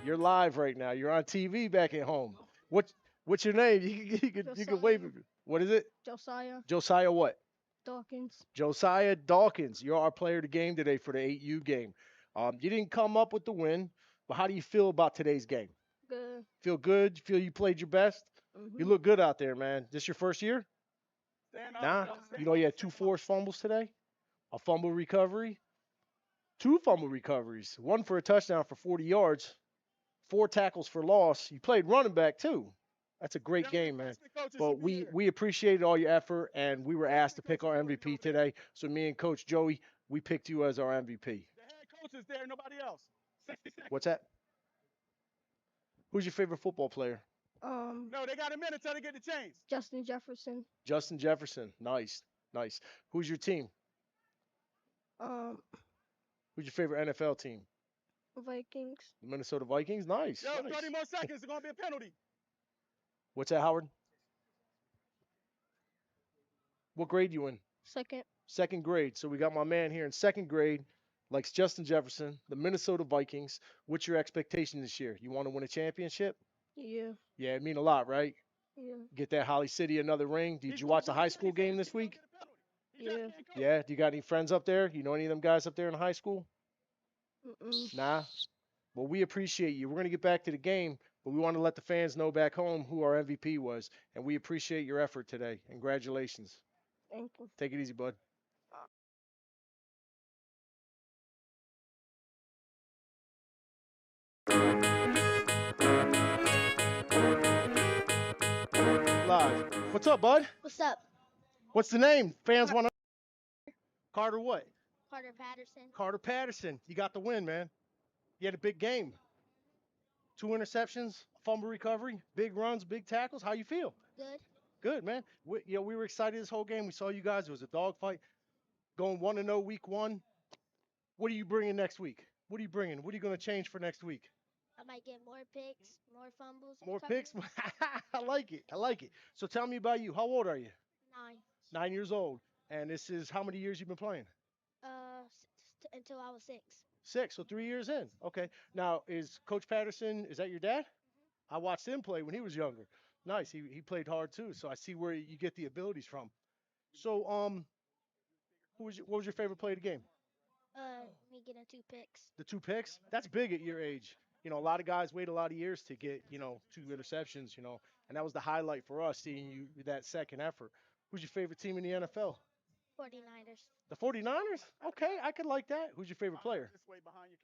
[SPEAKER 1] You're live right now. You're on TV back at home. What's your name? You can wave. What is it?
[SPEAKER 13] Josiah
[SPEAKER 1] Josiah what?
[SPEAKER 13] Dawkins.
[SPEAKER 1] Josiah Dawkins. You're our player of the game today for the 8U game. You didn't come up with the win, but how do you feel about today's game?
[SPEAKER 13] Good.
[SPEAKER 1] Feel good? Feel you played your best? You look good out there, man. This your first year? Nah. You know you had 2 forced fumbles today, a fumble recovery, 2 fumble recoveries, 1 for a touchdown for 40 yards, 4 tackles for loss. You played running back too. That's a great game, man. But we appreciated all your effort, and we were asked to pick our MVP today. So me and Coach Joey, we picked you as our MVP.
[SPEAKER 4] The head coach is there, nobody else. 60 seconds.
[SPEAKER 1] What's that? Who's your favorite football player?
[SPEAKER 4] No, they got a minute till they get the change.
[SPEAKER 13] Justin Jefferson.
[SPEAKER 1] Justin Jefferson. Nice. Who's your team? Who's your favorite NFL team?
[SPEAKER 13] Vikings.
[SPEAKER 1] The Minnesota Vikings. Nice.
[SPEAKER 4] Yo,
[SPEAKER 1] nice.
[SPEAKER 4] 30 more seconds. It's going to be a penalty.
[SPEAKER 1] What's that, Howard? What grade you in?
[SPEAKER 13] Second.
[SPEAKER 1] Second grade. So we got my man here in second grade, likes Justin Jefferson, the Minnesota Vikings. What's your expectation this year? You want to win a championship?
[SPEAKER 13] Yeah.
[SPEAKER 1] Yeah, it mean a lot, right?
[SPEAKER 13] Yeah.
[SPEAKER 1] Get that Holly City another ring. Did you watch the high school game this week?
[SPEAKER 13] Yeah.
[SPEAKER 1] Yeah. Do you got any friends up there? You know any of them guys up there in high school? Nah. Well, we appreciate you. We're going to get back to the game, but we want to let the fans know back home who our MVP was, and we appreciate your effort today. Congratulations.
[SPEAKER 13] Thank you.
[SPEAKER 1] Take it easy, bud. Live. What's up, bud?
[SPEAKER 13] What's up?
[SPEAKER 1] What's the name? Fans want to. Carter what?
[SPEAKER 13] Carter Patterson.
[SPEAKER 1] Carter Patterson. You got the win, man. You had a big game. 2 interceptions, fumble recovery, big runs, big tackles. How you feel?
[SPEAKER 13] Good.
[SPEAKER 1] Good, man. We were excited this whole game. We saw you guys. It was a dogfight. Going 1-0 week 1. What are you bringing next week? What are you bringing? What are you going to change for next week?
[SPEAKER 13] I might get more picks, more fumbles.
[SPEAKER 1] More picks? I like it. So tell me about you. How old are you?
[SPEAKER 13] 9.
[SPEAKER 1] 9 years old. And this is how many years you've been playing?
[SPEAKER 13] Until I was 6.
[SPEAKER 1] 6, so 3 years in. Okay. Now, is Coach Patterson, is that your dad? I watched him play when he was younger. Nice. He played hard too, so I see where you get the abilities from. So, what was your favorite play of the game?
[SPEAKER 13] Me getting 2 picks.
[SPEAKER 1] The 2 picks? That's big at your age. You know, a lot of guys wait a lot of years to get, 2 interceptions, and that was the highlight for us, seeing you that second effort. Who's your favorite team in the NFL?
[SPEAKER 13] 49ers.
[SPEAKER 1] The 49ers? Okay, I could like that. Who's your favorite player?
[SPEAKER 4] This way behind your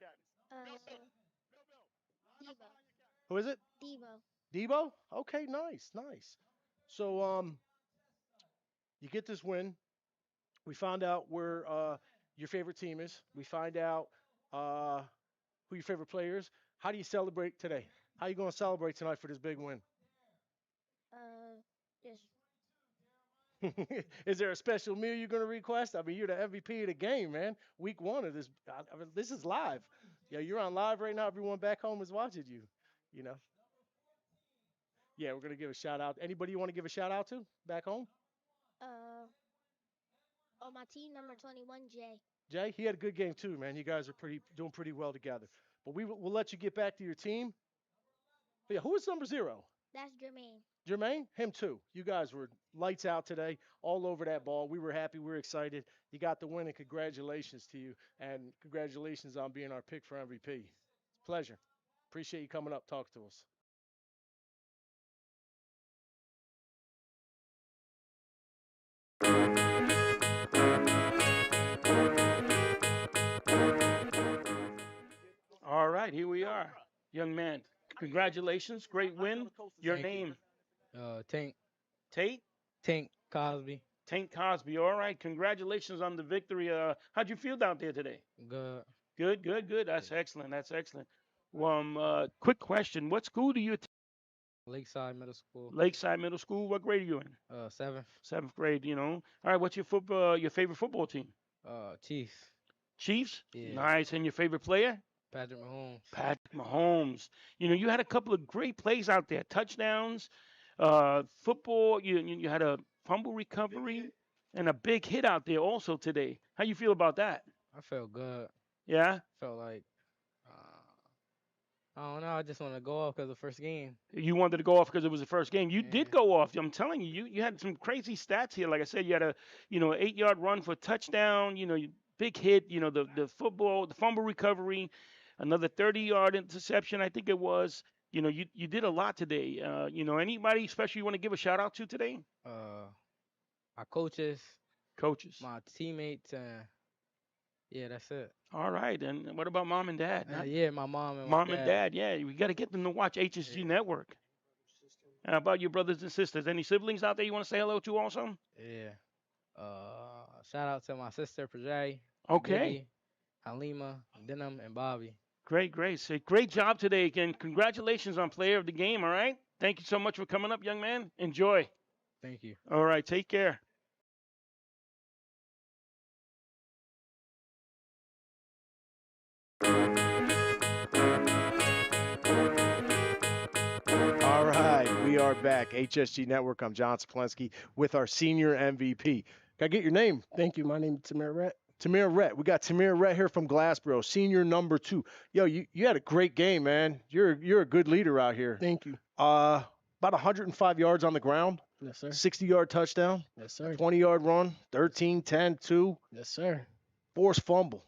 [SPEAKER 4] captains.
[SPEAKER 13] Debo.
[SPEAKER 1] Who is it? Debo? Okay, nice. So, you get this win. We found out where your favorite team is. We find out who your favorite player is. How do you celebrate today? How you going to celebrate tonight for this big win?
[SPEAKER 13] Just
[SPEAKER 1] Is there a special meal you're going to request? I mean, you're the MVP of the game, man. Week 1 of this. I mean, this is live. Yeah, you're on live right now. Everyone back home is watching you. Yeah, we're going to give a shout out. Anybody you want to give a shout out to back home?
[SPEAKER 13] on my team, number 21, Jay.
[SPEAKER 1] Jay, he had a good game too, man. You guys are doing pretty well together. But we'll let you get back to your team. But yeah, who is number 0?
[SPEAKER 13] That's Jermaine.
[SPEAKER 1] Jermaine, him too. You guys were lights out today, all over that ball. We were happy. We were excited. You got the win, and congratulations to you. And congratulations on being our pick for MVP. It's a pleasure. Appreciate you coming up, talk to us.
[SPEAKER 14] All right, here we are. Young man, congratulations. Great win. Your name?
[SPEAKER 15] Tank.
[SPEAKER 14] Tate?
[SPEAKER 15] Tank Cosby.
[SPEAKER 14] Tank Cosby. All right, congratulations on the victory. How'd you feel down there today?
[SPEAKER 15] Good.
[SPEAKER 14] Good. That's excellent. Quick question. What school do you attend?
[SPEAKER 15] Lakeside Middle School.
[SPEAKER 14] Lakeside Middle School. What grade are you in?
[SPEAKER 15] 7th.
[SPEAKER 14] 7th grade, All right, what's your favorite football team?
[SPEAKER 15] Chiefs.
[SPEAKER 14] Chiefs?
[SPEAKER 15] Yeah.
[SPEAKER 14] Nice. And your favorite player?
[SPEAKER 15] Patrick Mahomes.
[SPEAKER 14] Patrick Mahomes. You had a couple of great plays out there. Touchdowns, football. You had a fumble recovery and a big hit out there also today. How you feel about that?
[SPEAKER 15] I felt good.
[SPEAKER 14] Yeah?
[SPEAKER 15] Felt like I don't know. I just want to go off because the first game.
[SPEAKER 14] You wanted to go off because it was the first game. You did go off. I'm telling you, you had some crazy stats here. Like I said, you had a 8-yard run for a touchdown. Big hit. The football, the fumble recovery, another 30-yard interception. I think it was. You did a lot today. Anybody special you want to give a shout out to today?
[SPEAKER 15] My coaches,
[SPEAKER 14] Coaches.
[SPEAKER 15] my teammates, and yeah, that's it.
[SPEAKER 14] All right. And what about mom and dad?
[SPEAKER 15] Yeah, my mom and my
[SPEAKER 14] Mom and dad. Yeah, we got to get them to watch HSG Network. How about your brothers and sisters? Any siblings out there you want to say hello to also?
[SPEAKER 15] Yeah. Shout out to my sister, Prajay.
[SPEAKER 14] Okay.
[SPEAKER 15] Gibby, Halima, Denham, and Bobby.
[SPEAKER 14] Great. So great job today. Again, congratulations on player of the game, all right? Thank you so much for coming up, young man. Enjoy.
[SPEAKER 15] Thank you.
[SPEAKER 14] All right, take care.
[SPEAKER 1] All right, we are back. HSG Network. I'm John Saplensky with our senior MVP. Can I get your name?
[SPEAKER 16] Thank you. My name is Tamir Rhett.
[SPEAKER 1] Tamir Rhett. We got Tamir Rhett here from Glassboro, senior number 2. Yo, you had a great game, man. You're a good leader out here.
[SPEAKER 16] Thank you.
[SPEAKER 1] About 105 yards on the ground.
[SPEAKER 16] Yes, sir.
[SPEAKER 1] 60-yard touchdown.
[SPEAKER 16] Yes, sir.
[SPEAKER 1] 20-yard run. 13, 10, 2.
[SPEAKER 16] Yes, sir.
[SPEAKER 1] Forced fumble.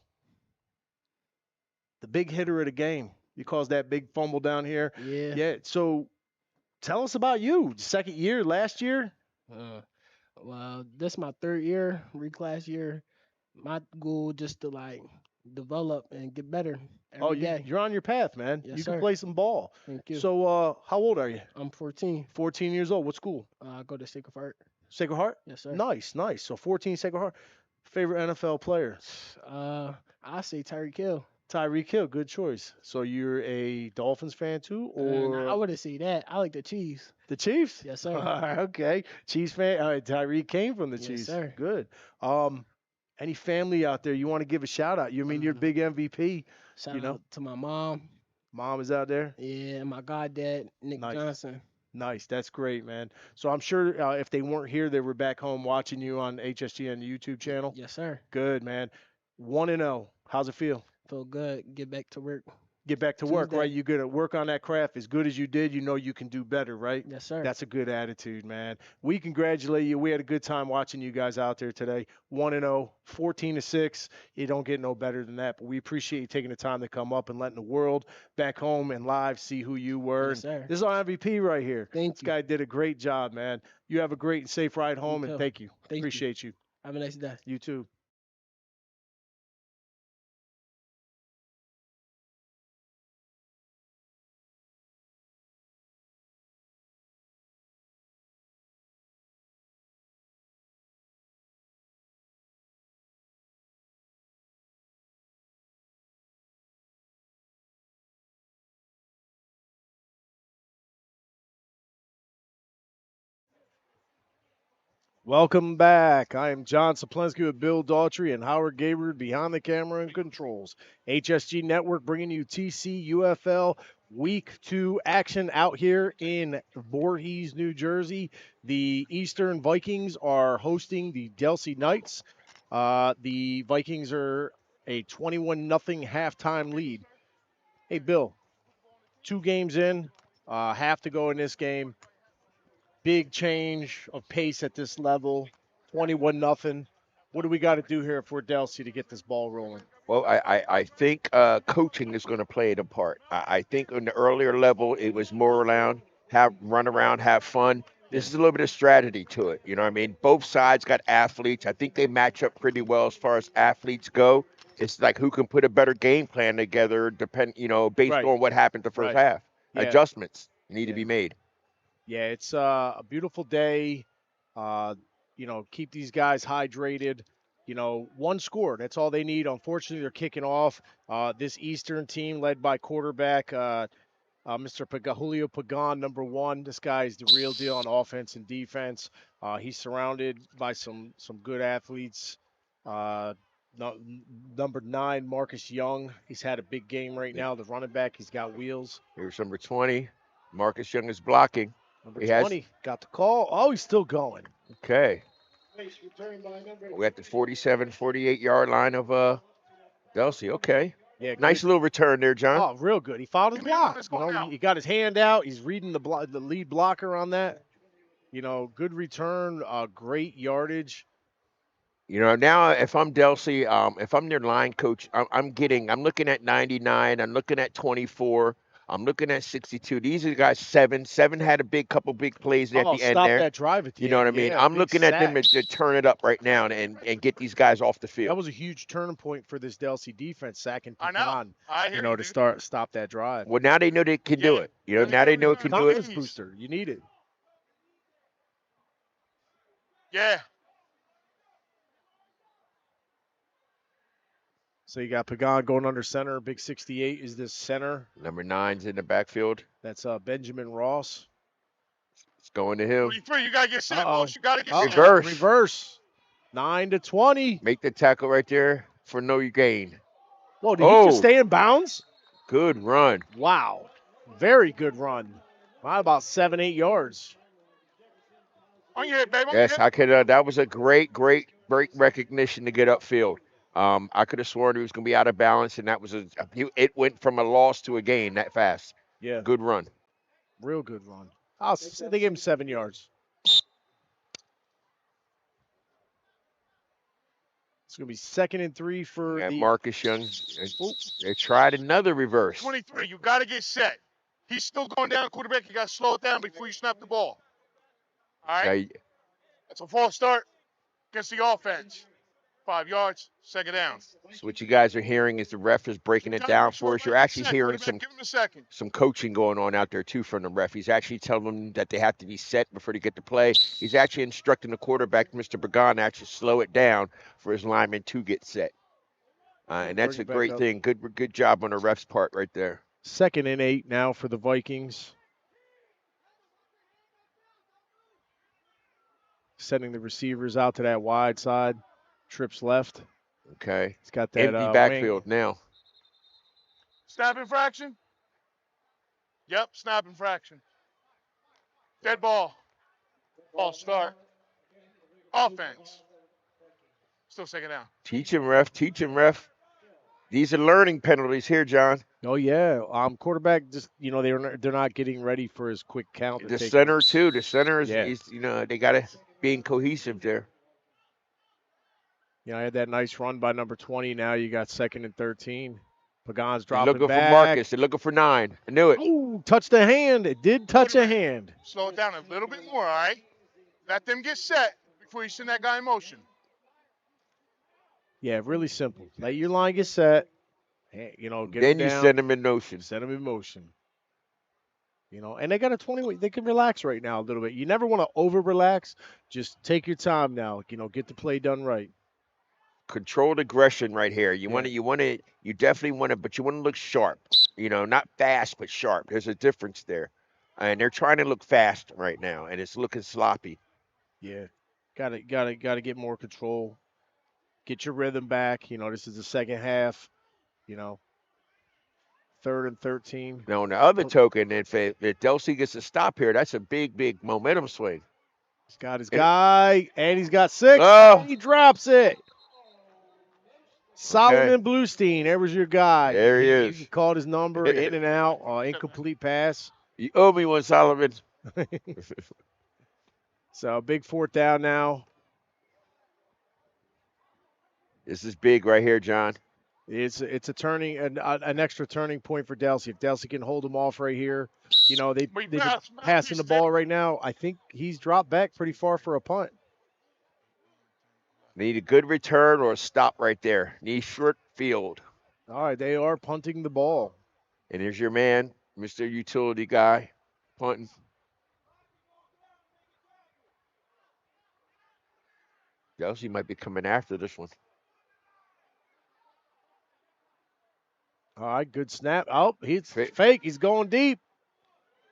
[SPEAKER 1] The big hitter of the game. You caused that big fumble down here.
[SPEAKER 16] Yeah.
[SPEAKER 1] Yeah. So tell us about you. Second year, last year?
[SPEAKER 16] Well, this is my 3rd year, reclass year. My goal just to develop and get better every day.
[SPEAKER 1] You're on your path, man.
[SPEAKER 16] Yes,
[SPEAKER 1] you
[SPEAKER 16] sir.
[SPEAKER 1] can play some ball.
[SPEAKER 16] Thank you.
[SPEAKER 1] So how old are you?
[SPEAKER 16] I'm 14.
[SPEAKER 1] 14 years old. What school?
[SPEAKER 16] I go to Kickoff.
[SPEAKER 1] Sacred Heart?
[SPEAKER 16] Yes, sir.
[SPEAKER 1] Nice. So 14 Sacred Heart. Favorite NFL player?
[SPEAKER 16] I say Tyreek Hill.
[SPEAKER 1] Tyreek Hill, good choice. So you're a Dolphins fan too, or
[SPEAKER 16] I wouldn't say that. I like the Chiefs.
[SPEAKER 1] the Chiefs?
[SPEAKER 16] Yes, sir.
[SPEAKER 1] Okay, Chiefs fan. All right, Tyreek came from the
[SPEAKER 16] Yes,
[SPEAKER 1] Chiefs.
[SPEAKER 16] sir.
[SPEAKER 1] Good. Any family out there you want to give a shout out? You're a big MVP.
[SPEAKER 16] Shout out to my mom.
[SPEAKER 1] Mom is out there.
[SPEAKER 16] Yeah, and my goddad, Nick
[SPEAKER 1] Nice.
[SPEAKER 16] Johnson.
[SPEAKER 1] Nice, that's great, man. So I'm sure if they weren't here, they were back home watching you on HSG and the YouTube channel.
[SPEAKER 16] Yes, sir.
[SPEAKER 1] Good, man. 1-0. How's it feel?
[SPEAKER 16] Feel good. Get back to work.
[SPEAKER 1] Get back to work,
[SPEAKER 16] Tuesday.
[SPEAKER 1] right? You're going to work on that craft as good as you did. You know you can do better, right?
[SPEAKER 16] Yes, sir.
[SPEAKER 1] That's a good attitude, man. We congratulate you. We had a good time watching you guys out there today. 1-0, 14-6. You don't get no better than that. But we appreciate you taking the time to come up and letting the world back home and live see who you were.
[SPEAKER 16] Yes, sir.
[SPEAKER 1] This is our MVP right here.
[SPEAKER 16] Thank
[SPEAKER 1] This guy did a great job, man. You have a great and safe ride home, and
[SPEAKER 16] too.
[SPEAKER 1] thank you.
[SPEAKER 16] Thank you.
[SPEAKER 1] Appreciate you.
[SPEAKER 16] Have a nice day.
[SPEAKER 1] You too. Welcome back. I am John Saplensky with Bill Daughtry and Howard Gabriel behind the camera and controls. HSG Network bringing you TCUFL Week 2 action out here in Voorhees, New Jersey. The Eastern Vikings are hosting the Delsea Knights. The Vikings are a 21-0 halftime lead. Hey, Bill, 2 games in, half to go in this game. Big change of pace at this level, 21-0. What do we got to do here for Delsea to get this ball rolling?
[SPEAKER 2] Well, I think coaching is going to play a part. I think on the earlier level, it was more around, run around, have fun. This is a little bit of strategy to it. You know what I mean? Both sides got athletes. I think they match up pretty well as far as athletes go. It's like who can put a better game plan together, based on what happened the first half.
[SPEAKER 1] Yeah.
[SPEAKER 2] Adjustments need to be made.
[SPEAKER 1] Yeah, it's a beautiful day. Keep these guys hydrated. 1 score, that's all they need. Unfortunately, they're kicking off. This Eastern team led by quarterback Mr. Julio Pagan, number 1. This guy is the real deal on offense and defense. He's surrounded by some good athletes. Number 9, Marcus Young. He's had a big game right now. The running back, he's got wheels.
[SPEAKER 2] Here's number 20. Marcus Young is blocking.
[SPEAKER 1] Number 20 got the call. Oh, he's still going.
[SPEAKER 2] Okay. We at the 47, 48-yard line of Delsea. Okay.
[SPEAKER 1] Yeah,
[SPEAKER 2] Nice
[SPEAKER 1] good.
[SPEAKER 2] little return there, John.
[SPEAKER 1] Oh, real good. He followed his block. You know, he got his hand out. He's reading the lead blocker on that. You know, good return, great yardage.
[SPEAKER 2] You know, now if I'm Delsea, if I'm their line coach, I'm looking at 99, I'm looking at 24, I'm looking at 62. These are the guys 7. 7 had a couple big plays at
[SPEAKER 1] Oh,
[SPEAKER 2] the end
[SPEAKER 1] stop
[SPEAKER 2] there.
[SPEAKER 1] that drive at the
[SPEAKER 2] You know
[SPEAKER 1] end.
[SPEAKER 2] what I mean?
[SPEAKER 1] Yeah,
[SPEAKER 2] I'm
[SPEAKER 1] big
[SPEAKER 2] looking at them
[SPEAKER 1] sack.
[SPEAKER 2] to turn it up right now and get these guys off the
[SPEAKER 1] That
[SPEAKER 2] field.
[SPEAKER 1] was a huge turning point for this Delsea defense, sacking
[SPEAKER 6] I know.
[SPEAKER 1] Pecan.
[SPEAKER 6] I hear
[SPEAKER 1] You know,
[SPEAKER 6] you,
[SPEAKER 1] to
[SPEAKER 6] dude.
[SPEAKER 1] stop that drive.
[SPEAKER 2] Well, now they know they can do it. You know, now they know it can do it.
[SPEAKER 1] Confidence booster. You need it.
[SPEAKER 6] Yeah.
[SPEAKER 1] So you got Pagan going under center. Big 68 is this center.
[SPEAKER 2] Number 9's in the backfield.
[SPEAKER 1] That's Benjamin Ross.
[SPEAKER 2] It's going to him.
[SPEAKER 6] 23, you gotta get set,
[SPEAKER 1] Uh-oh.
[SPEAKER 6] boss. You gotta get set.
[SPEAKER 2] Reverse.
[SPEAKER 1] 9-20.
[SPEAKER 2] Make the tackle right there for no gain.
[SPEAKER 1] Whoa, did he just stay in bounds?
[SPEAKER 2] Good run.
[SPEAKER 1] Wow. Very good run. By about 7-8 yards.
[SPEAKER 6] On your head, baby.
[SPEAKER 2] Yes, I could. That was a great recognition to get upfield. I could have sworn he was going to be out of balance, and that was it went from a loss to a gain that fast.
[SPEAKER 1] Yeah.
[SPEAKER 2] Good run.
[SPEAKER 1] Real good run. They gave him 7 yards. It's going to be 2nd and 3 for the
[SPEAKER 2] Marcus Young. They tried another reverse.
[SPEAKER 6] 23, you gotta get set. He's still going down, quarterback. You gotta slow it down before you snap the ball. All right? That's a false start against the offense. 5 yards, 2nd down.
[SPEAKER 2] So what you guys are hearing is the ref is breaking it down for us. You're actually hearing some coaching going on out there too from the ref. He's actually telling them that they have to be set before they get to play. He's actually instructing the quarterback, Mr. Pagan, to actually slow it down for his lineman to get set. And that's a great thing. Good job on the ref's part right there.
[SPEAKER 1] 2nd and 8 now for the Vikings. Sending the receivers out to that wide side. Trips left.
[SPEAKER 2] Okay.
[SPEAKER 1] He's got that
[SPEAKER 2] empty backfield
[SPEAKER 1] wing.
[SPEAKER 2] now.
[SPEAKER 6] Snap infraction? Yep, snap infraction. Dead ball. False start. Offense. Still 2nd down.
[SPEAKER 2] Teach him, ref. Teach him, ref. These are learning penalties here, John.
[SPEAKER 1] Oh yeah, quarterback just they're not getting ready for his quick count.
[SPEAKER 2] The center too. The center is they got to be cohesive there.
[SPEAKER 1] I had that nice run by number 20. Now you got 2nd and 13. Pagan's dropping
[SPEAKER 2] looking
[SPEAKER 1] back.
[SPEAKER 2] for Marcus. They're looking for 9. I knew it.
[SPEAKER 1] Ooh, touched the hand. It did touch a hand.
[SPEAKER 6] Slow it down a little bit more, all right? Let them get set before you send that guy in motion.
[SPEAKER 1] Yeah, really simple. Let your line get set. Get
[SPEAKER 2] then
[SPEAKER 1] it
[SPEAKER 2] you
[SPEAKER 1] down.
[SPEAKER 2] send them in motion.
[SPEAKER 1] Send them in motion. And they got a 20. They can relax right now a little bit. You never want to over relax. Just take your time now. Get the play done right.
[SPEAKER 2] Controlled aggression right here. You definitely want to, but you want to look sharp. Not fast, but sharp. There's a difference there. And they're trying to look fast right now, and it's looking sloppy.
[SPEAKER 1] Yeah. Gotta get more control. Get your rhythm back. This is the second half. 3rd and 13.
[SPEAKER 2] Now, on the other token, if Delsea gets a stop here, that's a big momentum swing.
[SPEAKER 1] He's got his guy, and he's got 6.
[SPEAKER 2] Oh.
[SPEAKER 1] He drops it. Solomon Bluestein, there was your guy.
[SPEAKER 2] There he is.
[SPEAKER 1] He called his number, in and out, incomplete pass.
[SPEAKER 2] You owe me one, Solomon.
[SPEAKER 1] So, big 4th down now.
[SPEAKER 2] This is big right here, John.
[SPEAKER 1] It's a turning an extra turning point for Delsea. If Delsea can hold them off right here, they've been passing the ball right now. I think he's dropped back pretty far for a punt.
[SPEAKER 2] Need a good return or a stop right there. Need short field.
[SPEAKER 1] All right, they are punting the ball.
[SPEAKER 2] And here's your man, Mr. Utility Guy, punting. Delsea might be coming after this one.
[SPEAKER 1] All right, good snap. Oh, he's fake. He's going deep.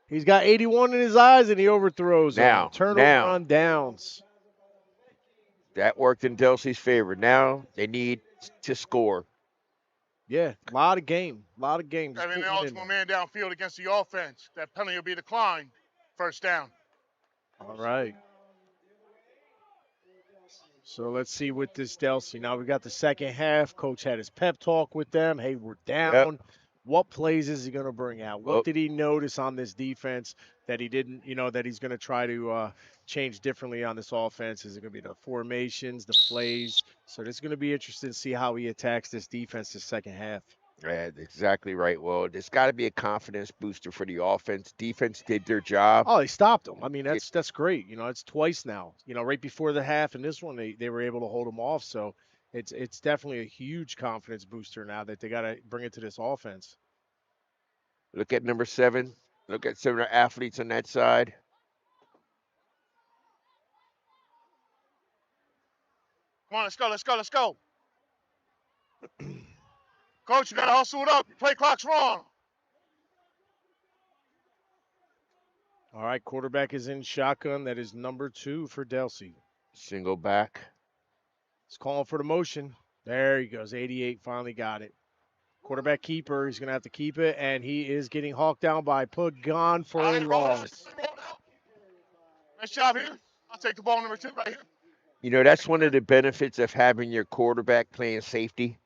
[SPEAKER 1] He's got 81 in his eyes, and he overthrows him. Turnover on downs.
[SPEAKER 2] That worked in Delsea's favor. Now they need to score.
[SPEAKER 1] Yeah, a lot of game.
[SPEAKER 6] Having the ultimate man downfield against the offense. That penalty will be declined. 1st down.
[SPEAKER 1] All right. So let's see with this Delsea. Now we got the second half. Coach had his pep talk with them. Hey, we're down. What plays is he going to bring out? What did he notice on this defense that he didn't, that he's going to try to change differently on this offense? Is it going to be the formations, the plays? So this is going to be interesting to see how he attacks this defense the second half.
[SPEAKER 2] Yeah, exactly right. Well, there's got to be a confidence booster for the offense. Defense did their job.
[SPEAKER 1] Oh, they stopped them. I mean, that's great. It's twice now. Right before the half and this one, they were able to hold them off. So it's definitely a huge confidence booster now that they got to bring it to this offense.
[SPEAKER 2] Look at number 7. Look at some of the athletes on that side.
[SPEAKER 6] Come on, let's go, let's go, let's go. Coach, you got to hustle it up. Your play clock's wrong.
[SPEAKER 1] All right, quarterback is in shotgun. That is number 2 for Delsea.
[SPEAKER 2] Single back.
[SPEAKER 1] He's calling for the motion. There he goes. 88 finally got it. Quarterback keeper. He's going to have to keep it, and he is getting hawked down by Pagan for a loss.
[SPEAKER 6] Nice job here. I'll take the ball number 2 right here.
[SPEAKER 2] That's one of the benefits of having your quarterback playing safety.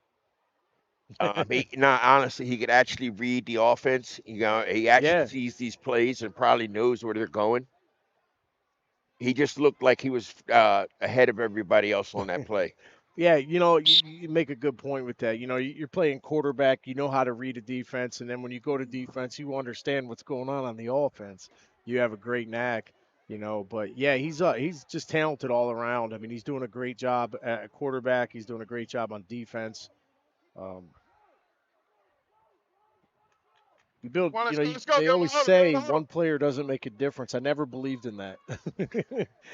[SPEAKER 2] Honestly, he could actually read the offense. He actually sees these plays and probably knows where they're going. He just looked like he was ahead of everybody else on that play.
[SPEAKER 1] Yeah, you make a good point with that. You're playing quarterback. You know how to read a defense, and then when you go to defense, you understand what's going on the offense. You have a great knack, But yeah, he's just talented all around. I mean, he's doing a great job at quarterback. He's doing a great job on defense. They always say one player doesn't make a difference. I never believed in that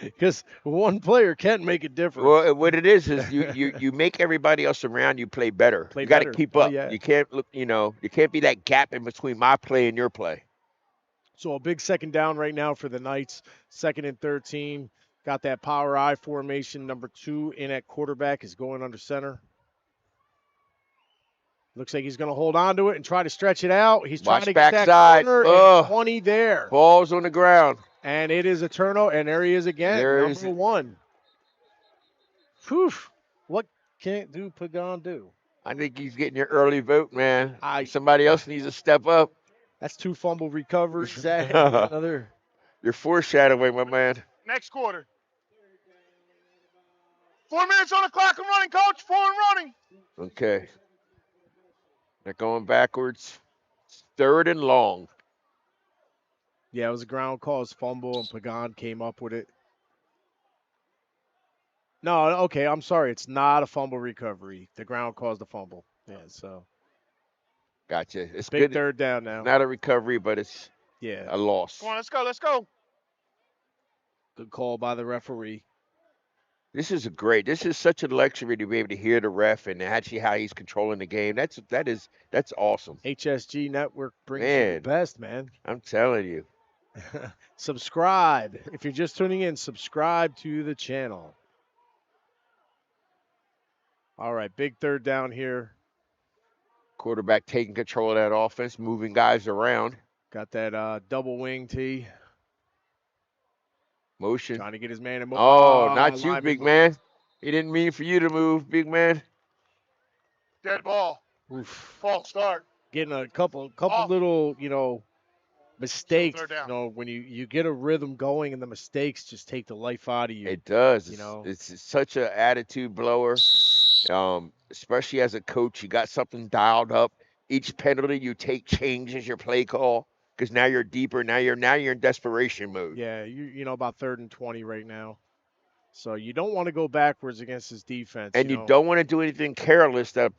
[SPEAKER 1] because one player can make a difference.
[SPEAKER 2] Well, what it is you make everybody else around you play better. You got to keep up. You can't you can't be that gap in between my play and your play.
[SPEAKER 1] So a big second down right now for the Knights. 2nd and 13. Got that power I formation. Number 2 in at quarterback is going under center. Looks like he's going to hold on to it and try to stretch it out. He's trying to get that corner, and 20 there.
[SPEAKER 2] Ball's on the ground.
[SPEAKER 1] And it is a turnover, and there he is again, number 1. Whew. What can't Pagan do?
[SPEAKER 2] I think he's getting your early vote, man. Somebody else needs to step up.
[SPEAKER 1] That's 2 fumble recoveries. Another.
[SPEAKER 2] You're foreshadowing, my man.
[SPEAKER 6] Next quarter. 4 minutes on the clock. I'm running, Coach. 4 and running.
[SPEAKER 2] Okay. They're going backwards. 3rd and long.
[SPEAKER 1] Yeah, it was a ground cause fumble, and Pagan came up with it. No, okay, I'm sorry. It's not a fumble recovery. The ground caused the fumble. Yeah, so.
[SPEAKER 2] Gotcha. It's
[SPEAKER 1] big
[SPEAKER 2] good.
[SPEAKER 1] 3rd down now.
[SPEAKER 2] Not a recovery, but it's a loss.
[SPEAKER 6] Come on, let's go, let's go.
[SPEAKER 1] Good call by the referee.
[SPEAKER 2] This is such a luxury to be able to hear the ref and actually how he's controlling the game. That's awesome.
[SPEAKER 1] HSG Network brings you the best, man.
[SPEAKER 2] I'm telling you.
[SPEAKER 1] Subscribe. If you're just tuning in, subscribe to the channel. All right, big 3rd down here.
[SPEAKER 2] Quarterback taking control of that offense, moving guys around.
[SPEAKER 1] Got that double wing tee.
[SPEAKER 2] Motion.
[SPEAKER 1] Trying to get his man to move.
[SPEAKER 2] Oh, not you, big man. He didn't mean for you to move, big man.
[SPEAKER 6] Dead ball.
[SPEAKER 1] Oof.
[SPEAKER 6] False start.
[SPEAKER 1] Getting a couple little, mistakes. When you get a rhythm going and the mistakes just take the life out of you.
[SPEAKER 2] It does. It's such an attitude blower. Especially as a coach, you got something dialed up. Each penalty you take changes your play call. Because now you're deeper. Now you're in desperation mode.
[SPEAKER 1] Yeah, you know about 3rd and 20 right now. So you don't want to go backwards against this defense.
[SPEAKER 2] And you don't want to do anything careless. That a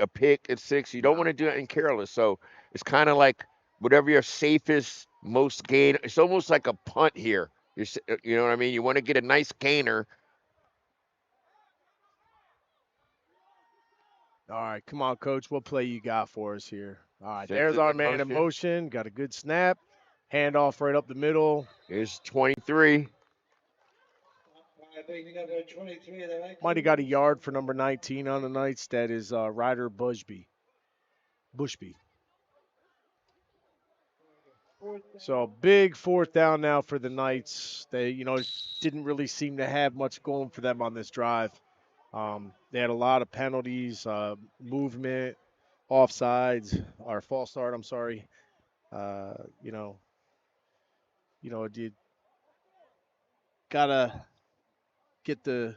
[SPEAKER 2] pick at 6. You don't want to do anything careless. So it's kind of like whatever your safest, most gain. It's almost like a punt here. You know what I mean? You want to get a nice gainer.
[SPEAKER 1] All right, come on, Coach. What play you got for us here? All right, there's our man in motion. Got a good snap. Handoff right up the middle.
[SPEAKER 2] Here's 23.
[SPEAKER 1] Might have got a yard for number 19 on the Knights. That is Ryder Bushby. So big fourth down now for the Knights. They, didn't really seem to have much going for them on this drive. They had a lot of penalties, movement, offsides, or false start. I'm sorry. You gotta get the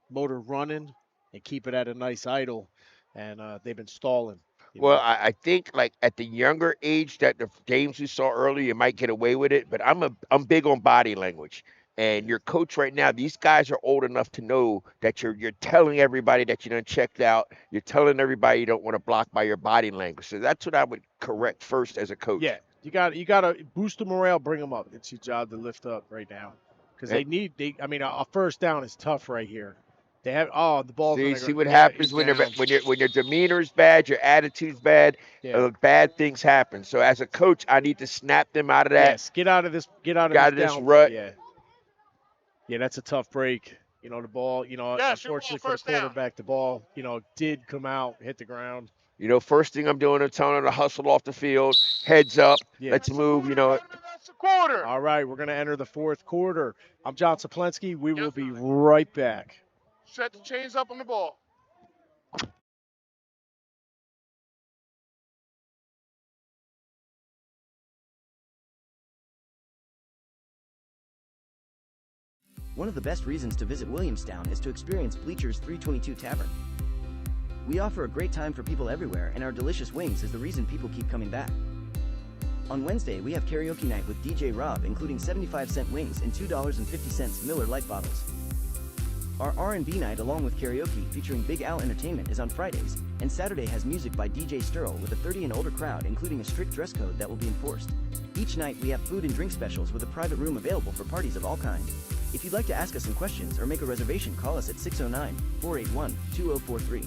[SPEAKER 1] motor running and keep it at a nice idle, and they've been stalling.
[SPEAKER 2] Well, I think like at the younger age that the games we saw earlier, you might get away with it. But I'm big on body language. And your coach right now, these guys are old enough to know that you're telling everybody that you done checked out. You're telling everybody you don't want to block by your body language. So that's what I would correct first as a coach.
[SPEAKER 1] Yeah, you got to boost the morale, bring them up. It's your job to lift up right now because a first down is tough right here. They have the ball's.
[SPEAKER 2] See what happens when your demeanor is bad, your attitude's bad. Bad things happen. So as a coach, I need to snap them out of that.
[SPEAKER 1] Yes, get out of this
[SPEAKER 2] rut.
[SPEAKER 1] Yeah, that's a tough break. The ball. Unfortunately for the quarterback, the ball. Did come out, hit the ground.
[SPEAKER 2] First thing I'm doing, I'm telling them to hustle off the field, heads up, let's move.
[SPEAKER 1] All right, we're gonna enter the fourth quarter. I'm John Saplensky. We will be right back.
[SPEAKER 6] Set the chains up on the ball.
[SPEAKER 10] One of the best reasons to visit Williamstown is to experience Bleachers 322 Tavern. We offer a great time for people everywhere, and our delicious wings is the reason people keep coming back. On Wednesday, we have karaoke night with DJ Rob, including 75-cent wings and $2.50 Miller Lite bottles. Our R&B night along with karaoke featuring Big Al Entertainment is on Fridays, and Saturday has music by DJ Sterl with a 30 and older crowd, including a strict dress code that will be enforced. Each night we have food and drink specials with a private room available for parties of all kinds. If you'd like to ask us some questions or make a reservation, call us at 609-481-2043.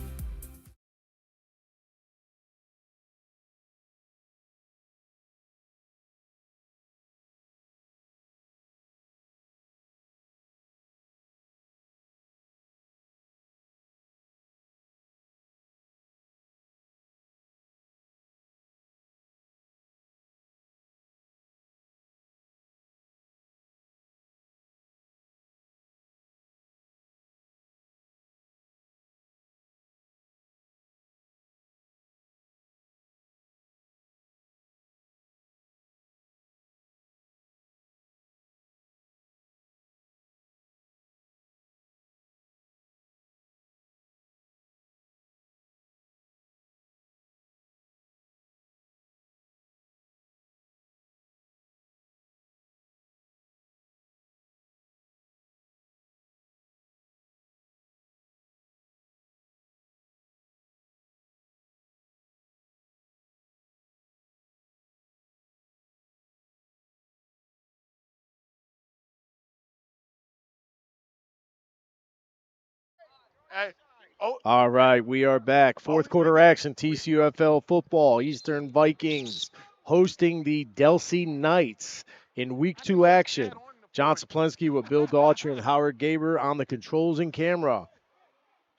[SPEAKER 1] All right, we are back. Fourth quarter action, TCUFL football. Eastern Vikings hosting the Delsea Knights in week 2 action. John Saplensky with Bill Daughtry and Howard Gaber on the controls and camera.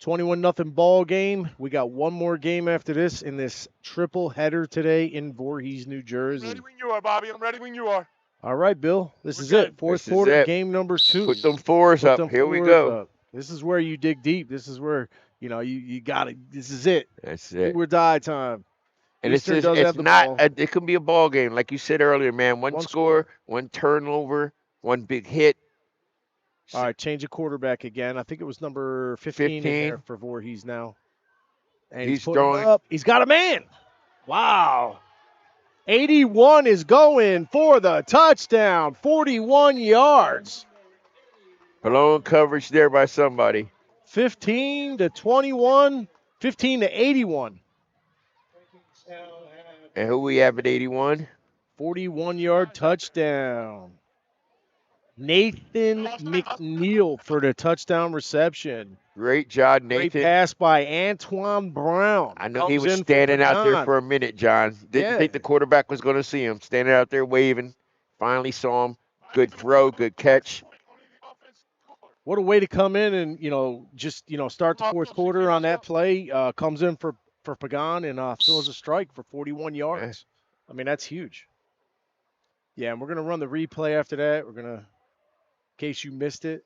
[SPEAKER 1] 21-0 ball game. We got one more game after this in this triple header today in Voorhees, New Jersey.
[SPEAKER 6] I'm ready when you are, Bobby. I'm ready when you are.
[SPEAKER 1] All right, Bill. This is it. Fourth quarter, game number 2.
[SPEAKER 2] Put them fours up. Here we go.
[SPEAKER 1] This is where you dig deep. This is where, you got it. This is it.
[SPEAKER 2] That's it.
[SPEAKER 1] We're die time.
[SPEAKER 2] And it's not, it could be a ball game. Like you said earlier, man. One score, one turnover, one big hit.
[SPEAKER 1] All right, change of quarterback again. I think it was number 15 in there for Voorhees now. And he's throwing up. He's got a man. Wow. 81 is going for the touchdown. 41 yards.
[SPEAKER 2] Blown coverage there by somebody.
[SPEAKER 1] 15 to 21, 15 to 81.
[SPEAKER 2] And who we have at 81?
[SPEAKER 1] 41-yard touchdown. Nathan McNeil for the touchdown reception.
[SPEAKER 2] Great job, Nathan.
[SPEAKER 1] Great pass by Antoine Brown.
[SPEAKER 2] I know he was standing out there for a minute, John. Didn't think the quarterback was going to see him. Standing out there waving. Finally saw him. Good throw, good catch.
[SPEAKER 1] What a way to come in and, start the fourth quarter on that play. Comes in for Pagan and throws a strike for 41 yards. I mean, that's huge. Yeah, and we're gonna run the replay after that. We're gonna, in case you missed it,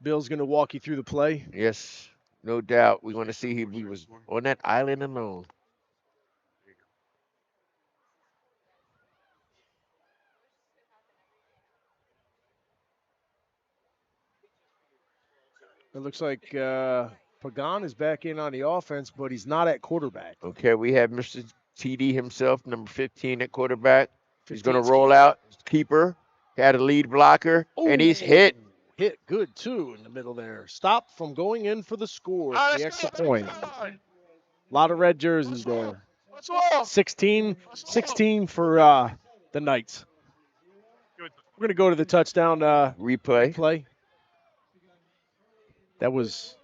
[SPEAKER 1] Bill's gonna walk you through the play.
[SPEAKER 2] Yes, no doubt. We're going to see he was on that island alone.
[SPEAKER 1] It looks like Pagan is back in on the offense, but he's not at quarterback.
[SPEAKER 2] Okay, we have Mr. TD himself, number 15 at quarterback. He's going to
[SPEAKER 1] 15's
[SPEAKER 2] roll out. Keeper had a lead blocker, and he's hit.
[SPEAKER 1] Hit good too in the middle there. Stopped from going in for the score, the extra point. A lot of red jerseys there. 16 for the Knights. We're gonna go to the touchdown
[SPEAKER 2] replay.
[SPEAKER 1] That was,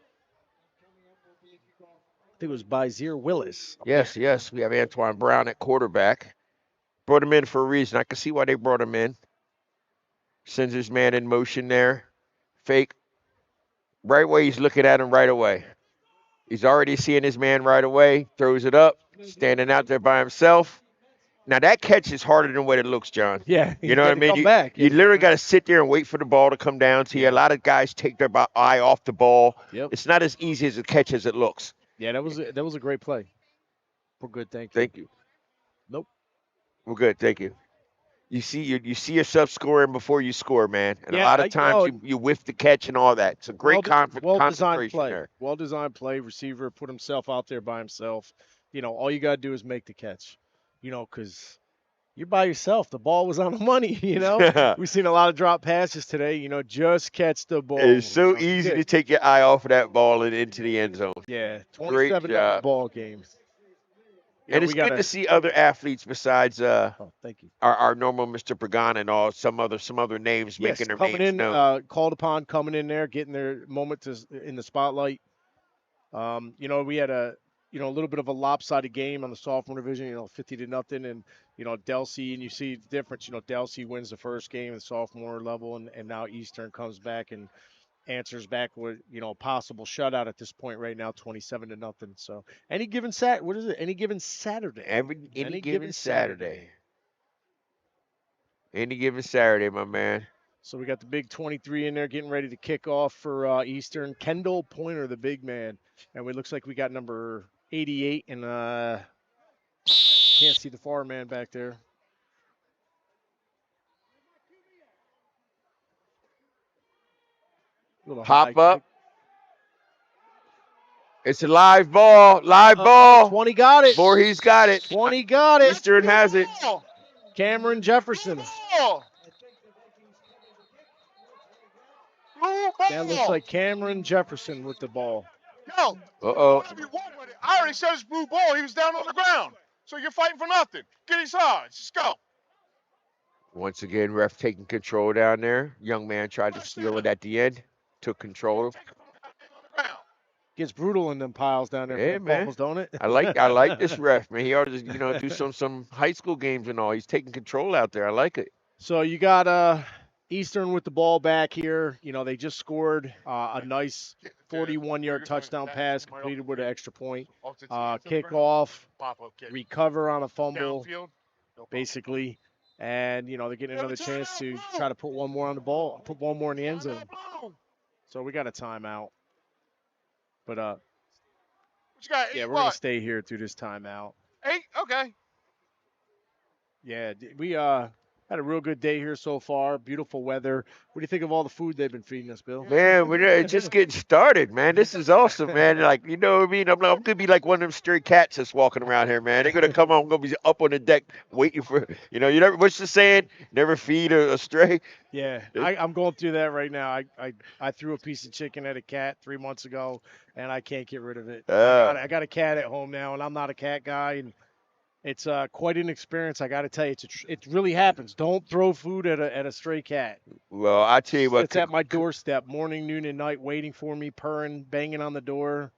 [SPEAKER 1] I think it was by Zier Willis.
[SPEAKER 2] Yes, yes. We have Antoine Brown at quarterback. Brought him in for a reason. I can see why they brought him in. Sends his man in motion there. Fake. Right away, he's looking at him right away. He's already seeing his man right away. Throws it up. Standing out there by himself. Now, that catch is harder than what it looks, John.
[SPEAKER 1] Yeah.
[SPEAKER 2] You know what I mean? You literally got to sit there and wait for the ball to come down to you. A lot of guys take their eye off the ball.
[SPEAKER 1] Yep.
[SPEAKER 2] It's not as easy as a catch as it looks.
[SPEAKER 1] Yeah, that was a great play. We're good, thank you.
[SPEAKER 2] Thank you.
[SPEAKER 1] Nope.
[SPEAKER 2] We're good, thank you. You see yourself scoring before you score, man. And a lot of times you whiff the catch and all that. It's a great concentration
[SPEAKER 1] play.
[SPEAKER 2] there.
[SPEAKER 1] Well-designed play. Receiver put himself out there by himself. You know, all you got to do is make the catch. You know, because you're by yourself. The ball was on the money, you know. We've seen a lot of drop passes today. You know, just catch the ball.
[SPEAKER 2] It's so easy to take your eye off of that ball and into the end zone.
[SPEAKER 1] Yeah,
[SPEAKER 2] 27
[SPEAKER 1] great ball game.
[SPEAKER 2] And it's good to see other athletes besides
[SPEAKER 1] thank you.
[SPEAKER 2] Our normal Mr. Pagan and all some other names making their names known.
[SPEAKER 1] Called upon, coming in there, getting their moment in the spotlight. You know, we had a little bit of a lopsided game on the sophomore division. You know, 50-0, and you know Delsea, and you see the difference. You know, Delsea wins the first game at the sophomore level, and now Eastern comes back and answers back with, you know, a possible shutout at this point right now, 27-0. So any given Any given Saturday.
[SPEAKER 2] Any given Saturday. Any given Saturday, my man.
[SPEAKER 1] So we got the big 23 in there getting ready to kick off for Eastern. Kendall Pointer, the big man. And it looks like we got number 88 and can't see the far man back there.
[SPEAKER 2] Pop up. It's a live ball. Ball.
[SPEAKER 1] 20 got it.
[SPEAKER 2] Voorhees got it.
[SPEAKER 1] 20 got it.
[SPEAKER 2] Eastern has it.
[SPEAKER 1] Cameron Jefferson. That looks like Cameron Jefferson with the ball.
[SPEAKER 6] Yo.
[SPEAKER 2] Uh-oh.
[SPEAKER 6] I already said it's blue ball. He was down on the ground. So you're fighting for nothing. Get inside. Let's go.
[SPEAKER 2] Once again, ref taking control down there. Young man tried to steal it at the end. Took control.
[SPEAKER 1] Gets brutal in them piles down there.
[SPEAKER 2] Yeah, man.
[SPEAKER 1] Balls, don't it?
[SPEAKER 2] I like this ref, man. He ought to do some high school games and all. He's taking control out there. I like it.
[SPEAKER 1] So you got Eastern with the ball back here. You know, they just scored a nice 41-yard touchdown pass completed with an extra point. Kickoff, recover on a fumble, basically. And, you know, they're getting another chance to try to put one more on the ball, put one more in the end zone. So we got a timeout. But, yeah, we're going to stay here through this timeout.
[SPEAKER 6] 8? Okay.
[SPEAKER 1] Yeah, we had a real good day here so far. Beautiful weather. What do you think of all the food they've been feeding us, Bill?
[SPEAKER 2] Man, we're just getting started, man. This is awesome, man. Like, you know what I mean? I'm going to be like one of them stray cats that's walking around here, man. They're going to come on. I'm going to be up on the deck waiting for, you never, what's the saying? Never feed a stray.
[SPEAKER 1] Yeah, I'm going through that right now. I threw a piece of chicken at a cat 3 months ago, and I can't get rid of it. I got a cat at home now, and I'm not a cat guy, and it's quite an experience. I got to tell you, it really happens. Don't throw food at a stray cat.
[SPEAKER 2] Well, I tell you what.
[SPEAKER 1] It's at my doorstep, morning, noon, and night, waiting for me, purring, banging on the door.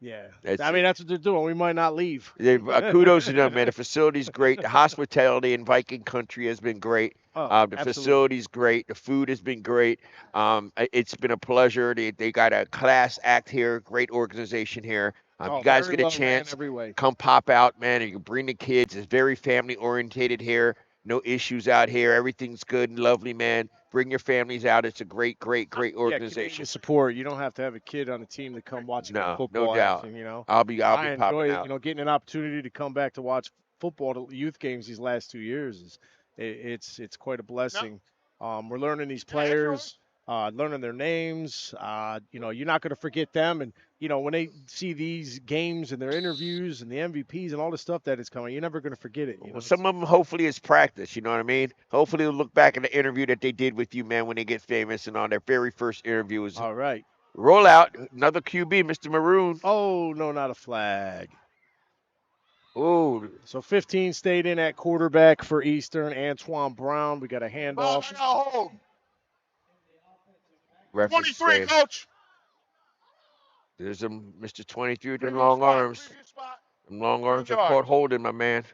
[SPEAKER 1] Yeah. That's what they're doing. We might not leave.
[SPEAKER 2] Yeah, kudos to them, man. The facility's great. The hospitality in Viking country has been great. The facility's great. The food has been great. It's been a pleasure. They got a class act here. Great organization here. You guys get a chance, come pop out, man, and you can bring the kids. It's very family orientated here. No issues out here. Everything's good and lovely, man. Bring your families out. It's a great, great, great
[SPEAKER 1] Yeah,
[SPEAKER 2] organization.
[SPEAKER 1] community support. You don't have to have a kid on the team to come watch
[SPEAKER 2] No
[SPEAKER 1] football
[SPEAKER 2] doubt.
[SPEAKER 1] action.
[SPEAKER 2] I'll be
[SPEAKER 1] I
[SPEAKER 2] popping
[SPEAKER 1] enjoy,
[SPEAKER 2] out.
[SPEAKER 1] getting an opportunity to come back to watch football, the youth games these last 2 years. It's quite a blessing. We're learning these players, learning their names. You're not going to forget them, and when they see these games and their interviews and the MVPs and all the stuff that is coming, you're never going to forget it.
[SPEAKER 2] Well, some of them hopefully it's practice. You know what I mean? Hopefully they'll look back at the interview that they did with you, man, when they get famous and on their very first interview.
[SPEAKER 1] All right.
[SPEAKER 2] Roll out another QB, Mr. Maroon.
[SPEAKER 1] Oh no, not a flag.
[SPEAKER 2] Oh.
[SPEAKER 1] So 15 stayed in at quarterback for Eastern. Antoine Brown. We got a handoff.
[SPEAKER 6] Hold.
[SPEAKER 2] 23,
[SPEAKER 6] saying, coach.
[SPEAKER 2] There's Mr. 23 with them long arms. Them long arms are caught holding, my man.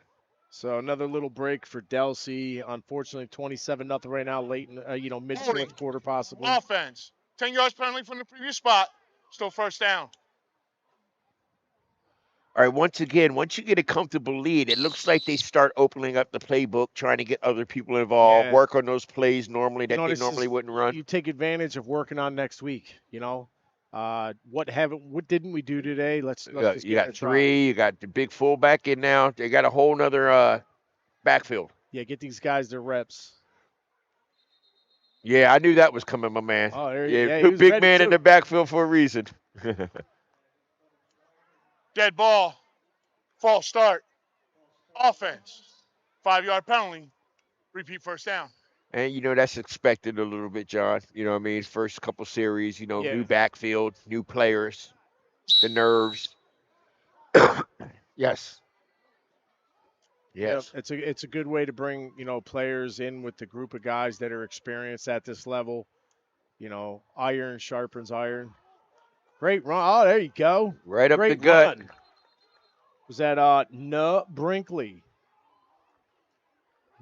[SPEAKER 1] So another little break for Delsea. Unfortunately, 27-0 right now, late in mid fourth quarter possibly.
[SPEAKER 6] Offense. 10 yards penalty from the previous spot. Still first down.
[SPEAKER 2] All right, once again, once you get a comfortable lead, it looks like they start opening up the playbook, trying to get other people involved, work on those plays normally that they normally wouldn't run.
[SPEAKER 1] You take advantage of working on next week, What didn't we do today? Let's just
[SPEAKER 2] you got three, you got the big fullback in now. They got a whole nother backfield.
[SPEAKER 1] Yeah, get these guys their reps.
[SPEAKER 2] Yeah, I knew that was coming, my man.
[SPEAKER 1] Oh,
[SPEAKER 2] put big man in the backfield for a reason.
[SPEAKER 6] Dead ball. False start. Offense. 5-yard penalty. Repeat first down.
[SPEAKER 2] And, that's expected a little bit, John. You know what I mean? First couple series, new backfield, new players, the nerves. Yes. Yes.
[SPEAKER 1] Yep, it's a good way to bring, players in with the group of guys that are experienced at this level. Iron sharpens iron. Great run. Oh, there you go.
[SPEAKER 2] Right up the gut.
[SPEAKER 1] Run. Was that Brinkley?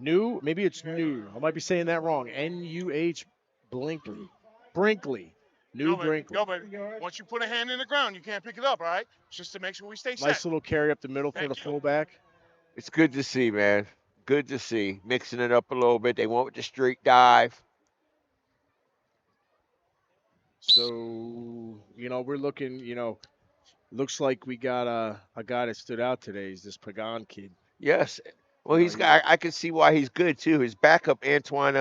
[SPEAKER 1] Maybe it's New. I might be saying that wrong. N-U-H Brinkley. Brinkley. Brinkley.
[SPEAKER 6] Once you put a hand in the ground, you can't pick it up, all right? It's just to make sure we stay set.
[SPEAKER 1] Nice little carry up the middle for the fullback.
[SPEAKER 2] It's good to see, man. Good to see. Mixing it up a little bit. They went with the straight dive.
[SPEAKER 1] So, we're looking, looks like we got a guy that stood out today. Is this Pagan kid.
[SPEAKER 2] Yes. Well, I can see why he's good, too. His backup, Antoine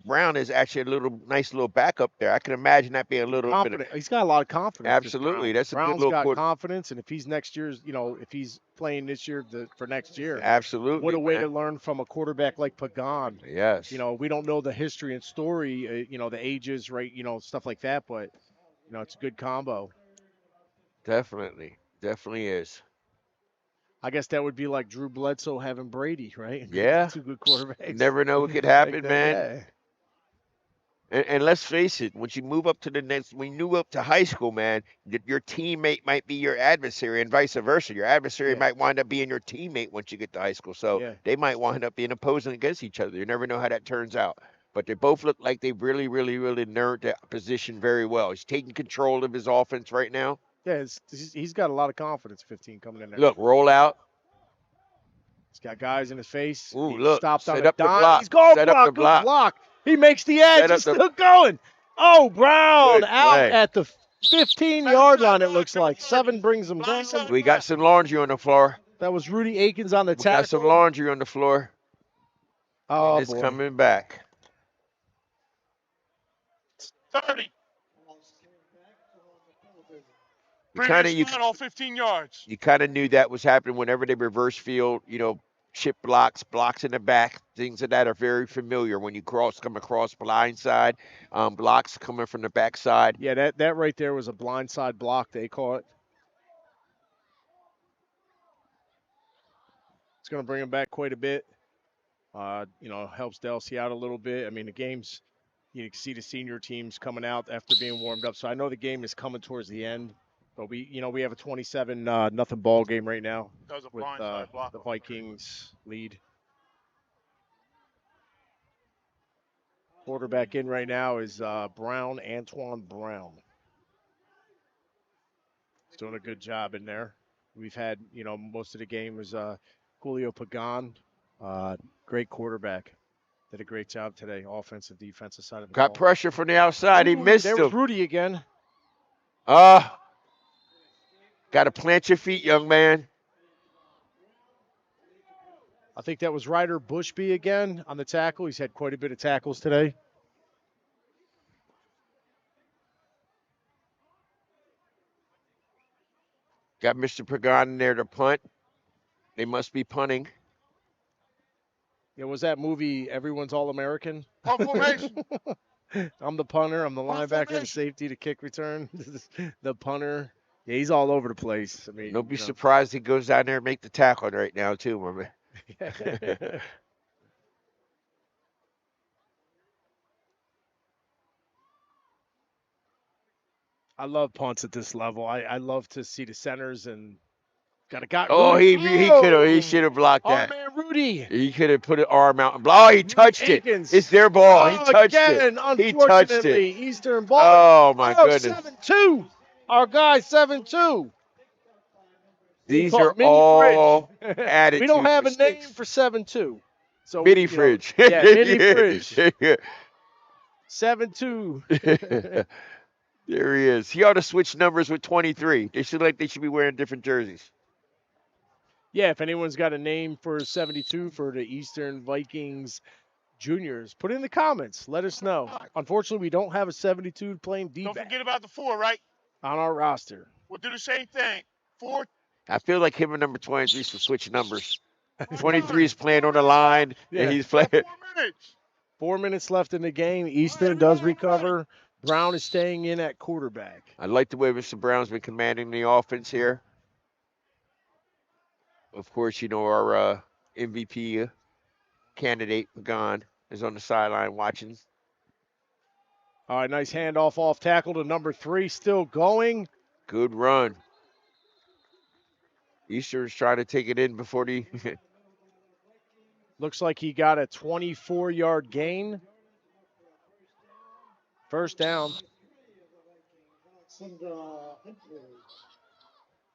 [SPEAKER 2] Brown, is actually a nice little backup there. I can imagine that being a little
[SPEAKER 1] confident. He's got a lot of confidence.
[SPEAKER 2] Absolutely. That's a
[SPEAKER 1] Brown's
[SPEAKER 2] good little
[SPEAKER 1] got confidence, and if he's next year's, if he's playing this year for next year.
[SPEAKER 2] Absolutely.
[SPEAKER 1] What a way to learn from a quarterback like Pagan.
[SPEAKER 2] Yes.
[SPEAKER 1] We don't know the history and story, the ages, right, stuff like that, but, it's a good combo.
[SPEAKER 2] Definitely. Definitely is.
[SPEAKER 1] I guess that would be like Drew Bledsoe having Brady, right?
[SPEAKER 2] Yeah.
[SPEAKER 1] Two good quarterbacks.
[SPEAKER 2] You never know what could happen,
[SPEAKER 1] like
[SPEAKER 2] man. Yeah. And let's face it, once you move up to when you move up to high school, man, your teammate might be your adversary and vice versa. Your adversary might wind up being your teammate once you get to high school. So they might wind up being opposing against each other. You never know how that turns out. But they both look like they really, really, really learned that position very well. He's taking control of his offense right now.
[SPEAKER 1] Yeah, he's got a lot of confidence, 15 coming in there.
[SPEAKER 2] Look, roll out.
[SPEAKER 1] He's got guys in his face.
[SPEAKER 2] Ooh,
[SPEAKER 1] he
[SPEAKER 2] look,
[SPEAKER 1] stopped
[SPEAKER 2] set
[SPEAKER 1] on
[SPEAKER 2] up
[SPEAKER 1] a
[SPEAKER 2] the block.
[SPEAKER 1] He's going
[SPEAKER 2] set
[SPEAKER 1] block.
[SPEAKER 2] Up the
[SPEAKER 1] Good block. He makes the edge. He's still going. Oh, Brown out at the 15-yard line, it looks like. 7 brings him down.
[SPEAKER 2] We got some laundry on the floor.
[SPEAKER 1] That was Rudy Akins on the tackle.
[SPEAKER 2] We got some laundry on the floor.
[SPEAKER 1] Oh,
[SPEAKER 2] it's coming back.
[SPEAKER 6] 30.
[SPEAKER 2] All
[SPEAKER 6] 15 yards.
[SPEAKER 2] You kind of knew that was happening whenever they reverse field, chip blocks in the back, things of that are very familiar when you come across blind side, blocks coming from the backside.
[SPEAKER 1] Yeah, that right there was a blind side block, they call it. It's going to bring him back quite a bit. Helps Delsea out a little bit. I mean, the game's, you can see the senior teams coming out after being warmed up. So I know the game is coming towards the end. But we have a 27-0 ball game right now with the Vikings lead. Quarterback in right now is Brown, Antoine Brown. He's doing a good job in there. We've had, most of the game was Julio Pagan Great quarterback. Did a great job today, offensive, defensive side of the
[SPEAKER 2] Got
[SPEAKER 1] ball.
[SPEAKER 2] pressure from the outside. He missed
[SPEAKER 1] There
[SPEAKER 2] him.
[SPEAKER 1] was Rudy again.
[SPEAKER 2] Got to plant your feet, young man.
[SPEAKER 1] I think that was Ryder Bushby again on the tackle. He's had quite a bit of tackles today.
[SPEAKER 2] Got Mr. Pagan in there to punt. They must be punting.
[SPEAKER 1] Yeah, was that movie Everyone's All American?
[SPEAKER 6] Punt formation.
[SPEAKER 1] I'm the punter. I'm the
[SPEAKER 6] Punt
[SPEAKER 1] linebacker, the
[SPEAKER 6] formation.
[SPEAKER 1] safety, the kick return, the punter. Yeah, he's all over the place. I mean,
[SPEAKER 2] Don't be surprised he goes down there and make the tackle right now, too, my man.
[SPEAKER 1] I love punts at this level. I love to see the centers and got a guy.
[SPEAKER 2] Oh,
[SPEAKER 1] Rudy.
[SPEAKER 2] he should have blocked
[SPEAKER 1] Our
[SPEAKER 2] that.
[SPEAKER 1] man Rudy.
[SPEAKER 2] He could have put an arm out and blocked. Oh, he touched it.
[SPEAKER 1] Akins.
[SPEAKER 2] It's their ball. He touched
[SPEAKER 1] again,
[SPEAKER 2] it. He touched
[SPEAKER 1] unfortunately,
[SPEAKER 2] it.
[SPEAKER 1] Eastern ball.
[SPEAKER 2] Oh my goodness.
[SPEAKER 1] 7-2. Our guy 7-2.
[SPEAKER 2] These are all attitude
[SPEAKER 1] We don't have
[SPEAKER 2] mistakes.
[SPEAKER 1] a name for 7-2. So
[SPEAKER 2] Mini fridge.
[SPEAKER 1] Yeah, mini fridge. 7-2.
[SPEAKER 2] There he is. He ought to switch numbers with 23. They should be wearing different jerseys.
[SPEAKER 1] Yeah, if anyone's got a name for 72 for the Eastern Vikings juniors, put it in the comments. Let us know. Unfortunately, we don't have a 72 playing
[SPEAKER 6] Don't
[SPEAKER 1] D-back
[SPEAKER 6] forget about the 4, right?
[SPEAKER 1] on our roster.
[SPEAKER 6] We'll do the same thing. 4.
[SPEAKER 2] I feel like him and number 23 should switch numbers. 23 is playing on the line, and he's playing.
[SPEAKER 6] 4 minutes.
[SPEAKER 1] 4 minutes left in the game. Eastern does recover. Brown is staying in at quarterback.
[SPEAKER 2] I like the way Mr. Brown's been commanding the offense here. Of course, our MVP candidate, Pagan, is on the sideline watching.
[SPEAKER 1] All right, nice handoff off tackle to number 3, still going.
[SPEAKER 2] Good run. Eastern's trying to take it in before the...
[SPEAKER 1] Looks like he got a 24-yard gain. First down.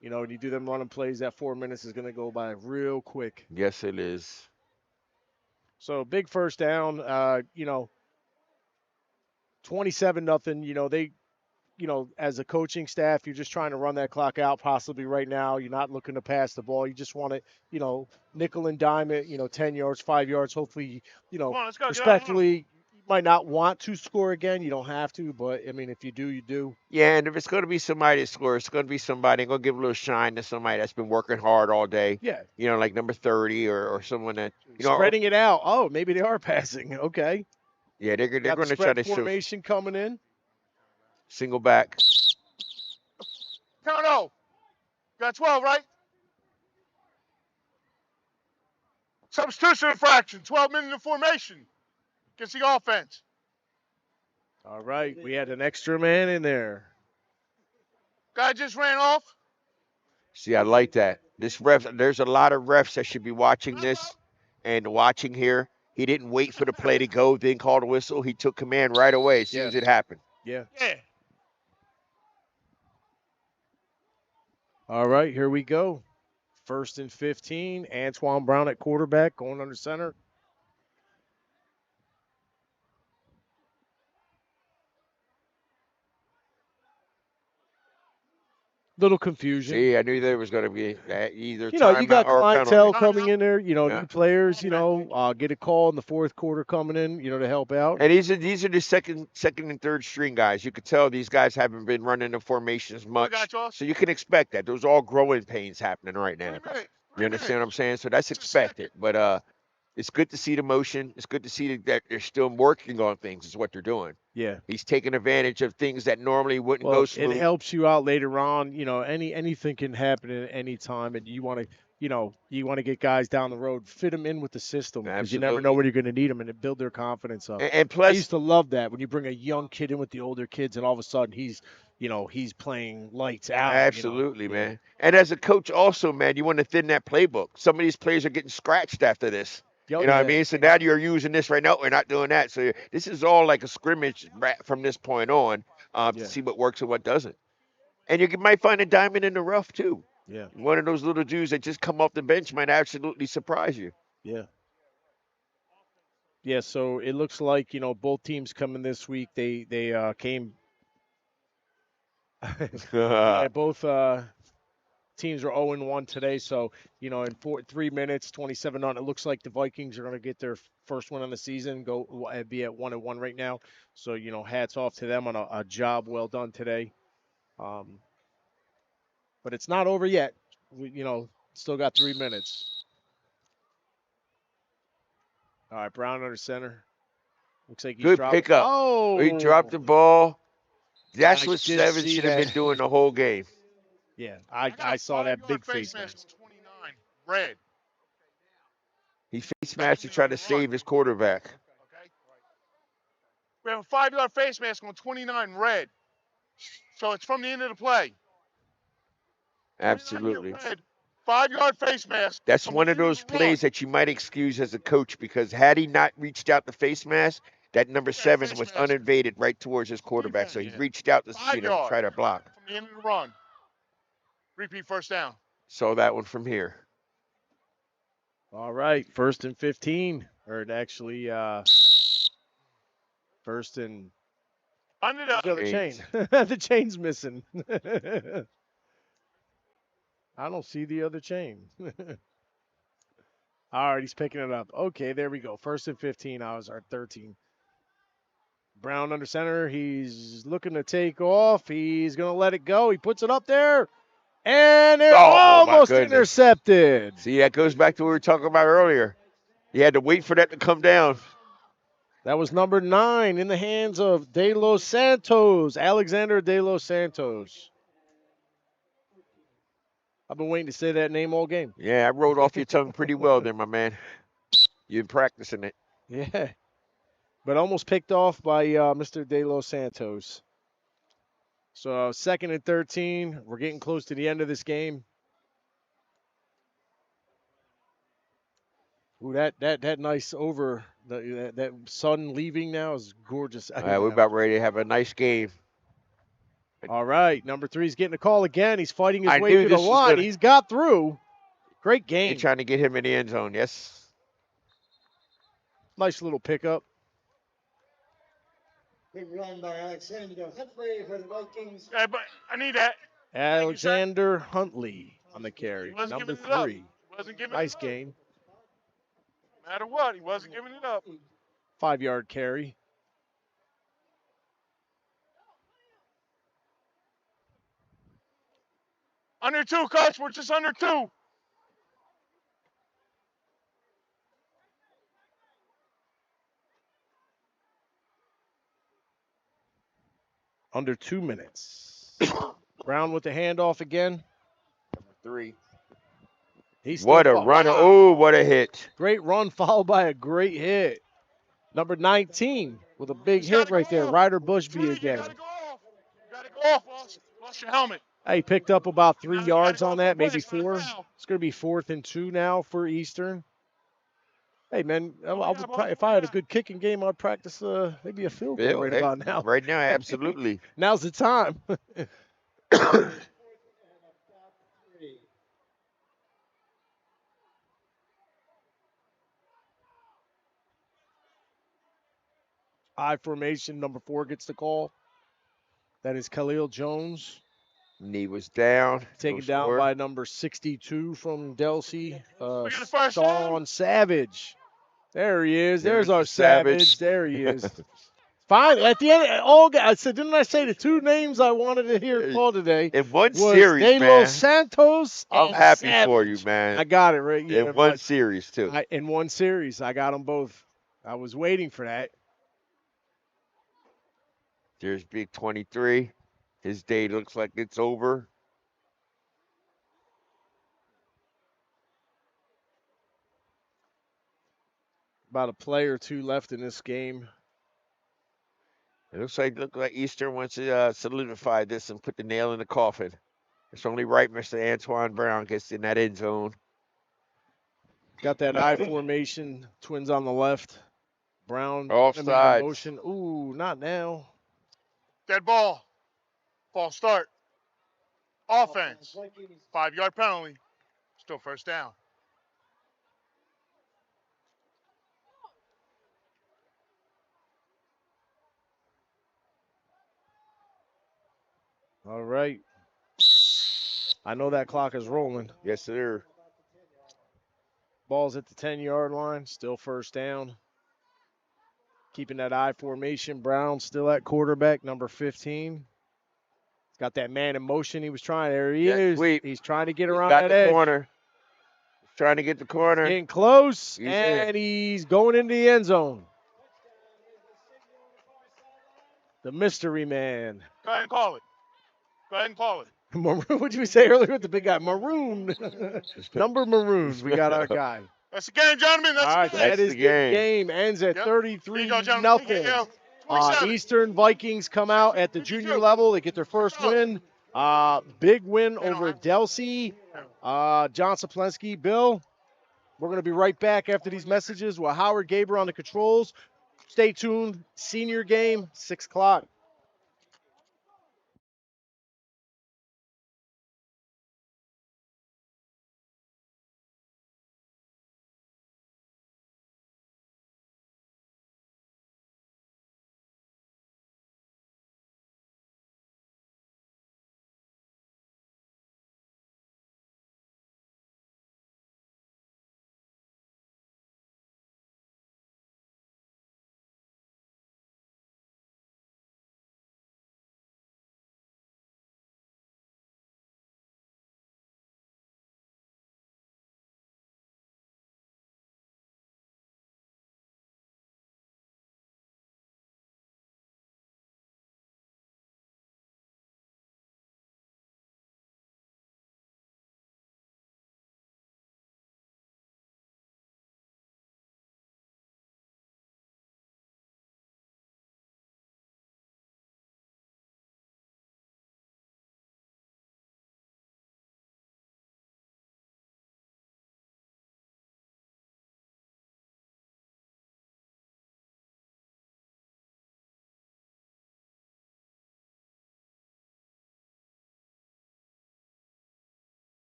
[SPEAKER 1] When you do them running plays, that 4 minutes is going to go by real quick.
[SPEAKER 2] Yes, it is.
[SPEAKER 1] So big first down. 27-0. They, as a coaching staff, you're just trying to run that clock out possibly right now. You're not looking to pass the ball. You just want to, nickel and dime it, 10 yards, 5 yards. Hopefully,
[SPEAKER 6] Come on, let's go.
[SPEAKER 1] respectfully, you might not want to score again. You don't have to, but, I mean, if you do, you do.
[SPEAKER 2] Yeah, and if it's going to be somebody that scores, it's going to be somebody going to give a little shine to somebody that's been working hard all day.
[SPEAKER 1] Yeah.
[SPEAKER 2] Like number 30 or someone that,
[SPEAKER 1] Spreading it out. Oh, maybe they are passing. Okay.
[SPEAKER 2] Yeah, they're going to try to show.
[SPEAKER 1] Formation coming in.
[SPEAKER 2] Single back.
[SPEAKER 6] Count 0. Got 12, right? Substitution infraction. 12 minutes of formation. Against the offense.
[SPEAKER 1] All right. We had an extra man in there.
[SPEAKER 6] Guy just ran off.
[SPEAKER 2] See, I like that. There's a lot of refs that should be watching this and watching here. He didn't wait for the play to go, then call the whistle. He took command right away as soon as it happened.
[SPEAKER 1] Yeah.
[SPEAKER 6] Yeah.
[SPEAKER 1] All right, here we go. 1st and 15. Antoine Brown at quarterback, going under center. Little confusion.
[SPEAKER 2] See, I knew there was going to be either
[SPEAKER 1] you got clientele
[SPEAKER 2] penalty.
[SPEAKER 1] coming in there, new players, get a call in the 4th quarter coming in, to help out.
[SPEAKER 2] And these are the second and third string guys. You could tell these guys haven't been running the formations much. So you can expect that. Those are all growing pains happening right now. You understand what I'm saying? So that's expected. But it's good to see the motion. It's good to see that they're still working on things is what they're doing.
[SPEAKER 1] Yeah.
[SPEAKER 2] He's taking advantage of things that normally wouldn't go smooth.
[SPEAKER 1] It helps you out later on. Anything can happen at any time, and you want to get guys down the road, fit them in with the system, because you never know when you're going to need them, and it build their confidence up.
[SPEAKER 2] And plus,
[SPEAKER 1] I used to love that when you bring a young kid in with the older kids, and all of a sudden he's playing lights out.
[SPEAKER 2] Absolutely, man. And as a coach, also, man, you want to thin that playbook. Some of these players are getting scratched after this. What I mean? So now you're using this right now. We're not doing that. So this is all like a scrimmage from this point on to see what works and what doesn't. And you might find a diamond in the rough, too.
[SPEAKER 1] Yeah.
[SPEAKER 2] One of those little dudes that just come off the bench might absolutely surprise you.
[SPEAKER 1] Yeah. Yeah, so it looks like, both teams coming this week, they came yeah, both teams are 0-1 today, so, in 3 minutes, 27 on, it looks like the Vikings are going to get their first win on the season, be at 1-1 right now. So, hats off to them on a job well done today. But it's not over yet. Still got 3 minutes. All right, Brown under center. Looks like he's
[SPEAKER 2] Good
[SPEAKER 1] dropped.
[SPEAKER 2] pickup.
[SPEAKER 1] Oh!
[SPEAKER 2] He dropped the ball. That's
[SPEAKER 1] I
[SPEAKER 2] what
[SPEAKER 1] did
[SPEAKER 2] Seven
[SPEAKER 1] see
[SPEAKER 2] should have been
[SPEAKER 1] that.
[SPEAKER 2] doing the whole game.
[SPEAKER 1] Yeah, I saw that big face mask.
[SPEAKER 6] 29, red.
[SPEAKER 2] He face masked to try to save his quarterback.
[SPEAKER 6] Okay. We have a 5-yard face mask on 29, red. So it's from the end of the play.
[SPEAKER 2] Absolutely.
[SPEAKER 6] Red, 5-yard face mask.
[SPEAKER 2] That's one of those plays that you might excuse as a coach, because had he not reached out the face mask, that number 7 was uninvaded right towards his quarterback. So he reached out to try to block.
[SPEAKER 6] From the end of the run. Repeat first down.
[SPEAKER 2] Saw that one from here.
[SPEAKER 1] All right, 1st and 15, or actually, 1st and.
[SPEAKER 6] Under
[SPEAKER 1] the other chain. The chain's missing. I don't see the other chain. All right, he's picking it up. Okay, there we go. 1st and 15. I was our 13. Brown under center. He's looking to take off. He's going to let it go. He puts it up there. And it almost intercepted.
[SPEAKER 2] See, that goes back to what we were talking about earlier. You had to wait for that to come down.
[SPEAKER 1] That was number 9 in the hands of De Los Santos. Alexander De Los Santos. I've been waiting to say that name all game.
[SPEAKER 2] Yeah, I rolled off your tongue pretty well there, my man. You've been practicing it.
[SPEAKER 1] Yeah. But almost picked off by Mr. De Los Santos. So 2nd and 13. We're getting close to the end of this game. Ooh, that nice over, that sun leaving now is gorgeous.
[SPEAKER 2] All right, we're about ready to have a nice game.
[SPEAKER 1] All right, number 3's getting a call again. He's fighting his way through the line. He's got through. Great game.
[SPEAKER 2] They're trying to get him in the end zone, yes.
[SPEAKER 1] Nice little pickup.
[SPEAKER 3] Big run by Alexander Huntley for the Vikings.
[SPEAKER 6] Yeah, but I need that.
[SPEAKER 1] Alexander Huntley on the carry. Number 3. Nice game.
[SPEAKER 6] No matter what, he wasn't giving it up.
[SPEAKER 1] 5-yard carry.
[SPEAKER 6] Under 2, coach. We're just under 2.
[SPEAKER 1] Under 2 minutes. Brown with the handoff again.
[SPEAKER 2] Number 3.
[SPEAKER 1] What
[SPEAKER 2] a run. Oh, what a hit.
[SPEAKER 1] Great run followed by a great hit. Number 19 with a big hit right there. Ryder Bushby again.
[SPEAKER 6] You gotta go off. Lost your helmet.
[SPEAKER 1] He picked up about 3 yards on that, maybe 4. It's going to be 4th and 2 now for Eastern. Hey, man, if I had a good kicking game, I'd practice maybe a field goal right about now.
[SPEAKER 2] Right now, absolutely.
[SPEAKER 1] Now's the time. I formation, number 4 gets the call. That is Khalil Jones.
[SPEAKER 2] Knee was down.
[SPEAKER 1] Taken down by number 62 from Delsea, Sean Savage. There he is. There's our Savage. There he is. Fine. At the end, I said, didn't I say the 2 names I wanted to hear called today?
[SPEAKER 2] In one series,
[SPEAKER 1] De
[SPEAKER 2] man.
[SPEAKER 1] Los Santos.
[SPEAKER 2] I'm happy
[SPEAKER 1] Savage.
[SPEAKER 2] for you, man.
[SPEAKER 1] I got it right.
[SPEAKER 2] In one series, too.
[SPEAKER 1] In one series, I got them both. I was waiting for that.
[SPEAKER 2] There's Big 23. His day looks like it's over.
[SPEAKER 1] About a play or 2 left in this game.
[SPEAKER 2] It looks like Eastern wants to solidify this and put the nail in the coffin. It's only right Mr. Antoine Brown gets in that end zone.
[SPEAKER 1] Got that I formation. Twins on the left. Brown.
[SPEAKER 2] Offside.
[SPEAKER 1] Motion. Ooh, not now.
[SPEAKER 6] Dead ball. False start. Offense. 5-yard penalty. Still first down.
[SPEAKER 1] All right. I know that clock is rolling.
[SPEAKER 2] Yes, sir.
[SPEAKER 1] Ball's at the 10-yard line. Still first down. Keeping that I formation. Brown still at quarterback, number 15. He's got that man in motion. He was trying. There he is.
[SPEAKER 2] Sweep.
[SPEAKER 1] He's trying to get
[SPEAKER 2] He's
[SPEAKER 1] around
[SPEAKER 2] got
[SPEAKER 1] that
[SPEAKER 2] the
[SPEAKER 1] edge.
[SPEAKER 2] corner. He's trying to get the corner.
[SPEAKER 1] Getting close,
[SPEAKER 2] He's
[SPEAKER 1] and he's going into the end zone. The mystery man.
[SPEAKER 6] Go ahead and call it. Go ahead and call it.
[SPEAKER 1] Maroon, what did we say earlier with the big guy? Maroon. Number maroon. We got our guy.
[SPEAKER 6] That's the game, gentlemen. That's
[SPEAKER 1] All right,
[SPEAKER 6] the game.
[SPEAKER 1] that is the game. Ends at 33 nothing. Eastern Vikings come out at the junior level. They get their first win. Big win over Delsea. John Saplensky. Bill, we're going to be right back after these messages with Howard Gaber on the controls. Stay tuned. Senior game, 6 o'clock.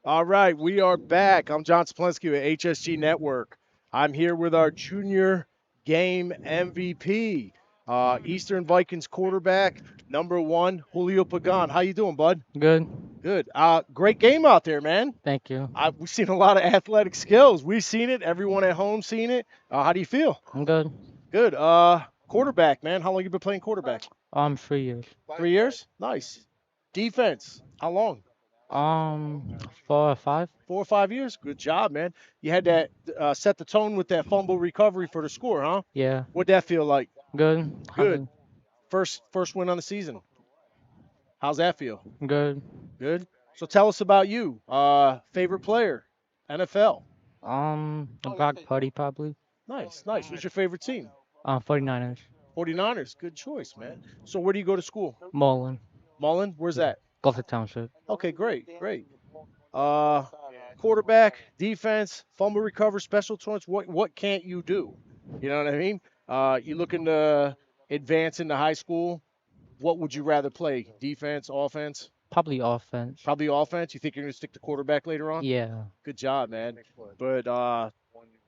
[SPEAKER 1] All right, we are back. I'm John Splenski with HSG Network. I'm here with our junior game MVP, Eastern Vikings quarterback, number 1, Julio Pagan. How you doing, bud?
[SPEAKER 19] Good.
[SPEAKER 1] Good. Great game out there, man.
[SPEAKER 19] Thank you.
[SPEAKER 1] We've seen a lot of athletic skills. We've seen it. Everyone at home seen it. How do you feel?
[SPEAKER 19] I'm good.
[SPEAKER 1] Good. Quarterback, man. How long you been playing quarterback?
[SPEAKER 19] 3 years.
[SPEAKER 1] 3 years? Nice. Defense. How long?
[SPEAKER 19] 4 or 5.
[SPEAKER 1] 4 or 5 years. Good job, man. You had that set the tone with that fumble recovery for the score, huh?
[SPEAKER 19] Yeah.
[SPEAKER 1] What'd that feel like?
[SPEAKER 19] Good.
[SPEAKER 1] Good. First win on the season. How's that feel?
[SPEAKER 19] Good.
[SPEAKER 1] Good. So tell us about you. Favorite player, NFL.
[SPEAKER 19] Brock Purdy probably.
[SPEAKER 1] Nice. Who's your favorite team?
[SPEAKER 19] 49ers.
[SPEAKER 1] 49ers. Good choice, man. So where do you go to school?
[SPEAKER 19] Mullen.
[SPEAKER 1] Mullen? Where's that?
[SPEAKER 19] Gulfport Township.
[SPEAKER 1] Okay, great. Quarterback, defense, fumble recover, special points. What can't you do? You know what I mean? You looking to advance into high school. What would you rather play? Defense, offense?
[SPEAKER 19] Probably offense.
[SPEAKER 1] Probably offense. You think you're gonna stick to quarterback later on?
[SPEAKER 19] Yeah.
[SPEAKER 1] Good job, man. But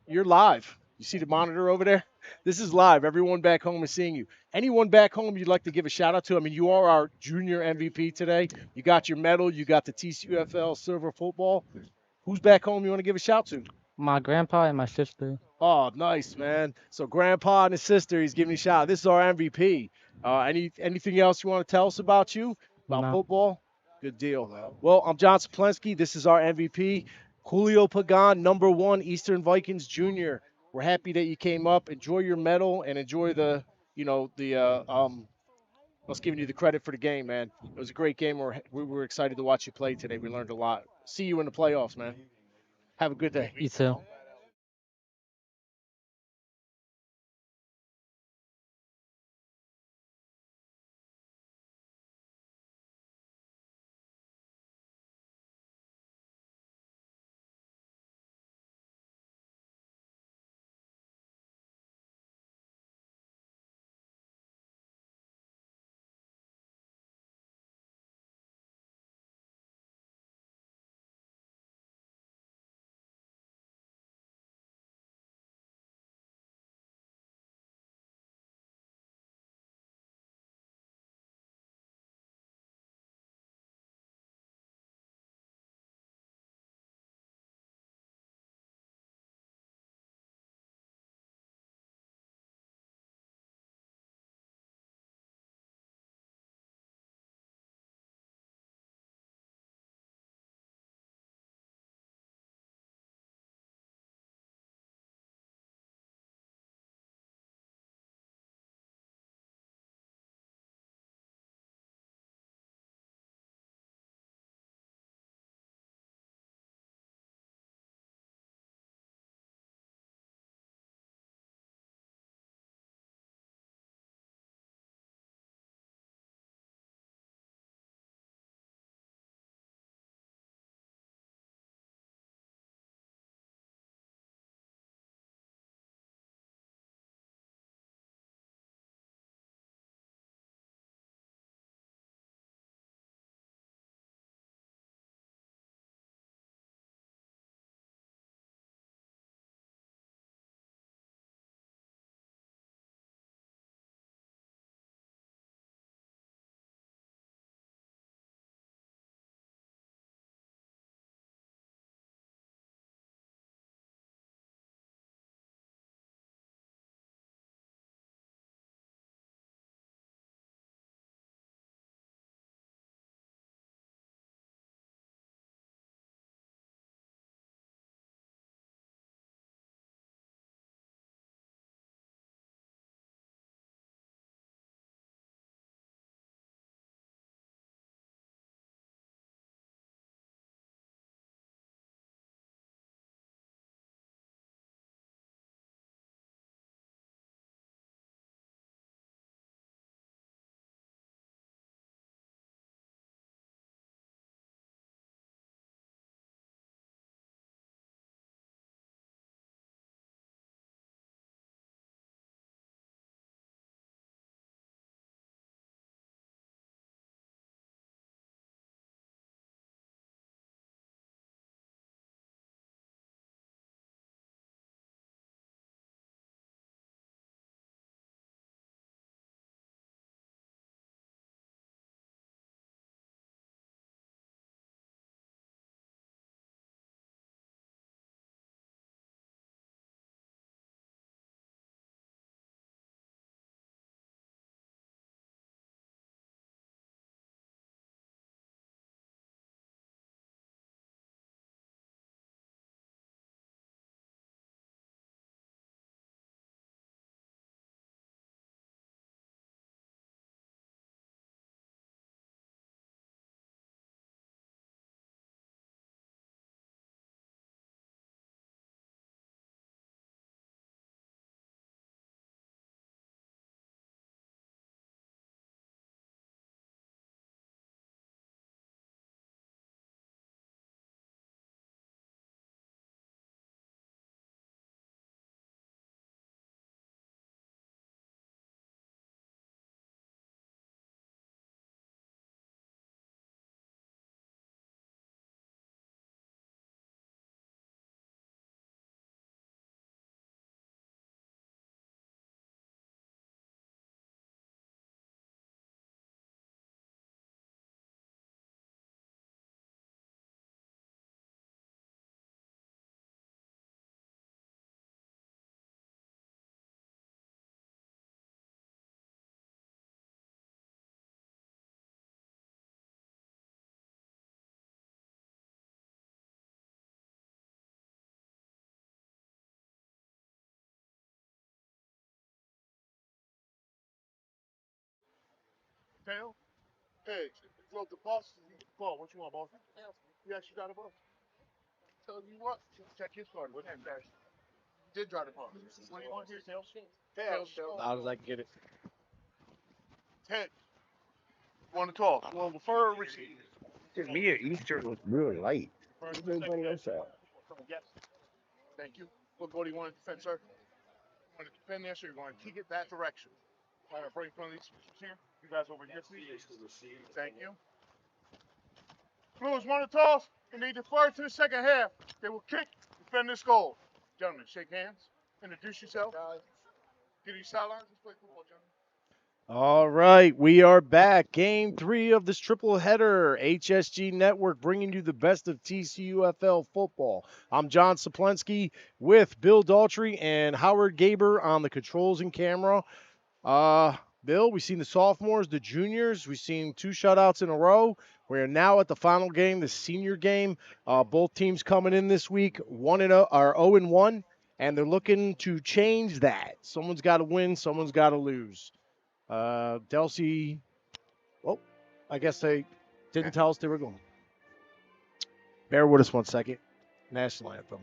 [SPEAKER 1] you're live. You see the monitor over there? This is live. Everyone back home is seeing you. Anyone back home you'd like to give a shout out to? I mean, you are our junior MVP today. You got your medal. You got the TCUFL silver football. Who's back home you want to give a shout to?
[SPEAKER 19] My grandpa and my sister.
[SPEAKER 1] Oh, nice, man. So grandpa and his sister, he's giving you a shout out. This is our MVP. Anything else you want to tell us about you? About football? Good deal. Well, I'm John Saplensky. This is our MVP. Julio Pagan, number 1, Eastern Vikings Junior. We're happy that you came up. Enjoy your medal and enjoy us giving you the credit for the game, man. It was a great game. We were excited to watch you play today. We learned a lot. See you in the playoffs, man. Have a good day.
[SPEAKER 19] You too.
[SPEAKER 6] tail. Hey, look, the boss. Ball. What you want, boss? You actually got a ball. Tell you what. Check his card. What happened? Did drive the ball. What do you want here, tails? Tails.
[SPEAKER 1] How does I get it?
[SPEAKER 6] Ted. You want to talk? You want to refer or receive?
[SPEAKER 2] Me at Easter was real light.
[SPEAKER 6] First,
[SPEAKER 2] Everybody else out.
[SPEAKER 6] Yes. Thank you. What goal do you want to defend, sir? You want to defend there, so you're going to kick it that direction. All right, bring one of these here. You guys over here, please. Thank you. Blues want to toss, and they defer to the second half. They will kick, defend this goal. Gentlemen, shake hands. Introduce yourself. Get these sidelines. Let's play football, gentlemen.
[SPEAKER 1] All right, we are back. Game 3 of this triple header. HSG Network bringing you the best of TCUFL football. I'm John Saplensky with Bill Daltrey and Howard Gaber on the controls and camera. Bill, we've seen the sophomores, the juniors. We've seen 2 shutouts in a row. We are now at the final game, the senior game. Both teams coming in this week, 0-1, and they're looking to change that. Someone's got to win, someone's got to lose. Delsea, I guess they didn't tell us they were going. Bear with us 1 second. National anthem.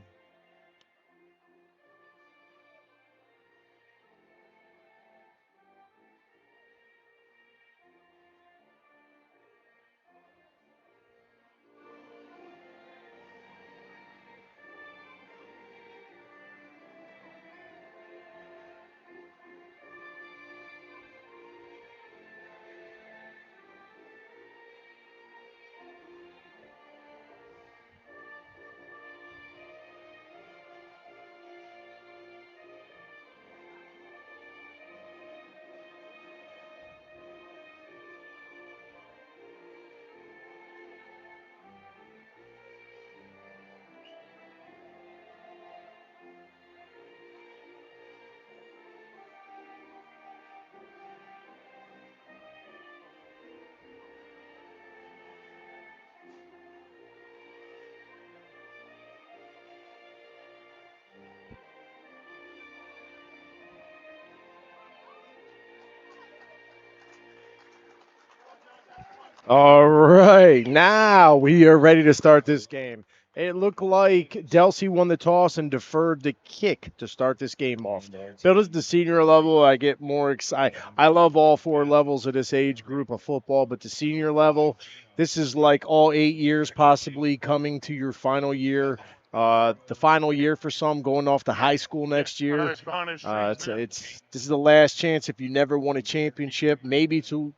[SPEAKER 1] All right, now we are ready to start this game. It looked like Delsea won the toss and deferred the kick to start this game off. Bill, is the senior level, I get more excited. I love all 4 levels of this age group of football, but the senior level, this is like all 8 years possibly coming to your final year. The final year for some, going off to high school next year. This is the last chance if you never won a championship, maybe to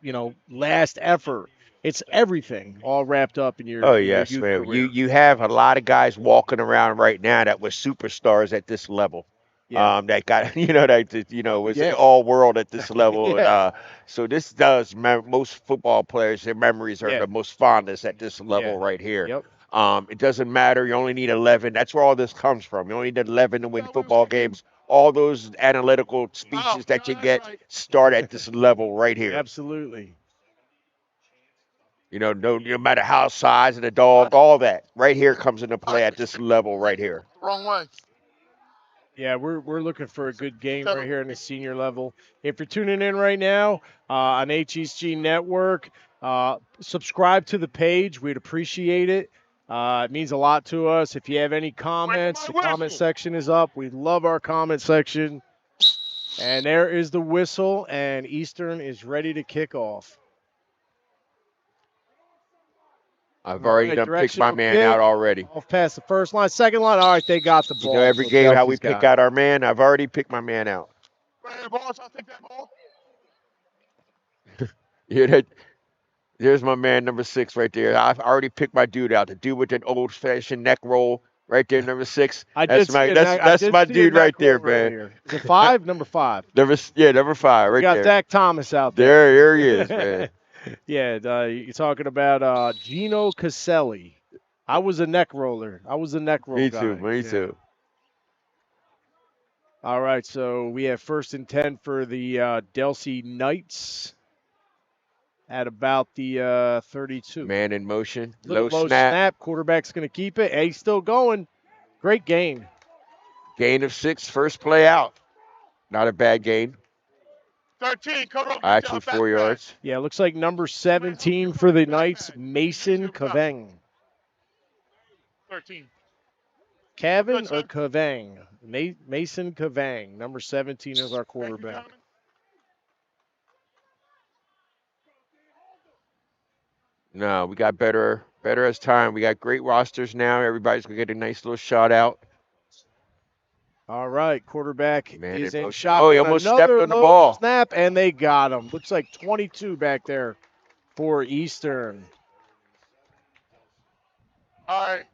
[SPEAKER 1] last effort. It's everything all wrapped up in your
[SPEAKER 2] Yes,
[SPEAKER 1] youth
[SPEAKER 2] man.
[SPEAKER 1] career.
[SPEAKER 2] You have a lot of guys walking around right now that were superstars at this level.
[SPEAKER 1] Yeah.
[SPEAKER 2] That got was all world at this level.
[SPEAKER 1] Yeah.
[SPEAKER 2] And so this does most football players, their memories are the most fondest at this level right here.
[SPEAKER 1] Yep.
[SPEAKER 2] It doesn't matter. You only need 11. That's where all this comes from. You only need 11 to win football games. All those analytical speeches that you get start at this level right here.
[SPEAKER 1] Absolutely.
[SPEAKER 2] No matter how size of the dog, all that right here comes into play at this level right here.
[SPEAKER 6] Wrong way.
[SPEAKER 1] Yeah, we're looking for a good game right here in the senior level. If you're tuning in right now on HSG Network, subscribe to the page. We'd appreciate it. It means a lot to us. If you have any comments, the comment section is up. We love our comment section. And there is the whistle, and Eastern is ready to kick off.
[SPEAKER 2] I've already done picked my man out already.
[SPEAKER 1] Off past the first line, second line. All right, they got the ball.
[SPEAKER 2] Every game how we pick out our man. I've already picked my man out.
[SPEAKER 6] Boss, I'll take that ball.
[SPEAKER 2] There's my man, number 6 right there. I've already picked my dude out. The dude with that old-fashioned neck roll right there, number 6. That's my dude right there, man.
[SPEAKER 1] Is it 5? Number 5.
[SPEAKER 2] Number 5 right there.
[SPEAKER 1] You got Dak Thomas out there.
[SPEAKER 2] There he is, man.
[SPEAKER 1] Yeah, you're talking about Gino Caselli. I was a neck roller.
[SPEAKER 2] Me too. Me too.
[SPEAKER 1] All right, so we have 1st and 10 for the Delsea Knights at about the 32.
[SPEAKER 2] Man in motion.
[SPEAKER 1] Low snap. Quarterback's going to keep it. Hey, he's still going. Great gain.
[SPEAKER 2] Gain of 6, first play out. Not a bad gain.
[SPEAKER 6] 13, cover up.
[SPEAKER 2] Actually, 4 yards.
[SPEAKER 1] Yeah, it looks like number 17 for the Knights, Mason Kaveng.
[SPEAKER 6] 13.
[SPEAKER 1] Kevin or Kavang? Mason Kavang, number 17 is our quarterback.
[SPEAKER 2] No, we got better as time. We got great rosters now. Everybody's going to get a nice little shout out.
[SPEAKER 1] All right, quarterback is in
[SPEAKER 2] Oh,
[SPEAKER 1] shotgun.
[SPEAKER 2] he almost
[SPEAKER 1] Another
[SPEAKER 2] stepped on the
[SPEAKER 1] low
[SPEAKER 2] ball.
[SPEAKER 1] snap, and they got him. Looks like 22 back there for Eastern.
[SPEAKER 6] All right.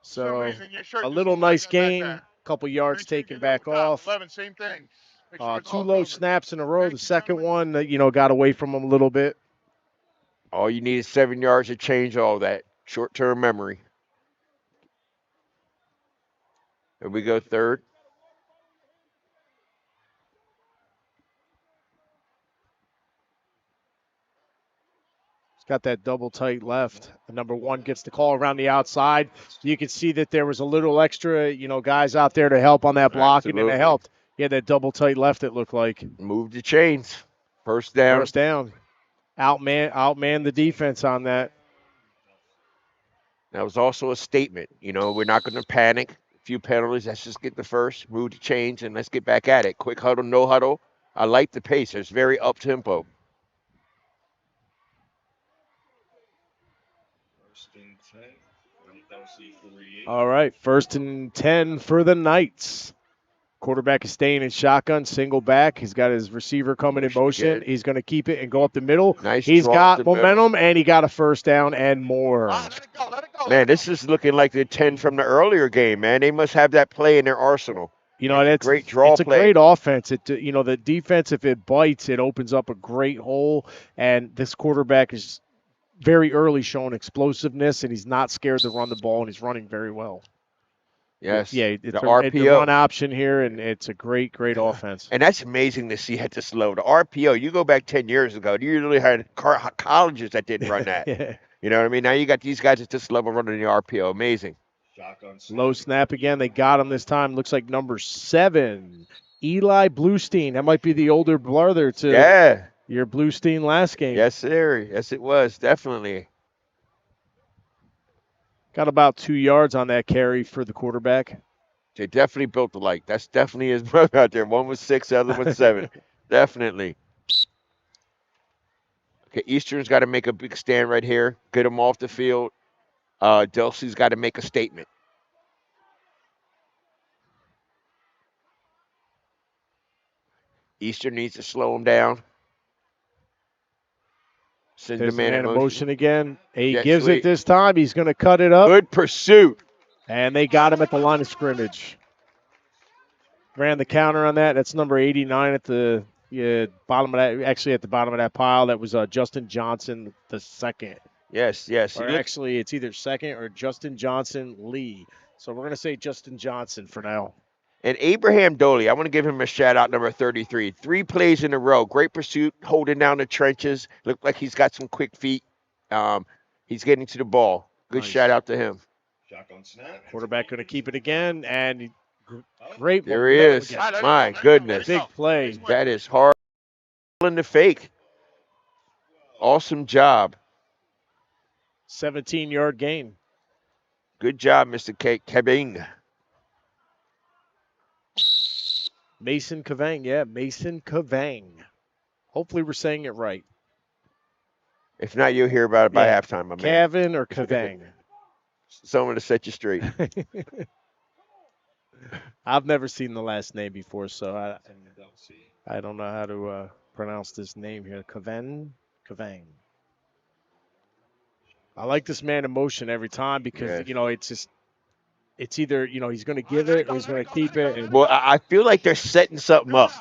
[SPEAKER 1] So a little nice gain, a couple yards taken back off.
[SPEAKER 6] 11, same thing.
[SPEAKER 1] 2 low snaps in a row. The second one, got away from him a little bit.
[SPEAKER 2] All you need is 7 yards to change all that. Short-term memory. Here we go, third.
[SPEAKER 1] He's got that double tight left. The number 1 gets the call around the outside. You can see that there was a little extra, guys out there to help on that blocking, and it helped. He had that double tight left, it looked like.
[SPEAKER 2] Move the chains. First down.
[SPEAKER 1] First down. Outman the defense on that.
[SPEAKER 2] That was also a statement. We're not going to panic. A few penalties. Let's just get the first, move the chains, and let's get back at it. Quick huddle, no huddle. I like the pace. It's very up-tempo.
[SPEAKER 1] All right, 1st and 10 for the Knights. Quarterback is staying in shotgun, single back. He's got his receiver coming in motion. He's going to keep it and go up the middle. He's got momentum, and he got a first down and more.
[SPEAKER 2] Man, this is looking like the 10 from the earlier game, man. They must have that play in their arsenal.
[SPEAKER 1] That's
[SPEAKER 2] great draw
[SPEAKER 1] It's a
[SPEAKER 2] play.
[SPEAKER 1] great offense. The defense, if it bites, it opens up a great hole. And this quarterback is very early showing explosiveness, and he's not scared to run the ball, and he's running very well.
[SPEAKER 2] Yes.
[SPEAKER 1] Yeah, it's
[SPEAKER 2] the
[SPEAKER 1] a
[SPEAKER 2] RPO.
[SPEAKER 1] run option here, and it's a great offense.
[SPEAKER 2] And that's amazing to see at this low. The RPO, you go back 10 years ago, you really had colleges that didn't run that.
[SPEAKER 1] Yeah.
[SPEAKER 2] You know what I mean? Now you got these guys at this level running the RPO. Amazing.
[SPEAKER 1] Low snap again. They got him this time. Looks like number 7, Eli Bluestein. That might be the older brother to your Bluestein last game.
[SPEAKER 2] Yes, sir. Yes, it was. Definitely.
[SPEAKER 1] Got about 2 yards on that carry for the quarterback.
[SPEAKER 2] They definitely built alike. That's definitely his brother out there. One was 6, the other was 7. Definitely. Okay, Eastern's got to make a big stand right here. Get him off the field. Delsea's got to make a statement. Eastern needs to slow him down. Send
[SPEAKER 1] There's
[SPEAKER 2] the man in
[SPEAKER 1] motion again. He
[SPEAKER 2] Jet
[SPEAKER 1] gives
[SPEAKER 2] sweep.
[SPEAKER 1] it this time. He's going to cut it up.
[SPEAKER 2] Good pursuit.
[SPEAKER 1] And they got him at the line of scrimmage. Ran the counter on that. That's number 89 at the bottom of that. Actually, at the bottom of that pile, that was Justin Johnson the second.
[SPEAKER 2] Yes.
[SPEAKER 1] Or actually, it's either second or Justin Johnson Lee. So we're going to say Justin Johnson for now.
[SPEAKER 2] And Abraham Doley, I want to give him a shout out, number 33. 3 plays in a row. Great pursuit, holding down the trenches. Looked like he's got some quick feet. He's getting to the ball. Good shout out to him.
[SPEAKER 1] Quarterback going to keep it again, and great.
[SPEAKER 2] There he is. My goodness.
[SPEAKER 1] Big play.
[SPEAKER 2] That is hard in the fake. Awesome job.
[SPEAKER 1] 17-yard gain.
[SPEAKER 2] Good job, Mr. Kebing.
[SPEAKER 1] Mason Kavang, Mason Kavang. Hopefully we're saying it right.
[SPEAKER 2] If not, you'll hear about it by halftime, my man.
[SPEAKER 1] Kevin or Kavang?
[SPEAKER 2] Someone to set you straight.
[SPEAKER 1] I've never seen the last name before, so I don't know how to pronounce this name here. Kavang. I like this man in motion every time because, it's either, he's going to give it or he's going to keep it.
[SPEAKER 2] Well, I feel like they're setting something up.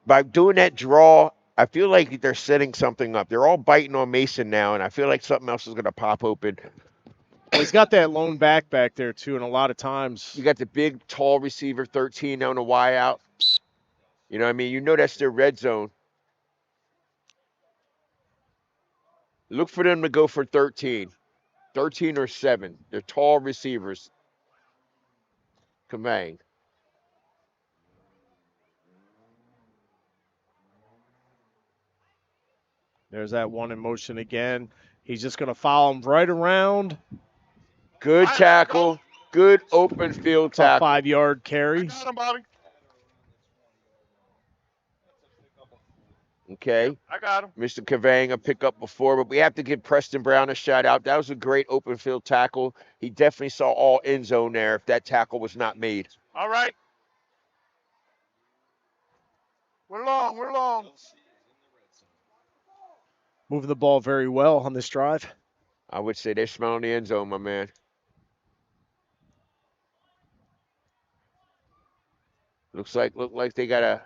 [SPEAKER 2] By doing that draw, I feel like they're setting something up. They're all biting on Mason now, and I feel like something else is going to pop open.
[SPEAKER 1] Well, he's got that lone back there, too, and a lot of times.
[SPEAKER 2] You got the big, tall receiver, 13 on the Y out. You know what I mean? That's their red zone. Look for them to go for 13. 13 or 7. They're tall receivers. Command.
[SPEAKER 1] There's that one in motion again. He's just going to follow him right around.
[SPEAKER 2] Good tackle. Good open field
[SPEAKER 1] It's a
[SPEAKER 2] tackle.
[SPEAKER 1] 5-yard carry.
[SPEAKER 6] Got him, Bobby.
[SPEAKER 2] Okay.
[SPEAKER 6] Yep, I got him.
[SPEAKER 2] Mr. Cavang pick up before, but we have to give Preston Brown a shout out. That was a great open field tackle. He definitely saw all end zone there if that tackle was not made.
[SPEAKER 6] All right. We're long. We're long.
[SPEAKER 1] Moving the ball very well on this drive.
[SPEAKER 2] I would say they're smelling the end zone, my man. Look like they got a.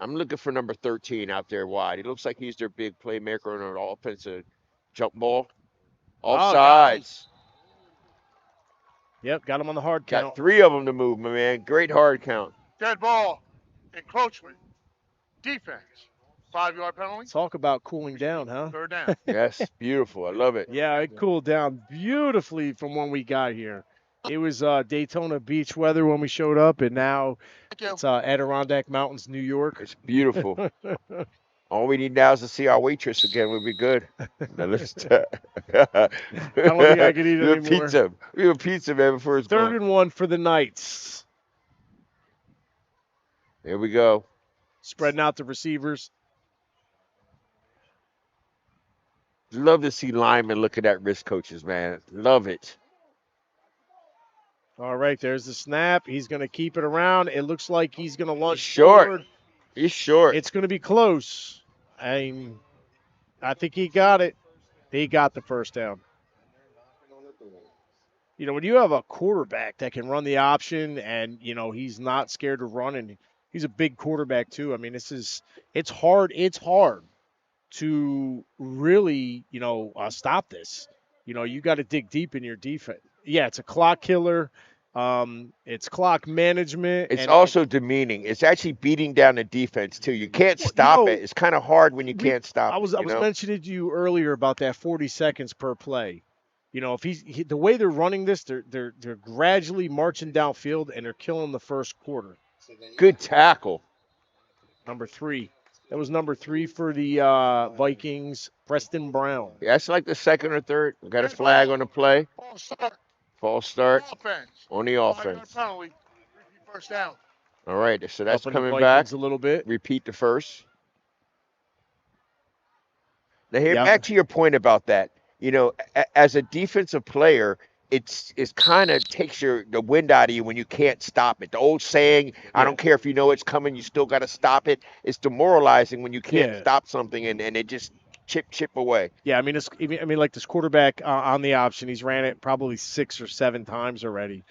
[SPEAKER 2] I'm looking for number 13 out there wide. It looks like he's their big playmaker on an offensive jump ball. Offsides.
[SPEAKER 1] Yep, got him on the hard count.
[SPEAKER 2] Got 3 of them to move, my man. Great hard count.
[SPEAKER 6] Dead ball. Encroachment. Defense. 5-yard penalty.
[SPEAKER 1] Talk about cooling down, huh?
[SPEAKER 6] 3rd down.
[SPEAKER 2] Yes, beautiful. I love it.
[SPEAKER 1] Yeah, it cooled down beautifully from when we got here. It was Daytona Beach weather when we showed up, and now it's Adirondack Mountains, New York.
[SPEAKER 2] It's beautiful. All we need now is to see our waitress again. We'll be good. Now let's
[SPEAKER 1] I don't think I can eat anymore.
[SPEAKER 2] Pizza. We have a pizza, man, before it's
[SPEAKER 1] 3rd and 1 for the Knights.
[SPEAKER 2] Here we go.
[SPEAKER 1] Spreading out the receivers.
[SPEAKER 2] Love to see linemen looking at wrist coaches, man. Love it.
[SPEAKER 1] All right, there's the snap. He's going to keep it around. It looks like he's going to launch
[SPEAKER 2] short.
[SPEAKER 1] forward.
[SPEAKER 2] He's short.
[SPEAKER 1] It's going to be close. I think he got it. He got the first down. You know, when you have a quarterback that can run the option and, you know, he's not scared to run, and he's a big quarterback too. I mean, it's hard to really, you know, stop this. You know, you got to dig deep in your defense. Yeah, it's a clock killer. It's clock management.
[SPEAKER 2] It's also demeaning. It's actually beating down the defense too. You can't stop it. It's kind of hard when you can't stop it.
[SPEAKER 1] I was mentioning to you earlier about that 40 seconds per play. You know, if the way they're running this, they're gradually marching downfield and they're killing the first quarter.
[SPEAKER 2] Good tackle.
[SPEAKER 1] Number 3. That was number 3 for the Vikings, Preston Brown.
[SPEAKER 2] Yeah, that's like the 2nd or 3rd. We got a flag on the play. False start on the offense.
[SPEAKER 6] Penalty. 1st down.
[SPEAKER 2] All right, so that's coming
[SPEAKER 1] back
[SPEAKER 2] back
[SPEAKER 1] a little bit.
[SPEAKER 2] Repeat the first. Now here, back to your point about that. You know, as a defensive player, it's kind of takes the wind out of you when you can't stop it. The old saying, I don't care if you know it's coming, you still got to stop it. It's demoralizing when you can't stop something and it just chip away.
[SPEAKER 1] Yeah, I mean, like this quarterback on the option, he's ran it probably 6 or 7 times already.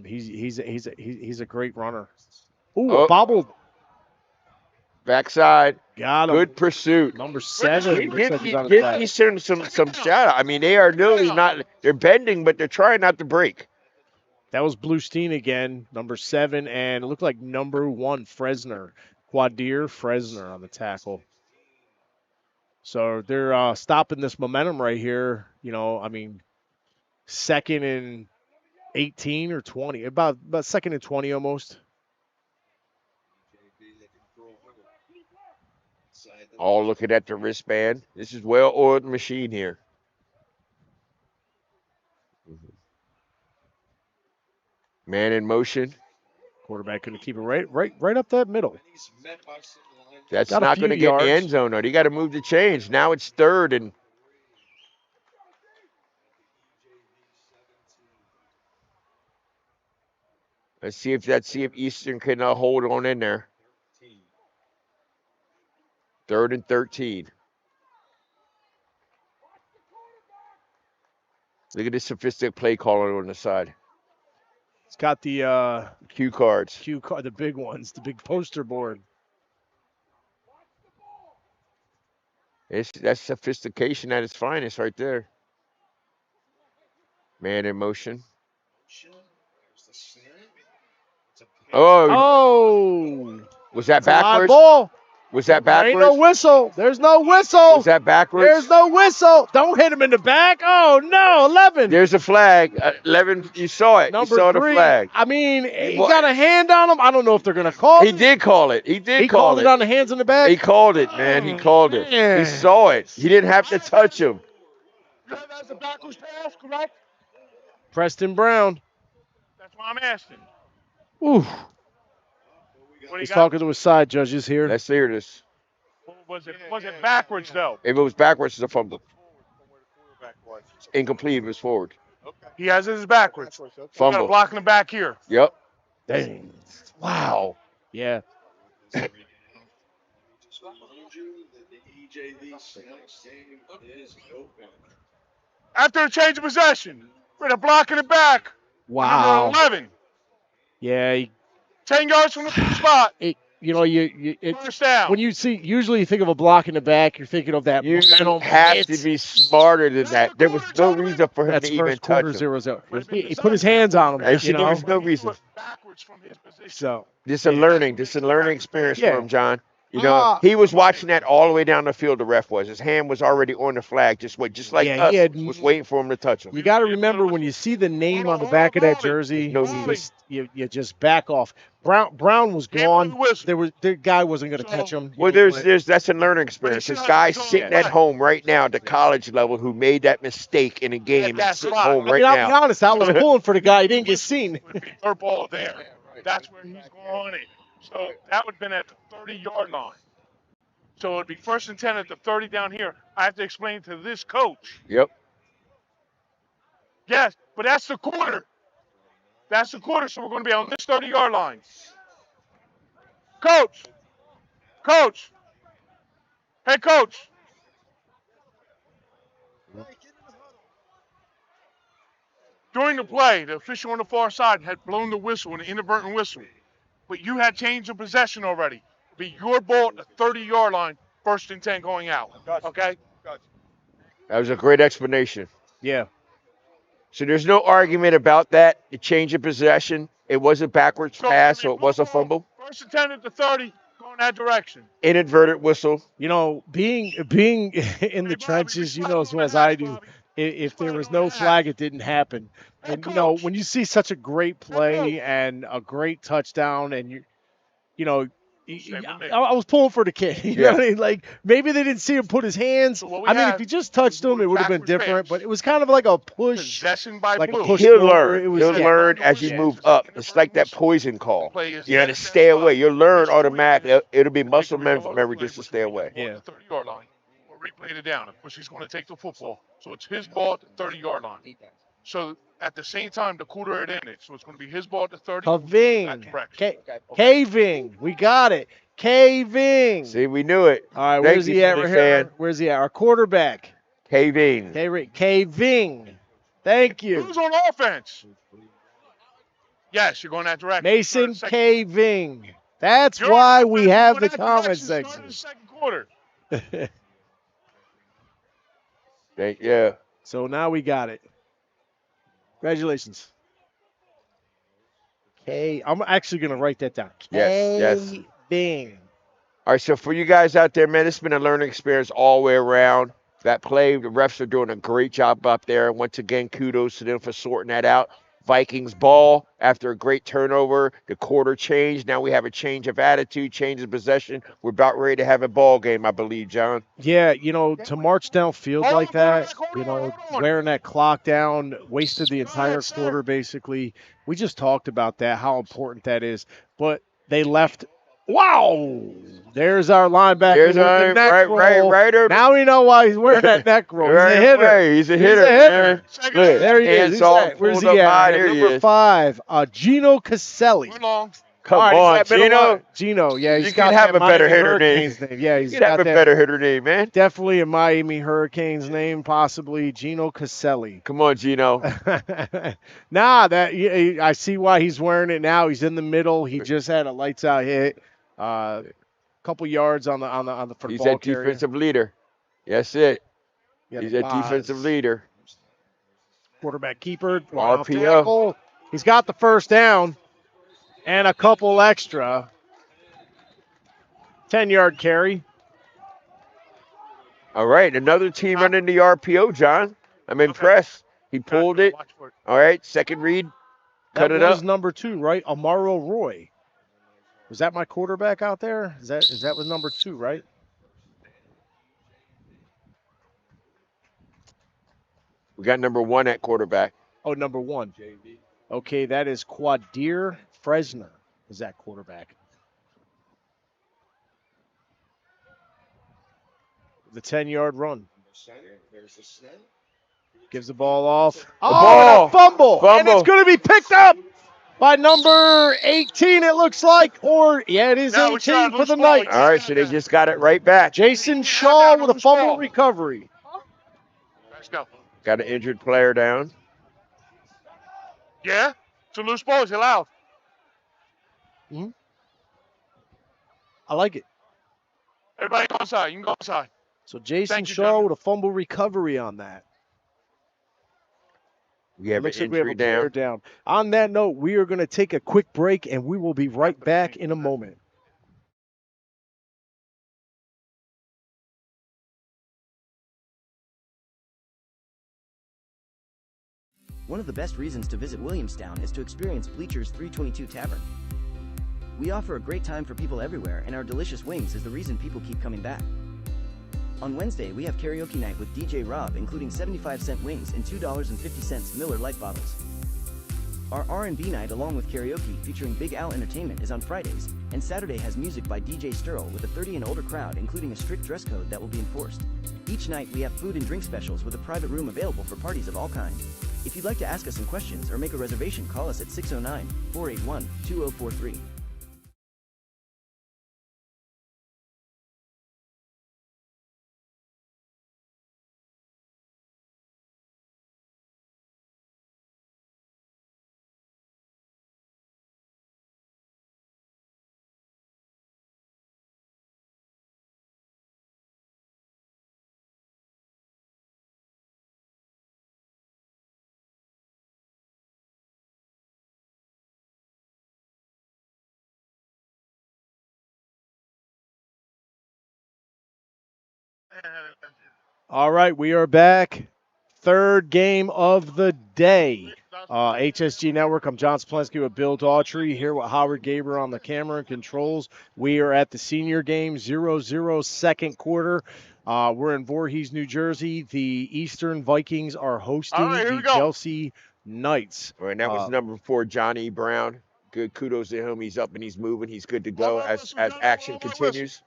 [SPEAKER 1] He's a great runner. Ooh, bobbled.
[SPEAKER 2] Backside.
[SPEAKER 1] Got him.
[SPEAKER 2] Good pursuit.
[SPEAKER 1] Number 7.
[SPEAKER 2] Give Eastern some shout out. I mean, they are really not. They're bending, but they're trying not to break.
[SPEAKER 1] That was Bluestein again, number 7, and it looked like number 1, Fresner. Quadir Fresner on the tackle. So they're stopping this momentum right here. You know, I mean, 2nd and 18 or 20, about 2nd and 20 almost.
[SPEAKER 2] All looking at the wristband. This is well-oiled machine here. Man in motion.
[SPEAKER 1] Quarterback going to keep it right up that middle.
[SPEAKER 2] That's not going to get in the end zone, though. You got to move the chains. Now it's 3rd and. Let's see if Eastern can hold on in there. 3rd and 13. Look at this sophisticated play caller on the side.
[SPEAKER 1] It's got the
[SPEAKER 2] cue cards.
[SPEAKER 1] The big ones, the big poster board.
[SPEAKER 2] That's sophistication at its finest right there. Man in motion. Oh.
[SPEAKER 1] Oh.
[SPEAKER 2] Was that
[SPEAKER 1] It's a live
[SPEAKER 2] backwards?
[SPEAKER 1] ball.
[SPEAKER 2] Was that
[SPEAKER 1] There ain't
[SPEAKER 2] backwards?
[SPEAKER 1] no whistle. There's no whistle.
[SPEAKER 2] Was that backwards?
[SPEAKER 1] There's no whistle. Don't hit him in the back. Oh, no, 11.
[SPEAKER 2] There's a flag. 11, you saw it.
[SPEAKER 1] Number
[SPEAKER 2] you saw
[SPEAKER 1] 3.
[SPEAKER 2] the flag.
[SPEAKER 1] I mean, he got a hand on him. I don't know if they're going to call it.
[SPEAKER 2] He did call it. He
[SPEAKER 1] called it on the hands in the back?
[SPEAKER 2] He called it, man. He called it.
[SPEAKER 1] Man.
[SPEAKER 2] He saw it. He didn't have to touch him.
[SPEAKER 6] That's a backwards pass, correct?
[SPEAKER 1] Preston Brown.
[SPEAKER 6] That's why I'm asking.
[SPEAKER 1] Ooh.
[SPEAKER 6] What
[SPEAKER 1] He's talking to his side judges here.
[SPEAKER 2] Let's hear this.
[SPEAKER 6] Was it backwards, though?
[SPEAKER 2] If it was backwards, it's a fumble. It's incomplete. It was forward.
[SPEAKER 6] He has his backwards. Got a
[SPEAKER 2] Fumble.
[SPEAKER 6] block in the back here.
[SPEAKER 2] Yep.
[SPEAKER 1] Dang.
[SPEAKER 2] Wow.
[SPEAKER 1] Yeah.
[SPEAKER 6] After a change of possession, with a block in the back.
[SPEAKER 1] Wow.
[SPEAKER 6] Number 11.
[SPEAKER 1] Yeah.
[SPEAKER 6] 10 yards from the spot. First down.
[SPEAKER 1] When you see, usually you think of a block in the back, you're thinking of that
[SPEAKER 2] You
[SPEAKER 1] momentum.
[SPEAKER 2] have to be smarter than that. There was no reason for him
[SPEAKER 1] That's
[SPEAKER 2] to even
[SPEAKER 1] first
[SPEAKER 2] touch
[SPEAKER 1] quarter
[SPEAKER 2] him.
[SPEAKER 1] 0-0. He put his hands on him.
[SPEAKER 2] There was no reason.
[SPEAKER 1] So
[SPEAKER 2] This is a learning experience
[SPEAKER 1] Yeah.
[SPEAKER 2] for him, John. You know, he was watching that all the way down the field. The ref was. His hand was already on the flag, just like
[SPEAKER 1] Yeah,
[SPEAKER 2] us,
[SPEAKER 1] he had-
[SPEAKER 2] was waiting for him to touch him.
[SPEAKER 1] you got to remember when you see the name on the back of that jersey, you just back off. Brown was gone. The guy wasn't going to catch him.
[SPEAKER 2] Well, that's a learning experience. There's guys sitting at home right now at the college level who made that mistake in a game and sitting home right
[SPEAKER 1] I'll be
[SPEAKER 2] now.
[SPEAKER 1] honest, I was pulling for the guy. He didn't get seen.
[SPEAKER 6] Third ball there. That's where he's going. So that would have been at the 30-yard line. So it would be 1st and 10 at the 30 down here. I have to explain to this coach.
[SPEAKER 2] Yep.
[SPEAKER 6] Yes, but that's the quarter. That's the quarter, so we're going to be on this 30-yard line. Coach. Hey, Coach. During the play, the official on the far side had blown the whistle, an inadvertent whistle. But you had change of possession already. It'd be your ball at the 30-yard line, 1st and 10 going out. Okay?
[SPEAKER 2] That was a great explanation.
[SPEAKER 1] Yeah.
[SPEAKER 2] So there's no argument about that. The change of possession. It was a backwards pass, so it was a fumble.
[SPEAKER 6] 1st and 10 at the 30, going that direction.
[SPEAKER 2] Inadvertent whistle.
[SPEAKER 1] You know, being in the trenches, you know as well as I do, if there was no flag, it didn't happen. And, you know, when you see such a great play and a great touchdown and, I was pulling for the kid. You know what I mean? Like, maybe they didn't see him put his hands. If he just touched him, it would have been different. But it was kind of like a push.
[SPEAKER 6] Possession by
[SPEAKER 1] like a
[SPEAKER 6] blue.
[SPEAKER 1] push.
[SPEAKER 2] He'll
[SPEAKER 1] forward.
[SPEAKER 2] learn. He'll learn as you move up. It's like that poison call. You got to stay away. You'll learn automatically. It'll be muscle memory just to stay away.
[SPEAKER 1] Yeah.
[SPEAKER 6] 30-yard line. We'll replay it down. Of course, he's going to take the football. So it's his ball at the 30-yard line. So at the same time, the quarter had ended. So it's going to be his ball at the 30.
[SPEAKER 1] Caving. We got it. Caving.
[SPEAKER 2] See, we knew it.
[SPEAKER 1] All right, where's he at right here? Where's he at? Our quarterback.
[SPEAKER 2] Caving.
[SPEAKER 1] Caving. Thank you.
[SPEAKER 6] Who's on offense? Yes, you're going that direction.
[SPEAKER 1] Mason Caving. That's why we have the comment section.
[SPEAKER 6] Second quarter.
[SPEAKER 2] Yeah.
[SPEAKER 1] So now we got it. Congratulations. I'm actually going to write that down.
[SPEAKER 2] Yes.
[SPEAKER 1] Caving.
[SPEAKER 2] All right, so for you guys out there, man, it's been a learning experience all the way around. That play, the refs are doing a great job up there. Once again, kudos to them for sorting that out. Vikings ball after a great turnover. The quarter changed. Now we have a change of attitude, change of possession. We're about ready to have a ball game, I believe, John.
[SPEAKER 1] Yeah, to march downfield like that, wearing that clock down, wasted the entire quarter basically. We just talked about that, how important that is. But they left. Wow! There's our linebacker.
[SPEAKER 2] There's our right.
[SPEAKER 1] Now we know why he's wearing that neck roll. He's a hitter.
[SPEAKER 2] He's a hitter.
[SPEAKER 1] Look, there he is. Where's he at? Number 5, Gino Caselli.
[SPEAKER 2] Come on, Gino.
[SPEAKER 1] Gino, yeah, he's
[SPEAKER 2] you
[SPEAKER 1] got
[SPEAKER 2] can have a better hitter
[SPEAKER 1] name. Yeah,
[SPEAKER 2] he's got a better hitter name, man.
[SPEAKER 1] Definitely a Miami Hurricanes name, possibly Gino Caselli.
[SPEAKER 2] Come on, Gino.
[SPEAKER 1] I see why he's wearing it now. He's in the middle. He just had a lights out hit. Couple yards on the for the
[SPEAKER 2] He's
[SPEAKER 1] ball
[SPEAKER 2] that
[SPEAKER 1] carrier.
[SPEAKER 2] defensive leader. That's it. He's that defensive leader.
[SPEAKER 1] Quarterback keeper.
[SPEAKER 2] RPO.
[SPEAKER 1] He's got the first down and a couple extra. 10-yard carry.
[SPEAKER 2] All right, another team running the RPO, John. I'm impressed. He pulled it. All right, second read. Cut it
[SPEAKER 1] That was
[SPEAKER 2] up.
[SPEAKER 1] number 2, right? Amaro Roy. Was that my quarterback out there? Is that was number 2, right?
[SPEAKER 2] We got number 1 at quarterback.
[SPEAKER 1] Oh, number 1. Okay, that is Quadir Fresner. Is that quarterback? The 10-yard run. Gives the ball off.
[SPEAKER 2] Ball.
[SPEAKER 1] And a fumble. And it's going to be picked up by number 18, it looks like. Or, yeah, it is 18 for the Knights.
[SPEAKER 2] All right, so they just got it right back.
[SPEAKER 1] Jason Shaw with a fumble recovery.
[SPEAKER 6] Let's go.
[SPEAKER 2] Got an injured player down.
[SPEAKER 6] Yeah, it's a loose ball. It's allowed.
[SPEAKER 1] Mm-hmm. I like it.
[SPEAKER 6] Everybody go inside. You can go inside.
[SPEAKER 1] So Jason Shaw with a fumble recovery on that.
[SPEAKER 2] We have
[SPEAKER 1] Looks
[SPEAKER 2] an
[SPEAKER 1] like we have a
[SPEAKER 2] injury
[SPEAKER 1] player down. On that note, we are going to take a quick break, and we will be right back in a moment.
[SPEAKER 10] One of the best reasons to visit Williamstown is to experience Bleachers 322 Tavern. We offer a great time for people everywhere, and our delicious wings is the reason people keep coming back. On Wednesday, we have karaoke night with DJ Rob, including 75-cent wings and $2.50 Miller Lite bottles. Our R&B night along with karaoke featuring Big Al Entertainment is on Fridays, and Saturday has music by DJ Sterl with a 30 and older crowd, including a strict dress code that will be enforced. Each night, we have food and drink specials with a private room available for parties of all kinds. If you'd like to ask us some questions or make a reservation, call us at 609-481-2043.
[SPEAKER 1] All right, we are back. Third game of the day. HSG Network, I'm John Splensky with Bill Daughtry, here with Howard Gaber on the camera and controls. We are at the senior game, 0-0 second quarter. We're in Voorhees, New Jersey. The Eastern Vikings are hosting the Delsea Knights.
[SPEAKER 2] All right, that was number 4, Johnny Brown. Good kudos to him. He's up and he's moving. He's good to go as action continues.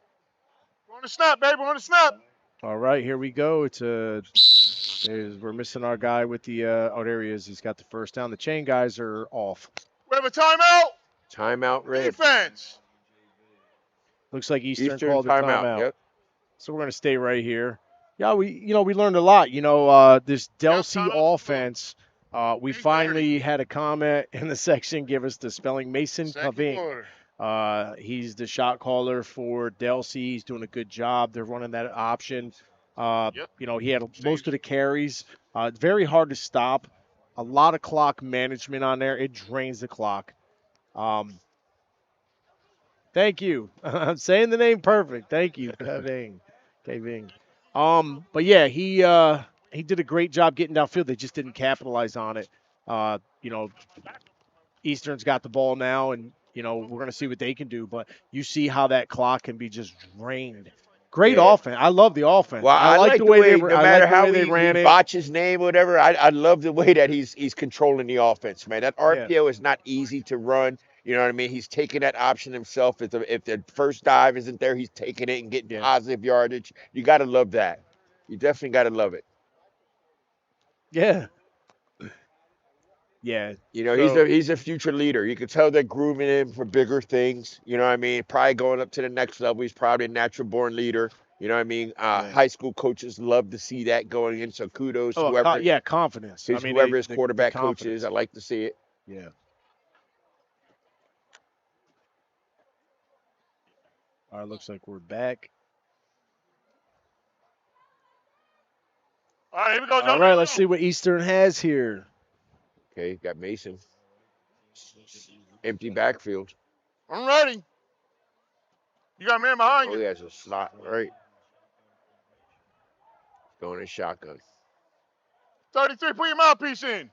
[SPEAKER 6] We're on the snap, baby. We're on the snap.
[SPEAKER 1] All right, here we go. We're missing our guy with the oh, there he is. He's got the first down. The chain guys are off.
[SPEAKER 6] We have a timeout.
[SPEAKER 2] Timeout, red.
[SPEAKER 6] Defense.
[SPEAKER 1] Looks like Eastern called the timeout.
[SPEAKER 2] Yep.
[SPEAKER 1] So we're going to stay right here. Yeah, we learned a lot. This Delsea offense, we finally had a comment in the section give us the spelling. Mason Kaving. He's the shot caller for Delsea. He's doing a good job. They're running that option. He had most of the carries. It's very hard to stop. A lot of clock management on there. It drains the clock. Thank you. I'm saying the name perfect. Thank you, Kaving. But yeah, he did a great job getting downfield. They just didn't capitalize on it. Eastern's got the ball now, and we're going to see what they can do. But you see how that clock can be just drained. Great offense. I love the offense.
[SPEAKER 2] Well, I like the way they, no matter how
[SPEAKER 1] they ran it.
[SPEAKER 2] Botch his name, whatever. I love the way that he's controlling the offense, man. That RPO is not easy to run. You know what I mean? He's taking that option himself. If the first dive isn't there, he's taking it and getting positive yardage. You got to love that. You definitely got to love it.
[SPEAKER 1] Yeah. Yeah.
[SPEAKER 2] He's a future leader. You can tell they're grooming him for bigger things. You know what I mean? Probably going up to the next level. He's probably a natural born leader. You know what I mean? High school coaches love to see that going in. So kudos to whoever.
[SPEAKER 1] Confidence.
[SPEAKER 2] Whoever his quarterback coach is. I like to see it.
[SPEAKER 1] Yeah. All right, looks like we're back.
[SPEAKER 6] All right, here we go.
[SPEAKER 1] All right, let's see what Eastern has here.
[SPEAKER 2] Okay, got Mason. Empty backfield.
[SPEAKER 6] I'm ready. You got a man behind
[SPEAKER 2] Oh,
[SPEAKER 6] you.
[SPEAKER 2] he has a slot, right? Going in shotgun.
[SPEAKER 6] 33, put your mouthpiece in.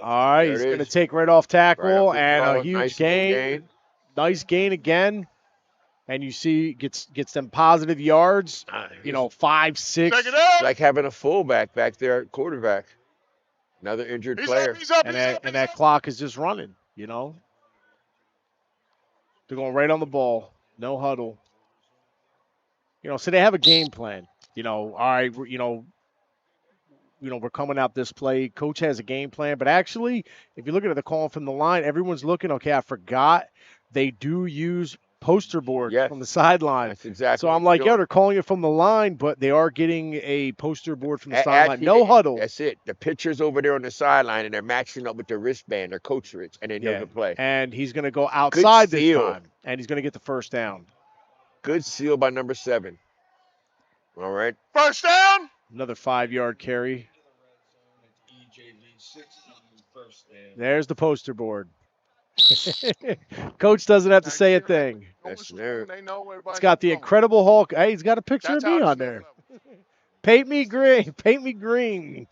[SPEAKER 1] All right,
[SPEAKER 2] There
[SPEAKER 1] he's
[SPEAKER 2] it
[SPEAKER 1] going to
[SPEAKER 2] is.
[SPEAKER 1] take right off
[SPEAKER 2] Right up
[SPEAKER 1] tackle
[SPEAKER 2] the
[SPEAKER 1] and a
[SPEAKER 2] throat.
[SPEAKER 1] huge
[SPEAKER 2] Nice little
[SPEAKER 1] gain. Nice gain again. And you see gets them positive yards, 5, 6.
[SPEAKER 6] Check it out.
[SPEAKER 2] Like having a fullback back there at quarterback. Another injured player.
[SPEAKER 1] And that clock is just running, They're going right on the ball. No huddle. So they have a game plan. All right, we're coming out this play. Coach has a game plan. But actually, if you look at the call from the line, everyone's looking, okay, I forgot they do use poster boards from the sideline.
[SPEAKER 2] That's exactly.
[SPEAKER 1] So I'm like, they're calling it from the line, but they are getting a poster board from the sideline.
[SPEAKER 2] Actually,
[SPEAKER 1] No huddle.
[SPEAKER 2] That's it. The pitcher's over there on the sideline, and they're matching up with their wristband, their coach rich, and they know the play.
[SPEAKER 1] And he's going to go outside this
[SPEAKER 2] seal.
[SPEAKER 1] time, and he's going to get the first down.
[SPEAKER 2] Good seal by number 7. All right.
[SPEAKER 6] First down.
[SPEAKER 1] Another 5-yard carry. There's the poster board. Coach doesn't have to say a thing.
[SPEAKER 2] That's there.
[SPEAKER 1] It's got the Incredible Hulk. Hey, he's got a picture of me on there. Paint me green. Paint me green.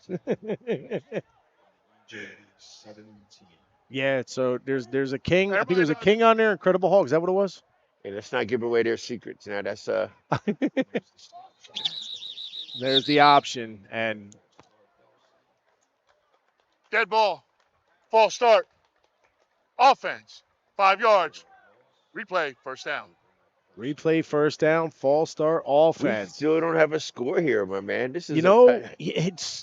[SPEAKER 1] Yeah, so there's a king. I think there's a king on there. Incredible Hulk. Is that what it was?
[SPEAKER 2] Hey, let's not give away their secrets. Now that's
[SPEAKER 1] There's the option, and
[SPEAKER 6] Dead ball. False start. Offense. 5 yards. Replay. First down.
[SPEAKER 1] Replay first down. False start. Offense.
[SPEAKER 2] We still don't have a score here, my man. This is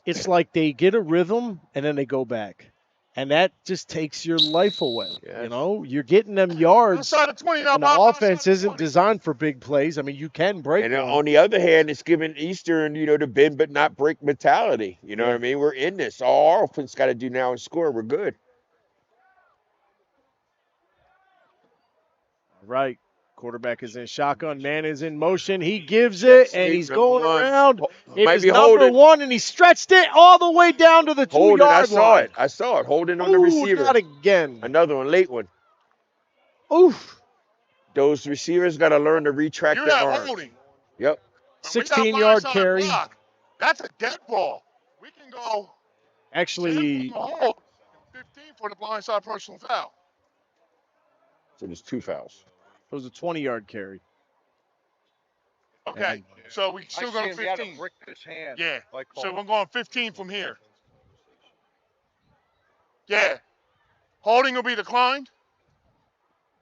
[SPEAKER 1] it's like they get a rhythm and then they go back. And that just takes your life away.
[SPEAKER 2] Yes.
[SPEAKER 1] You're getting them yards.
[SPEAKER 6] Outside of 20 now,
[SPEAKER 1] And the offense isn't designed for big plays. I mean, you can break
[SPEAKER 2] And
[SPEAKER 1] one.
[SPEAKER 2] on the other hand, it's giving Eastern, the bend but not break mentality. You know what I mean? We're in this. All our offense got to do now is score. We're good.
[SPEAKER 1] Right. Quarterback is in shotgun. Man is in motion. He gives it, and he's going around. It is number 1, and he stretched it all the way down to the 2-yard line.
[SPEAKER 2] I saw it. Holding on the receiver.
[SPEAKER 1] Not again.
[SPEAKER 2] Another one, late one.
[SPEAKER 1] Oof.
[SPEAKER 2] Those receivers got to learn to retract
[SPEAKER 6] You're
[SPEAKER 2] their
[SPEAKER 6] not
[SPEAKER 2] arms.
[SPEAKER 6] holding.
[SPEAKER 2] Yep.
[SPEAKER 1] 16-yard carry.
[SPEAKER 6] Block. That's a dead ball. We can go.
[SPEAKER 1] Actually,
[SPEAKER 6] 15 for the blindside personal foul.
[SPEAKER 2] So there's 2 fouls.
[SPEAKER 1] It was a 20-yard carry.
[SPEAKER 6] Okay, so we still going 15. Yeah, so we're going 15 from here. Yeah, holding will be declined.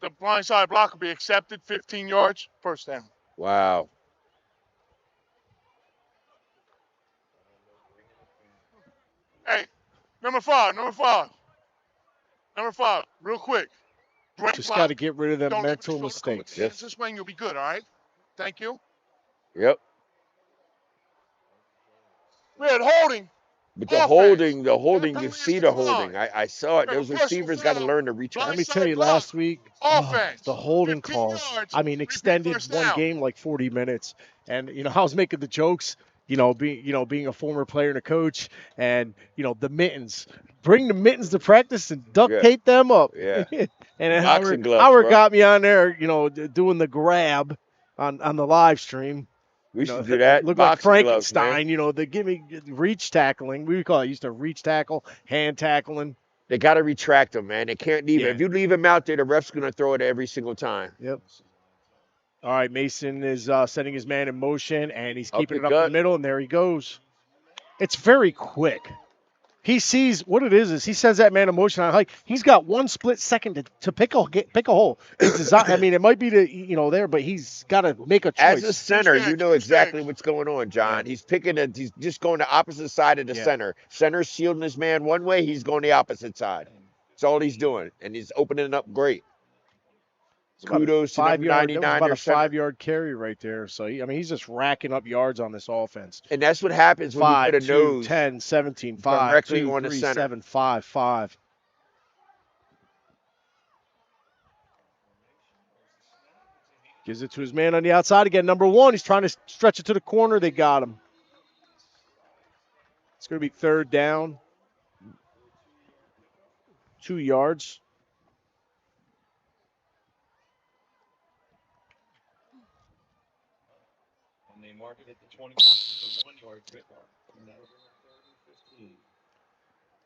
[SPEAKER 6] The blindside block will be accepted. 15 yards, first down.
[SPEAKER 2] Wow.
[SPEAKER 6] Hey, number five, real quick.
[SPEAKER 1] Just got to get rid of them mental mistakes.
[SPEAKER 6] Yes. This way you'll be good, all right? Thank you.
[SPEAKER 2] Yep.
[SPEAKER 6] We had holding.
[SPEAKER 2] But the holding, you see the holding. I saw it. Those receivers got to learn to retract.
[SPEAKER 1] Let me tell you, last week, the holding calls, extended one game like 40 minutes. And, I was making the jokes, being a former player and a coach, and, the mittens. Bring the mittens to practice and duct tape them up.
[SPEAKER 2] Yeah.
[SPEAKER 1] And then
[SPEAKER 2] Boxing
[SPEAKER 1] Howard
[SPEAKER 2] gloves,
[SPEAKER 1] got me on there, doing the grab on the live stream.
[SPEAKER 2] We should do that.
[SPEAKER 1] Look like
[SPEAKER 2] Boxing
[SPEAKER 1] Frankenstein,
[SPEAKER 2] gloves,
[SPEAKER 1] they give me reach tackling. We call it, used to reach tackle, hand tackling.
[SPEAKER 2] They got to retract them, man. They can't leave it. If you leave them out there, the ref's going to throw it every single time.
[SPEAKER 1] Yep. All right, Mason is setting his man in motion, and he's keeping it up
[SPEAKER 2] gut.
[SPEAKER 1] the middle, and there he goes. It's very quick. He sees what it is he sends that man in motion. He's got 1 split second to pick a hole. It might be there, but he's got to make a choice.
[SPEAKER 2] As a center, you know exactly what's going on, John. He's he's just going the opposite side of the center. Center's shielding his man one way, he's going the opposite side. That's all he's doing, and he's opening it up great. Kudos to number 99.
[SPEAKER 1] About a 5-yard carry right there. So, he's just racking up yards on this offense.
[SPEAKER 2] And that's what happens when you put a nose
[SPEAKER 1] 10, 17, 5,
[SPEAKER 2] directly
[SPEAKER 1] 2,
[SPEAKER 2] on the
[SPEAKER 1] 3,
[SPEAKER 2] center.
[SPEAKER 1] 7, 5, 5. Gives it to his man on the outside again. Number 1, he's trying to stretch it to the corner. They got him. It's going to be 3rd down. 2 yards.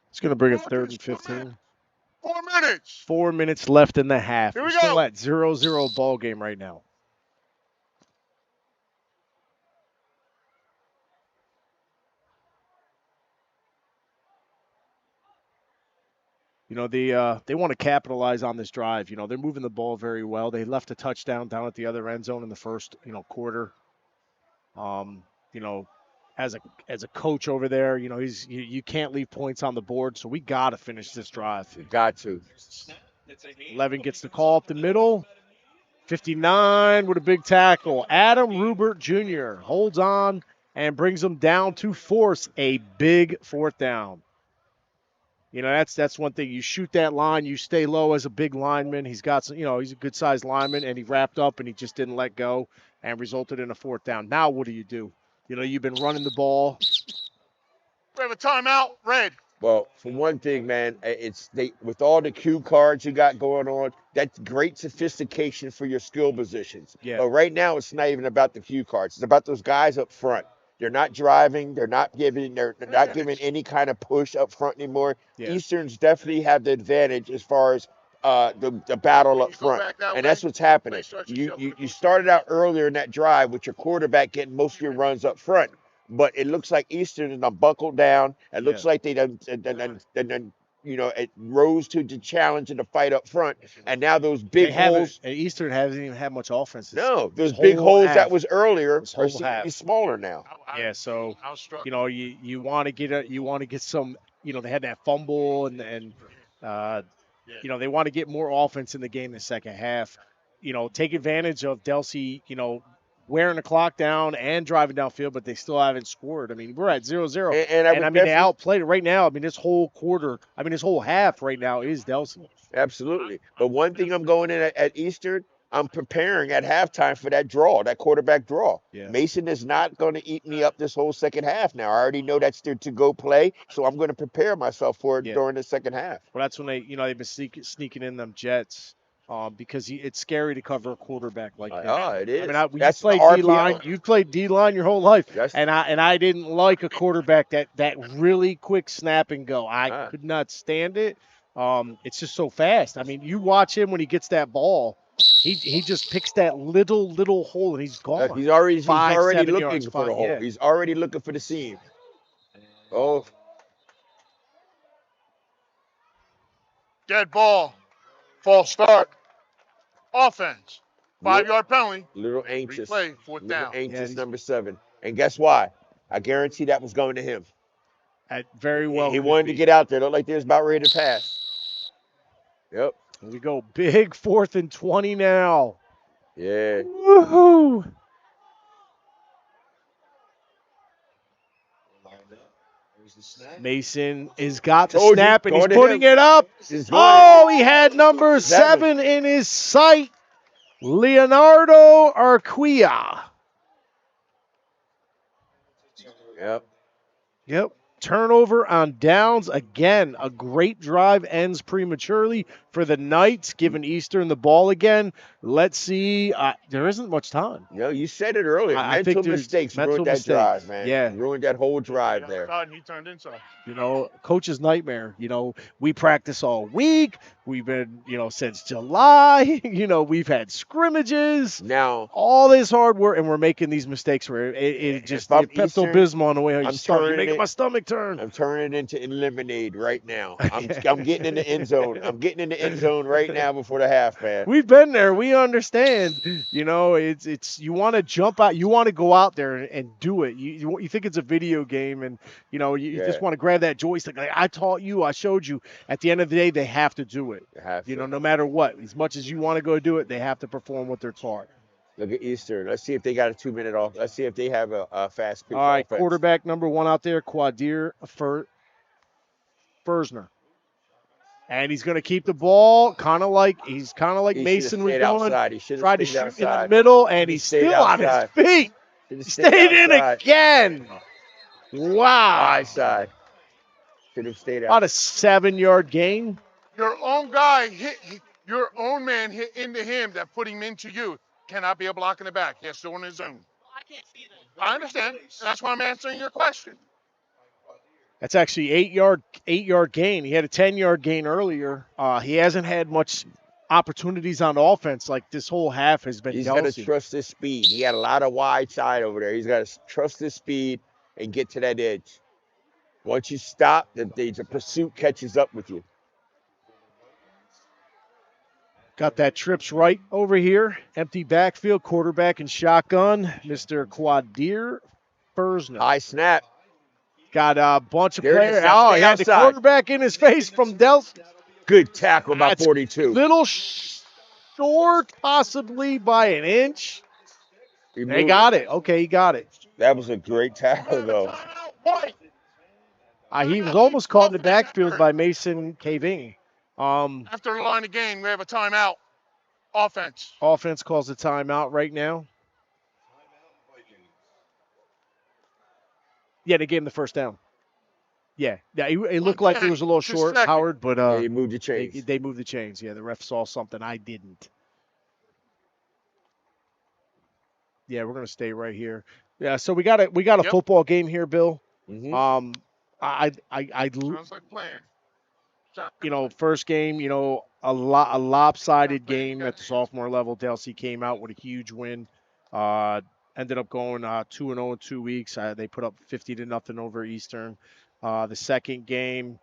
[SPEAKER 1] It's going to bring it 3rd and 15.
[SPEAKER 6] 4 minutes.
[SPEAKER 1] 4 minutes left in the half.
[SPEAKER 6] Here
[SPEAKER 1] We're
[SPEAKER 6] we
[SPEAKER 1] still
[SPEAKER 6] go.
[SPEAKER 1] at 0-0 ball game right now. You know, they want to capitalize on this drive. You know, they're moving the ball very well. They left a touchdown down at the other end zone in the first, quarter. You know, as a coach over there, you know, you can't leave points on the board, so we got to finish this drive.
[SPEAKER 2] You got to.
[SPEAKER 1] 11 gets the call up the middle. 59 with a big tackle. Adam Rubert Jr. holds on and brings them down to force a big 4th down. You know, that's one thing. You shoot that line, you stay low as a big lineman. He's got some, he's a good-sized lineman, and he wrapped up and he just didn't let go and resulted in a 4th down. Now what do? You know, you've been running the ball.
[SPEAKER 6] We have a timeout. Red.
[SPEAKER 2] Well, for one thing, man, with all the cue cards you got going on, that's great sophistication for your skill positions.
[SPEAKER 1] Yeah.
[SPEAKER 2] But right now, it's not even about the cue cards. It's about those guys up front. They're not driving. They're not giving any kind of push up front anymore.
[SPEAKER 1] Yeah.
[SPEAKER 2] Easterns definitely have the advantage as far as the battle up front, and that's what's happening. You started out earlier in that drive with your quarterback getting most of your runs up front. But it looks like Eastern is buckled down. It looks like they done, it rose to the challenge and the fight up front. And now those big holes.
[SPEAKER 1] And Eastern hasn't even had much offense.
[SPEAKER 2] No, those big holes that was earlier are
[SPEAKER 1] half.
[SPEAKER 2] smaller now.
[SPEAKER 1] Yeah, so you want to get some. They had that fumble and they want to get more offense in the game in the second half. Take advantage of Delsea. Wearing the clock down and driving downfield, but they still haven't scored. I mean, we're at 0-0. And they outplayed it right now. I mean, this whole half right now is Delsea.
[SPEAKER 2] Absolutely. But one thing I'm going in at Eastern, I'm preparing at halftime for that draw, that quarterback draw.
[SPEAKER 1] Yeah.
[SPEAKER 2] Mason is not going to eat me up this whole second half now. I already know that's their to-go play, so I'm going to prepare myself for it during the second half.
[SPEAKER 1] Well, that's when they've been sneaking in them jets. Because it's scary to cover a quarterback like that.
[SPEAKER 2] Oh, it is.
[SPEAKER 1] I mean,
[SPEAKER 2] that's
[SPEAKER 1] you played D-line. You played D-line your whole life, and I didn't like a quarterback that really quick snap and go. I could not stand it. It's just so fast. I mean, you watch him when he gets that ball. He just picks that little hole and he's gone.
[SPEAKER 2] He's already looking
[SPEAKER 1] yards,
[SPEAKER 2] for the hole.
[SPEAKER 1] Yeah.
[SPEAKER 2] He's already looking for the seam. Oh.
[SPEAKER 6] Dead ball. False start. Offense. 5-yard penalty.
[SPEAKER 2] Little anxious.
[SPEAKER 6] Replay, 4th down.
[SPEAKER 2] Anxious, number 7. And guess why? I guarantee that was going to him.
[SPEAKER 1] Very well.
[SPEAKER 2] He wanted to get out there. Looked like they was about ready to pass. Yep.
[SPEAKER 1] Here we go. Big 4th and 20 now.
[SPEAKER 2] Yeah.
[SPEAKER 1] Woohoo! Mason has got the snap, and he's putting it up. Oh, he had number 7 in his sight. Leonardo Arquilla. Yep. Turnover on downs. Again, a great drive ends prematurely for the Knights, giving Eastern the ball again. Let's see. There isn't much time.
[SPEAKER 2] You said it earlier.
[SPEAKER 1] Mental
[SPEAKER 2] mistakes ruined that drive, man.
[SPEAKER 1] Yeah.
[SPEAKER 2] Ruined that whole drive there.
[SPEAKER 6] He turned inside.
[SPEAKER 1] Coach's nightmare. We practice all week. We've been, since July. We've had scrimmages.
[SPEAKER 2] Now,
[SPEAKER 1] all this hard work, and we're making these mistakes where it just Pepto-Bismol on the way. You're making my stomach turn.
[SPEAKER 2] I'm turning it into lemonade right now. I'm getting in the end zone. I'm getting in the end zone right now before the half, man.
[SPEAKER 1] We've been there. We understand. It's you want to jump out. You want to go out there and do it. You think it's a video game, and you just want to grab that joystick. Like I taught you, I showed you. At the end of the day, they have to do it.
[SPEAKER 2] They have to.
[SPEAKER 1] No matter what. As much as you want to go do it, they have to perform what they're taught.
[SPEAKER 2] Look at Eastern. Let's see if they got a 2-minute off. Let's see if they have a fast pitch.
[SPEAKER 1] All right,
[SPEAKER 2] offense.
[SPEAKER 1] Quarterback number 1 out there, Quadir Fersner. And he's going to keep the ball, kind of like Mason was going. Tried to shoot in the middle, and he's still on his feet. He stayed in again. Wow.
[SPEAKER 2] High side. Should have stayed out.
[SPEAKER 1] About a 7-yard gain.
[SPEAKER 6] Your own guy your own man hit into him that put him into you. Cannot be a block in the back. He has to on his own. I understand. That's why I'm answering your question.
[SPEAKER 1] That's actually 8-yard gain. He had a 10-yard gain earlier. He hasn't had much opportunities on offense. Like this whole half has been
[SPEAKER 2] He's got to
[SPEAKER 1] Delsea.
[SPEAKER 2] trust his speed. He had a lot of wide side over there. He's got to trust his speed and get to that edge. Once you stop, the pursuit catches up with you.
[SPEAKER 1] Got that trips right over here. Empty backfield, quarterback and shotgun. Mr. Quadir Fersner.
[SPEAKER 2] High snap.
[SPEAKER 1] Got a bunch of
[SPEAKER 2] There it
[SPEAKER 1] players.
[SPEAKER 2] is. Now
[SPEAKER 1] Oh,
[SPEAKER 2] stay
[SPEAKER 1] he had the
[SPEAKER 2] outside.
[SPEAKER 1] quarterback in his face from Delsea.
[SPEAKER 2] Good tackle by
[SPEAKER 1] That's
[SPEAKER 2] 42.
[SPEAKER 1] Little short, possibly by an inch. They got it. Okay, he got it.
[SPEAKER 2] That was a great tackle, though.
[SPEAKER 1] He was almost caught in the backfield by Mason Caving.
[SPEAKER 6] After the line of game, we have a timeout. Offense.
[SPEAKER 1] Offense calls a timeout right now. Yeah, they gave him the first down. Yeah, it looked like it was a little short, Howard, but
[SPEAKER 2] they moved the chains.
[SPEAKER 1] They moved the chains. Yeah, the ref saw something I didn't. Yeah, we're gonna stay right here. Yeah, so we got a football game here, Bill.
[SPEAKER 2] Mm-hmm.
[SPEAKER 6] Sounds like playing.
[SPEAKER 1] First game, a lopsided game at the sophomore level. Delsea came out with a huge win. Ended up going 2-0 in 2 weeks. They put up 50-0 over Eastern. The second game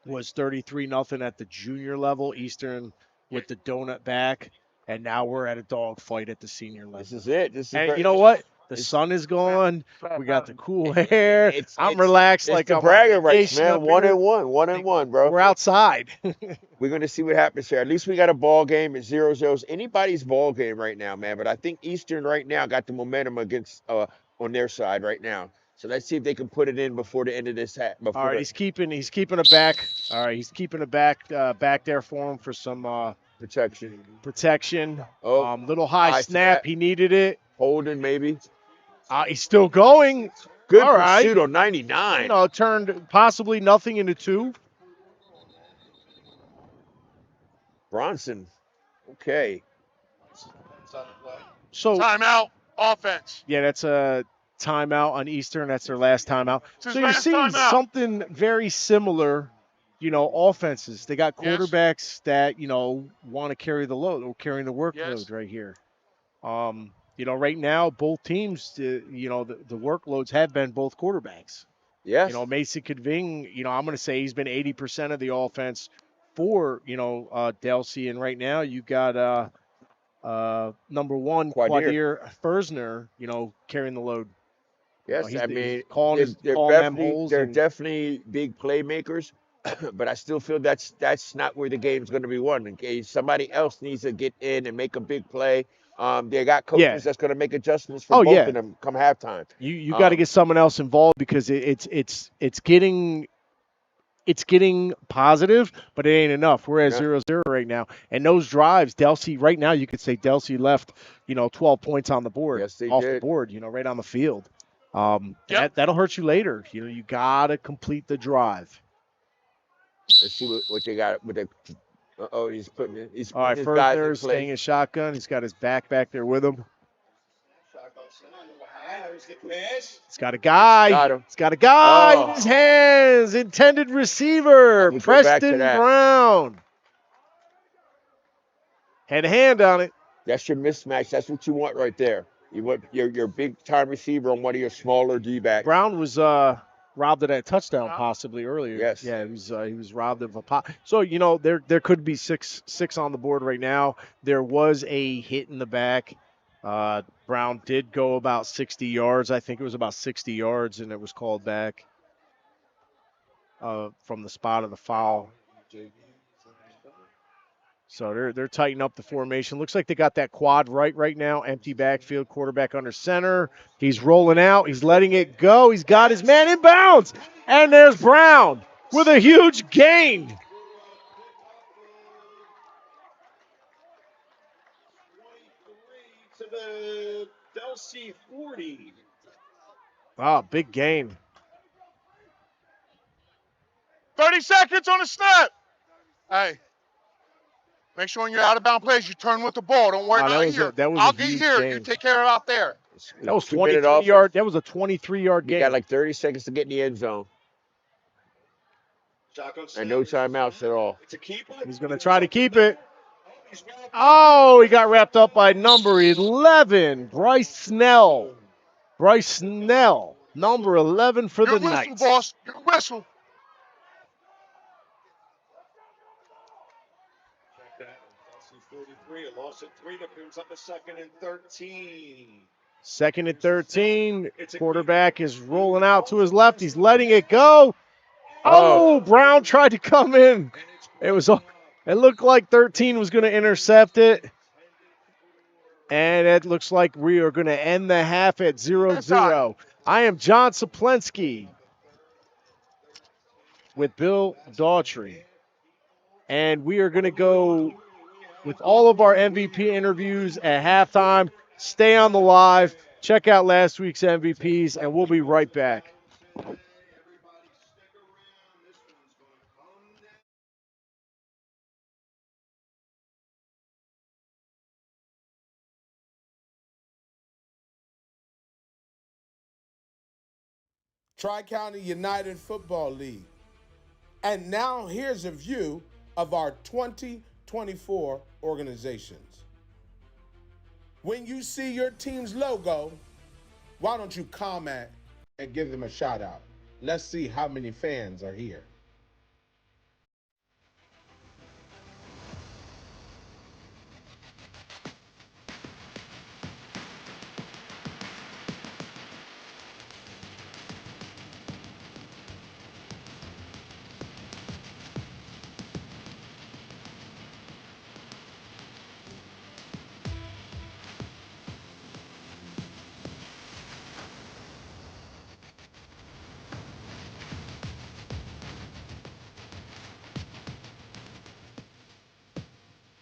[SPEAKER 1] was 33-0 at the junior level. Eastern with the donut back, and now we're at a dog fight at the senior level.
[SPEAKER 2] This is it.
[SPEAKER 1] And you know what? The sun is gone. We got the cool air. I'm relaxed.
[SPEAKER 2] It's
[SPEAKER 1] like
[SPEAKER 2] the
[SPEAKER 1] I'm
[SPEAKER 2] bragging
[SPEAKER 1] on
[SPEAKER 2] rights,
[SPEAKER 1] vacation
[SPEAKER 2] man.
[SPEAKER 1] up here.
[SPEAKER 2] 1-1, bro.
[SPEAKER 1] We're outside.
[SPEAKER 2] We're going to see what happens here. At least we got a ball game at 0-0. Anybody's ball game right now, man. But I think Eastern right now got the momentum against on their side right now. So let's see if they can put it in before the end of this.
[SPEAKER 1] All right, he's keeping it back. All right, he's keeping it back there for him for some
[SPEAKER 2] protection. Oh,
[SPEAKER 1] little high snap. He needed it.
[SPEAKER 2] Holding maybe.
[SPEAKER 1] He's still going.
[SPEAKER 2] Good
[SPEAKER 1] All right.
[SPEAKER 2] pursuit on 99.
[SPEAKER 1] Turned possibly nothing into 2.
[SPEAKER 2] Bronson. Okay.
[SPEAKER 1] So
[SPEAKER 6] timeout. Offense.
[SPEAKER 1] Yeah, that's a timeout on Eastern. That's their last timeout. So you're seeing something very similar, offenses. They got quarterbacks that, want to carry the load or carrying the workload right here. Right now, both teams, the workloads have been both quarterbacks.
[SPEAKER 2] Yes.
[SPEAKER 1] Mason Kadving, I'm going to say he's been 80% of the offense for, Delsea. And right now you got number 1, Quadir Fersner, carrying the load.
[SPEAKER 2] Yes,
[SPEAKER 1] calling
[SPEAKER 2] they're definitely big playmakers, but I still feel that's not where the game's going to be won. Okay, somebody else needs to get in and make a big play. They got coaches that's going to make adjustments for both of them come halftime.
[SPEAKER 1] You got to get someone else involved because it's getting positive, but it ain't enough. We're at 0-0 right now, and those drives, Delsea right now, you could say Delsea left 12 points on the board, the board, right on the field. That'll hurt you later. You got to complete the drive.
[SPEAKER 2] Let's see what they got with the. He's putting it. All
[SPEAKER 1] right, Fersner staying in shotgun. He's got his back there with him. He's got a guy. He's got a guy in his hands. Intended receiver, Preston Brown. Had a hand on it.
[SPEAKER 2] That's your mismatch. That's what you want right there. You want your big time receiver on one of your smaller D-backs.
[SPEAKER 1] Brown was robbed of that touchdown possibly earlier.
[SPEAKER 2] Yes.
[SPEAKER 1] Yeah, he was robbed of a pop. So there could be six on the board right now. There was a hit in the back. Brown did go about 60 yards. I think it was about 60 yards, and it was called back from the spot of the foul. So they're tightening up the formation. Looks like they got that quad right now. Empty backfield, quarterback under center. He's rolling out. He's letting it go. He's got his man in bounds. And there's Brown with a huge gain.
[SPEAKER 20] To the Delsea 40.
[SPEAKER 1] Big gain.
[SPEAKER 6] 30 seconds on the snap. Hey, make sure when you're out of bound plays, you turn with the ball. Don't worry about here.
[SPEAKER 1] that was
[SPEAKER 6] I'll
[SPEAKER 1] a
[SPEAKER 6] get
[SPEAKER 1] huge
[SPEAKER 6] here.
[SPEAKER 1] game.
[SPEAKER 6] You take care of it out there.
[SPEAKER 1] That was
[SPEAKER 2] 2-minute
[SPEAKER 1] 23
[SPEAKER 2] offense.
[SPEAKER 1] yard. That was a 23-yard
[SPEAKER 2] You
[SPEAKER 1] game.
[SPEAKER 2] got like 30 seconds to get in the end zone. And no timeouts at all.
[SPEAKER 1] He's going to try to keep it. Oh, he got wrapped up by number 11, Bryce Snell. Bryce Snell, number 11 for the
[SPEAKER 6] Whistle,
[SPEAKER 1] Knights.
[SPEAKER 6] boss. Your whistle.
[SPEAKER 20] Delsea 43, a loss at 3. That brings up a 2nd and 13.
[SPEAKER 1] 2nd and 13. Quarterback is rolling out to his left. He's letting it go. Oh, Brown tried to come in. It looked like 13 was going to intercept it. And it looks like we are going to end the half at 0-0. I am John Saplensky with Bill Daughtry. And we are going to go with all of our MVP interviews at halftime. Stay on the live. Check out last week's MVPs, and we'll be right back.
[SPEAKER 12] Tri-County United Football League. And now here's a view of our 2024 organizations. When you see your team's logo, why don't you comment and give them a shout out? Let's see how many fans are here.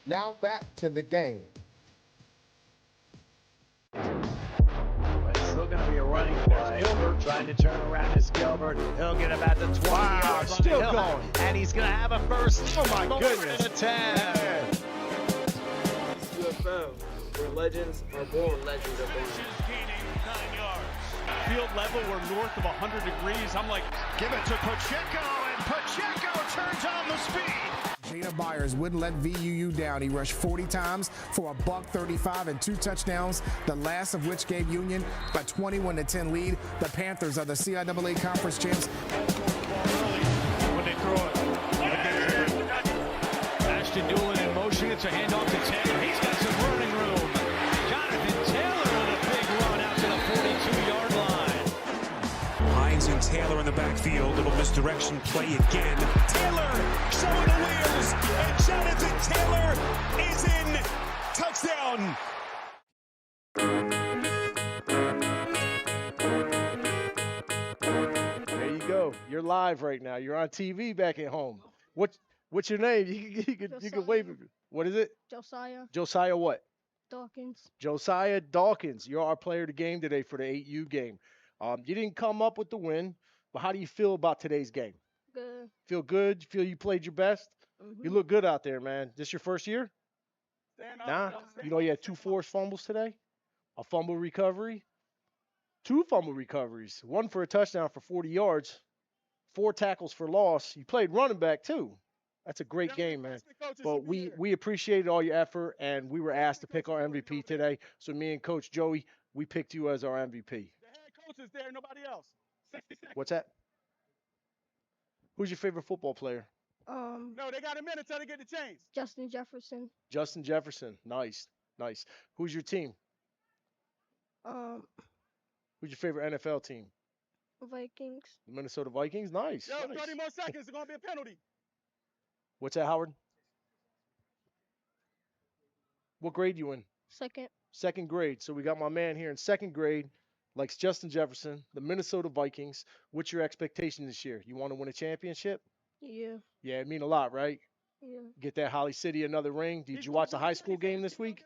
[SPEAKER 12] Now back to the game.
[SPEAKER 5] But it's still going to be a running play. Gilbert trying to turn around his Gilbert. He'll get about the 20 yards.
[SPEAKER 1] Still going.
[SPEAKER 5] And he's going to have a first.
[SPEAKER 1] Oh, my goodness.
[SPEAKER 5] And a 10.
[SPEAKER 21] TCUFL, where legends are born, legends are born.
[SPEAKER 7] Gaining 9 yards. Field level, we're north of 100 degrees. I'm like, give it to Pacheco, and Pacheco turns on the speed.
[SPEAKER 8] Jada Byers wouldn't let VUU down. He rushed 40 times for a $135 and 2 touchdowns, the last of which gave Union a 21-10 lead. The Panthers are the CIAA Conference champs.
[SPEAKER 7] When they throw it, Ashton Doolin in motion. It's a handoff to Taylor. He's got some running room. Jonathan Taylor with a big run out to the 42-yard line.
[SPEAKER 9] Hines and Taylor in the backfield. Little misdirection play again. Taylor showing the wheels, and Jonathan Taylor is in. Touchdown.
[SPEAKER 1] There you go. You're live right now. You're on TV back at home. What's your name? You can wave it. What is it?
[SPEAKER 13] Josiah
[SPEAKER 1] Josiah what?
[SPEAKER 13] Dawkins.
[SPEAKER 1] Josiah Dawkins. You're our player of the game today for the 8U game. You didn't come up with the win, but how do you feel about today's game?
[SPEAKER 13] Good.
[SPEAKER 1] Feel good? Feel you played your best?
[SPEAKER 13] Mm-hmm.
[SPEAKER 1] You look good out there, man. This your first year? Nah. You know you had 2 forced fumbles today? A fumble recovery? 2 fumble recoveries. 1 for a touchdown for 40 yards. 4 tackles for loss. You played running back too. That's a great game, man. But we appreciated all your effort, and we were asked to pick our MVP today. So me and Coach Joey, we picked you as our MVP.
[SPEAKER 4] The head coach is there, nobody else. 60 seconds.
[SPEAKER 1] What's that? Who's your favorite football player?
[SPEAKER 4] No, they got a minute till they get the chains.
[SPEAKER 13] Justin Jefferson.
[SPEAKER 1] Justin Jefferson. Nice. Who's your team? Who's your favorite NFL team?
[SPEAKER 13] Vikings.
[SPEAKER 1] The Minnesota Vikings. Nice.
[SPEAKER 4] Yo,
[SPEAKER 1] nice.
[SPEAKER 4] 30 more seconds. It's going to be a penalty.
[SPEAKER 1] What's that, Howard? What grade you in?
[SPEAKER 13] Second.
[SPEAKER 1] 2nd grade. So we got my man here in 2nd grade, likes Justin Jefferson, the Minnesota Vikings. What's your expectation this year? You want to win a championship?
[SPEAKER 13] Yeah.
[SPEAKER 1] Yeah, it mean a lot, right?
[SPEAKER 13] Yeah.
[SPEAKER 1] Get that Holly City another ring. Did you watch the high school game this week?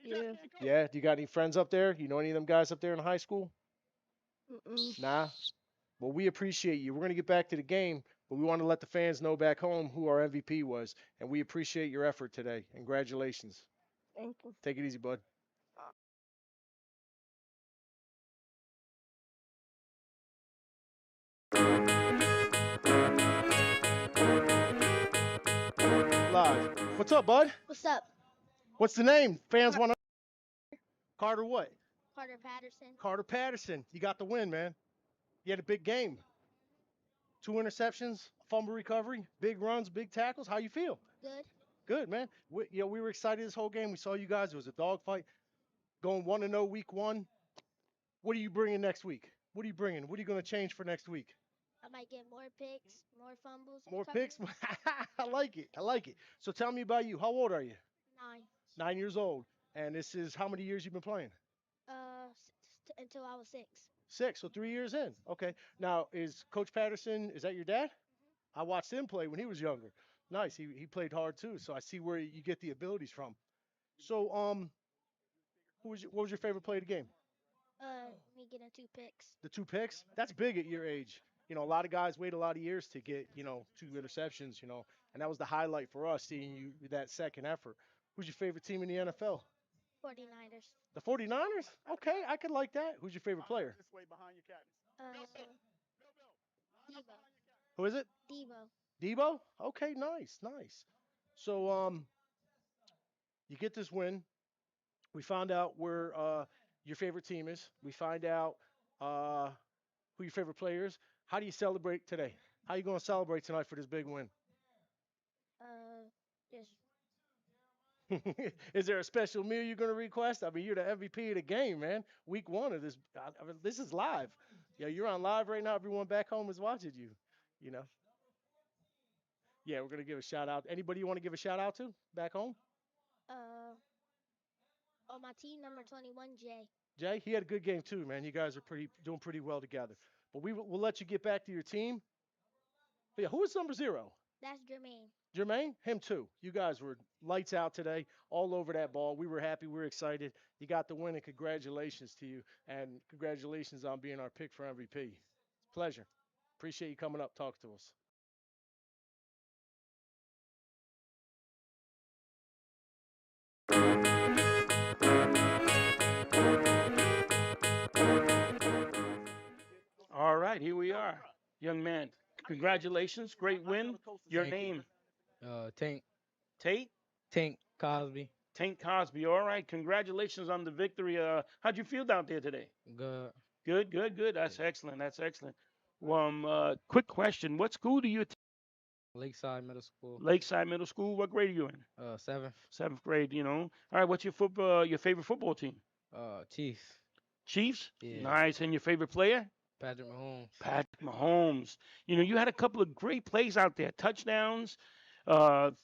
[SPEAKER 13] Yeah.
[SPEAKER 1] Yeah. Do you got any friends up there? You know any of them guys up there in high school?
[SPEAKER 13] Mm-mm.
[SPEAKER 1] Nah. Well, we appreciate you. We're going to get back to the game. but we want to let the fans know back home who our MVP was, and we appreciate your effort today. Congratulations.
[SPEAKER 13] Thank you.
[SPEAKER 1] Take it easy, bud. Live. What's up, bud?
[SPEAKER 13] What's up?
[SPEAKER 1] What's the name? Fans want to. Carter what?
[SPEAKER 13] Carter Patterson.
[SPEAKER 1] Carter Patterson. You got the win, man. You had a big game. 2 interceptions, fumble recovery, big runs, big tackles. How you feel?
[SPEAKER 13] Good.
[SPEAKER 1] Good, man. We were excited this whole game. We saw you guys. It was a dogfight. Going 1-0 week 1. What are you bringing next week? What are you bringing? What are you going to change for next week?
[SPEAKER 13] I might get more picks, more fumbles.
[SPEAKER 1] More picks? I like it. I like it. So tell me about you. How old are you?
[SPEAKER 13] 9.
[SPEAKER 1] 9 years old. And this is how many years you've been playing?
[SPEAKER 13] Until I was 6.
[SPEAKER 1] 6, so 3 years in. Okay. Now, is Coach Patterson, is that your dad? I watched him play when he was younger. Nice. He played hard too. So I see where you get the abilities from. So what was your favorite play of the game?
[SPEAKER 13] Me getting 2 picks.
[SPEAKER 1] The 2 picks? That's big at your age. You know, a lot of guys wait a lot of years to get, 2 interceptions, and that was the highlight for us, seeing you that second effort. Who's your favorite team in the NFL?
[SPEAKER 13] 49ers.
[SPEAKER 1] The 49ers? Okay, I could like that. Who's your favorite player?
[SPEAKER 4] This way behind your captains.
[SPEAKER 13] Debo.
[SPEAKER 1] Who is it?
[SPEAKER 13] Debo.
[SPEAKER 1] Debo? Okay, nice. So you get this win. We found out where your favorite team is. We find out who your favorite player is. How do you celebrate today? How you going to celebrate tonight for this big win?
[SPEAKER 13] Just
[SPEAKER 1] Is there a special meal you're going to request? I mean, you're the MVP of the game, man. Week 1 of this. I mean, this is live. Yeah, you're on live right now. Everyone back home is watching you. Yeah, we're going to give a shout out. Anybody you want to give a shout out to back home?
[SPEAKER 13] on my team, number 21, Jay.
[SPEAKER 1] Jay, he had a good game too, man. You guys are doing pretty well together. But we'll let you get back to your team. But yeah, who is number 0?
[SPEAKER 13] That's Jermaine.
[SPEAKER 1] Jermaine, him too. You guys were lights out today, all over that ball. We were happy. We were excited. You got the win, and congratulations to you. And congratulations on being our pick for MVP. It's a pleasure. Appreciate you coming up, talk to us.
[SPEAKER 14] All right, here we are. Young man, congratulations. Great win. Your name?
[SPEAKER 15] Tank.
[SPEAKER 14] Tate?
[SPEAKER 15] Tank Cosby.
[SPEAKER 14] Tank Cosby. All right, congratulations on the victory. How'd you feel down there today?
[SPEAKER 15] Good.
[SPEAKER 14] Good. That's excellent. Quick question. What school do you attend?
[SPEAKER 15] Lakeside Middle School.
[SPEAKER 14] Lakeside Middle School. What grade are you in?
[SPEAKER 15] 7th.
[SPEAKER 14] 7th grade, All right, what's your favorite football team?
[SPEAKER 15] Chiefs.
[SPEAKER 14] Chiefs?
[SPEAKER 15] Yeah.
[SPEAKER 14] Nice. And your favorite player?
[SPEAKER 15] Patrick Mahomes.
[SPEAKER 14] Patrick Mahomes. You had a couple of great plays out there. Touchdowns,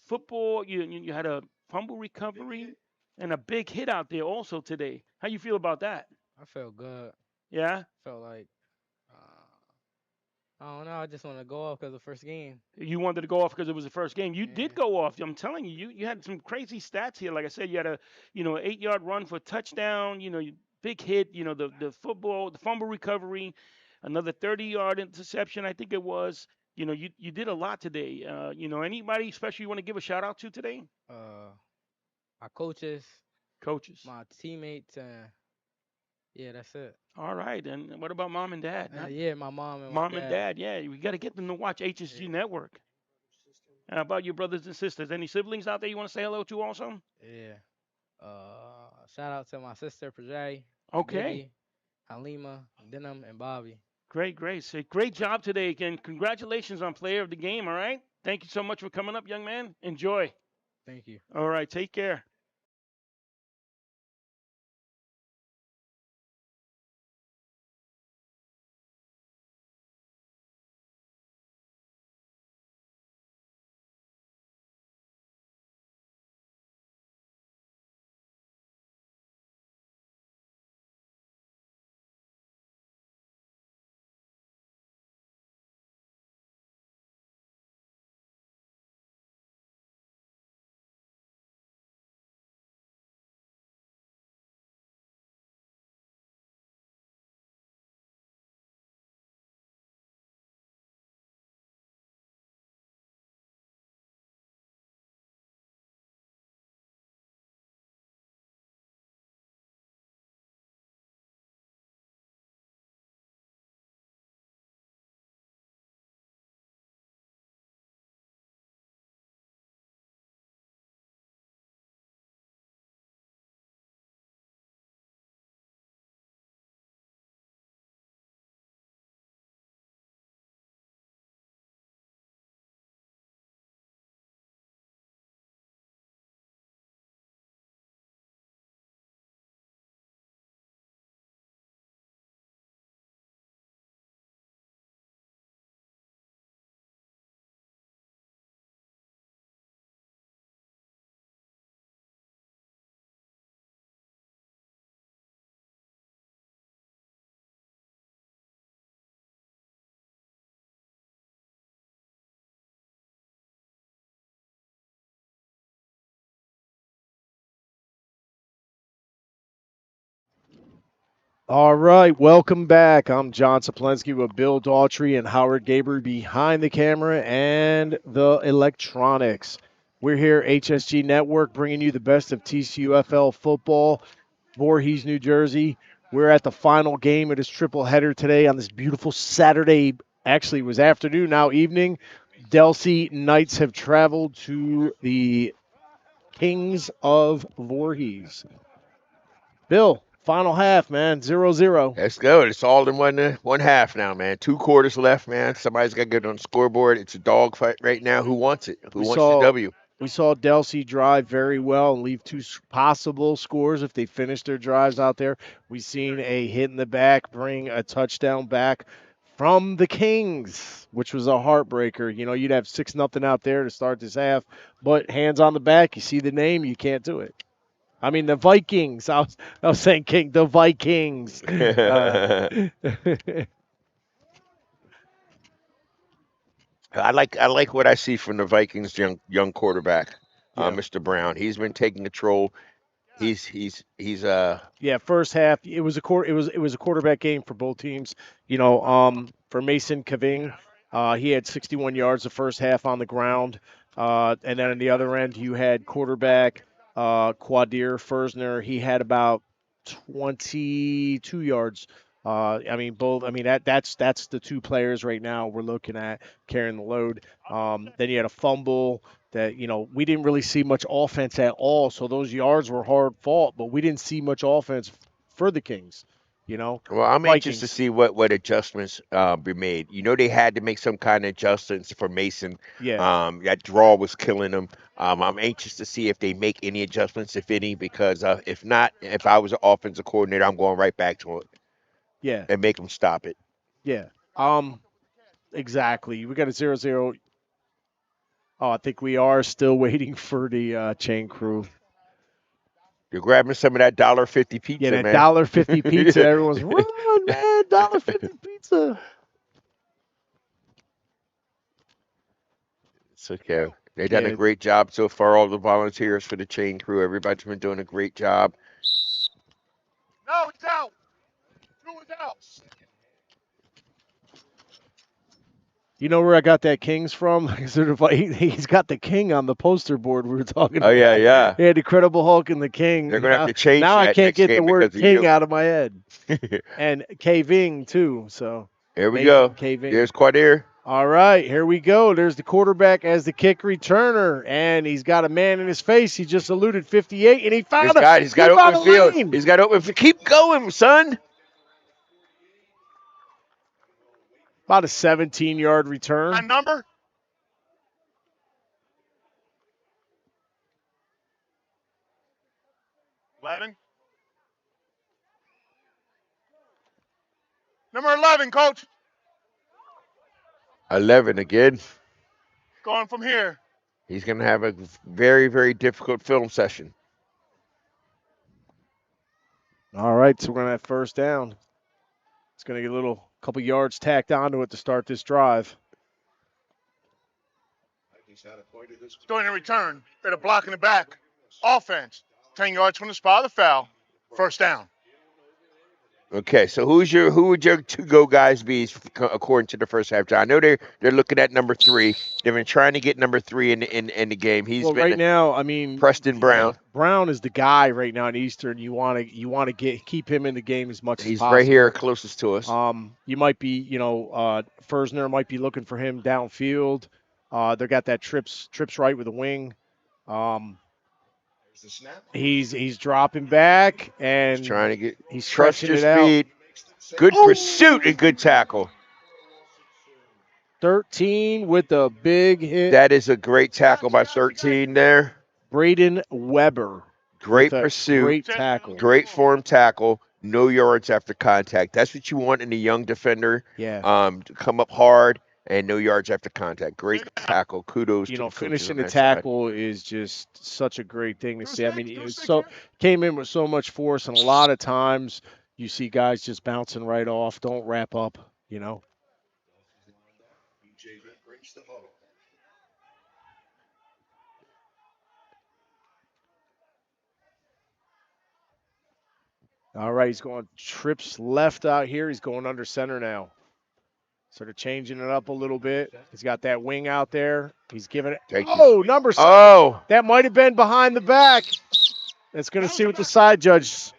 [SPEAKER 14] football. You had a fumble recovery and a big hit out there also today. How you feel about that?
[SPEAKER 15] I felt good.
[SPEAKER 14] Yeah?
[SPEAKER 15] Felt like, I don't know. I just want to go off because of the first game.
[SPEAKER 14] You wanted to go off because it was the first game. You did go off. I'm telling you, you had some crazy stats here. Like I said, you had a 8-yard run for a touchdown. Big hit. The fumble recovery, another 30-yard interception. I think it was. You did a lot today. Anybody special you want to give a shout out to today?
[SPEAKER 15] My coaches.
[SPEAKER 14] My
[SPEAKER 15] teammates. Yeah, that's it.
[SPEAKER 14] All right. And what about mom and dad?
[SPEAKER 15] Yeah, my mom and
[SPEAKER 14] Mom and dad, yeah. We got to get them to watch HSG Network. How about your brothers and sisters? Any siblings out there you want to say hello to also?
[SPEAKER 15] Yeah. Shout out to my sister, Prajay.
[SPEAKER 14] Okay.
[SPEAKER 15] Gibby, Halima, Denham, and Bobby.
[SPEAKER 14] Great. So great job today. Again, congratulations on player of the game, all right? Thank you so much for coming up, young man. Enjoy.
[SPEAKER 15] Thank you.
[SPEAKER 14] All right, take care.
[SPEAKER 1] All right, welcome back. I'm John Saplensky with Bill Daughtry and Howard Gaber behind the camera and the electronics. We're here, HSG Network, bringing you the best of TCUFL football, Voorhees, New Jersey. We're at the final game of this triple header today on this beautiful Saturday. Actually, it was afternoon, now evening. Delsea Knights have traveled to the Kings of Voorhees. Bill, final half, man, 0-0.
[SPEAKER 2] Let's go. It's all in one half now, man. 2 quarters left, man. Somebody's got to get on the scoreboard. It's a dogfight right now. Who wants it? Who wants the W?
[SPEAKER 1] We saw Delsea drive very well and leave 2 possible scores if they finish their drives out there. We've seen a hit in the back bring a touchdown back from the Kings, which was a heartbreaker. You know, you'd have 6-0 out there to start this half, but hands on the back, you see the name, you can't do it. I mean, the Vikings. I was saying King, the Vikings.
[SPEAKER 2] I like what I see from the Vikings young quarterback, Mr. Brown. He's been taking control. He's
[SPEAKER 1] first half it was a quarterback game for both teams. You know, for Mason Kaving, he had 61 yards the first half on the ground, and then on the other end you had quarterback Quadir Fersner. He had about 22 yards. That's the 2 players right now we're looking at carrying the load. Then you had a fumble that, you know, we didn't really see much offense at all. So those yards were hard fought, but we didn't see much offense for the Kings, you know.
[SPEAKER 2] Well, I'm
[SPEAKER 1] Vikings.
[SPEAKER 2] anxious to see what adjustments be made. You know, they had to make some kind of adjustments for Mason.
[SPEAKER 1] Yeah.
[SPEAKER 2] That draw was killing him. I'm anxious to see if they make any adjustments, if any, because if not, if I was an offensive coordinator, I'm going right back to it.
[SPEAKER 1] Yeah.
[SPEAKER 2] And make them stop it.
[SPEAKER 1] Yeah. Exactly. We got a 0-0. Oh, I think we are still waiting for the chain crew.
[SPEAKER 2] You're grabbing some of that $1.50 pizza,
[SPEAKER 1] man.
[SPEAKER 2] Yeah,
[SPEAKER 1] that $1.50 pizza. Everyone's run, man. $1.50 pizza.
[SPEAKER 2] It's okay. They've done a great job so far. All the volunteers for the chain crew, everybody's been doing a great job.
[SPEAKER 6] No, it's out. 2 is out.
[SPEAKER 1] You know where I got that Kings from? He's got the King on the poster board we were talking about.
[SPEAKER 2] Oh, yeah.
[SPEAKER 1] He had the Incredible Hulk and the King.
[SPEAKER 2] They're going to have to change
[SPEAKER 1] now
[SPEAKER 2] that
[SPEAKER 1] I can't get the word King
[SPEAKER 2] you.
[SPEAKER 1] out of my head. And K-Ving, too. So
[SPEAKER 2] here we go.
[SPEAKER 1] K-Ving.
[SPEAKER 2] There's Quadir.
[SPEAKER 1] All right, here we go. There's the quarterback as the kick returner, and he's got a man in his face. He just eluded 58, and he found him.
[SPEAKER 2] He's got open field. He's got open field. Keep going, son.
[SPEAKER 1] About a 17-yard return.
[SPEAKER 6] My number? Number 11, coach.
[SPEAKER 2] 11 again.
[SPEAKER 6] Going from here.
[SPEAKER 2] He's going to have a very, very difficult film session.
[SPEAKER 1] All right, so we're going to have first down. It's going to get a couple yards tacked onto it to start this drive.
[SPEAKER 6] During the return, better block in the back. Offense, 10 yards from the spot of the foul. First down.
[SPEAKER 2] Okay, so who would your to-go guys be according to the first half, John? I know they're looking at number 3. They've been trying to get number 3 in the game. He's been
[SPEAKER 1] right now. I mean,
[SPEAKER 2] Preston Brown.
[SPEAKER 1] Brown is the guy right now in Eastern. You want to keep him in the game as much as possible.
[SPEAKER 2] He's right here closest to us.
[SPEAKER 1] You might be, Fersner might be looking for him downfield. They got that trips right with a wing. He's dropping back and
[SPEAKER 2] he's trying to get.
[SPEAKER 1] He's
[SPEAKER 2] trust
[SPEAKER 1] stretching
[SPEAKER 2] your
[SPEAKER 1] it
[SPEAKER 2] speed.
[SPEAKER 1] Out.
[SPEAKER 2] Good pursuit and good tackle.
[SPEAKER 1] 13 with a big hit.
[SPEAKER 2] That is a great tackle by 13 there.
[SPEAKER 1] Braden Weber.
[SPEAKER 2] Great pursuit.
[SPEAKER 1] Great tackle.
[SPEAKER 2] Great form tackle. No yards after contact. That's what you want in a young defender.
[SPEAKER 1] Yeah.
[SPEAKER 2] To come up hard and no yards after contact. Great tackle. Kudos.
[SPEAKER 1] You know, finishing the tackle is just such a great thing to see. I mean, it came in with so much force, and a lot of times you see guys just bouncing right off, don't wrap up, you know. All right, he's going trips left out here. He's going under center now. Sort of changing it up a little bit. He's got that wing out there. He's giving it. Number 7.
[SPEAKER 2] Oh.
[SPEAKER 1] That might have been behind the back. Let's going to see what the side judge.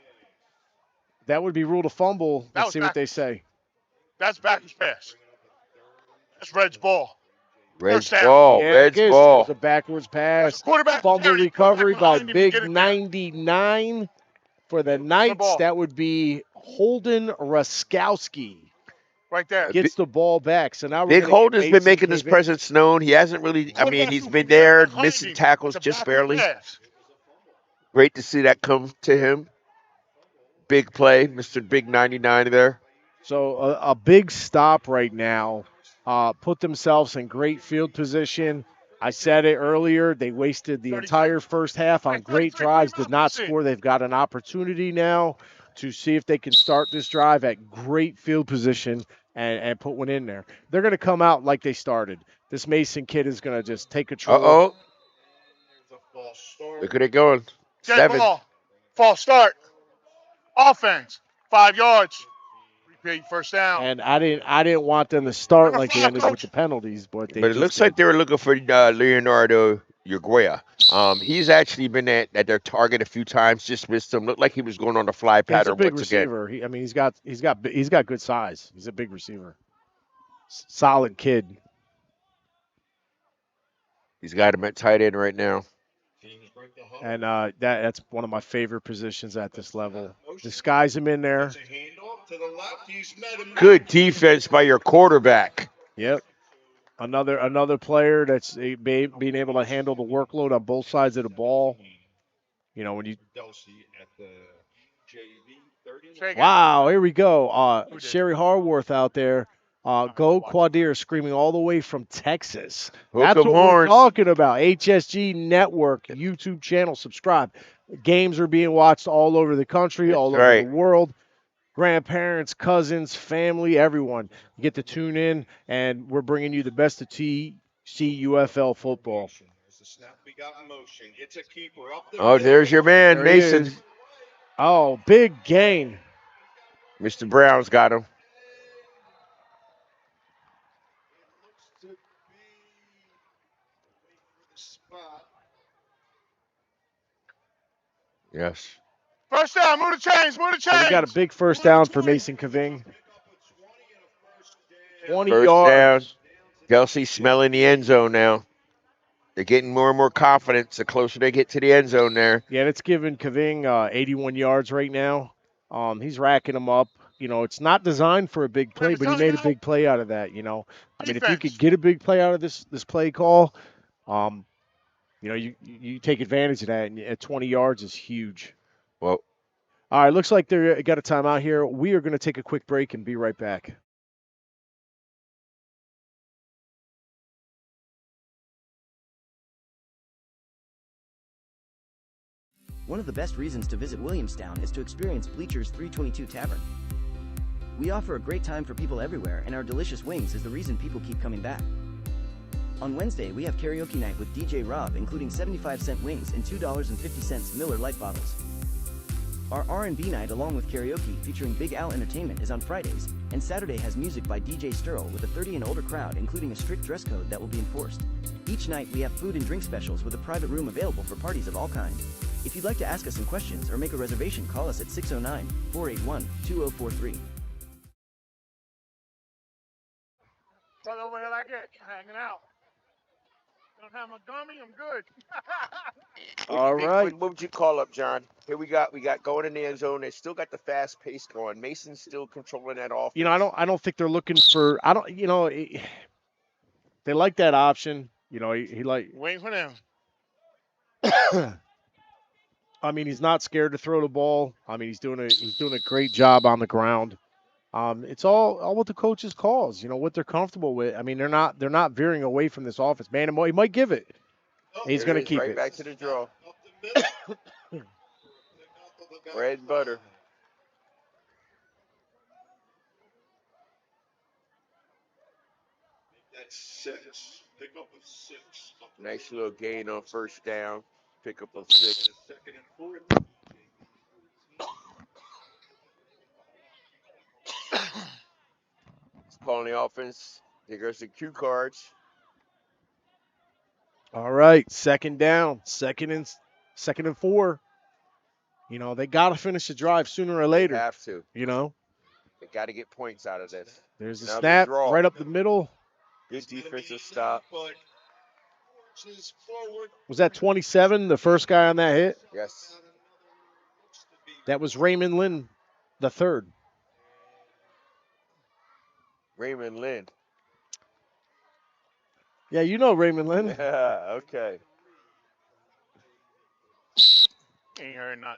[SPEAKER 1] That would be ruled a fumble. Let's see what they say.
[SPEAKER 6] That's backwards pass. That's Red's ball.
[SPEAKER 2] Red's ball.
[SPEAKER 1] Yeah,
[SPEAKER 2] Red's
[SPEAKER 1] it
[SPEAKER 2] ball.
[SPEAKER 1] was a backwards pass.
[SPEAKER 6] Quarterback
[SPEAKER 1] Fumble recovery by
[SPEAKER 6] him and
[SPEAKER 1] Big
[SPEAKER 6] get it there.
[SPEAKER 1] 99 for the Knights. That would be Holden Raskowski.
[SPEAKER 6] Right there.
[SPEAKER 1] Gets the ball back. So now we're
[SPEAKER 2] Big
[SPEAKER 1] gonna
[SPEAKER 2] Holden's
[SPEAKER 1] get
[SPEAKER 2] been
[SPEAKER 1] Mason
[SPEAKER 2] making his
[SPEAKER 1] Cave in.
[SPEAKER 2] presence known. He hasn't really, I mean, he's been there missing tackles just barely. Great to see that come to him. Big play, Mr. Big 99 there.
[SPEAKER 1] So a big stop right now. Put themselves in great field position. I said it earlier. They wasted the entire first half on great drives, did not score. They've got an opportunity now to see if they can start this drive at great field position and put one in there. They're going to come out like they started. This Mason kid is going to just take control.
[SPEAKER 2] Uh-oh. Look at it going.
[SPEAKER 6] Dead
[SPEAKER 2] 7.
[SPEAKER 6] ball. False start. Offense. 5 yards. Repeat first down.
[SPEAKER 1] And I didn't want them to start like they ended with the penalties, but they
[SPEAKER 2] But it
[SPEAKER 1] just
[SPEAKER 2] looks
[SPEAKER 1] did.
[SPEAKER 2] like they were looking for Leonardo Uruguaya. He's actually been at their target a few times, just missed him. Looked like he was going on the fly pattern
[SPEAKER 1] He's a big
[SPEAKER 2] once again.
[SPEAKER 1] receiver. He's got good size. He's a big receiver. Solid kid.
[SPEAKER 2] He's got him at tight end right now.
[SPEAKER 1] And that's one of my favorite positions at this level. Disguise him in there.
[SPEAKER 2] Good defense by your quarterback.
[SPEAKER 1] Yep. Another player that's being able to handle the workload on both sides of the ball. You know, when you wow, here we go. Sherry Harworth out there. Go Quadir screaming all the way from Texas. That's what we're talking about. HSG Network YouTube channel. Subscribe. Games are being watched all over the country, all over the world. Grandparents, cousins, family, everyone. You get to tune in, and we're bringing you the best of TCUFL football.
[SPEAKER 2] Oh, there's your man,
[SPEAKER 1] There
[SPEAKER 2] Mason.
[SPEAKER 1] Oh, big gain.
[SPEAKER 2] Mr. Brown's got him. Yes.
[SPEAKER 6] First down, move the chains.
[SPEAKER 1] So we got a big first down for Mason Caving. 20
[SPEAKER 2] First
[SPEAKER 1] yards.
[SPEAKER 2] down. Delsea smelling the end zone now. They're getting more and more confidence the closer they get to the end zone there.
[SPEAKER 1] Yeah, it's giving Caving 81 yards right now. He's racking them up. You know, it's not designed for a big play, but he made a big play out of that, you know. I mean, if you could get a big play out of this play call, you know, you take advantage of that, and at 20 yards is huge.
[SPEAKER 2] Well,
[SPEAKER 1] all right, looks like they got a timeout here. We are going to take a quick break and be right back.
[SPEAKER 10] One of the best reasons to visit Williamstown is to experience Bleacher's 322 Tavern. We offer a great time for people everywhere, and our delicious wings is the reason people keep coming back. On Wednesday, we have karaoke night with DJ Rob, including 75-cent wings and $2.50 Miller Lite bottles. Our R&B night along with karaoke featuring Big Al Entertainment is on Fridays, and Saturday has music by DJ Sturl with a 30 and older crowd, including a strict dress code that will be enforced. Each night, we have food and drink specials with a private room available for parties of all kinds. If you'd like to ask us some questions or make a reservation, call us at 609-481-2043.
[SPEAKER 6] Brother over here like it, hanging out. Don't have my gummy, I'm good.
[SPEAKER 1] All right.
[SPEAKER 2] What would you call up, John? Here we got going in the end zone. They still got the fast pace going. Mason's still controlling that offense.
[SPEAKER 1] You know, I don't think they're looking for. They like that option. You know, he like.
[SPEAKER 6] Waiting for them.
[SPEAKER 1] I mean, he's not scared to throw the ball. I mean, he's doing a great job on the ground. It's all what the coaches calls. You know, what they're comfortable with. I mean, they're not veering away from this offense. Man, he might give it. He's going to keep
[SPEAKER 2] right
[SPEAKER 1] it.
[SPEAKER 2] Back to the draw. Bread and butter.
[SPEAKER 20] That's 6. Pick up a 6.
[SPEAKER 2] Nice little gain on first down. Pick up a 6. calling the offense. There goes the cue cards.
[SPEAKER 1] All right, second down, second and 4. You know, they got to finish the drive sooner or later.
[SPEAKER 2] They have to.
[SPEAKER 1] You know,
[SPEAKER 2] they got to get points out of this.
[SPEAKER 1] There's a
[SPEAKER 2] now
[SPEAKER 1] snap right up the middle.
[SPEAKER 2] Good defensive stop.
[SPEAKER 1] Was that 27, the first guy on that hit?
[SPEAKER 2] Yes.
[SPEAKER 1] That was Raymond Lynn, the third.
[SPEAKER 2] Raymond Lynn.
[SPEAKER 1] Yeah, you know Raymond Lynn.
[SPEAKER 2] Yeah, okay.
[SPEAKER 6] Ain't heard nothing.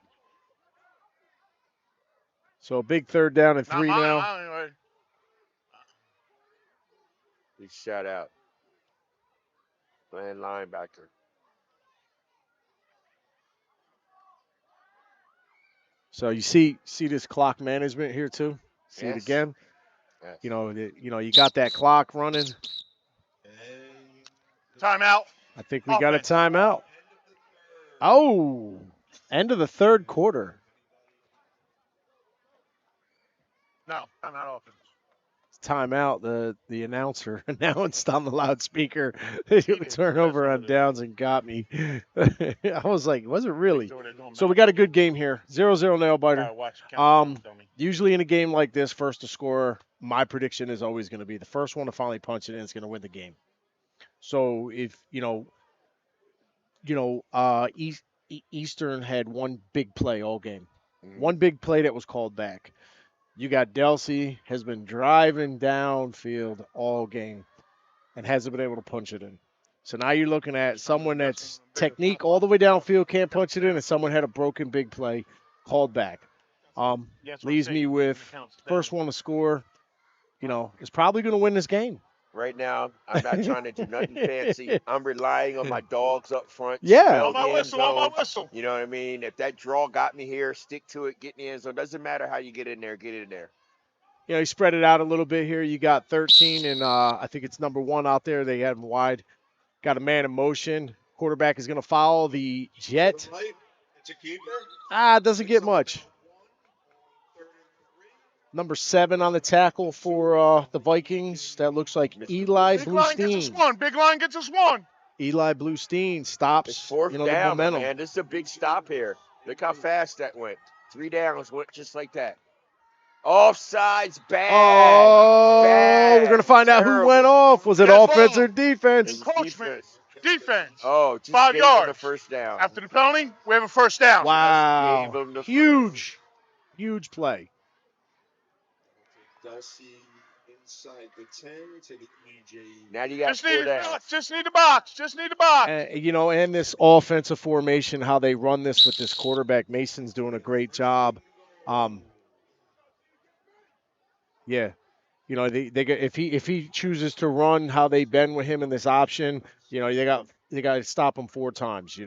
[SPEAKER 1] So a big third down and 3 now.
[SPEAKER 6] Anyway.
[SPEAKER 2] Big shout out. Playing linebacker.
[SPEAKER 1] So you see this clock management here too. See it
[SPEAKER 2] Yes.
[SPEAKER 1] again.
[SPEAKER 2] Yes.
[SPEAKER 1] You know, you got that clock running.
[SPEAKER 6] Timeout.
[SPEAKER 1] I think we got a timeout. Oh, end of the third quarter.
[SPEAKER 6] No, I'm not offense.
[SPEAKER 1] Timeout. The announcer announced on the loudspeaker. Turnover on downs and got me. I was like, was it really? So we got a good game here. 0-0 nail biter. Usually in a game like this, first to score, my prediction is always going to be the first one to finally punch it in is going to win the game. So if Eastern had one big play all game. One big play that was called back. You got Delsea has been driving downfield all game and hasn't been able to punch it in. So now you're looking at someone that's technique all the way downfield, can't punch it in, and someone had a broken big play called back. Leaves me with first one to score, is probably going to win this game.
[SPEAKER 2] Right now, I'm not trying to do nothing fancy. I'm relying on my dogs up front.
[SPEAKER 1] Yeah.
[SPEAKER 6] On my whistle.
[SPEAKER 2] You know what I mean? If that draw got me here, stick to it, get in the end zone. Doesn't matter how you get in there, get in there.
[SPEAKER 1] You spread it out a little bit here. You got 13, and I think it's number 1 out there. They have him wide. Got a man in motion. Quarterback is going to follow the jet. Doesn't get much. Number 7 on the tackle for the Vikings. That looks like Eli Bluestein.
[SPEAKER 6] Big line gets us one.
[SPEAKER 1] Eli Bluestein stops.
[SPEAKER 2] It's fourth down,
[SPEAKER 1] the momentum.
[SPEAKER 2] man. This is a big stop here. Look how fast that went. 3 downs went just like that. Offsides, bad.
[SPEAKER 1] We're going to find out who went off. Was it offense or defense?
[SPEAKER 6] Defense.
[SPEAKER 2] Oh, just
[SPEAKER 6] 5
[SPEAKER 2] gave
[SPEAKER 6] yards.
[SPEAKER 2] him the first down.
[SPEAKER 6] After the penalty, we have a first down.
[SPEAKER 1] Wow.
[SPEAKER 2] Gave him the
[SPEAKER 1] Huge play.
[SPEAKER 20] Delsea inside the 10 to the EJ.
[SPEAKER 2] Now you got 4 downs.
[SPEAKER 6] Just need the box.
[SPEAKER 1] And this offensive formation, how they run this with this quarterback, Mason's doing a great job. Yeah. They if he chooses to run how they bend with him in this option, they got to stop him 4 times,
[SPEAKER 20] Back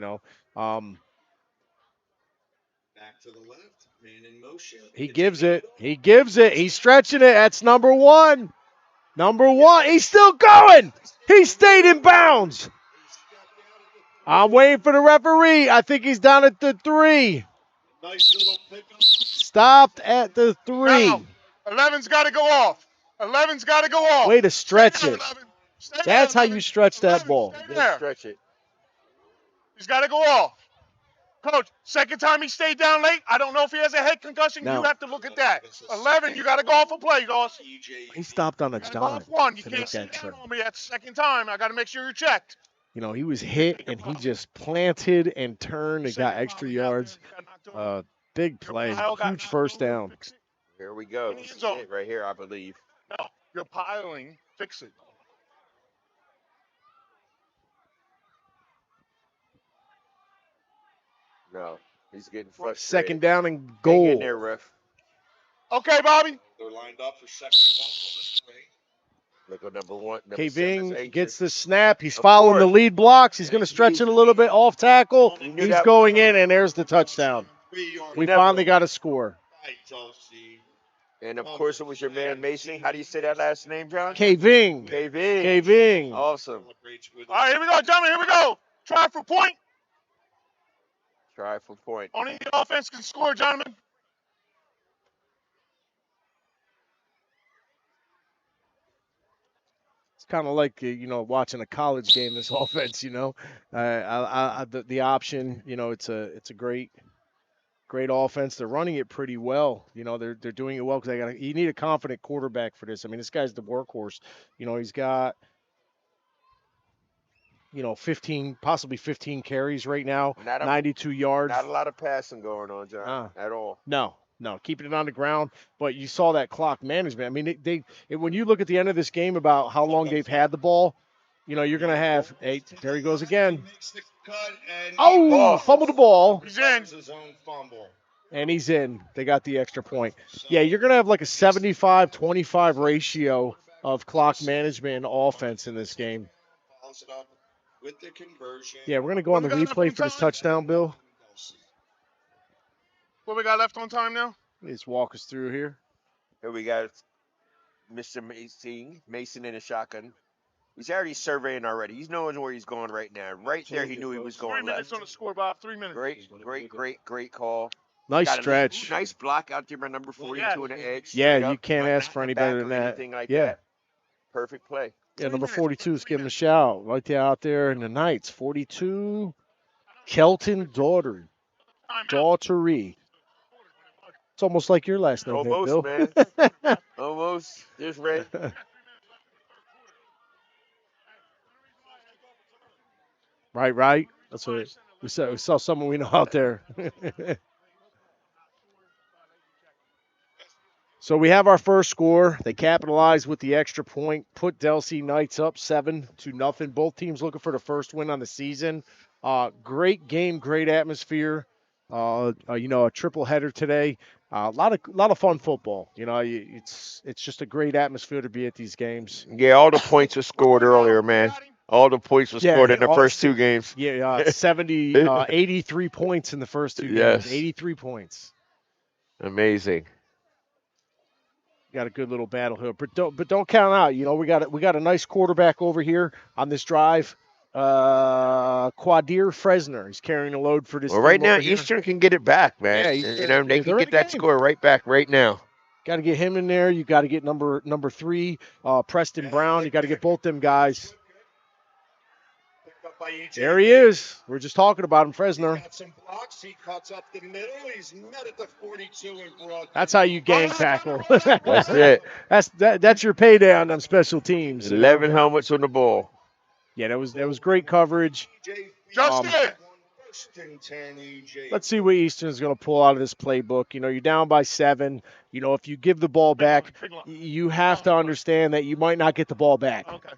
[SPEAKER 20] to the left, man in motion.
[SPEAKER 1] He gives it. He's stretching it. That's number 1. He's still going. He stayed in bounds. I'm waiting for the referee. I think he's down at the 3.
[SPEAKER 20] Nice little pickup.
[SPEAKER 1] Stopped at the 3.
[SPEAKER 6] 11's got to go off.
[SPEAKER 1] Way to stretch it. That's how you stretch that ball.
[SPEAKER 2] Stretch it.
[SPEAKER 6] He's got to go off. Coach, second time he stayed down late. I don't know if he has a head concussion.
[SPEAKER 1] No.
[SPEAKER 6] You have to look at that. 11, you got to go off a play, Goss.
[SPEAKER 1] He stopped on a dime.
[SPEAKER 6] You
[SPEAKER 1] to
[SPEAKER 6] can't
[SPEAKER 1] make
[SPEAKER 6] sit
[SPEAKER 1] that
[SPEAKER 6] down
[SPEAKER 1] trip.
[SPEAKER 6] on me. That's the second time. I got to make sure you're checked.
[SPEAKER 1] He was hit and he just planted and turned and got extra yards. Big play. Huge first down.
[SPEAKER 2] Here we go. This is it right here, I believe.
[SPEAKER 6] No, you're piling. Fix it.
[SPEAKER 2] No, he's getting frustrated.
[SPEAKER 1] Second down and
[SPEAKER 2] Hang
[SPEAKER 1] goal.
[SPEAKER 2] in there, ref.
[SPEAKER 6] Okay, Bobby.
[SPEAKER 20] They're lined up for second and goal this way.
[SPEAKER 2] Look at number 1.
[SPEAKER 1] K.
[SPEAKER 2] Number 7 is
[SPEAKER 1] Ving
[SPEAKER 2] anxious.
[SPEAKER 1] gets the snap. He's following the lead blocks. He's going to stretch it a little bit off tackle. He's going in, and there's the touchdown. We finally got a score.
[SPEAKER 2] And, of course, it was your man, Mason. How do you say that last name, John?
[SPEAKER 1] K. Ving.
[SPEAKER 2] K. Ving.
[SPEAKER 1] K. Ving.
[SPEAKER 2] Awesome.
[SPEAKER 6] All right, here we go, gentlemen. Here we go. Try for point.
[SPEAKER 2] Try for point.
[SPEAKER 6] Only the offense can score, gentlemen.
[SPEAKER 1] kind of like watching a college game. This offense, the option, it's a great offense. They're running it pretty well. They're doing it well because you need a confident quarterback for this. I mean, this guy's the workhorse. He's got 15, possibly 15 carries right now, 92 yards.
[SPEAKER 2] Not a lot of passing going on, John, at all.
[SPEAKER 1] No, keeping it on the ground. But you saw that clock management. I mean, when you look at the end of this game about how long they've had the ball, you're going to have there he goes again. Oh, fumbled the ball.
[SPEAKER 6] He's in.
[SPEAKER 1] And he's in. They got the extra point. Yeah, you're going to have like a 75-25 ratio of clock management and offense in this game. Yeah, we're going to go on the replay for this touchdown, Bill.
[SPEAKER 6] What we got left on time now?
[SPEAKER 1] Just walk us through here.
[SPEAKER 2] Here we got Mr. Mason in a shotgun. He's already surveying already. He's knowing where he's going right now. Right there, he knew he was going
[SPEAKER 6] 3 minutes
[SPEAKER 2] left.
[SPEAKER 6] on the score, Bob. 3 minutes.
[SPEAKER 2] Great call.
[SPEAKER 1] Nice
[SPEAKER 2] got
[SPEAKER 1] stretch.
[SPEAKER 2] Nice block out there by number 42 on the edge.
[SPEAKER 1] Yeah, you can't ask for any better than that.
[SPEAKER 2] Like
[SPEAKER 1] yeah.
[SPEAKER 2] That. Perfect play.
[SPEAKER 1] Yeah, number 42 is giving a shout right there out there in the Knights. 42, Kelton Daughtery. It's almost like your last name,
[SPEAKER 2] Almost,
[SPEAKER 1] Bill.
[SPEAKER 2] Man. Almost. There's Ray.
[SPEAKER 1] Right. That's what we saw someone we know out there. So we have our first score. They capitalized with the extra point, put Delsea Knights up 7-0. Both teams looking for the first win on the season. Great game, great atmosphere. A triple header today. A lot of fun football. It's just a great atmosphere to be at these games.
[SPEAKER 2] Yeah, all the points were scored earlier, man. All the points were scored in the first two games.
[SPEAKER 1] Yeah, 83 points in the first two games. 83 points.
[SPEAKER 2] Amazing.
[SPEAKER 1] Got a good little battle here, but don't count out. We got a nice quarterback over here on this drive. Quadir Fresner. He's carrying a load for this.
[SPEAKER 2] Well, right now Eastern can get it back, man.
[SPEAKER 1] Yeah,
[SPEAKER 2] they can get that score right back right now.
[SPEAKER 1] Got to get him in there. You got to get number 3, Preston Brown. You got to get both them guys. There he is. We're just talking about him, Fresner. That's how you gang tackle.
[SPEAKER 2] That's it.
[SPEAKER 1] That's your payday on them special teams.
[SPEAKER 2] 11 helmets on the ball.
[SPEAKER 1] Yeah, that was great coverage. Let's see what Eastern's going to pull out of this playbook. You're down by 7. If you give the ball back, you have to understand that you might not get the ball back.
[SPEAKER 6] Okay.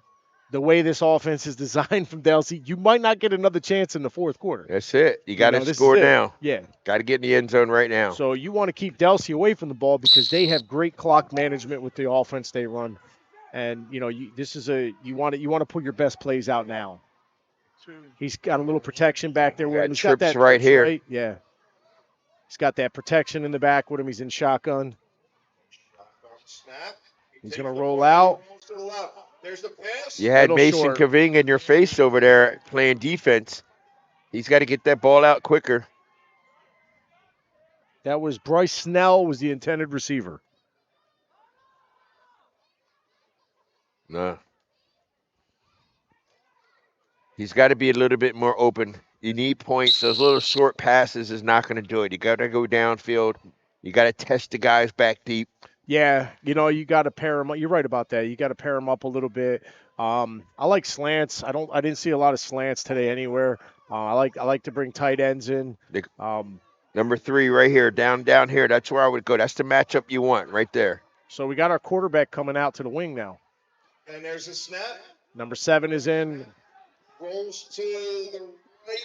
[SPEAKER 1] The way this offense is designed from Delsea, you might not get another chance in the fourth quarter.
[SPEAKER 2] That's it. You got to score now.
[SPEAKER 1] Yeah.
[SPEAKER 2] Got to get in the end zone right now.
[SPEAKER 1] So you want to keep Delsea away from the ball because they have great clock management with the offense they run. And, you want to put your best plays out now. He's got a little protection back there with him. He's got that
[SPEAKER 2] right here.
[SPEAKER 1] Right. Yeah. He's got that protection in the back with him. He's in shotgun. He's going to roll out.
[SPEAKER 2] You had Mason Kaving in your face over there playing defense. He's got to get that ball out quicker.
[SPEAKER 1] That was Bryce Snell was the intended receiver.
[SPEAKER 2] No. He's got to be a little bit more open. You need points. Those little short passes is not going to do it. You got to go downfield. You got to test the guys back deep.
[SPEAKER 1] Yeah, you got to pair them up. You're right about that. You got to pair them up a little bit. I like slants. I didn't see a lot of slants today anywhere. I like to bring tight ends in.
[SPEAKER 2] Number 3 right here, down here. That's where I would go. That's the matchup you want right there.
[SPEAKER 1] So we got our quarterback coming out to the wing now.
[SPEAKER 20] And there's a snap.
[SPEAKER 1] Number 7 is in.
[SPEAKER 20] Rolls to the right.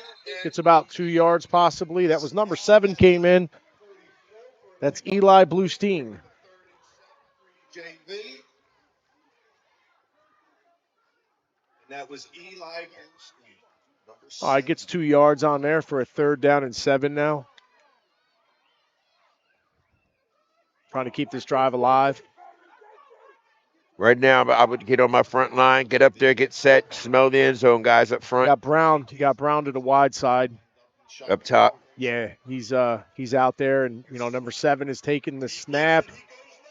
[SPEAKER 1] It's about 2 yards possibly. That was number 7 came in. That's Eli Bluestein.
[SPEAKER 20] JV. And that was Eli Bluestein.
[SPEAKER 1] All right, gets 2 yards on there for a 3rd down and 7 now. Trying to keep this drive alive.
[SPEAKER 2] Right now, I would get on my front line, get up there, get set, smell the end zone, guys up front.
[SPEAKER 1] You got Brown to the wide side.
[SPEAKER 2] Up top.
[SPEAKER 1] Yeah, he's out there, and number 7 is taking the snap.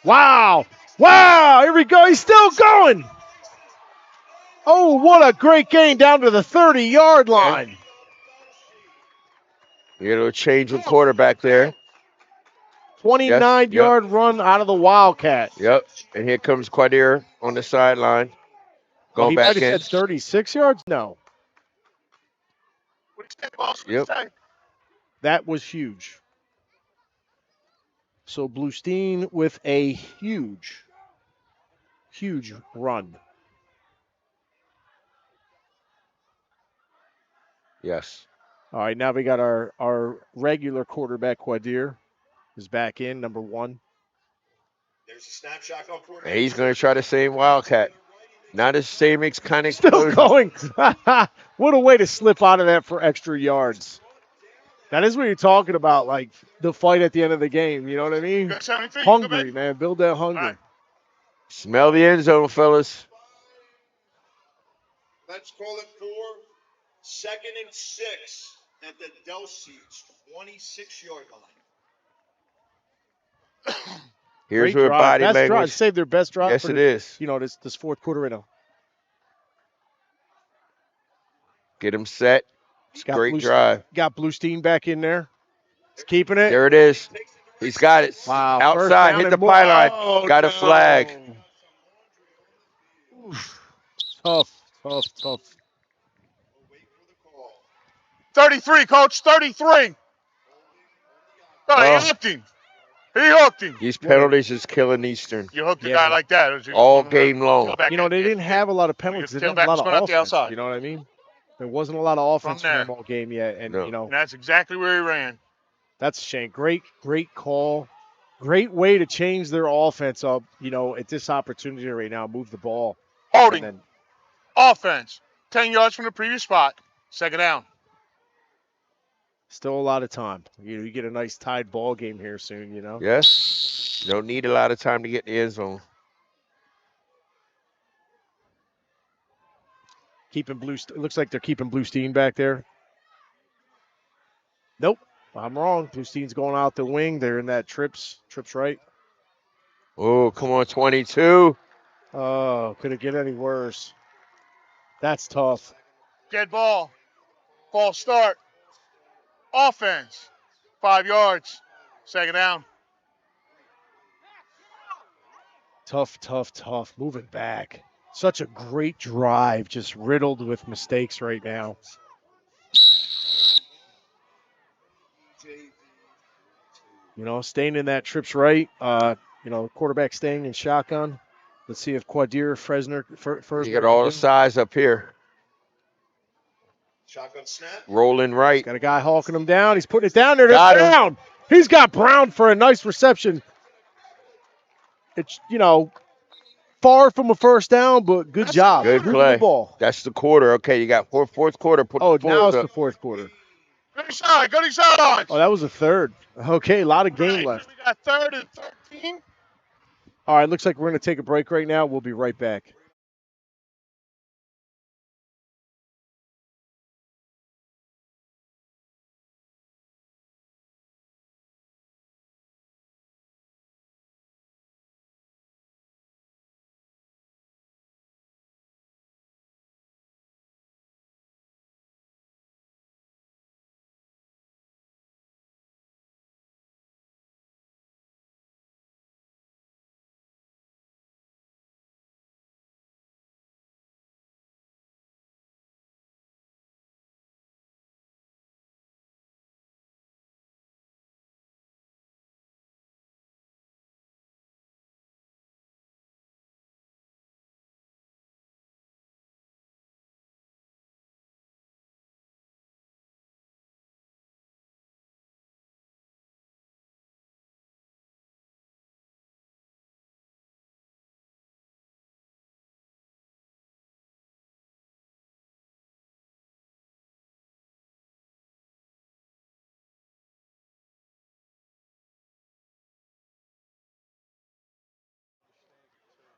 [SPEAKER 1] Wow! Here we go. He's still going. Oh, what a great gain down to the 30-yard line.
[SPEAKER 2] You know, change of quarterback there.
[SPEAKER 1] 29-yard run out of the Wildcat.
[SPEAKER 2] Yep. And here comes Quadir on the sideline.
[SPEAKER 1] Oh,
[SPEAKER 2] Going
[SPEAKER 1] he
[SPEAKER 2] back
[SPEAKER 1] might have
[SPEAKER 2] in.
[SPEAKER 1] said 36 yards? No.
[SPEAKER 2] Yep.
[SPEAKER 1] That was huge. So Bluestein with a huge run.
[SPEAKER 2] Yes.
[SPEAKER 1] All right, now we got our regular quarterback, Quadir, is back in, number 1.
[SPEAKER 20] There's a snapshot on fourth.
[SPEAKER 2] And he's going to try the same Wildcat. Not the same kind of
[SPEAKER 1] Still going. What a way to slip out of that for extra yards. That is what you're talking about, like the fight at the end of the game. You know what I mean? Hungry, man. Build that hunger.
[SPEAKER 2] Smell the end zone, fellas.
[SPEAKER 20] Let's call it for 2nd and 6 at the Delsea 26-yard line.
[SPEAKER 2] Here's
[SPEAKER 1] Great
[SPEAKER 2] where
[SPEAKER 1] drive.
[SPEAKER 2] body
[SPEAKER 1] Best
[SPEAKER 2] language.
[SPEAKER 1] drive. Save their best drive.
[SPEAKER 2] Yes,
[SPEAKER 1] for
[SPEAKER 2] it
[SPEAKER 1] the,
[SPEAKER 2] is.
[SPEAKER 1] You know, this fourth quarter right now.
[SPEAKER 2] Get him set. Great drive.
[SPEAKER 1] Got Bluestein back in there. He's keeping it.
[SPEAKER 2] There it is. He's got it.
[SPEAKER 1] Wow.
[SPEAKER 2] Outside, hit the pylon.
[SPEAKER 1] Oh,
[SPEAKER 2] got a flag.
[SPEAKER 1] Tough.
[SPEAKER 6] 33, coach, 33. No, he hooked him. He hooked him.
[SPEAKER 2] These penalties is killing Eastern.
[SPEAKER 6] You hooked a guy like that.
[SPEAKER 2] All game long.
[SPEAKER 1] You know, they didn't have a lot of penalties. They didn't have a lot of offense. You know what I mean? There wasn't a lot of offense from them all game yet. And, you know.
[SPEAKER 6] And that's exactly where he ran.
[SPEAKER 1] That's a shame. Great call. Great way to change their offense up, you know, at this opportunity right now. Move the ball.
[SPEAKER 6] Holding. Offense. 10 yards from the previous spot. 2nd down.
[SPEAKER 1] Still a lot of time. You get a nice tied ball game here soon, you know?
[SPEAKER 2] Yes. You don't need a lot of time to get in the end zone.
[SPEAKER 1] It looks like they're keeping Bluestein back there. Nope. I'm wrong. Bluestein's going out the wing. They're in that trips right.
[SPEAKER 2] Oh, come on, 22.
[SPEAKER 1] Oh, could it get any worse? That's tough.
[SPEAKER 6] Dead ball. False start. Offense. 5 yards. 2nd down.
[SPEAKER 1] Tough. Moving back. Such a great drive, just riddled with mistakes right now. You know, staying in that trips right. You know, quarterback staying in shotgun. Let's see if Quadir, Fresner.
[SPEAKER 2] You got all the size up here.
[SPEAKER 20] Shotgun snap.
[SPEAKER 2] Rolling right.
[SPEAKER 1] Got a guy hawking him down. He's putting it down there to
[SPEAKER 2] Got him.
[SPEAKER 1] Brown. He's got Brown for a nice reception. It's, you know, far from a first down, but good job.
[SPEAKER 2] Good
[SPEAKER 1] Moving
[SPEAKER 2] play.
[SPEAKER 1] the ball.
[SPEAKER 2] That's the quarter. Okay, you got fourth quarter.
[SPEAKER 1] Now it's the fourth quarter.
[SPEAKER 6] Go inside. Go inside.
[SPEAKER 1] Oh, that was the third. Okay, a lot of game left.
[SPEAKER 6] We got 3rd and 13.
[SPEAKER 1] All right, looks like we're going to take a break right now. We'll be right back.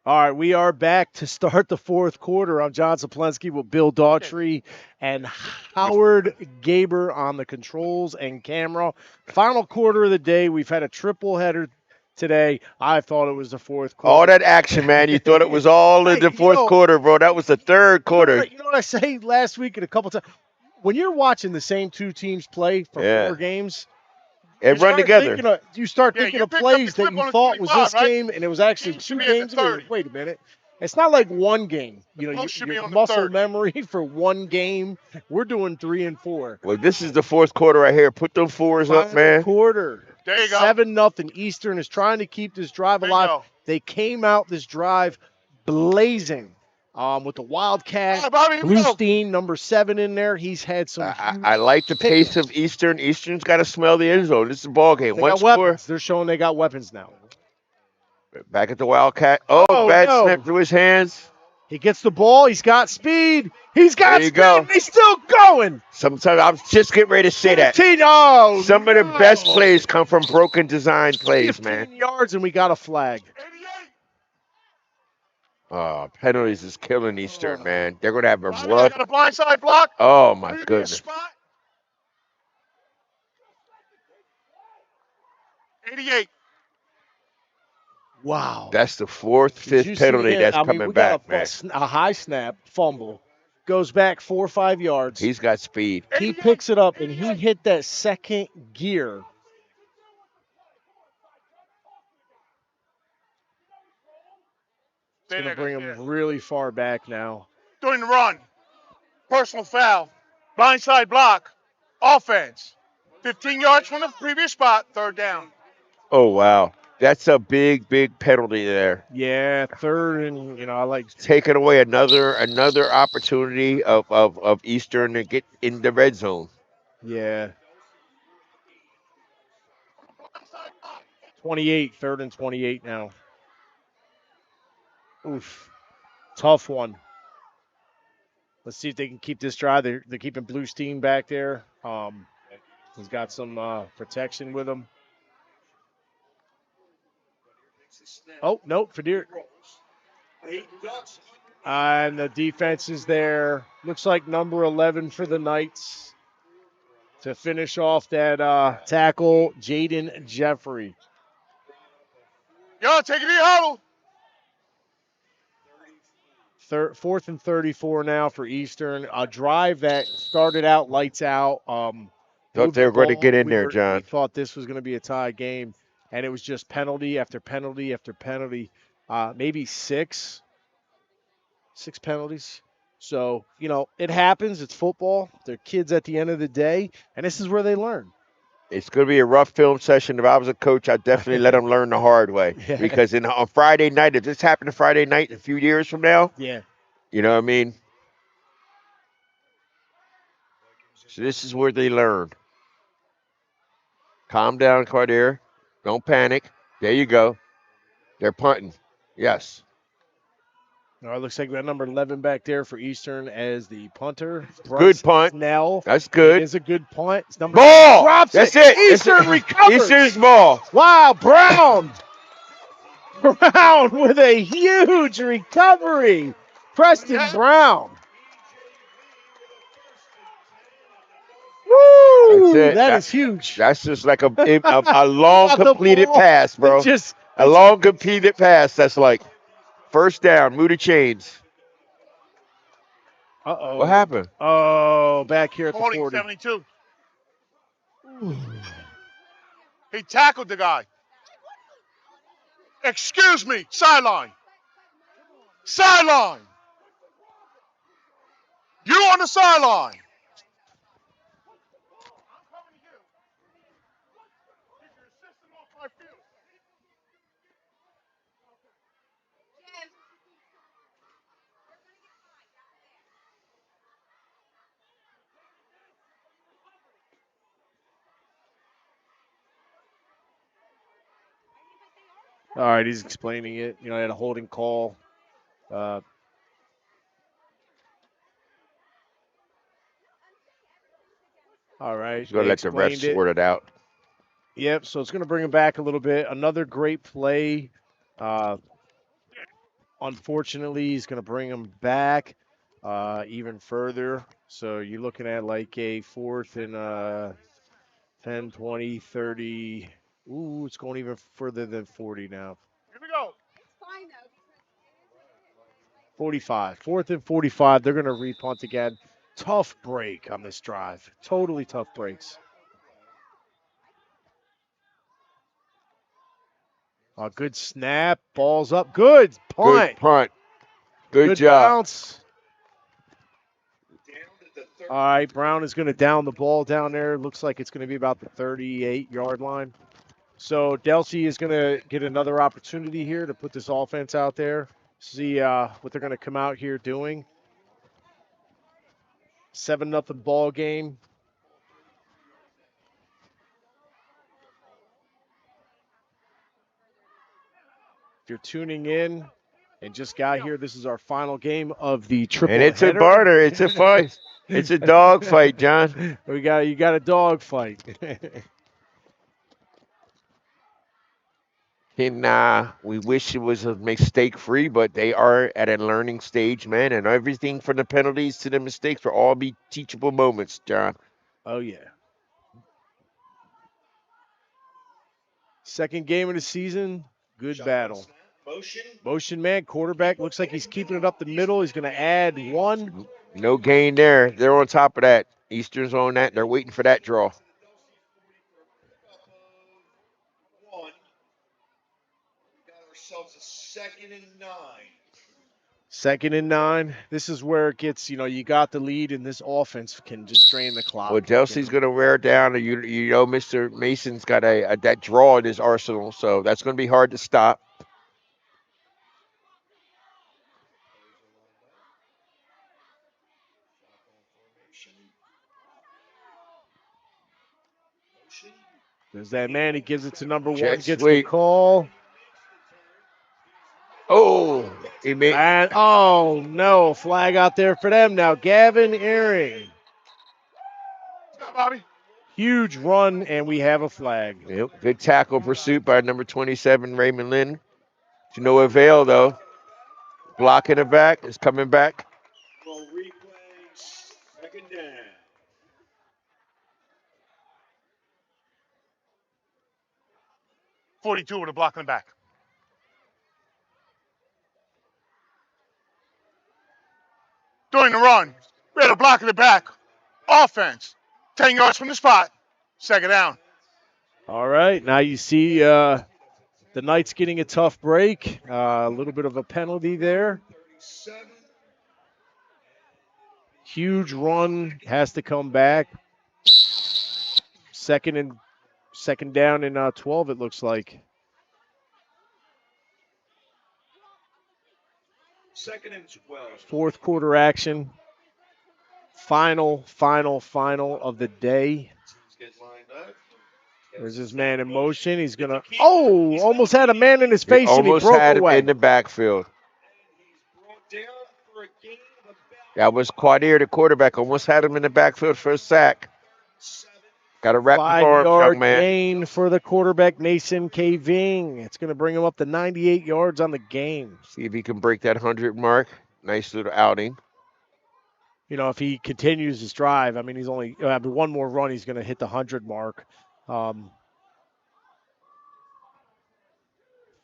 [SPEAKER 1] All right, we are back to start the fourth quarter. I'm John Saplensky with Bill Daughtry and Howard Gaber on the controls and camera. Final quarter of the day. We've had a triple header today. I thought it was the fourth
[SPEAKER 2] All
[SPEAKER 1] quarter.
[SPEAKER 2] that action, man. You thought it was all in
[SPEAKER 1] Hey,
[SPEAKER 2] the fourth quarter, bro. That was the third quarter.
[SPEAKER 1] You know what I say last week and a couple times? When you're watching the same two teams play for
[SPEAKER 2] Yeah.
[SPEAKER 1] 4 games,
[SPEAKER 2] And run together.
[SPEAKER 1] You start
[SPEAKER 6] Yeah,
[SPEAKER 1] thinking
[SPEAKER 6] you
[SPEAKER 1] of
[SPEAKER 6] picked up the
[SPEAKER 1] plays that
[SPEAKER 6] clip
[SPEAKER 1] you
[SPEAKER 6] on the
[SPEAKER 1] thought was
[SPEAKER 6] 25,
[SPEAKER 1] this
[SPEAKER 6] right?
[SPEAKER 1] game, and it was actually
[SPEAKER 6] King should
[SPEAKER 1] 2
[SPEAKER 6] be at the
[SPEAKER 1] games. And you're
[SPEAKER 6] 30.
[SPEAKER 1] like, wait a minute. It's not like one game. You know,
[SPEAKER 6] Post should be
[SPEAKER 1] your
[SPEAKER 6] on the
[SPEAKER 1] muscle
[SPEAKER 6] 30.
[SPEAKER 1] memory for one game. We're doing 3 and 4.
[SPEAKER 2] Well, this is the fourth quarter right here. Put them fours up,
[SPEAKER 1] Final
[SPEAKER 2] man.
[SPEAKER 1] quarter.
[SPEAKER 6] There you go.
[SPEAKER 1] 7-0. Eastern is trying to keep this drive alive.
[SPEAKER 6] Bingo.
[SPEAKER 1] They came out this drive blazing with the Wildcat.
[SPEAKER 6] All right, Bobby, here we go.
[SPEAKER 1] Bluestein, number 7 in there. He's had some
[SPEAKER 2] I like the pace of Eastern. Eastern's got to smell the end zone. This is a ball game.
[SPEAKER 1] They
[SPEAKER 2] One
[SPEAKER 1] got
[SPEAKER 2] score.
[SPEAKER 1] weapons. They're showing they got weapons now.
[SPEAKER 2] Back at the Wildcat. Oh, bad
[SPEAKER 1] no.
[SPEAKER 2] snap through his hands.
[SPEAKER 1] He gets the ball. He's got speed. He's got
[SPEAKER 2] There you
[SPEAKER 1] speed.
[SPEAKER 2] go.
[SPEAKER 1] He's still going.
[SPEAKER 2] Sometimes I was just getting ready to say that.
[SPEAKER 1] 15. Oh,
[SPEAKER 2] Some of the best plays come from broken design plays,
[SPEAKER 1] 15
[SPEAKER 2] man.
[SPEAKER 1] yards, and we got a flag.
[SPEAKER 2] Penalties is killing Eastern, man. They're going to have a
[SPEAKER 6] Bobby, I
[SPEAKER 2] rough.
[SPEAKER 6] got a blindside block.
[SPEAKER 2] Oh, my
[SPEAKER 6] Previous
[SPEAKER 2] goodness.
[SPEAKER 6] spot. 88.
[SPEAKER 1] Wow.
[SPEAKER 2] That's the fourth,
[SPEAKER 1] Did you
[SPEAKER 2] fifth
[SPEAKER 1] see
[SPEAKER 2] penalty
[SPEAKER 1] him?
[SPEAKER 2] that's
[SPEAKER 1] I mean,
[SPEAKER 2] coming
[SPEAKER 1] we got
[SPEAKER 2] back, man.
[SPEAKER 1] a high snap, fumble, goes back 4 or 5 yards.
[SPEAKER 2] He's got speed.
[SPEAKER 1] He picks it up, and he hit that second gear. It's going to bring him really far back now.
[SPEAKER 6] During the run. Personal foul. Blindside block. Offense. 15 yards from the previous spot. 3rd down.
[SPEAKER 2] Oh, wow. That's a big, big penalty there.
[SPEAKER 1] Yeah, 3rd, and I like
[SPEAKER 2] taking away another opportunity of Eastern to get in the red zone.
[SPEAKER 1] Yeah. 28, 3rd and 28 now. Oof. Tough one. Let's see if they can keep this drive. They're keeping Bluestein back there. He's got some protection with him. Oh, no, Fadir. And the defense is there. Looks like number 11 for the Knights to finish off that tackle, Jaden Jeffrey.
[SPEAKER 6] Yo, take it easy, huddle.
[SPEAKER 1] 4th and 34 now for Eastern. A drive that started out lights out.
[SPEAKER 2] Thought they were going to get in there, John.
[SPEAKER 1] We thought this was going to be a tie game, and it was just penalty after penalty after penalty. Maybe 6 penalties. So, it happens. It's football. They're kids at the end of the day, and this is where they learn.
[SPEAKER 2] It's going to be a rough film session. If I was a coach, I'd definitely let them learn the hard way.
[SPEAKER 1] Yeah.
[SPEAKER 2] Because on Friday night, if this happened to Friday night a few years from now,
[SPEAKER 1] Yeah.
[SPEAKER 2] you know what I mean? So this is where they learn. Calm down, Cartier. Don't panic. There you go. They're punting. Yes.
[SPEAKER 1] It looks like we got number 11 back there for Eastern as the punter.
[SPEAKER 2] Good punt.
[SPEAKER 1] Snell.
[SPEAKER 2] That's good.
[SPEAKER 1] It is a good punt. It's number
[SPEAKER 2] ball.
[SPEAKER 1] Drops
[SPEAKER 2] That's
[SPEAKER 1] it.
[SPEAKER 2] it.
[SPEAKER 1] Eastern recovers.
[SPEAKER 2] Eastern's ball.
[SPEAKER 1] Wow, Brown. Brown with a huge recovery. Preston Brown. Woo!
[SPEAKER 2] That's it.
[SPEAKER 1] That is huge.
[SPEAKER 2] That's just like a long completed
[SPEAKER 1] ball.
[SPEAKER 2] pass, bro.
[SPEAKER 1] Just
[SPEAKER 2] a long completed pass. That's like first down. Move the chains.
[SPEAKER 1] Uh-oh.
[SPEAKER 2] What happened?
[SPEAKER 1] Oh, back here at the
[SPEAKER 6] 40,
[SPEAKER 1] 40.
[SPEAKER 6] 72. He tackled the guy. Excuse me. Sideline. Sideline. You on the sideline.
[SPEAKER 1] All right, he's explaining it. He had a holding call. All right.
[SPEAKER 2] He's going to let the refs sort it out.
[SPEAKER 1] Yep, so it's going to bring him back a little bit. Another great play. Unfortunately, he's going to bring him back even further. So you're looking at like a 4th and 10, 20, 30. Ooh, it's going even further than 40 now.
[SPEAKER 6] Here we go.
[SPEAKER 1] 45. 4th and 45. They're going to repunt again. Tough break on this drive. Totally tough breaks. A good snap. Ball's up. Good punt.
[SPEAKER 2] Good punt. Good job.
[SPEAKER 1] Bounce. All right, Brown is going to down the ball down there. Looks like it's going to be about the 38-yard line. So Delsea is going to get another opportunity here to put this offense out there. See what they're going to come out here doing. 7-0 ball game. If you're tuning in and just got here, this is our final game of the triple
[SPEAKER 2] And it's
[SPEAKER 1] header.
[SPEAKER 2] a barter. It's a fight. It's a dog fight, John.
[SPEAKER 1] You got a dog fight.
[SPEAKER 2] And we wish it was a mistake-free, but they are at a learning stage, man. And everything from the penalties to the mistakes will all be teachable moments, John.
[SPEAKER 1] Oh, yeah. Second game of the season, good battle. Motion man, quarterback. Looks like he's keeping it up the middle. He's going to add one.
[SPEAKER 2] No gain there. They're on top of that. Eastern's on that. They're waiting for that draw.
[SPEAKER 20] Ourselves a 2nd and 9.
[SPEAKER 1] 2nd and 9. This is where it gets, you got the lead, and this offense can just drain the clock.
[SPEAKER 2] Well, Delsea's going to wear down. You know, Mr. Mason's got that draw in his arsenal, so that's going to be hard to stop.
[SPEAKER 1] There's that man. He gives it to number 1.
[SPEAKER 2] Jet
[SPEAKER 1] Gets
[SPEAKER 2] sweep.
[SPEAKER 1] the call.
[SPEAKER 2] Oh, he made.
[SPEAKER 1] And, oh, no. Flag out there for them now. Gavin Ehring.
[SPEAKER 6] Bobby.
[SPEAKER 1] Huge run, and we have a flag.
[SPEAKER 2] Yep. Good tackle pursuit by number 27, Raymond Lynn. To no avail, though. Block in the back is coming back.
[SPEAKER 20] Well, replay, 2nd down.
[SPEAKER 6] .42 with a block in the back. During the run, we had a block in the back. Offense, 10 yards from the spot. 2nd down.
[SPEAKER 1] All right, now you see the Knights getting a tough break. A little bit of a penalty there. Huge run, has to come back. Second down and 12, it looks like.
[SPEAKER 20] 2nd and 12.
[SPEAKER 1] Fourth quarter action. Final of the day. There's this man in motion. He's going to, almost had a man in his face and he broke
[SPEAKER 2] had
[SPEAKER 1] away.
[SPEAKER 2] him in the backfield. That was Quadir, the quarterback. Almost had him in the backfield for a sack. Got to wrap the arms,
[SPEAKER 1] 5-yard
[SPEAKER 2] young man.
[SPEAKER 1] gain for the quarterback, Mason K. Ving. It's going to bring him up to 98 yards on the game.
[SPEAKER 2] See if he can break that 100 mark. Nice little outing.
[SPEAKER 1] If he continues his drive, I mean, he's only one more run, he's going to hit the 100 mark. 3rd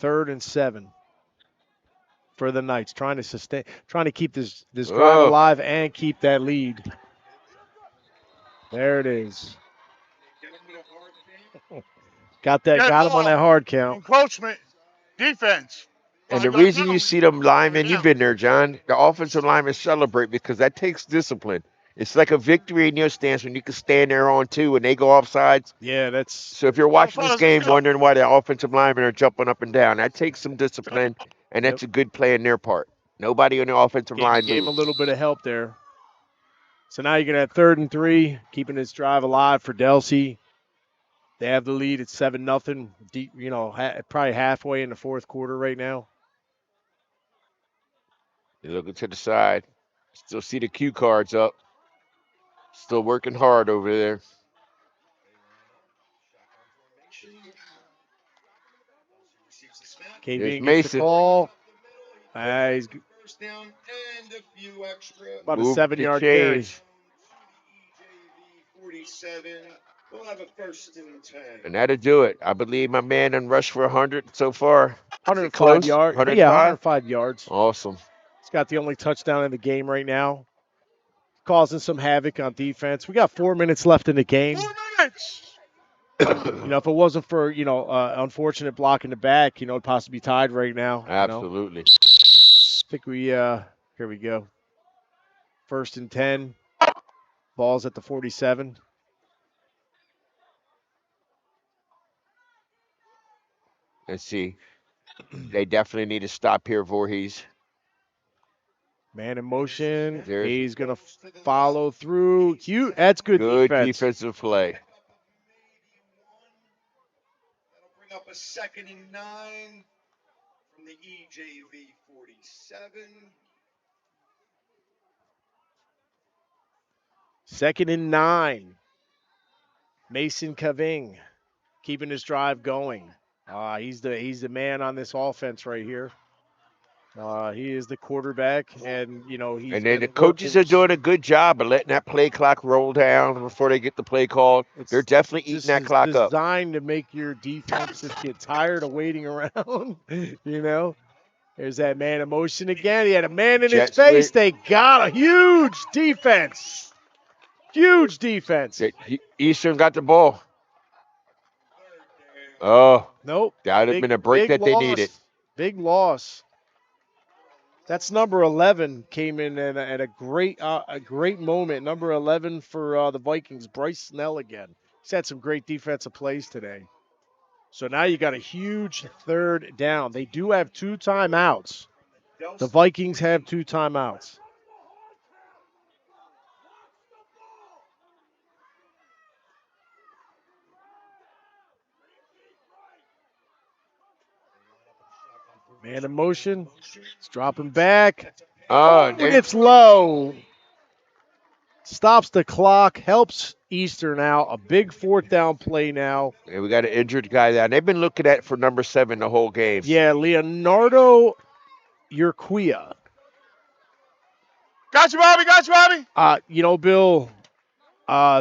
[SPEAKER 1] and 7 for the Knights, trying to keep this drive alive and keep that lead. There it is. Got him on that hard count.
[SPEAKER 6] Encroachment, defense.
[SPEAKER 2] And the reason you see them linemen, you've been there, John, the offensive linemen celebrate because that takes discipline. It's like a victory in your stance when you can stand there on 2 and they go offsides.
[SPEAKER 1] Yeah, that's.
[SPEAKER 2] So if you're watching this game wondering why the offensive linemen are jumping up and down, that takes some discipline, and that's a good play on their part. Nobody on the offensive line
[SPEAKER 1] gave him a
[SPEAKER 2] moves.
[SPEAKER 1] little bit of help there. So now you're going to have 3rd and 3, keeping this drive alive for Delsea. They have the lead at 7-0. Deep, probably halfway in the fourth quarter right now.
[SPEAKER 2] You're looking to the side. Still see the cue cards up. Still working hard over there.
[SPEAKER 1] KV
[SPEAKER 2] Mason.
[SPEAKER 1] gets the call. He's about a 7-yard carry.
[SPEAKER 20] 47
[SPEAKER 3] We'll have a 1st and 10.
[SPEAKER 2] And that'll do it. I believe my man done rushed for 100 so far.
[SPEAKER 1] 105
[SPEAKER 2] Close?
[SPEAKER 1] yards. Yeah,
[SPEAKER 2] 105?
[SPEAKER 1] 105 yards.
[SPEAKER 2] Awesome.
[SPEAKER 1] He's got the only touchdown in the game right now. Causing some havoc on defense. We got 4 minutes left in the game.
[SPEAKER 6] 4 minutes.
[SPEAKER 1] If it wasn't for, unfortunate block in the back, it'd possibly be tied right now.
[SPEAKER 2] Absolutely.
[SPEAKER 1] I think here we go. 1st and 10. Ball's at the 47.
[SPEAKER 2] Let's see. They definitely need to stop here, Voorhees.
[SPEAKER 1] Man in motion. He's going to follow through. That's good
[SPEAKER 2] defensive play.
[SPEAKER 3] That'll bring up a 2nd and 9 from the EJV 47.
[SPEAKER 1] 2nd and 9. Mason Caving keeping his drive going. He's the man on this offense right here. He is the quarterback, and he's.
[SPEAKER 2] And then the coaches are doing a good job of letting that play clock roll down before they get the play called. They're definitely eating that clock up.
[SPEAKER 1] Designed to make your defense just get tired of waiting around. There's that man in motion again. He had a man in his face. They got a huge defense. Huge defense.
[SPEAKER 2] Eastern got the ball. Oh.
[SPEAKER 1] Nope.
[SPEAKER 2] That would have been a break that they needed.
[SPEAKER 1] Big loss. That's number 11 came in at a great moment. Number 11 for the Vikings, Bryce Snell again. He's had some great defensive plays today. So now you got a huge 3rd down. They do have 2 timeouts. The Vikings have 2 timeouts. Man in motion. It's dropping back. It's low. Stops the clock. Helps Eastern out. A big 4th down play now.
[SPEAKER 2] And we got an injured guy down. They've been looking at for number 7 the whole game.
[SPEAKER 1] Yeah, Leonardo Urquia.
[SPEAKER 6] Got you, Bobby. Got you, Bobby.
[SPEAKER 1] Bill,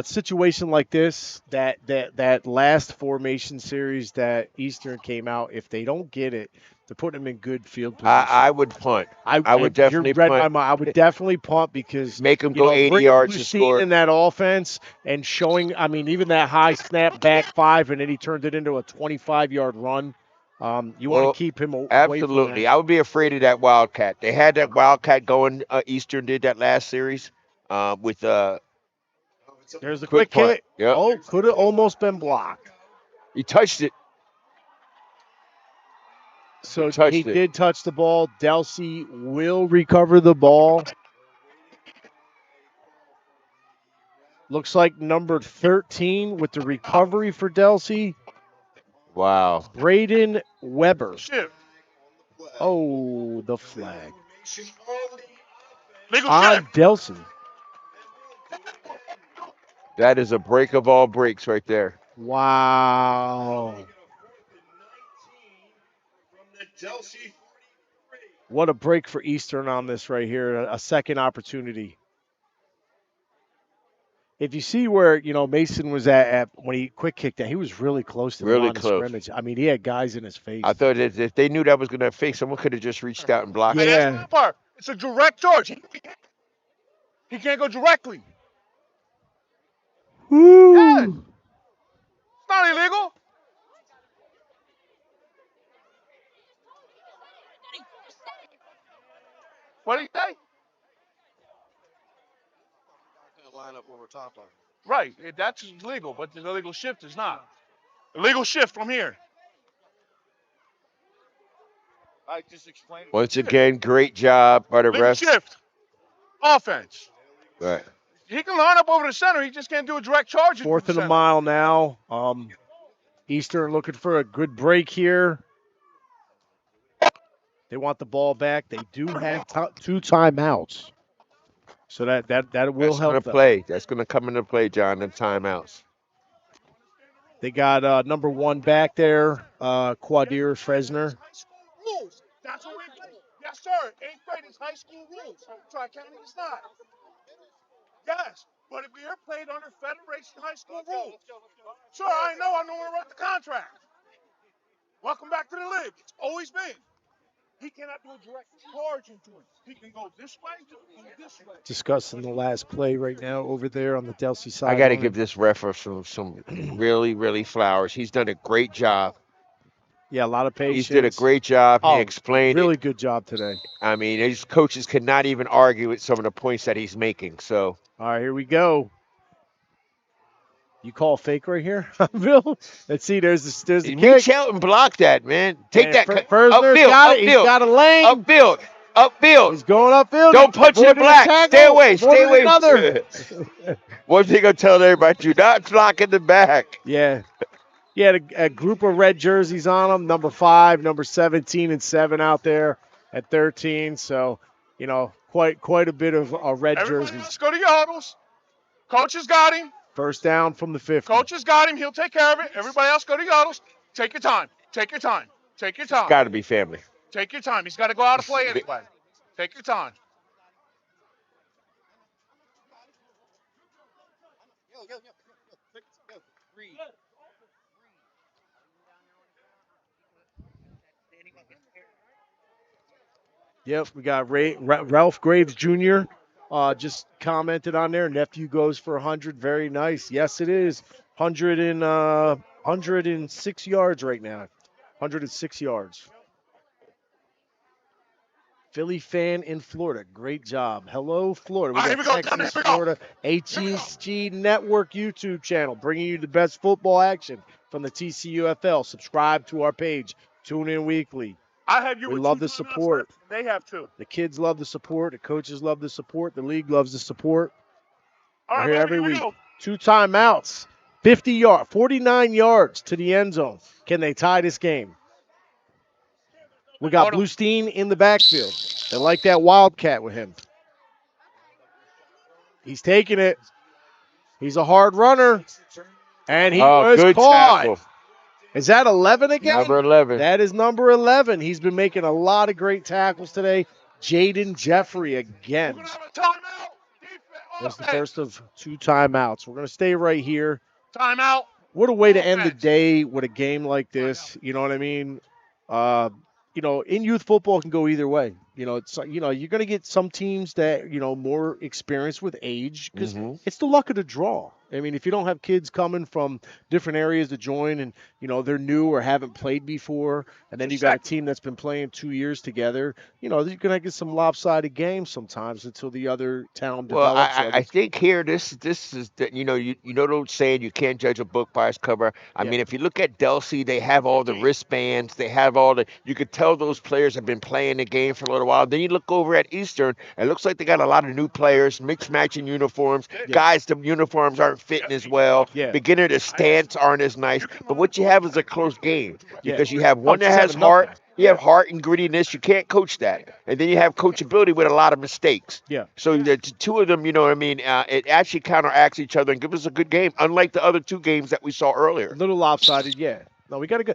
[SPEAKER 1] situation like this, that last formation series that Eastern came out, if they don't get it, they're putting them in good field position.
[SPEAKER 2] I would punt. I would definitely punt.
[SPEAKER 1] I would definitely punt because
[SPEAKER 2] make them go 80 yards to score
[SPEAKER 1] in that offense and showing. even that high snap back 5, and then he turned it into a 25-yard run. You want to keep him away
[SPEAKER 2] absolutely.
[SPEAKER 1] from that.
[SPEAKER 2] I would be afraid of that Wildcat. They had that Wildcat going. Eastern did that last series with
[SPEAKER 1] There's the quick hit.
[SPEAKER 2] Yep.
[SPEAKER 1] Oh, could have almost been blocked.
[SPEAKER 2] He touched it.
[SPEAKER 1] So he did touch the ball. Delsea will recover the ball. Looks like number 13 with the recovery for Delsea.
[SPEAKER 2] Wow.
[SPEAKER 1] Braden Weber.
[SPEAKER 6] Shift.
[SPEAKER 1] Oh, the flag.
[SPEAKER 6] Legal
[SPEAKER 1] on
[SPEAKER 6] shift.
[SPEAKER 1] Delsea.
[SPEAKER 2] That is a break of all breaks right there.
[SPEAKER 1] Wow. What a break for Eastern on this right here. A second opportunity. If you see where, Mason was at when he quick kicked that, he was really close to the line of scrimmage. He had guys in his face.
[SPEAKER 2] I thought that if they knew that was going to fake, someone could have just reached out and blocked it.
[SPEAKER 6] Yeah. It's a direct charge. He can't go directly.
[SPEAKER 1] Woo.
[SPEAKER 6] Yeah. It's not illegal. What do you say?
[SPEAKER 3] Line up over top on.
[SPEAKER 6] Right, that's legal, but the illegal shift is not. Illegal shift from here.
[SPEAKER 3] I just explained.
[SPEAKER 2] Once again, great job by the
[SPEAKER 6] Legal
[SPEAKER 2] refs.
[SPEAKER 6] shift. Offense.
[SPEAKER 2] Right.
[SPEAKER 6] He can line up over the center. He just can't do a direct charge.
[SPEAKER 1] 4th and a mile now. Eastern looking for a good break here. They want the ball back. They do have 2 timeouts. So that will help them.
[SPEAKER 2] Play. That's going to come into play, John, the timeouts.
[SPEAKER 1] They got number 1 back there, Quadir Fresner.
[SPEAKER 6] Rules. That's what we play. Yes, sir. 8th grade is high school rules. Tri-County is not. Yes. But if we ever played under Federation High School rules, sure, I know when I wrote the contract. Welcome back to the league. It's always been. He cannot do a direct charge into it. He can go this way, go this way.
[SPEAKER 1] Discussing the last play right now over there on the Delsea
[SPEAKER 2] I
[SPEAKER 1] sideline.
[SPEAKER 2] got to give this ref some really, really flowers. He's done a great job.
[SPEAKER 1] Yeah, a lot of patience.
[SPEAKER 2] He's did a great job. He explained
[SPEAKER 1] really
[SPEAKER 2] it.
[SPEAKER 1] good job today.
[SPEAKER 2] I mean, his coaches could not even argue with some of the points that he's making. So,
[SPEAKER 1] all right, here we go. You call fake right here, Bill? Let's see. There's the kick.
[SPEAKER 2] Reach out and block that, man. Take that.
[SPEAKER 1] Fersner's got it. He's got a lane.
[SPEAKER 2] Upfield.
[SPEAKER 1] He's going upfield.
[SPEAKER 2] Don't punch the black. Stay away. Stay away.
[SPEAKER 1] Another.
[SPEAKER 2] One thing I'm telling everybody, do not block in the back.
[SPEAKER 1] Yeah. He had a group of red jerseys on him, number 5, number 17, and 7 out there at 13. So, quite a bit of red jerseys.
[SPEAKER 6] Let's go to your huddles. Coach has got him.
[SPEAKER 1] First down from the 50.
[SPEAKER 6] Coach has got him. He'll take care of it. Everybody else go to your huddles. Take your time. Take your time. Take your time.
[SPEAKER 2] Got to be family.
[SPEAKER 6] Take your time. He's got to go out and play anyway. Take your time.
[SPEAKER 1] Yep, we got Ralph Graves Jr. Just commented on there. Nephew goes for 100. Very nice. Yes, it is. 106 yards right now. 106 yards. Philly fan in Florida. Great job. Hello, Florida. We got Texas, Florida, HEG Network YouTube channel bringing you the best football action from the TCUFL. Subscribe to our page. Tune in weekly.
[SPEAKER 6] I have you.
[SPEAKER 1] We love the support.
[SPEAKER 6] They have too.
[SPEAKER 1] The kids love the support. The coaches love the support. The league loves the support.
[SPEAKER 6] All right,
[SPEAKER 1] we're here every week. 2 timeouts. 49 yards to the end zone. Can they tie this game? We got Bluestein in the backfield. They like that wildcat with him. He's taking it. He's a hard runner. And he was caught. Tackle. Is that 11 again?
[SPEAKER 2] Number 11.
[SPEAKER 1] That is number 11. He's been making a lot of great tackles today. Jaden Jeffrey again. That's the first of 2 timeouts. We're going to stay right here.
[SPEAKER 6] Timeout.
[SPEAKER 1] What a way to end the day with a game like this. You know what I mean? In youth football, it can go either way. You're going to get some teams that, more experienced with age because it's the luck of the draw. I mean, if you don't have kids coming from different areas to join and, they're new or haven't played before, and then you got a team that's been playing 2 years together, you're going to get some lopsided games sometimes until the other town develops.
[SPEAKER 2] Well, I think here, this is, you know the old saying, you can't judge a book by its cover. I mean, if you look at Delsea, they have all the wristbands. They have you could tell those players have been playing the game for a little while. Then you look over at Eastern, it looks like they got a lot of new players, mixed matching uniforms. Guys, the uniforms aren't fitting as well. Beginner, the stance aren't as nice. But what you have is a close game because you have one that has heart. You have heart and grittiness. You can't coach that. And then you have coachability with a lot of mistakes.
[SPEAKER 1] Yeah.
[SPEAKER 2] So the 2 of them, it actually counteracts each other and gives us a good game, unlike the other 2 games that we saw earlier.
[SPEAKER 1] A little lopsided, yeah. No, we got to go.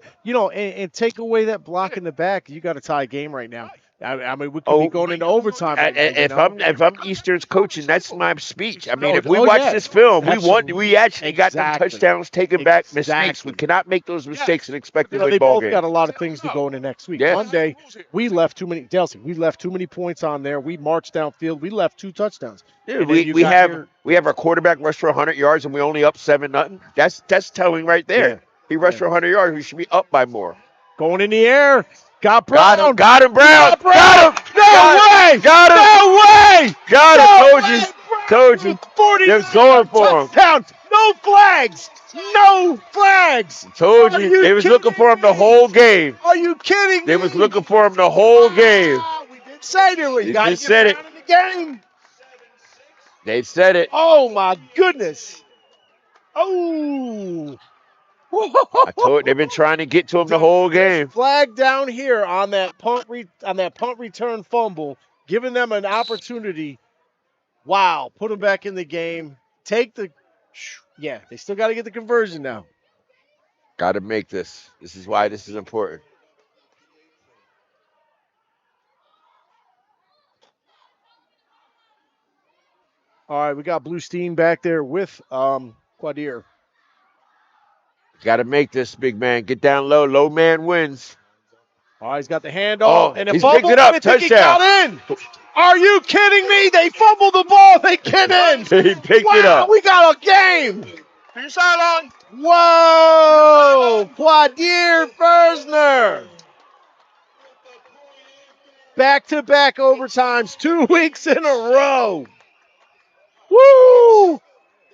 [SPEAKER 1] And take away that block in the back. You got to tie a game right now. I mean, we could be going into overtime.
[SPEAKER 2] If I'm Eastern's coaching, that's my speech. I mean, if we watch this film, we actually got them touchdowns taken back, mistakes. We cannot make those mistakes and expect to win
[SPEAKER 1] they
[SPEAKER 2] ball
[SPEAKER 1] both
[SPEAKER 2] game.
[SPEAKER 1] Got a lot of things to go into next week.
[SPEAKER 2] Yes.
[SPEAKER 1] Monday, we left too many. Delsea, we left too many points on there. We marched downfield. We left 2 touchdowns.
[SPEAKER 2] Yeah, we have our quarterback rush for 100 yards and we only up 7-0. That's telling right there. Yeah. He rushed for 100 yards. We should be up by more.
[SPEAKER 1] Going in the air. Got Brown.
[SPEAKER 2] Got him, Brown. Got him.
[SPEAKER 1] No way.
[SPEAKER 2] Got him.
[SPEAKER 1] No way.
[SPEAKER 2] Got him. Told you.
[SPEAKER 1] 40
[SPEAKER 2] They're going for him.
[SPEAKER 1] Touchdowns. No flags. No flags.
[SPEAKER 2] Told you. They was looking for him the whole game.
[SPEAKER 1] Are you kidding me?
[SPEAKER 2] They was looking for him the whole game.
[SPEAKER 1] We did say that. We got to get out of the game.
[SPEAKER 2] They said it.
[SPEAKER 1] Oh, my goodness. Oh.
[SPEAKER 2] I told you, they've been trying to get to him the whole game.
[SPEAKER 1] Flag down here on that punt return fumble, giving them an opportunity. Wow, put them back in the game. They still got to get the conversion now.
[SPEAKER 2] Got to make this. This is why this is important.
[SPEAKER 1] All right, we got Blue Steen back there with Quadir.
[SPEAKER 2] Got to make this, big man. Get down low. Low man wins.
[SPEAKER 1] All right, he's got the handoff and a
[SPEAKER 2] he's
[SPEAKER 1] fumble.
[SPEAKER 2] picked it up.
[SPEAKER 1] I think he
[SPEAKER 2] Touchdown.
[SPEAKER 1] got in. Are you kidding me? They fumbled the ball. They get in.
[SPEAKER 2] He picked it
[SPEAKER 1] Wow,
[SPEAKER 2] up.
[SPEAKER 1] we got a game.
[SPEAKER 6] To your sideline.
[SPEAKER 1] Whoa, Quadir Fersner. Back-to-back overtimes, 2 weeks in a row. Woo!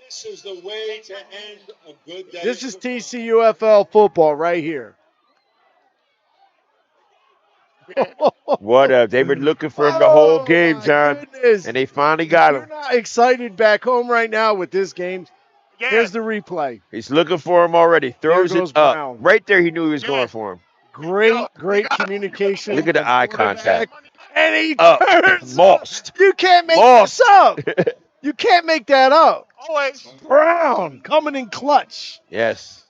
[SPEAKER 20] This is the way to end a good day.
[SPEAKER 1] This is TCUFL football right here.
[SPEAKER 2] What up? They were looking for him the whole game, John.
[SPEAKER 1] Goodness.
[SPEAKER 2] And they finally got him.
[SPEAKER 1] You're not excited back home right now with this game. Here's the replay.
[SPEAKER 2] He's looking for him already. Throws
[SPEAKER 1] goes
[SPEAKER 2] it up.
[SPEAKER 1] Brown.
[SPEAKER 2] Right there, he knew he was going for him.
[SPEAKER 1] Great communication.
[SPEAKER 2] Look at the eye contact.
[SPEAKER 1] And he
[SPEAKER 2] Up.
[SPEAKER 1] turns.
[SPEAKER 2] Mossed.
[SPEAKER 1] You can't make
[SPEAKER 2] Mossed.
[SPEAKER 1] this up. You can't make that up.
[SPEAKER 6] Always.
[SPEAKER 1] Brown coming in clutch.
[SPEAKER 2] Yes.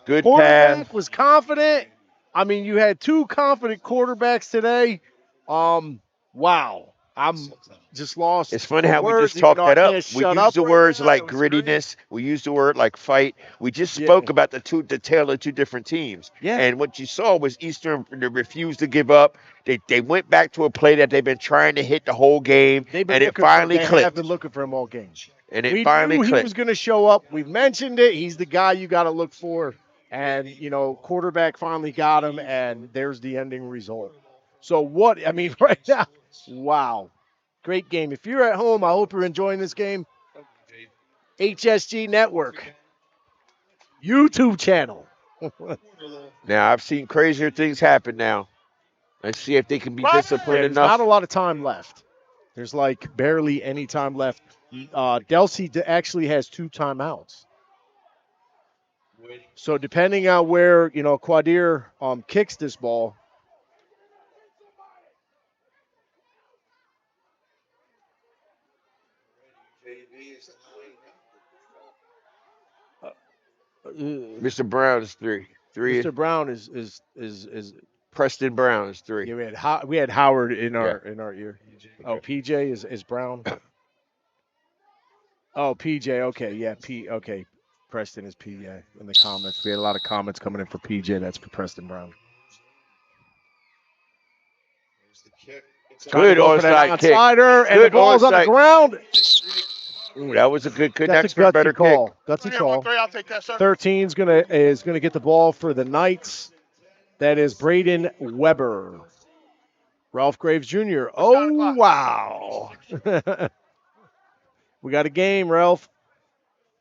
[SPEAKER 2] Good
[SPEAKER 1] Quarterback
[SPEAKER 2] pass.
[SPEAKER 1] was confident. I mean, you had two confident quarterbacks today. Wow. I'm just lost.
[SPEAKER 2] It's funny how we
[SPEAKER 1] words.
[SPEAKER 2] just talk
[SPEAKER 1] You know,
[SPEAKER 2] that
[SPEAKER 1] I
[SPEAKER 2] up.
[SPEAKER 1] can't
[SPEAKER 2] We
[SPEAKER 1] shut
[SPEAKER 2] use
[SPEAKER 1] up
[SPEAKER 2] the
[SPEAKER 1] right
[SPEAKER 2] words
[SPEAKER 1] now.
[SPEAKER 2] like
[SPEAKER 1] It was great.
[SPEAKER 2] grittiness. We use the word like fight. We just spoke about the tale of two different teams.
[SPEAKER 1] Yeah.
[SPEAKER 2] And what you saw was Eastern refused to give up. They went back to a play that they've been trying to hit the whole game,
[SPEAKER 1] They've been
[SPEAKER 2] and it
[SPEAKER 1] looking
[SPEAKER 2] finally
[SPEAKER 1] They have
[SPEAKER 2] clicked.
[SPEAKER 1] been looking for him all game.
[SPEAKER 2] And it
[SPEAKER 1] We
[SPEAKER 2] finally
[SPEAKER 1] knew he
[SPEAKER 2] clicked.
[SPEAKER 1] was going to show up. We've mentioned it. He's the guy you got to look for. And, you know, quarterback finally got him, and there's the ending result. So what, I mean, right now, wow. Great game. If you're at home, I hope you're enjoying this game. HSG Network, YouTube channel.
[SPEAKER 2] Now, I've seen crazier things happen now. Let's see if they can be disciplined
[SPEAKER 1] There's
[SPEAKER 2] enough.
[SPEAKER 1] not a lot of time left. There's like barely any time left. Delsea actually has 2 timeouts. So depending on where, you know, Quadir kicks this ball,
[SPEAKER 2] Mr. Brown is 3.
[SPEAKER 1] Mr. Brown is
[SPEAKER 2] Preston Brown is 3.
[SPEAKER 1] Yeah, we had Howard in our ear. Oh, PJ is Brown. Oh, PJ. Okay, yeah, okay. Preston is PJ in the comments. We had a lot of comments coming in for PJ. That's for Preston Brown.
[SPEAKER 2] Good onside kick.
[SPEAKER 1] Outsider, and the
[SPEAKER 2] Good
[SPEAKER 1] ball's on the
[SPEAKER 2] onside.
[SPEAKER 1] ground.
[SPEAKER 2] Ooh, that was a good
[SPEAKER 1] That's
[SPEAKER 2] next
[SPEAKER 1] a
[SPEAKER 2] for a better
[SPEAKER 1] gutsy call.
[SPEAKER 2] kick.
[SPEAKER 1] Gutsy call.
[SPEAKER 6] I'll take that, sir.
[SPEAKER 1] 13 is gonna get the ball for the Knights. That is Braden Weber. Ralph Graves Jr. Oh, wow. We got a game, Ralph.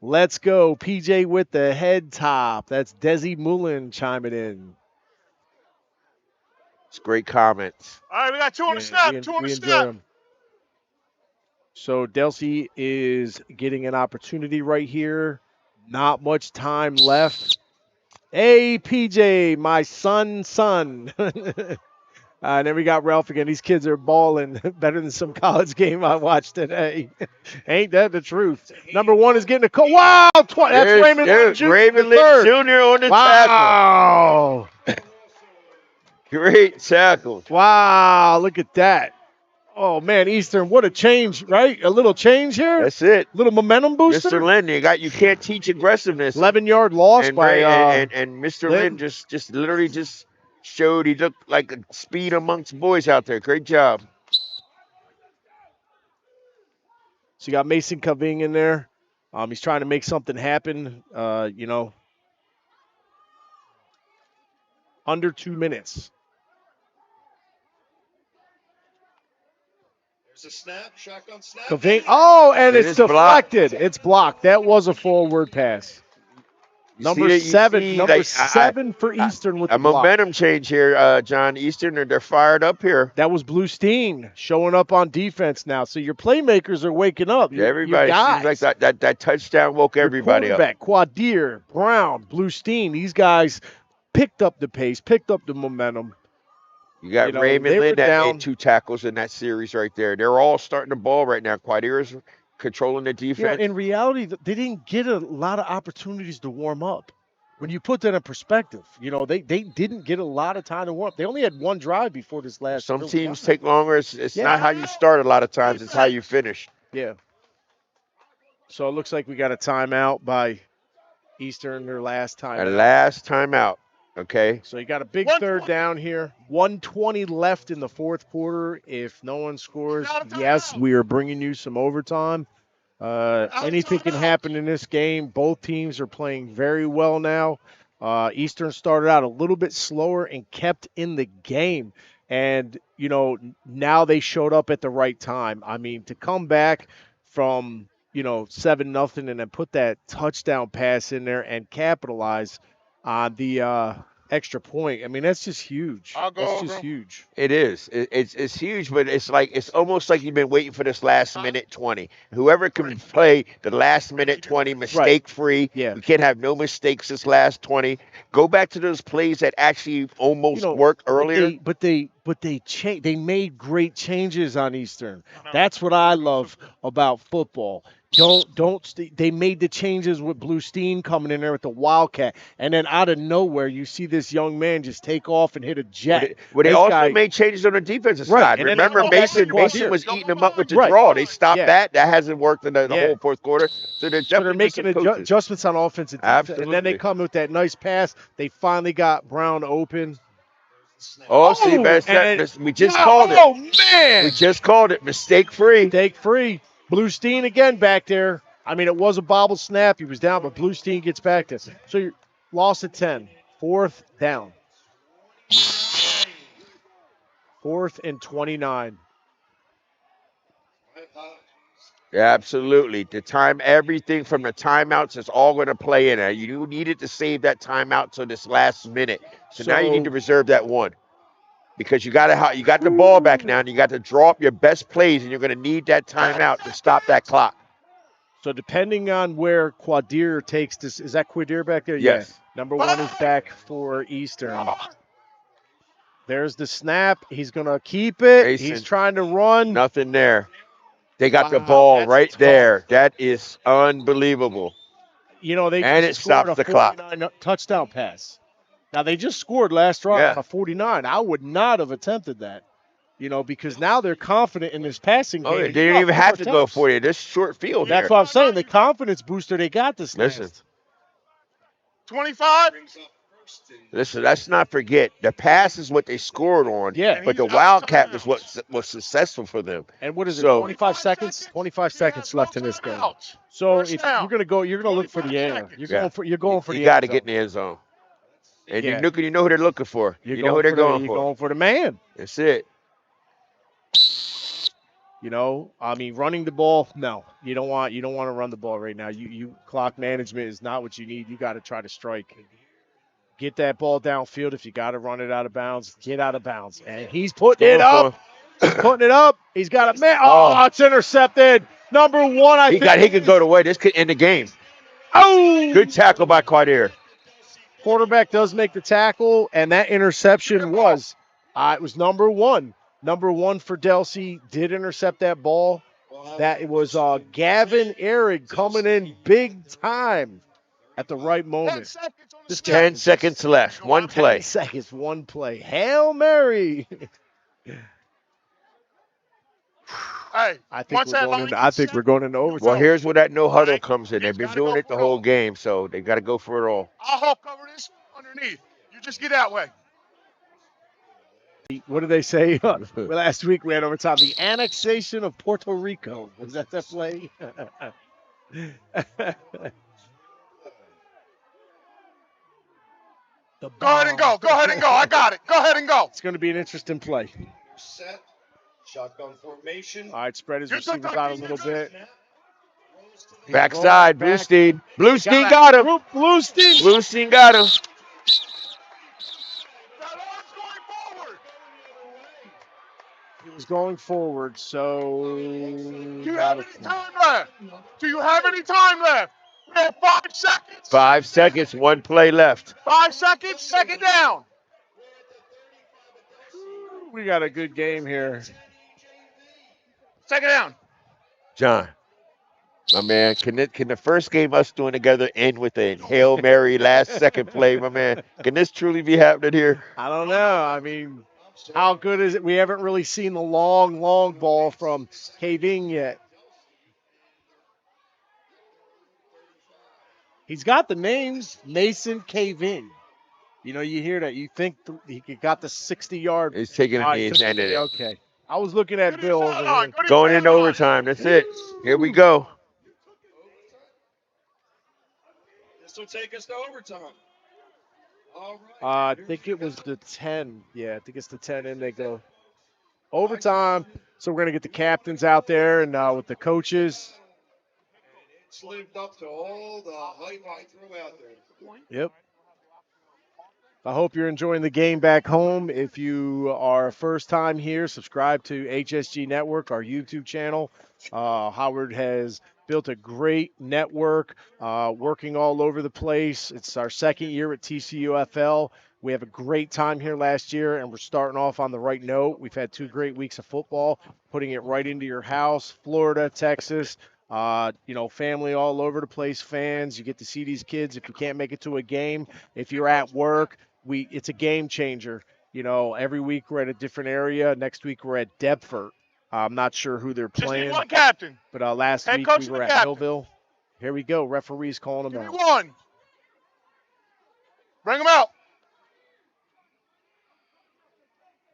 [SPEAKER 1] Let's go. PJ with the head top. That's Desi Mullen chiming in.
[SPEAKER 2] It's great comments.
[SPEAKER 6] All right, we got 2 on the snap. 2 on the
[SPEAKER 1] We enjoy
[SPEAKER 6] snap.
[SPEAKER 1] them. So Delsea is getting an opportunity right here. Not much time left. Hey, PJ, my son. And then we got Ralph again. These kids are balling better than some college game I watched today. Ain't that the truth? Number 1 is getting a call. Wow, that's Raymond Lynn Jr.
[SPEAKER 2] Raymond Lynn Jr. on the
[SPEAKER 1] Wow.
[SPEAKER 2] tackle. Great tackle.
[SPEAKER 1] Wow, look at that. Oh, man, Eastern, what a change, right? A little change here?
[SPEAKER 2] That's it.
[SPEAKER 1] Little momentum booster?
[SPEAKER 2] Mr. Lynn, you can't teach aggressiveness.
[SPEAKER 1] 11-yard loss
[SPEAKER 2] and,
[SPEAKER 1] by
[SPEAKER 2] and Mr.
[SPEAKER 1] Lynn.
[SPEAKER 2] Lynn just literally just showed he looked like a speed amongst boys out there. Great job.
[SPEAKER 1] So you got Mason Coving in there. He's trying to make something happen, you know. Under 2 minutes.
[SPEAKER 20] There's a snap, shotgun snap.
[SPEAKER 1] Coving. Oh, and
[SPEAKER 2] It
[SPEAKER 1] it's
[SPEAKER 2] is blocked.
[SPEAKER 1] deflected. It's blocked. That was a forward pass. Number 7 for Eastern with
[SPEAKER 2] a
[SPEAKER 1] the block.
[SPEAKER 2] momentum change here, John. Eastern, they're fired up here.
[SPEAKER 1] That was Blue Steen showing up on defense now. So your playmakers are waking up.
[SPEAKER 2] Everybody seems like that touchdown woke everybody up.
[SPEAKER 1] Quarterback, Quadir, Brown, Blue Steen. These guys picked up the pace, picked up the momentum.
[SPEAKER 2] You got Raymond Lynn that made 2 tackles in that series right there. They're all starting the ball right now. Quadir's controlling the defense.
[SPEAKER 1] In reality, they didn't get a lot of opportunities to warm up. When you put that in perspective, you know, they didn't get a lot of time to warm up. They only had 1 drive before this last.
[SPEAKER 2] Some teams take longer. It's not how you start a lot of times. It's how you finish.
[SPEAKER 1] Yeah. So it looks like we got a timeout by Eastern, their last
[SPEAKER 2] A
[SPEAKER 1] timeout.
[SPEAKER 2] last timeout. Okay.
[SPEAKER 1] So you got a big third down here. 1:20 left in the fourth quarter. If no one scores, yes, we are bringing you some overtime. Anything can happen in this game. Both teams are playing very well now. Eastern started out a little bit slower and kept in the game. And, you know, now they showed up at the right time. I mean, to come back from, 7-0 and then put that touchdown pass in there and capitalize on the extra point. I mean, that's just huge. That's just huge.
[SPEAKER 2] It is. It's huge, but it's almost like you've been waiting for this last minute 20. Whoever can play the last minute 20 mistake free.
[SPEAKER 1] Yeah.
[SPEAKER 2] We can't have no mistakes this last 20. Go back to those plays that actually almost worked earlier.
[SPEAKER 1] But they made great changes on Eastern. That's what I love about football. They made the changes with Bluestein coming in there with the Wildcat, and then out of nowhere you see this young man just take off and hit a jet.
[SPEAKER 2] Well, they also made changes on the defensive side.
[SPEAKER 1] And then
[SPEAKER 2] Remember, Mason was eating them up with the draw. They stopped that. That hasn't worked in the whole fourth quarter. So they're
[SPEAKER 1] making adjustments on offensive defense.
[SPEAKER 2] Absolutely.
[SPEAKER 1] And then they come with that nice pass. They finally got Brown open.
[SPEAKER 2] Oh, see, we just called it.
[SPEAKER 1] Oh, man!
[SPEAKER 2] We just called it mistake free.
[SPEAKER 1] Mistake free. Bluestein again back there. I mean, it was a bobble snap. He was down, but Bluestein gets back there. So you lost at 10. Fourth down. 4th and 29.
[SPEAKER 2] Yeah, absolutely. Everything from the timeouts is all going to play in there. You needed to save that timeout to this last minute. So now you need to reserve that one. Because you got the ball back now, and you got to draw up your best plays, and you're going to need that timeout to stop that clock.
[SPEAKER 1] So depending on where Quadir takes this, is that Quadir back there?
[SPEAKER 2] Yes.
[SPEAKER 1] Yeah. Number 1 is back for Eastern. There's the snap. He's going to keep it.
[SPEAKER 2] Mason,
[SPEAKER 1] he's trying to run.
[SPEAKER 2] Nothing there. They got the ball right there. That is unbelievable.
[SPEAKER 1] They
[SPEAKER 2] stops
[SPEAKER 1] scored
[SPEAKER 2] the
[SPEAKER 1] a
[SPEAKER 2] clock.
[SPEAKER 1] 49 touchdown pass. Now, they just scored last drive on a 49. I would not have attempted that, because now they're confident in this passing game.
[SPEAKER 2] Oh, they didn't even have to go for you. This short field
[SPEAKER 1] That's what I'm saying. The confidence booster, they got this.
[SPEAKER 2] Listen.
[SPEAKER 6] 25.
[SPEAKER 2] Listen, let's not forget, the pass is what they scored on, but the Wildcat was what was successful for them.
[SPEAKER 1] And what is it, 25 seconds? 25 seconds left in this game. So if you're going to go, you're going to look for the air. You're going for the
[SPEAKER 2] You got to
[SPEAKER 1] end
[SPEAKER 2] get in the end zone. And you know who they're looking for. You know who they're going for.
[SPEAKER 1] You're going for the man.
[SPEAKER 2] That's it.
[SPEAKER 1] Running the ball, no. You don't want to run the ball right now. You clock management is not what you need. You got to try to strike. Get that ball downfield. If you got to run it out of bounds, get out of bounds. And he's putting it up. He's putting it up. He's got a man. Oh, it's intercepted. Number 1, I think.
[SPEAKER 2] He could go the way. This could end the game.
[SPEAKER 1] Oh!
[SPEAKER 2] Good tackle by Quadir.
[SPEAKER 1] Quarterback does make the tackle, and that interception was it was number 1. Number 1 for Delsea did intercept that ball. That was Gavin Ehrig coming in big time at the right moment.
[SPEAKER 2] 10 seconds left. One play.
[SPEAKER 1] 10 seconds, one play. Hail Mary.
[SPEAKER 6] Hey,
[SPEAKER 1] I think we're going into overtime.
[SPEAKER 2] Well, here's where that no huddle comes in. They've been doing it the whole game, so they got to go for it all.
[SPEAKER 6] I'll help cover this underneath. You just get that way.
[SPEAKER 1] What did they say last week? We had overtime. The annexation of Puerto Rico. Was that play?
[SPEAKER 6] Go ahead and go. Go ahead and go. I got it. Go ahead and go.
[SPEAKER 1] It's going to be an interesting play.
[SPEAKER 20] Set. Shotgun formation.
[SPEAKER 1] All right, spread his receivers out a little bit.
[SPEAKER 2] Backside, Bluestein. Bluestein got him. Bluestein got him.
[SPEAKER 1] He was going forward, so.
[SPEAKER 6] Do you have any time left? Do you have any time left? We have 5 seconds.
[SPEAKER 2] 5 seconds, one play left.
[SPEAKER 6] 5 seconds, second down.
[SPEAKER 1] We got a good game here.
[SPEAKER 6] Second down.
[SPEAKER 2] John, my man, can the first game us doing together end with a Hail Mary last second play, my man? Can this truly be happening here?
[SPEAKER 1] I don't know. I mean, how good is it? We haven't really seen the long ball from Having yet. He's got the names Mason Cave-In. You know, you hear that. You think he got the 60-yard.
[SPEAKER 2] He's taking
[SPEAKER 1] All right,
[SPEAKER 2] he's ended it.
[SPEAKER 1] okay. I was looking at Bill over here.
[SPEAKER 2] Going into overtime. That's it. Here we go.
[SPEAKER 20] This will take us to overtime. All
[SPEAKER 1] I think it was the 10. Yeah, I think it's the 10, and they go overtime. So we're going to get the captains out there and with the coaches.
[SPEAKER 20] It's lived up to all the hype I threw out there.
[SPEAKER 1] Yep. I hope you're enjoying the game back home. If you are first time here, subscribe to HSG Network, our YouTube channel. Howard has built a great network, working all over the place. It's our second year at TCUFL. We have a great time here last year, and we're starting off on the right note. We've had 2 great weeks of football, putting it right into your house, Florida, Texas. Family all over the place, fans. You get to see these kids if you can't make it to a game. If you're at work, it's a game changer. Every week we're at a different area. Next week we're at Deptford. I'm not sure who they're playing.
[SPEAKER 6] Just need one captain.
[SPEAKER 1] But last
[SPEAKER 6] Head
[SPEAKER 1] week
[SPEAKER 6] coach
[SPEAKER 1] we were
[SPEAKER 6] and
[SPEAKER 1] at
[SPEAKER 6] captain.
[SPEAKER 1] Millville. Here we go. Referees calling them
[SPEAKER 6] Give me
[SPEAKER 1] out.
[SPEAKER 6] one. Bring them out.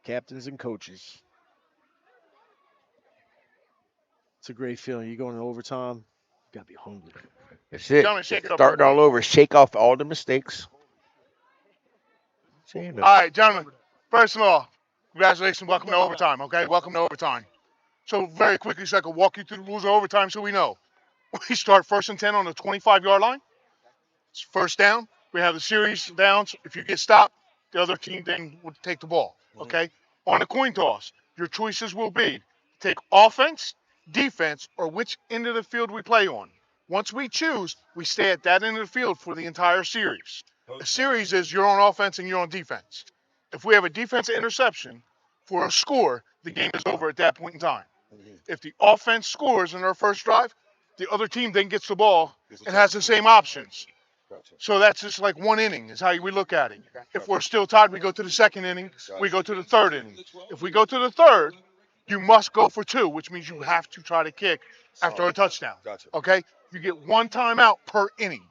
[SPEAKER 1] Captains and coaches. It's a great feeling. You going to overtime, you got to be hungry.
[SPEAKER 2] That's it.
[SPEAKER 6] Gentlemen, shake it up.
[SPEAKER 2] Starting all over. Shake off all the mistakes.
[SPEAKER 6] All right, gentlemen. First of all, congratulations. Welcome to overtime, okay? Welcome to overtime. So very quickly, so I can walk you through the rules of overtime so we know. We start 1st and 10 on the 25-yard line. It's first down. We have the series downs. If you get stopped, the other team then would take the ball, okay? On the coin toss, your choices will be take offense, defense, or which end of the field we play on. Once we choose, we stay at that end of the field for the entire series. A series is you're on offense and you're on defense. If we have a defensive interception for a score, the game is over at that point in time. If the offense scores in their first drive, the other team then gets the ball and has the same options. So that's just like one inning is how we look at it. If we're still tied, we go to the second inning, we go to the third inning. If we go to the third, you must go for 2, which means you have to try to kick after a touchdown. Okay? You get 1 timeout per inning.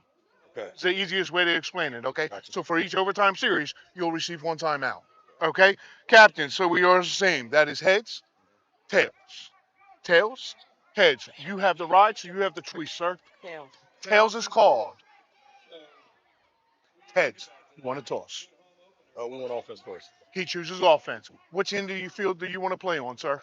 [SPEAKER 6] It's the easiest way to explain it, okay? So for each overtime series, you'll receive 1 timeout. Okay? Captain, so we are the same. That is heads, tails. Tails, heads. You have the ride, so you have the choice, sir.
[SPEAKER 21] Tails.
[SPEAKER 6] Tails is called. Heads. You want to toss.
[SPEAKER 20] We want offense first.
[SPEAKER 6] He chooses offense. Which end of your field do you want to play on, sir?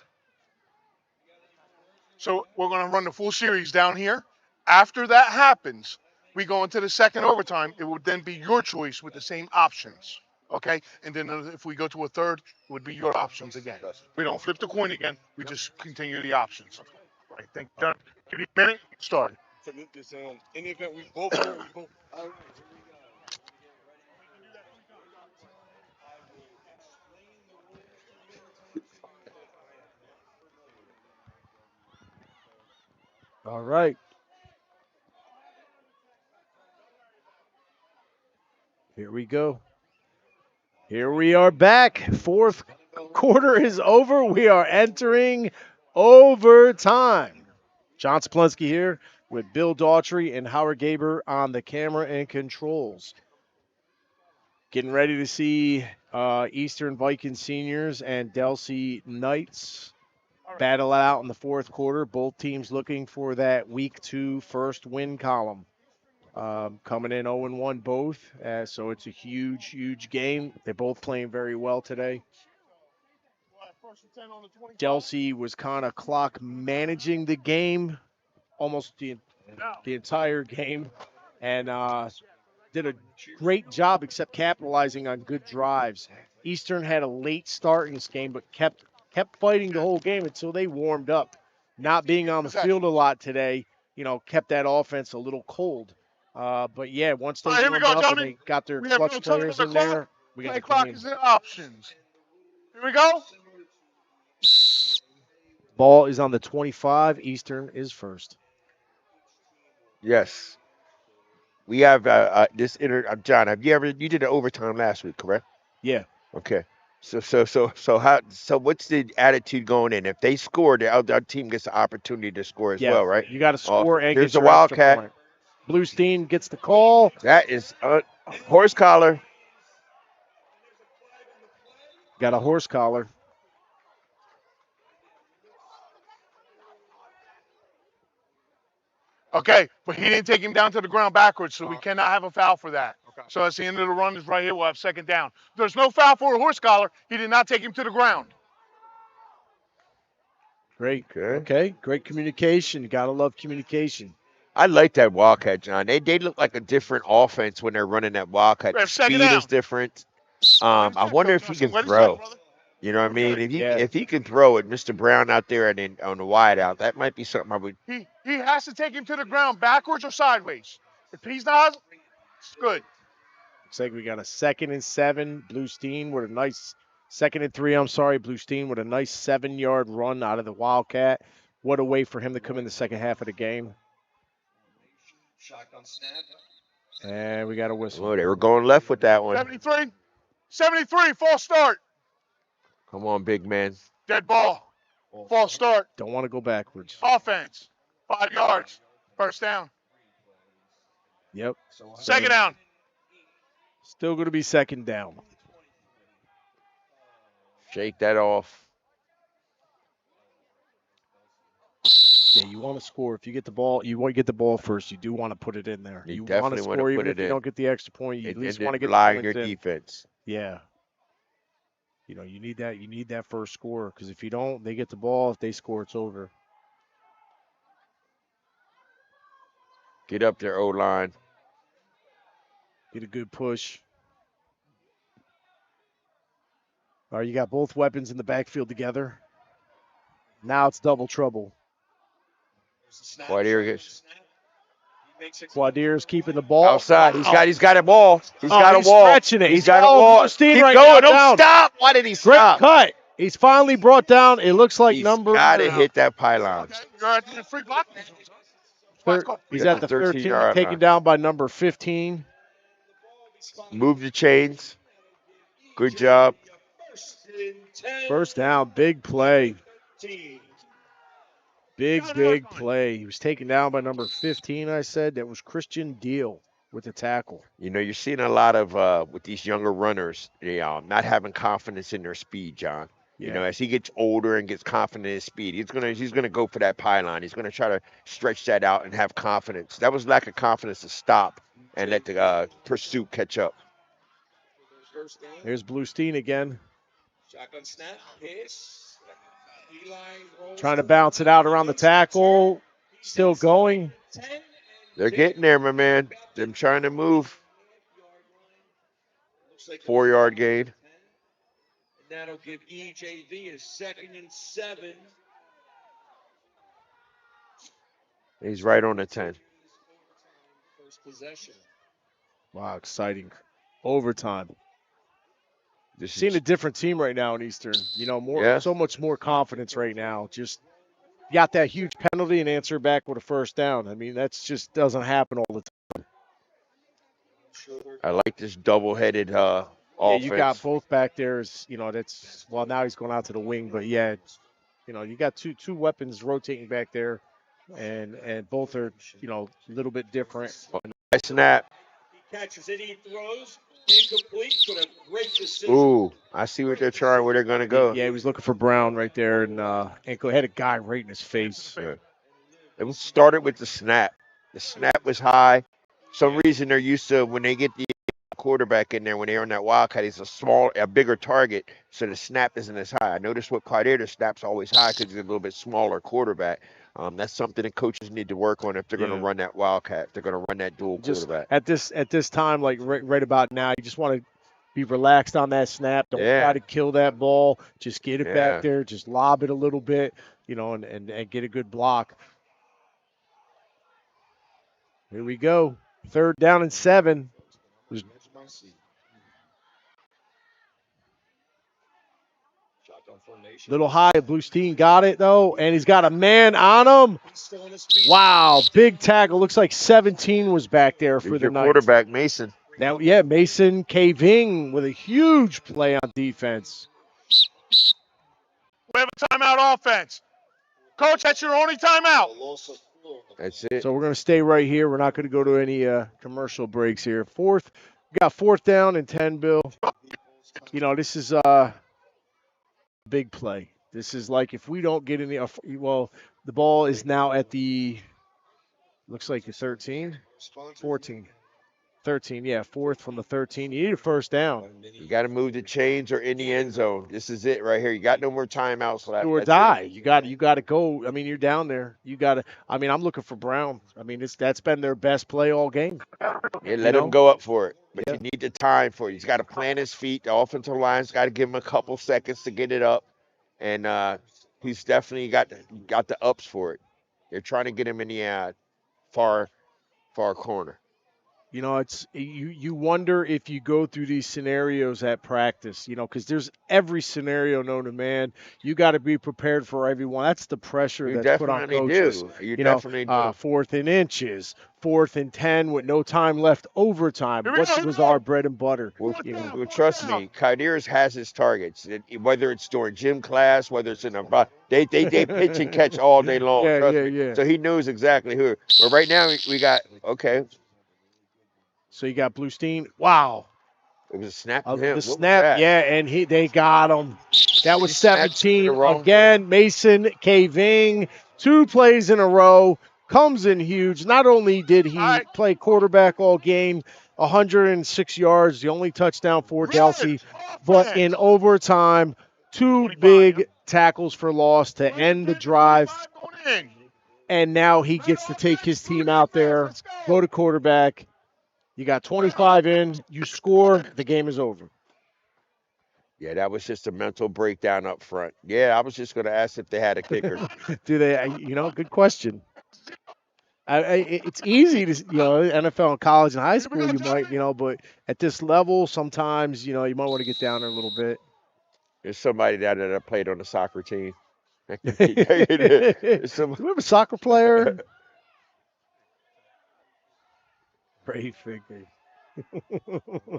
[SPEAKER 6] So we're going to run the full series down here. After that happens, we go into the second overtime. It would then be your choice with the same options. Okay? And then if we go to a third, it would be your options again. We don't flip the coin again. We just continue the options. All right. Thank you, John. Give me a minute. Start.
[SPEAKER 20] In the event we both go, all right.
[SPEAKER 1] All right. Here we go. Here we are back. 4th quarter is over. We are entering overtime. John Saplensky here with Bill Daughtry and Howard Gaber on the camera and controls. Getting ready to see Eastern Vikings seniors and Delsea Knights battle out in the 4th quarter. Both teams looking for that week 2 first win column. Coming in 0-1 both, so it's a huge, huge game. They're both playing very well today. Delsea was kind of clock managing the game almost the entire game and did a great job except capitalizing on good drives. Eastern had a late start in this game but kept fighting the whole game until they warmed up. Not being on the field a lot today, kept that offense a little cold. But yeah, once they warmed up and they got their clutch players in there, we got the
[SPEAKER 6] clock
[SPEAKER 1] game.
[SPEAKER 6] is the options. Here we go.
[SPEAKER 1] Ball is on the 25. Eastern is first.
[SPEAKER 2] Yes. We have this John, you did an overtime last week, correct?
[SPEAKER 1] Yeah.
[SPEAKER 2] Okay. So what's the attitude going in? If they score, the other team gets the opportunity to score as well, right?
[SPEAKER 1] You got to score and
[SPEAKER 2] there's
[SPEAKER 1] get
[SPEAKER 2] a
[SPEAKER 1] your extra
[SPEAKER 2] wildcat.
[SPEAKER 1] point. Bluestein gets the call.
[SPEAKER 2] That is horse collar.
[SPEAKER 1] Got a horse collar.
[SPEAKER 6] Okay, but he didn't take him down to the ground backwards, so we cannot have a foul for that. Okay. So that's the end of the run. Is right here. We'll have second down. There's no foul for a horse collar. He did not take him to the ground.
[SPEAKER 1] Great. Okay. Great communication. You gotta love communication.
[SPEAKER 2] I like that Wildcat, John. They look like a different offense when they're running that Wildcat. The speed is different. I wonder if he can throw. You know what I mean? If he can throw it, Mr. Brown out there and then on the wide out, that might be something I would.
[SPEAKER 6] He has to take him to the ground backwards or sideways. If he's not, it's good.
[SPEAKER 1] Looks like we got a 2nd and 7. Bluestein with a nice 2nd and 3. I'm sorry, Bluestein with a nice 7-yard run out of the Wildcat. What a way for him to come in the second half of the game. And we got a whistle.
[SPEAKER 2] Oh, they were going left with that one.
[SPEAKER 6] 73, false start.
[SPEAKER 2] Come on, big man.
[SPEAKER 6] Dead ball. False start.
[SPEAKER 1] Don't want to go backwards.
[SPEAKER 6] Offense. 5 yards. First down.
[SPEAKER 1] Yep.
[SPEAKER 6] Second down.
[SPEAKER 1] Still going to be second down.
[SPEAKER 2] Shake that off.
[SPEAKER 1] Yeah, you want to score. If you get the ball, you want to get the ball first. You do want to put it in there. You want to score even if you don't get the extra point. You at least want to get
[SPEAKER 2] the your defense.
[SPEAKER 1] Yeah. You know, you need that. You need that first score because if you don't, they get the ball. If they score, it's over.
[SPEAKER 2] Get up there, O-line.
[SPEAKER 1] Get a good push. All right, you got both weapons in the backfield together. Now it's double trouble. Quadier's keeping the ball
[SPEAKER 2] outside. He's got a ball. He's got a
[SPEAKER 1] he's
[SPEAKER 2] wall.
[SPEAKER 1] Stretching it.
[SPEAKER 2] He's got a wall. Keep
[SPEAKER 1] right
[SPEAKER 2] going.
[SPEAKER 1] Now,
[SPEAKER 2] Don't
[SPEAKER 1] down.
[SPEAKER 2] stop. Why did he stop?
[SPEAKER 1] Great cut. He's finally brought down. It looks like
[SPEAKER 2] He's
[SPEAKER 1] number.
[SPEAKER 2] Got to hit that pylon.
[SPEAKER 1] He's at the 13, taken down by number 15.
[SPEAKER 2] Move the chains. Good job.
[SPEAKER 1] First down, big play. Big play. He was taken down by number 15, I said. That was Christian Deal with the tackle.
[SPEAKER 2] You know, you're seeing a lot of, with these younger runners, not having confidence in their speed, John.
[SPEAKER 1] Yeah.
[SPEAKER 2] You know, as he gets older and gets confident in his speed, he's gonna go for that pylon. He's gonna try to stretch that out and have confidence. That was lack of confidence to stop and let the pursuit catch up.
[SPEAKER 1] There's Bluestein again.
[SPEAKER 20] Shotgun snap, pass.
[SPEAKER 1] Trying to bounce it out around the tackle. Still going.
[SPEAKER 2] They're getting there, my man. They're trying to move. 4-yard gain.
[SPEAKER 20] And that'll give EJV a 2nd and 7.
[SPEAKER 2] He's right on the 10.
[SPEAKER 20] First possession.
[SPEAKER 1] Wow, exciting. Overtime. Seeing a different team right now in Eastern. You know, so much more confidence right now. Just got that huge penalty and answer back with a first down. I mean, that's just doesn't happen all the time.
[SPEAKER 2] I like this double-headed offense.
[SPEAKER 1] Yeah, you got both back there. You know, now he's going out to the wing, but yeah, you know, you got two weapons rotating back there, and both are, you know, a little bit different.
[SPEAKER 2] Nice snap.
[SPEAKER 20] He catches it, he throws. Incomplete, but a great decision.
[SPEAKER 2] Ooh, I see what they're trying, where they're going to go.
[SPEAKER 1] Yeah, he was looking for Brown right there, and had a guy right in his face.
[SPEAKER 2] Yeah. It started with the snap. The snap was high. Some reason they're used to when they get the quarterback in there, when they're on that Wildcat, he's a bigger target, so the snap isn't as high. I noticed with Cartier, the snap's always high because he's a little bit smaller quarterback. That's something that coaches need to work on if they're going to run that Wildcat. If they're going to run that dual quarterback.
[SPEAKER 1] At this time, like right about now, you just want to be relaxed on that snap. Don't try to kill that ball. Just get it back there. Just lob it a little bit, you know, and get a good block. Here we go. 3rd down and 7. Little high. Bluestein got it, though, and he's got a man on him. Wow, big tackle. Looks like 17 was back there for the night.
[SPEAKER 2] Quarterback, Mason.
[SPEAKER 1] Now, yeah, Mason caving with a huge play on defense.
[SPEAKER 6] We have a timeout offense. Coach, that's your only timeout.
[SPEAKER 2] That's it.
[SPEAKER 1] So we're going to stay right here. We're not going to go to any commercial breaks here. We got 4th down and 10, Bill. You know, this is a big play. This is like if we don't get any, well, the ball is now at the, looks like the 13, 14. 13, yeah, 4th from the 13. You need a 1st down.
[SPEAKER 2] You got to move the chains or in the end zone. This is it right here. You got no more timeouts left.
[SPEAKER 1] Do or die. You got to go. I mean, you're down there. You got to. I mean, I'm looking for Brown. I mean, that's been their best play all game.
[SPEAKER 2] Yeah, let him go up for it. But you need the time for it. He's got to plant his feet. The offensive line's got to give him a couple seconds to get it up, and he's definitely got the ups for it. They're trying to get him in the far corner.
[SPEAKER 1] You know, it's you wonder if you go through these scenarios at practice, you know, because there's every scenario known to man. You got to be prepared for everyone. That's the pressure that's put on coaches.
[SPEAKER 2] You
[SPEAKER 1] know,
[SPEAKER 2] definitely do.
[SPEAKER 1] 4th and inches, 4th and 10 with no time left overtime. What was our bread and butter?
[SPEAKER 2] Well, trust me, Kaidiris has his targets. Whether it's during gym class, whether it's in a they pitch and catch all day long.
[SPEAKER 1] Yeah.
[SPEAKER 2] So he knows exactly who. But right now we got
[SPEAKER 1] So you got Bluestein. Wow.
[SPEAKER 2] It was a snap to him.
[SPEAKER 1] The snap, yeah, and they got him. That was 17. Again, Mason caving. 2 plays in a row. Comes in huge. Not only did he play quarterback all game, 106 yards, the only touchdown for Delsea, but in overtime, 2 big tackles for loss to end the drive. And now he gets to take his team out there, go to quarterback. You got 25 in, you score, the game is over.
[SPEAKER 2] Yeah, that was just a mental breakdown up front. Yeah, I was just going to ask if they had a kicker.
[SPEAKER 1] Do they? Good question. It's easy to, NFL and college and high school, you might, but at this level, sometimes, you might want to get down there a little bit.
[SPEAKER 2] There's somebody down there that played on the soccer team.
[SPEAKER 1] Do we have a soccer player? Great figure.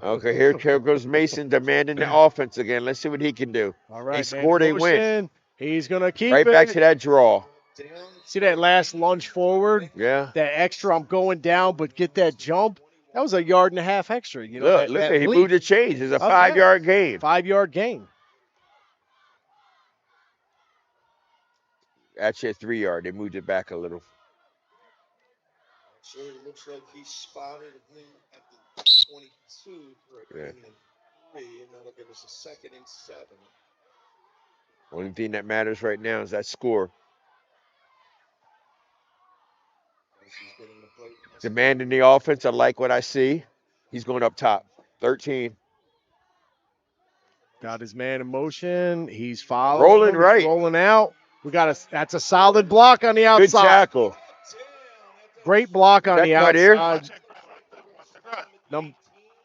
[SPEAKER 2] Okay, here goes Mason demanding the offense again. Let's see what he can do.
[SPEAKER 1] All right,
[SPEAKER 2] they score, they win.
[SPEAKER 1] He's going to keep
[SPEAKER 2] right
[SPEAKER 1] it.
[SPEAKER 2] Back to that draw.
[SPEAKER 1] See that last lunge forward?
[SPEAKER 2] Yeah.
[SPEAKER 1] That extra, I'm going down, but get that jump. That was 1.5 yards extra.
[SPEAKER 2] Look, he moved the chains. It's a 5-yard gain.
[SPEAKER 1] 5-yard gain.
[SPEAKER 2] Actually, a 3-yard. They moved it back a little.
[SPEAKER 3] So it looks like he spotted him at the 22 for a 3, and now look at this, a 2nd and 7.
[SPEAKER 2] Only thing that matters right now is that score. Demanding the offense. I like what I see. He's going up top. 13.
[SPEAKER 1] Got his man in motion. He's following. Rolling out. That's a solid block on the outside.
[SPEAKER 2] Good tackle.
[SPEAKER 1] Great block on the outside.
[SPEAKER 2] Here?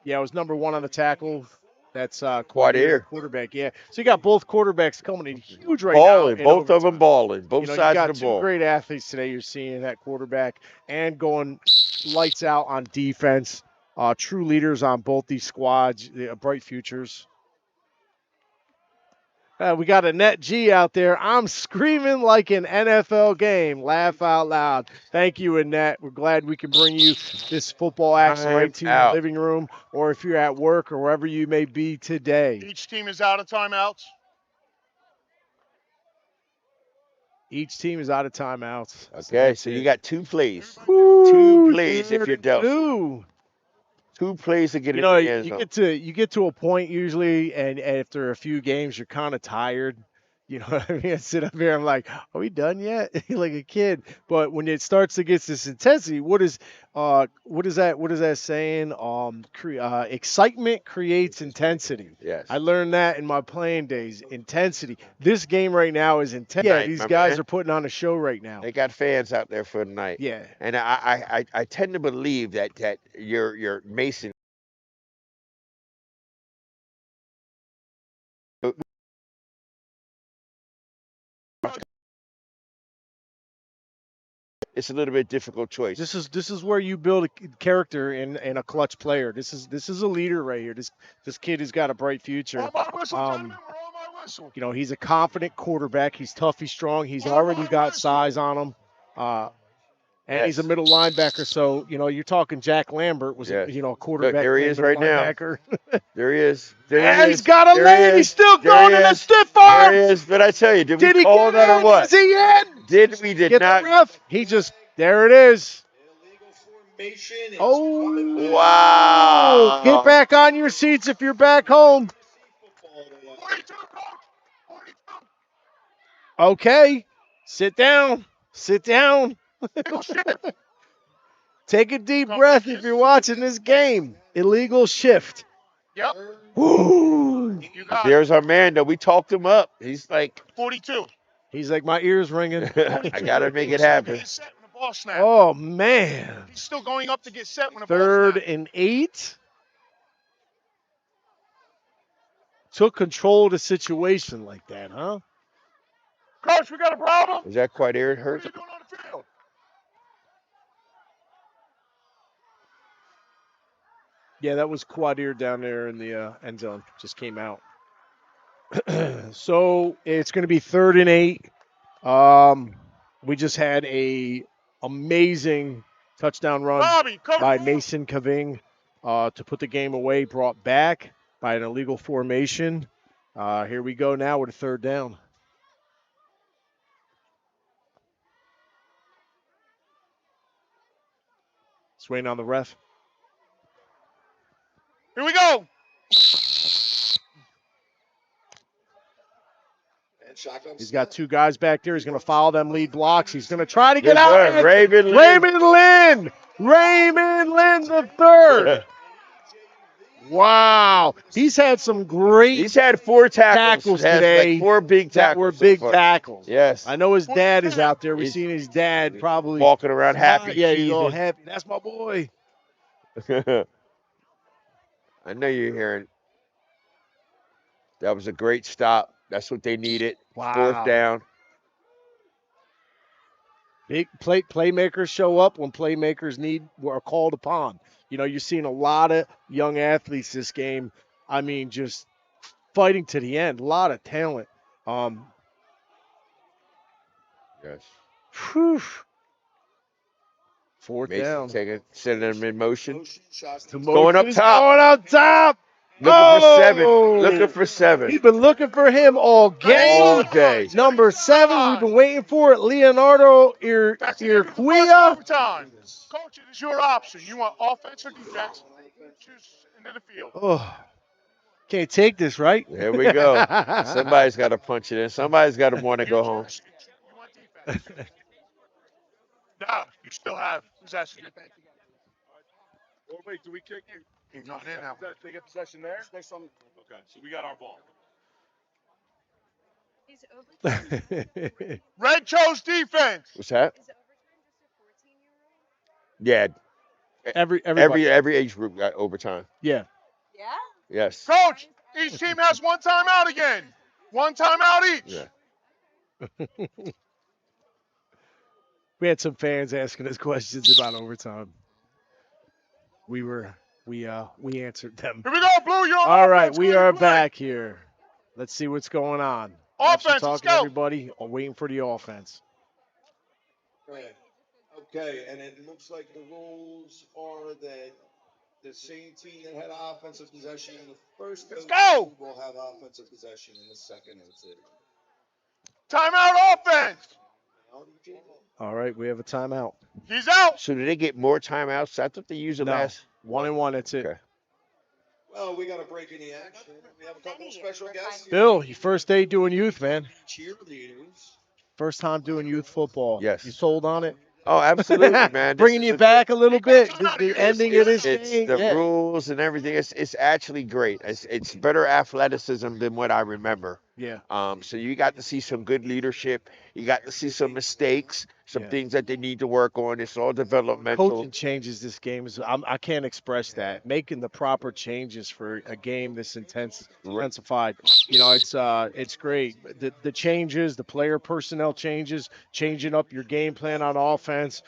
[SPEAKER 1] It was number 1 on the tackle. That's
[SPEAKER 2] Quadir.
[SPEAKER 1] Quarterback, yeah. So you got both quarterbacks coming in huge right
[SPEAKER 2] balling,
[SPEAKER 1] now.
[SPEAKER 2] Both of them balling. Both sides of the ball.
[SPEAKER 1] You got 2 great athletes today you're seeing, that quarterback, and going lights out on defense. True leaders on both these squads, bright futures. We got Annette G out there. I'm screaming like an NFL game. Laugh out loud. Thank you, Annette. We're glad we can bring you this football action right to your living room, or if you're at work or wherever you may be today.
[SPEAKER 6] Each team is out of timeouts.
[SPEAKER 1] Each team is out of timeouts.
[SPEAKER 2] Okay, so you got 2 plays.
[SPEAKER 1] Ooh,
[SPEAKER 2] 2 plays if you're Delsea. 2 plays to get in the end zone.
[SPEAKER 1] You get to a point usually, and after a few games, you're kind of tired. You know what I mean? I sit up here, I'm like, are we done yet? Like a kid. But when it starts to get this intensity, what is that saying? Excitement creates intensity.
[SPEAKER 2] Yes.
[SPEAKER 1] I learned that in my playing days. Intensity. This game right now is intense. Yeah, these guys are putting on a show right now.
[SPEAKER 2] They got fans out there for the night.
[SPEAKER 1] Yeah.
[SPEAKER 2] And I tend to believe that your Mason. It's a little bit difficult choice.
[SPEAKER 1] This is where you build a character in a clutch player. This is a leader right here. This kid has got a bright future. He's a confident quarterback. He's tough. He's strong. He's already got size on him. And he's a middle linebacker, so you're talking Jack Lambert was a quarterback.
[SPEAKER 2] Look, there he is right
[SPEAKER 1] linebacker.
[SPEAKER 2] now. There he is. There
[SPEAKER 1] And
[SPEAKER 2] he
[SPEAKER 1] he's
[SPEAKER 2] is.
[SPEAKER 1] got a
[SPEAKER 2] There
[SPEAKER 1] lane.
[SPEAKER 2] he
[SPEAKER 1] He's
[SPEAKER 2] is.
[SPEAKER 1] still
[SPEAKER 2] There
[SPEAKER 1] going
[SPEAKER 2] he
[SPEAKER 1] in a
[SPEAKER 2] is.
[SPEAKER 1] stiff
[SPEAKER 2] There
[SPEAKER 1] arm.
[SPEAKER 2] he is. But I tell you, did we
[SPEAKER 1] he
[SPEAKER 2] call
[SPEAKER 1] get
[SPEAKER 2] that or
[SPEAKER 1] in?
[SPEAKER 2] what?
[SPEAKER 1] Is he in?
[SPEAKER 2] We did
[SPEAKER 1] Get
[SPEAKER 2] not.
[SPEAKER 1] the ref. He just there it is. Oh
[SPEAKER 2] Wow.
[SPEAKER 1] Get back on your seats if you're back home. Okay. Sit down. Sit down. Take a deep breath if you're watching this game. Illegal shift.
[SPEAKER 6] Yep.
[SPEAKER 1] Woo.
[SPEAKER 2] There's our man, though. We talked him up. He's like
[SPEAKER 6] 42.
[SPEAKER 1] He's like, my ears ringing.
[SPEAKER 2] I got to make it happen.
[SPEAKER 1] Oh, man.
[SPEAKER 6] He's still going up to get set when the ball snaps.
[SPEAKER 1] 3rd and 8. Took control of the situation like that, huh?
[SPEAKER 6] Coach, we got a problem.
[SPEAKER 2] Is that quite Aaron Hurts?
[SPEAKER 6] What are you doing on the field?
[SPEAKER 1] Yeah, that was Quadir down there in the end zone. Just came out. So it's going to be 3rd and 8. We just had a amazing touchdown run by Mason Caving to put the game away, brought back by an illegal formation. Here we go now with a 3rd down. Just waiting on the ref.
[SPEAKER 6] Here we go.
[SPEAKER 1] He's got 2 guys back there. He's going to follow them lead blocks. He's going to try to get out.
[SPEAKER 2] Good. Raymond
[SPEAKER 1] Lynn. Raymond Lynn the 3rd. Wow. He's had some great
[SPEAKER 2] He's had 4 tackles
[SPEAKER 1] today.
[SPEAKER 2] Like 4 big tackles.
[SPEAKER 1] That were big tackles.
[SPEAKER 2] Yes.
[SPEAKER 1] I know his dad is out there. We've seen his dad probably
[SPEAKER 2] walking around happy.
[SPEAKER 1] Yeah, he's all happy. That's my boy.
[SPEAKER 2] I know you're hearing. That was a great stop. That's what they needed.
[SPEAKER 1] Wow.
[SPEAKER 2] 4th down.
[SPEAKER 1] Big playmakers show up when playmakers are called upon. You're seeing a lot of young athletes this game. I mean, just fighting to the end. A lot of talent.
[SPEAKER 2] Yes.
[SPEAKER 1] Whew. 4th
[SPEAKER 2] Mason
[SPEAKER 1] down.
[SPEAKER 2] sending them in motion.
[SPEAKER 1] Going
[SPEAKER 2] up top.
[SPEAKER 1] Going up top.
[SPEAKER 2] Looking for 7. Looking for 7.
[SPEAKER 1] We've been looking for him all game.
[SPEAKER 2] All day.
[SPEAKER 1] Number 7, we've been waiting for it. Leonardo Irquia.
[SPEAKER 6] Coach, it is your option. You want offense or defense? Choose into the field.
[SPEAKER 1] Oh, can't take this, right?
[SPEAKER 2] Here we go. Somebody's got to punch it in. Somebody's got to want to go home.
[SPEAKER 6] You want defense. Nah, you still have possession.
[SPEAKER 11] Or wait, do we kick you?
[SPEAKER 6] He's not in now.
[SPEAKER 11] They get possession there? Okay, so we got our ball.
[SPEAKER 6] Red chose defense.
[SPEAKER 2] What's that? Yeah.
[SPEAKER 1] Every
[SPEAKER 2] age group got overtime.
[SPEAKER 1] Yeah.
[SPEAKER 18] Yeah?
[SPEAKER 2] Yes.
[SPEAKER 6] Coach, each team has 1 timeout again. 1 timeout each.
[SPEAKER 2] Yeah.
[SPEAKER 1] We had some fans asking us questions about overtime. We answered them.
[SPEAKER 6] Here we go, Blue. You're on
[SPEAKER 1] All right,
[SPEAKER 6] offense.
[SPEAKER 1] we are back here. Let's see what's going on.
[SPEAKER 6] Offense,
[SPEAKER 1] Action
[SPEAKER 6] let's
[SPEAKER 1] talking
[SPEAKER 6] go.
[SPEAKER 1] everybody. Waiting for the offense.
[SPEAKER 20] Right. Okay, and it looks like the rules are that the same team that had offensive possession in the first
[SPEAKER 6] Let's go.
[SPEAKER 20] will have offensive possession in the second.
[SPEAKER 6] Timeout offense.
[SPEAKER 1] All right, we have a timeout.
[SPEAKER 6] He's out.
[SPEAKER 2] So do they get more timeouts? I thought they used the last.
[SPEAKER 1] 1 and 1. That's it.
[SPEAKER 2] Okay.
[SPEAKER 20] Well, we got a break in the action. We have a couple of special guests.
[SPEAKER 1] Bill, your first day doing youth, man.
[SPEAKER 20] Cheerleaders.
[SPEAKER 1] First time doing youth football.
[SPEAKER 2] Yes.
[SPEAKER 1] You sold on it?
[SPEAKER 2] Oh, absolutely, man.
[SPEAKER 1] Bringing you back a little bit. The ending of this
[SPEAKER 2] It's
[SPEAKER 1] thing.
[SPEAKER 2] the
[SPEAKER 1] Yeah.
[SPEAKER 2] rules and everything. It's actually great. It's better athleticism than what I remember.
[SPEAKER 1] Yeah.
[SPEAKER 2] So you got to see some good leadership. You got to see some mistakes, some things that they need to work on. It's all developmental.
[SPEAKER 1] Coaching changes this game. I can't express that. Making the proper changes for a game this intensified. It's great. The changes, the player personnel changes, changing up your game plan on offense.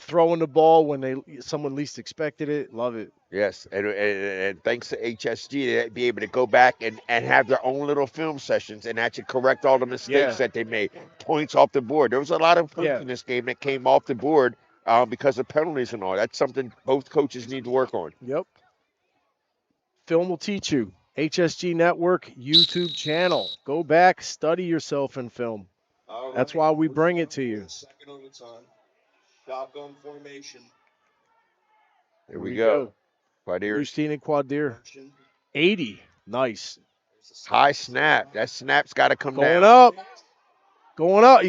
[SPEAKER 1] Throwing the ball when someone least expected it. Love it.
[SPEAKER 2] Yes, and thanks to HSG, they'd be able to go back and have their own little film sessions and actually correct all the mistakes that they made. Points off the board. There was a lot of points in this game that came off the board because of penalties and all. That's something both coaches need to work on.
[SPEAKER 1] Yep. Film will teach you. HSG Network YouTube channel. Go back, study yourself in film. That's why we bring it to you.
[SPEAKER 20] Second overtime. Shotgun formation.
[SPEAKER 2] Here we go.
[SPEAKER 1] Bluestein and Quadir. 80. Nice.
[SPEAKER 2] High snap. That snap's got to come
[SPEAKER 1] Going
[SPEAKER 2] down.
[SPEAKER 1] up. Going up.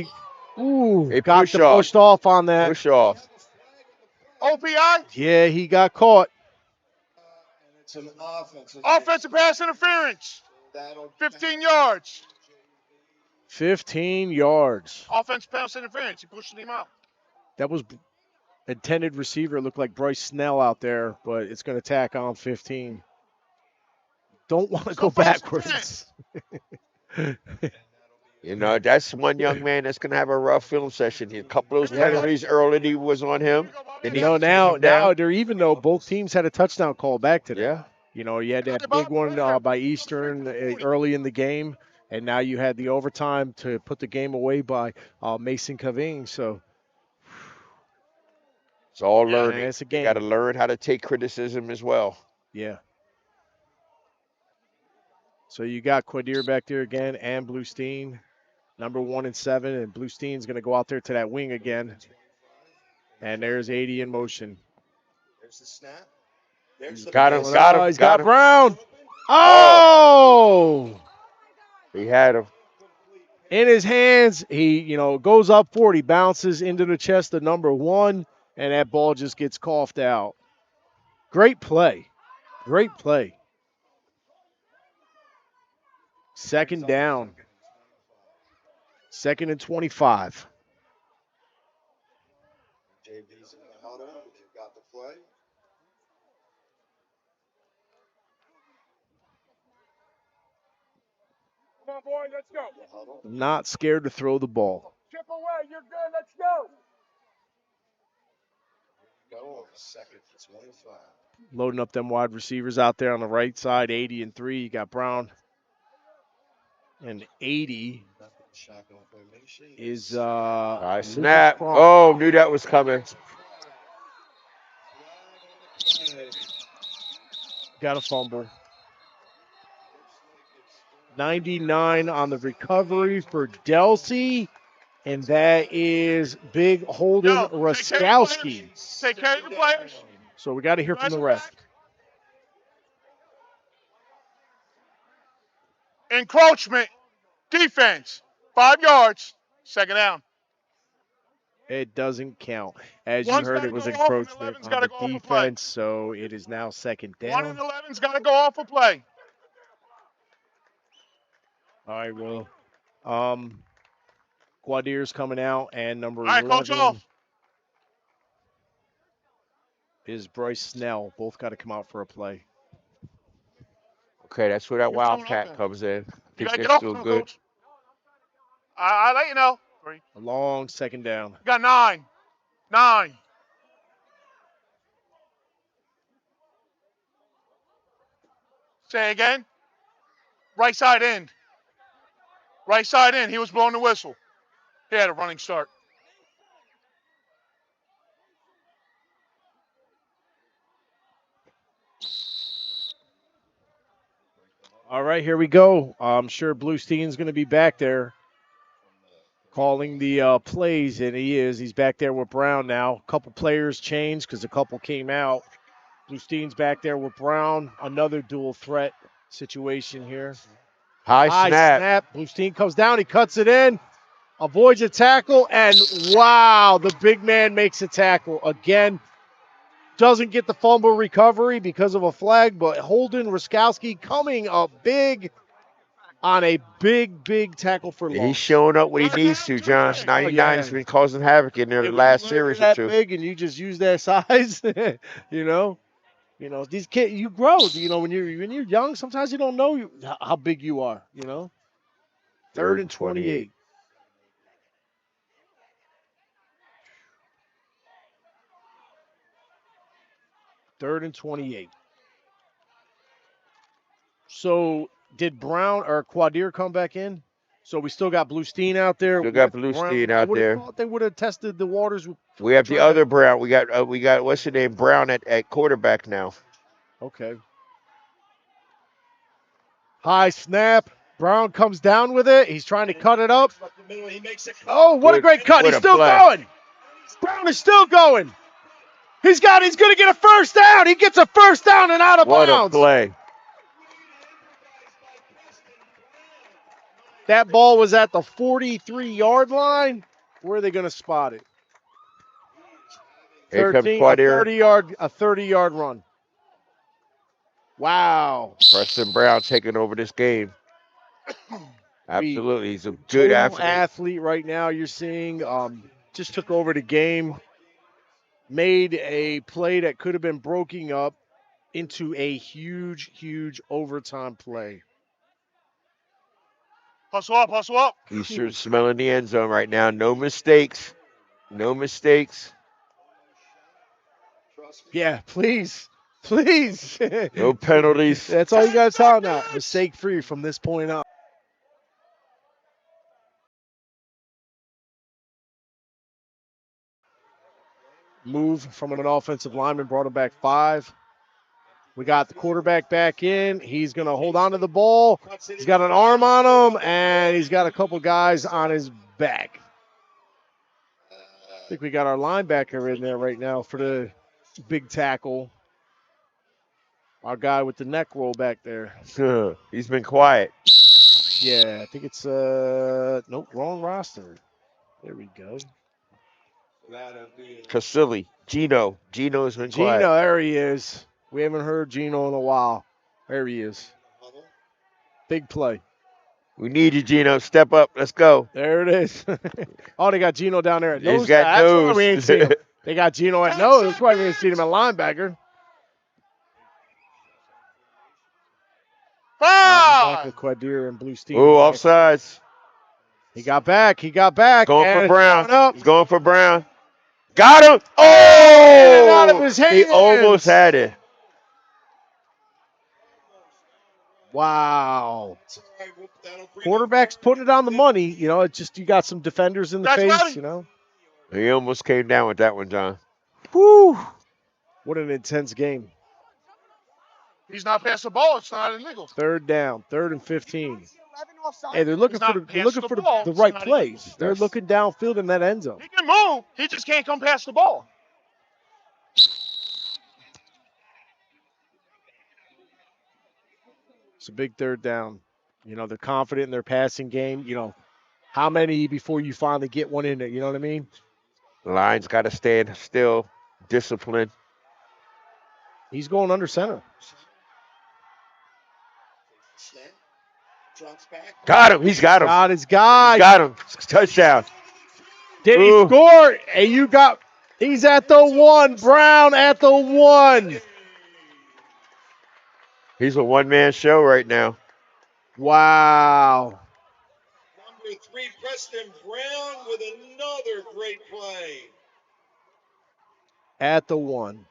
[SPEAKER 1] Ooh, got pushed off on that.
[SPEAKER 2] Push off.
[SPEAKER 6] OPI?
[SPEAKER 1] Yeah, he got caught.
[SPEAKER 20] It's an
[SPEAKER 6] offensive pass interference. 15 yards.
[SPEAKER 1] 15 yards.
[SPEAKER 6] Offensive pass interference. He pushed him out.
[SPEAKER 1] That was intended receiver. Looked like Bryce Snell out there, but it's going to tack on 15. Don't want to go backwards.
[SPEAKER 2] You know, that's one young man that's going to have a rough film session. A couple of those penalties early was on him.
[SPEAKER 1] You know, now they're even though both teams had a touchdown call back today.
[SPEAKER 2] Yeah.
[SPEAKER 1] You know, you had that big one by Eastern early in the game, and now you had the overtime to put the game away by Mason Caving. So
[SPEAKER 2] it's all learning.
[SPEAKER 1] It's a game.
[SPEAKER 2] You got to learn how to take criticism as well.
[SPEAKER 1] Yeah. So you got Quadir back there again and Bluestein, number 1 and 7, and Bluestein's going to go out there to that wing again. And there's 80 in motion.
[SPEAKER 20] There's the snap.
[SPEAKER 2] Got him.
[SPEAKER 1] He's got Brown. Oh!
[SPEAKER 2] He had him.
[SPEAKER 1] In his hands, he, goes up for it. He bounces into the chest of number 1, and that ball just gets coughed out. Great play. Great play. Second down. 2nd and 25.
[SPEAKER 20] JB's in the huddle. They've got the play.
[SPEAKER 6] Come on, boy, let's go.
[SPEAKER 1] Not scared to throw the ball.
[SPEAKER 6] Chip away, you're good, let's go.
[SPEAKER 20] Go, 2nd and 25.
[SPEAKER 1] Loading up them wide receivers out there on the right side, 80 and 3. You got Brown. And 80 is
[SPEAKER 2] snap. Oh, knew that was coming.
[SPEAKER 1] Got a fumble. 99 on the recovery for Delsea. And that is big Holden Raskowski.
[SPEAKER 6] Take care of the players.
[SPEAKER 1] So we got to hear from the ref.
[SPEAKER 6] Encroachment. Defense. 5 yards. 2nd down.
[SPEAKER 1] It doesn't count. As you heard, it was encroachment on the defense, so it is now 2nd down.
[SPEAKER 6] 1 and 11's got to go off a play.
[SPEAKER 1] All right, well, Quadir's coming out, and number
[SPEAKER 6] 11 coach off.
[SPEAKER 1] Is Bryce Snell. Both got to come out for a play.
[SPEAKER 2] Okay, that's where that Wildcat comes in.
[SPEAKER 6] You got to get off still good. Coach. I'll let you know. 3.
[SPEAKER 1] A long 2nd down.
[SPEAKER 6] You got 9. 9. Say again. Right side in. Right side in. He was blowing the whistle. He had a running start.
[SPEAKER 1] All right, here we go. I'm sure Bluestein's going to be back there calling the plays, and he is. He's back there with Brown now. A couple players changed because a couple came out. Bluestein's back there with Brown. Another dual threat situation here.
[SPEAKER 2] High snap.
[SPEAKER 1] Bluestein comes down. He cuts it in. Avoids a tackle. And, wow, the big man makes a tackle. Again, doesn't get the fumble recovery because of a flag, but Holden Raskowski coming up big on a big tackle for loss.
[SPEAKER 2] He's showing up when he needs to, John. 99 has been causing havoc in there the last series or two.
[SPEAKER 1] Big and you just use that size, you know, these kids, you grow. When you're young, sometimes you don't know how big you are. 3rd and 28. Third and 28. So did Brown or Quadir come back in? So we still got Bluestein out there.
[SPEAKER 2] Still got
[SPEAKER 1] with
[SPEAKER 2] Bluestein
[SPEAKER 1] Brown. I
[SPEAKER 2] out
[SPEAKER 1] would have
[SPEAKER 2] there.
[SPEAKER 1] thought they would have tested the waters.
[SPEAKER 2] We have the other Brown. We got what's the name? Brown at quarterback now.
[SPEAKER 1] Okay. High snap. Brown comes down with it. He's trying to cut it up. Oh, what a great cut. He's still going. Brown is still going. He's going to get a first down. He gets a first down and out of bounds.
[SPEAKER 2] What a play.
[SPEAKER 1] That ball was at the 43-yard line. Where are they going to spot it?
[SPEAKER 2] Here comes
[SPEAKER 1] 13,
[SPEAKER 2] Quadir.
[SPEAKER 1] a 30-yard run. Wow.
[SPEAKER 2] Preston Brown taking over this game. Absolutely. He's a good
[SPEAKER 1] athlete right now. You're seeing just took over the game. Made a play that could have been broken up into a huge, huge overtime play.
[SPEAKER 6] Hustle up, hustle up.
[SPEAKER 2] He's sure smelling the end zone right now. No mistakes. No mistakes.
[SPEAKER 1] Yeah, please. Please.
[SPEAKER 2] No penalties.
[SPEAKER 1] That's all you guys talking about. Mistake free from this point on. Move from an offensive lineman, brought him back 5. We got the quarterback back in. He's going to hold on to the ball. He's got an arm on him, and he's got a couple guys on his back. I think we got our linebacker in there right now for the big tackle. Our guy with the neck roll back there.
[SPEAKER 2] He's been quiet.
[SPEAKER 1] Yeah, I think it's nope, wrong roster. There we go.
[SPEAKER 2] Casilli. Gino's been quiet.
[SPEAKER 1] Gino, there he is. We haven't heard Gino in a while. There he is. Big play.
[SPEAKER 2] We need you, Gino. Step up. Let's go.
[SPEAKER 1] There it is. Oh, they got Gino down there at nose.
[SPEAKER 2] He's got
[SPEAKER 1] That's
[SPEAKER 2] nose.
[SPEAKER 1] why we ain't seen him. They got Gino at nose. That's why we ain't seen him at linebacker. Back with Quadir and Bluestein.
[SPEAKER 2] Oh, offsides.
[SPEAKER 1] He got back.
[SPEAKER 2] Going for Brown.
[SPEAKER 1] Up.
[SPEAKER 2] He's going for Brown. Got him. Oh!
[SPEAKER 1] Out of his hands.
[SPEAKER 2] He almost had it.
[SPEAKER 1] Wow. Quarterback's putting it on the money. You know, it's just you got some defenders in the face, you know.
[SPEAKER 2] He almost came down with that one, John.
[SPEAKER 1] Whew. What an intense game.
[SPEAKER 6] He's not passing the ball. It's not illegal.
[SPEAKER 1] Third down, 3rd and 15. Hey, they're looking for the right plays. They're looking downfield in that end zone.
[SPEAKER 6] He can move. He just can't come past the ball.
[SPEAKER 1] It's a big 3rd down. You know, they're confident in their passing game. You know, how many before you finally get one in there? You know what I mean?
[SPEAKER 2] Line's got to stand still, disciplined.
[SPEAKER 1] He's going under center.
[SPEAKER 2] Got him. He's got him.
[SPEAKER 1] Got his guy.
[SPEAKER 2] Got him. Touchdown.
[SPEAKER 1] Did he score? And he's at the 1. Brown at the 1.
[SPEAKER 2] He's a one-man show right now.
[SPEAKER 1] Wow.
[SPEAKER 20] Number 3, Preston Brown with another great play.
[SPEAKER 1] At the 1.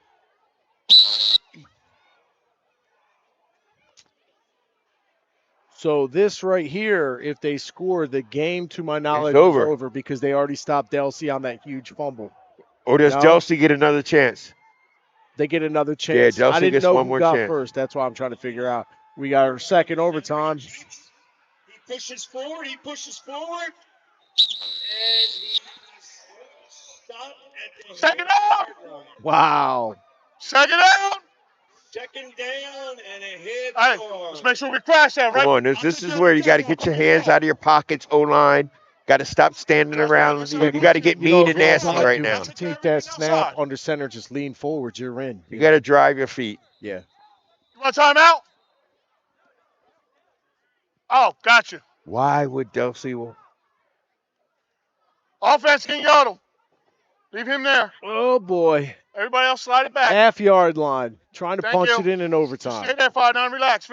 [SPEAKER 1] So this right here, if they score, the game, to my knowledge, is over because they already stopped Delsea on that huge fumble.
[SPEAKER 2] Or does Delsea get another chance?
[SPEAKER 1] They get another chance.
[SPEAKER 2] Yeah, Delsea
[SPEAKER 1] I didn't
[SPEAKER 2] gets
[SPEAKER 1] know
[SPEAKER 2] one
[SPEAKER 1] who
[SPEAKER 2] more
[SPEAKER 1] got
[SPEAKER 2] chance.
[SPEAKER 1] first. That's why I'm trying to figure out. We got our second overtime.
[SPEAKER 20] He pushes forward. And he's stopped at the
[SPEAKER 6] Second down.
[SPEAKER 1] Wow.
[SPEAKER 6] Second down.
[SPEAKER 20] Second down and a hit.
[SPEAKER 6] All right, let's make sure we crash that, right?
[SPEAKER 2] Come on, this is where you got to get your hands out of your pockets, O-line. Got to stop standing around. You got to get mean and nasty right now.
[SPEAKER 1] Take that snap under center, just lean forward, you're in.
[SPEAKER 2] You got to drive your feet.
[SPEAKER 1] Yeah.
[SPEAKER 6] You want a timeout? Oh, gotcha.
[SPEAKER 2] Why would Delsea?
[SPEAKER 6] Offense can yard him. Leave him there.
[SPEAKER 1] Oh, boy.
[SPEAKER 6] Everybody else slide it back.
[SPEAKER 1] Half-yard line. Trying to
[SPEAKER 6] Thank
[SPEAKER 1] punch
[SPEAKER 6] you.
[SPEAKER 1] it in overtime.
[SPEAKER 6] Stay there, 5-9. Relax.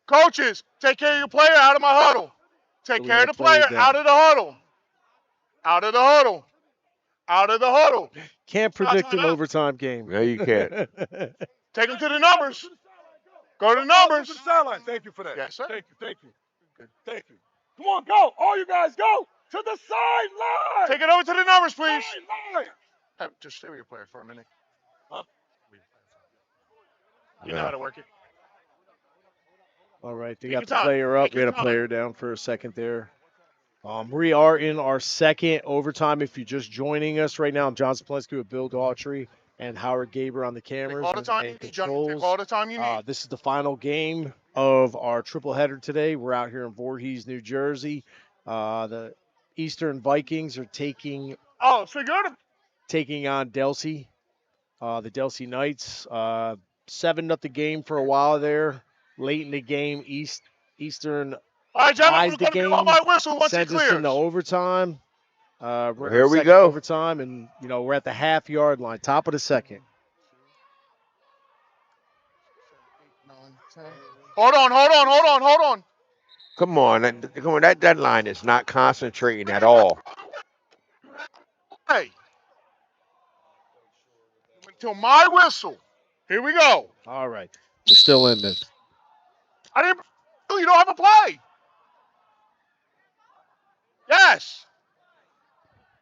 [SPEAKER 6] Coaches, take care of your player out of my huddle. Take care of the player out of the huddle. Out of the huddle. Out of the huddle.
[SPEAKER 1] Can't predict an overtime game.
[SPEAKER 2] No, you can't.
[SPEAKER 6] Take them to the numbers. Go to the numbers.
[SPEAKER 11] Sideline. Thank you for that.
[SPEAKER 6] Yes, sir.
[SPEAKER 11] Thank you. Thank you. Come on, go. All you guys, go to the sideline.
[SPEAKER 6] Take it over to the numbers, please.
[SPEAKER 11] Sideline.
[SPEAKER 6] Hey, just stay with your player for a minute. You
[SPEAKER 2] Yeah.
[SPEAKER 6] know how to work it.
[SPEAKER 1] All right, they
[SPEAKER 6] Take
[SPEAKER 1] got
[SPEAKER 6] your
[SPEAKER 1] the
[SPEAKER 6] time.
[SPEAKER 1] player up.
[SPEAKER 6] Take
[SPEAKER 1] We had
[SPEAKER 6] your
[SPEAKER 1] a
[SPEAKER 6] time.
[SPEAKER 1] player down for a second there. We are in our second overtime. If you're just joining us right now, I'm John Spolensky with Bill Daughtry and Howard Gaber on the cameras
[SPEAKER 6] all the time
[SPEAKER 1] and
[SPEAKER 6] you need, Johnny. Take
[SPEAKER 1] controls.
[SPEAKER 6] all the time you need.
[SPEAKER 1] This is the final game of our triple header today. We're out here in Voorhees, New Jersey. The Eastern Vikings are taking
[SPEAKER 6] Oh, so you're
[SPEAKER 1] taking on Delsea, the Delsea Knights. 7-0 game for a while there. Late in the game, Eastern
[SPEAKER 6] all right, gentlemen,
[SPEAKER 1] tied
[SPEAKER 6] we're
[SPEAKER 1] the
[SPEAKER 6] going to be
[SPEAKER 1] game,
[SPEAKER 6] on my whistle once it
[SPEAKER 1] sent us
[SPEAKER 6] clears.
[SPEAKER 1] into overtime. We're in
[SPEAKER 2] Here
[SPEAKER 1] our
[SPEAKER 2] we
[SPEAKER 1] second
[SPEAKER 2] go.
[SPEAKER 1] overtime, and we're at the half-yard line, top of the second.
[SPEAKER 6] Hold on.
[SPEAKER 2] Come on. That line is not concentrating at all.
[SPEAKER 6] Hey. Until my whistle. Here we go.
[SPEAKER 1] All right. We're still in this.
[SPEAKER 6] You don't have a play. Yes.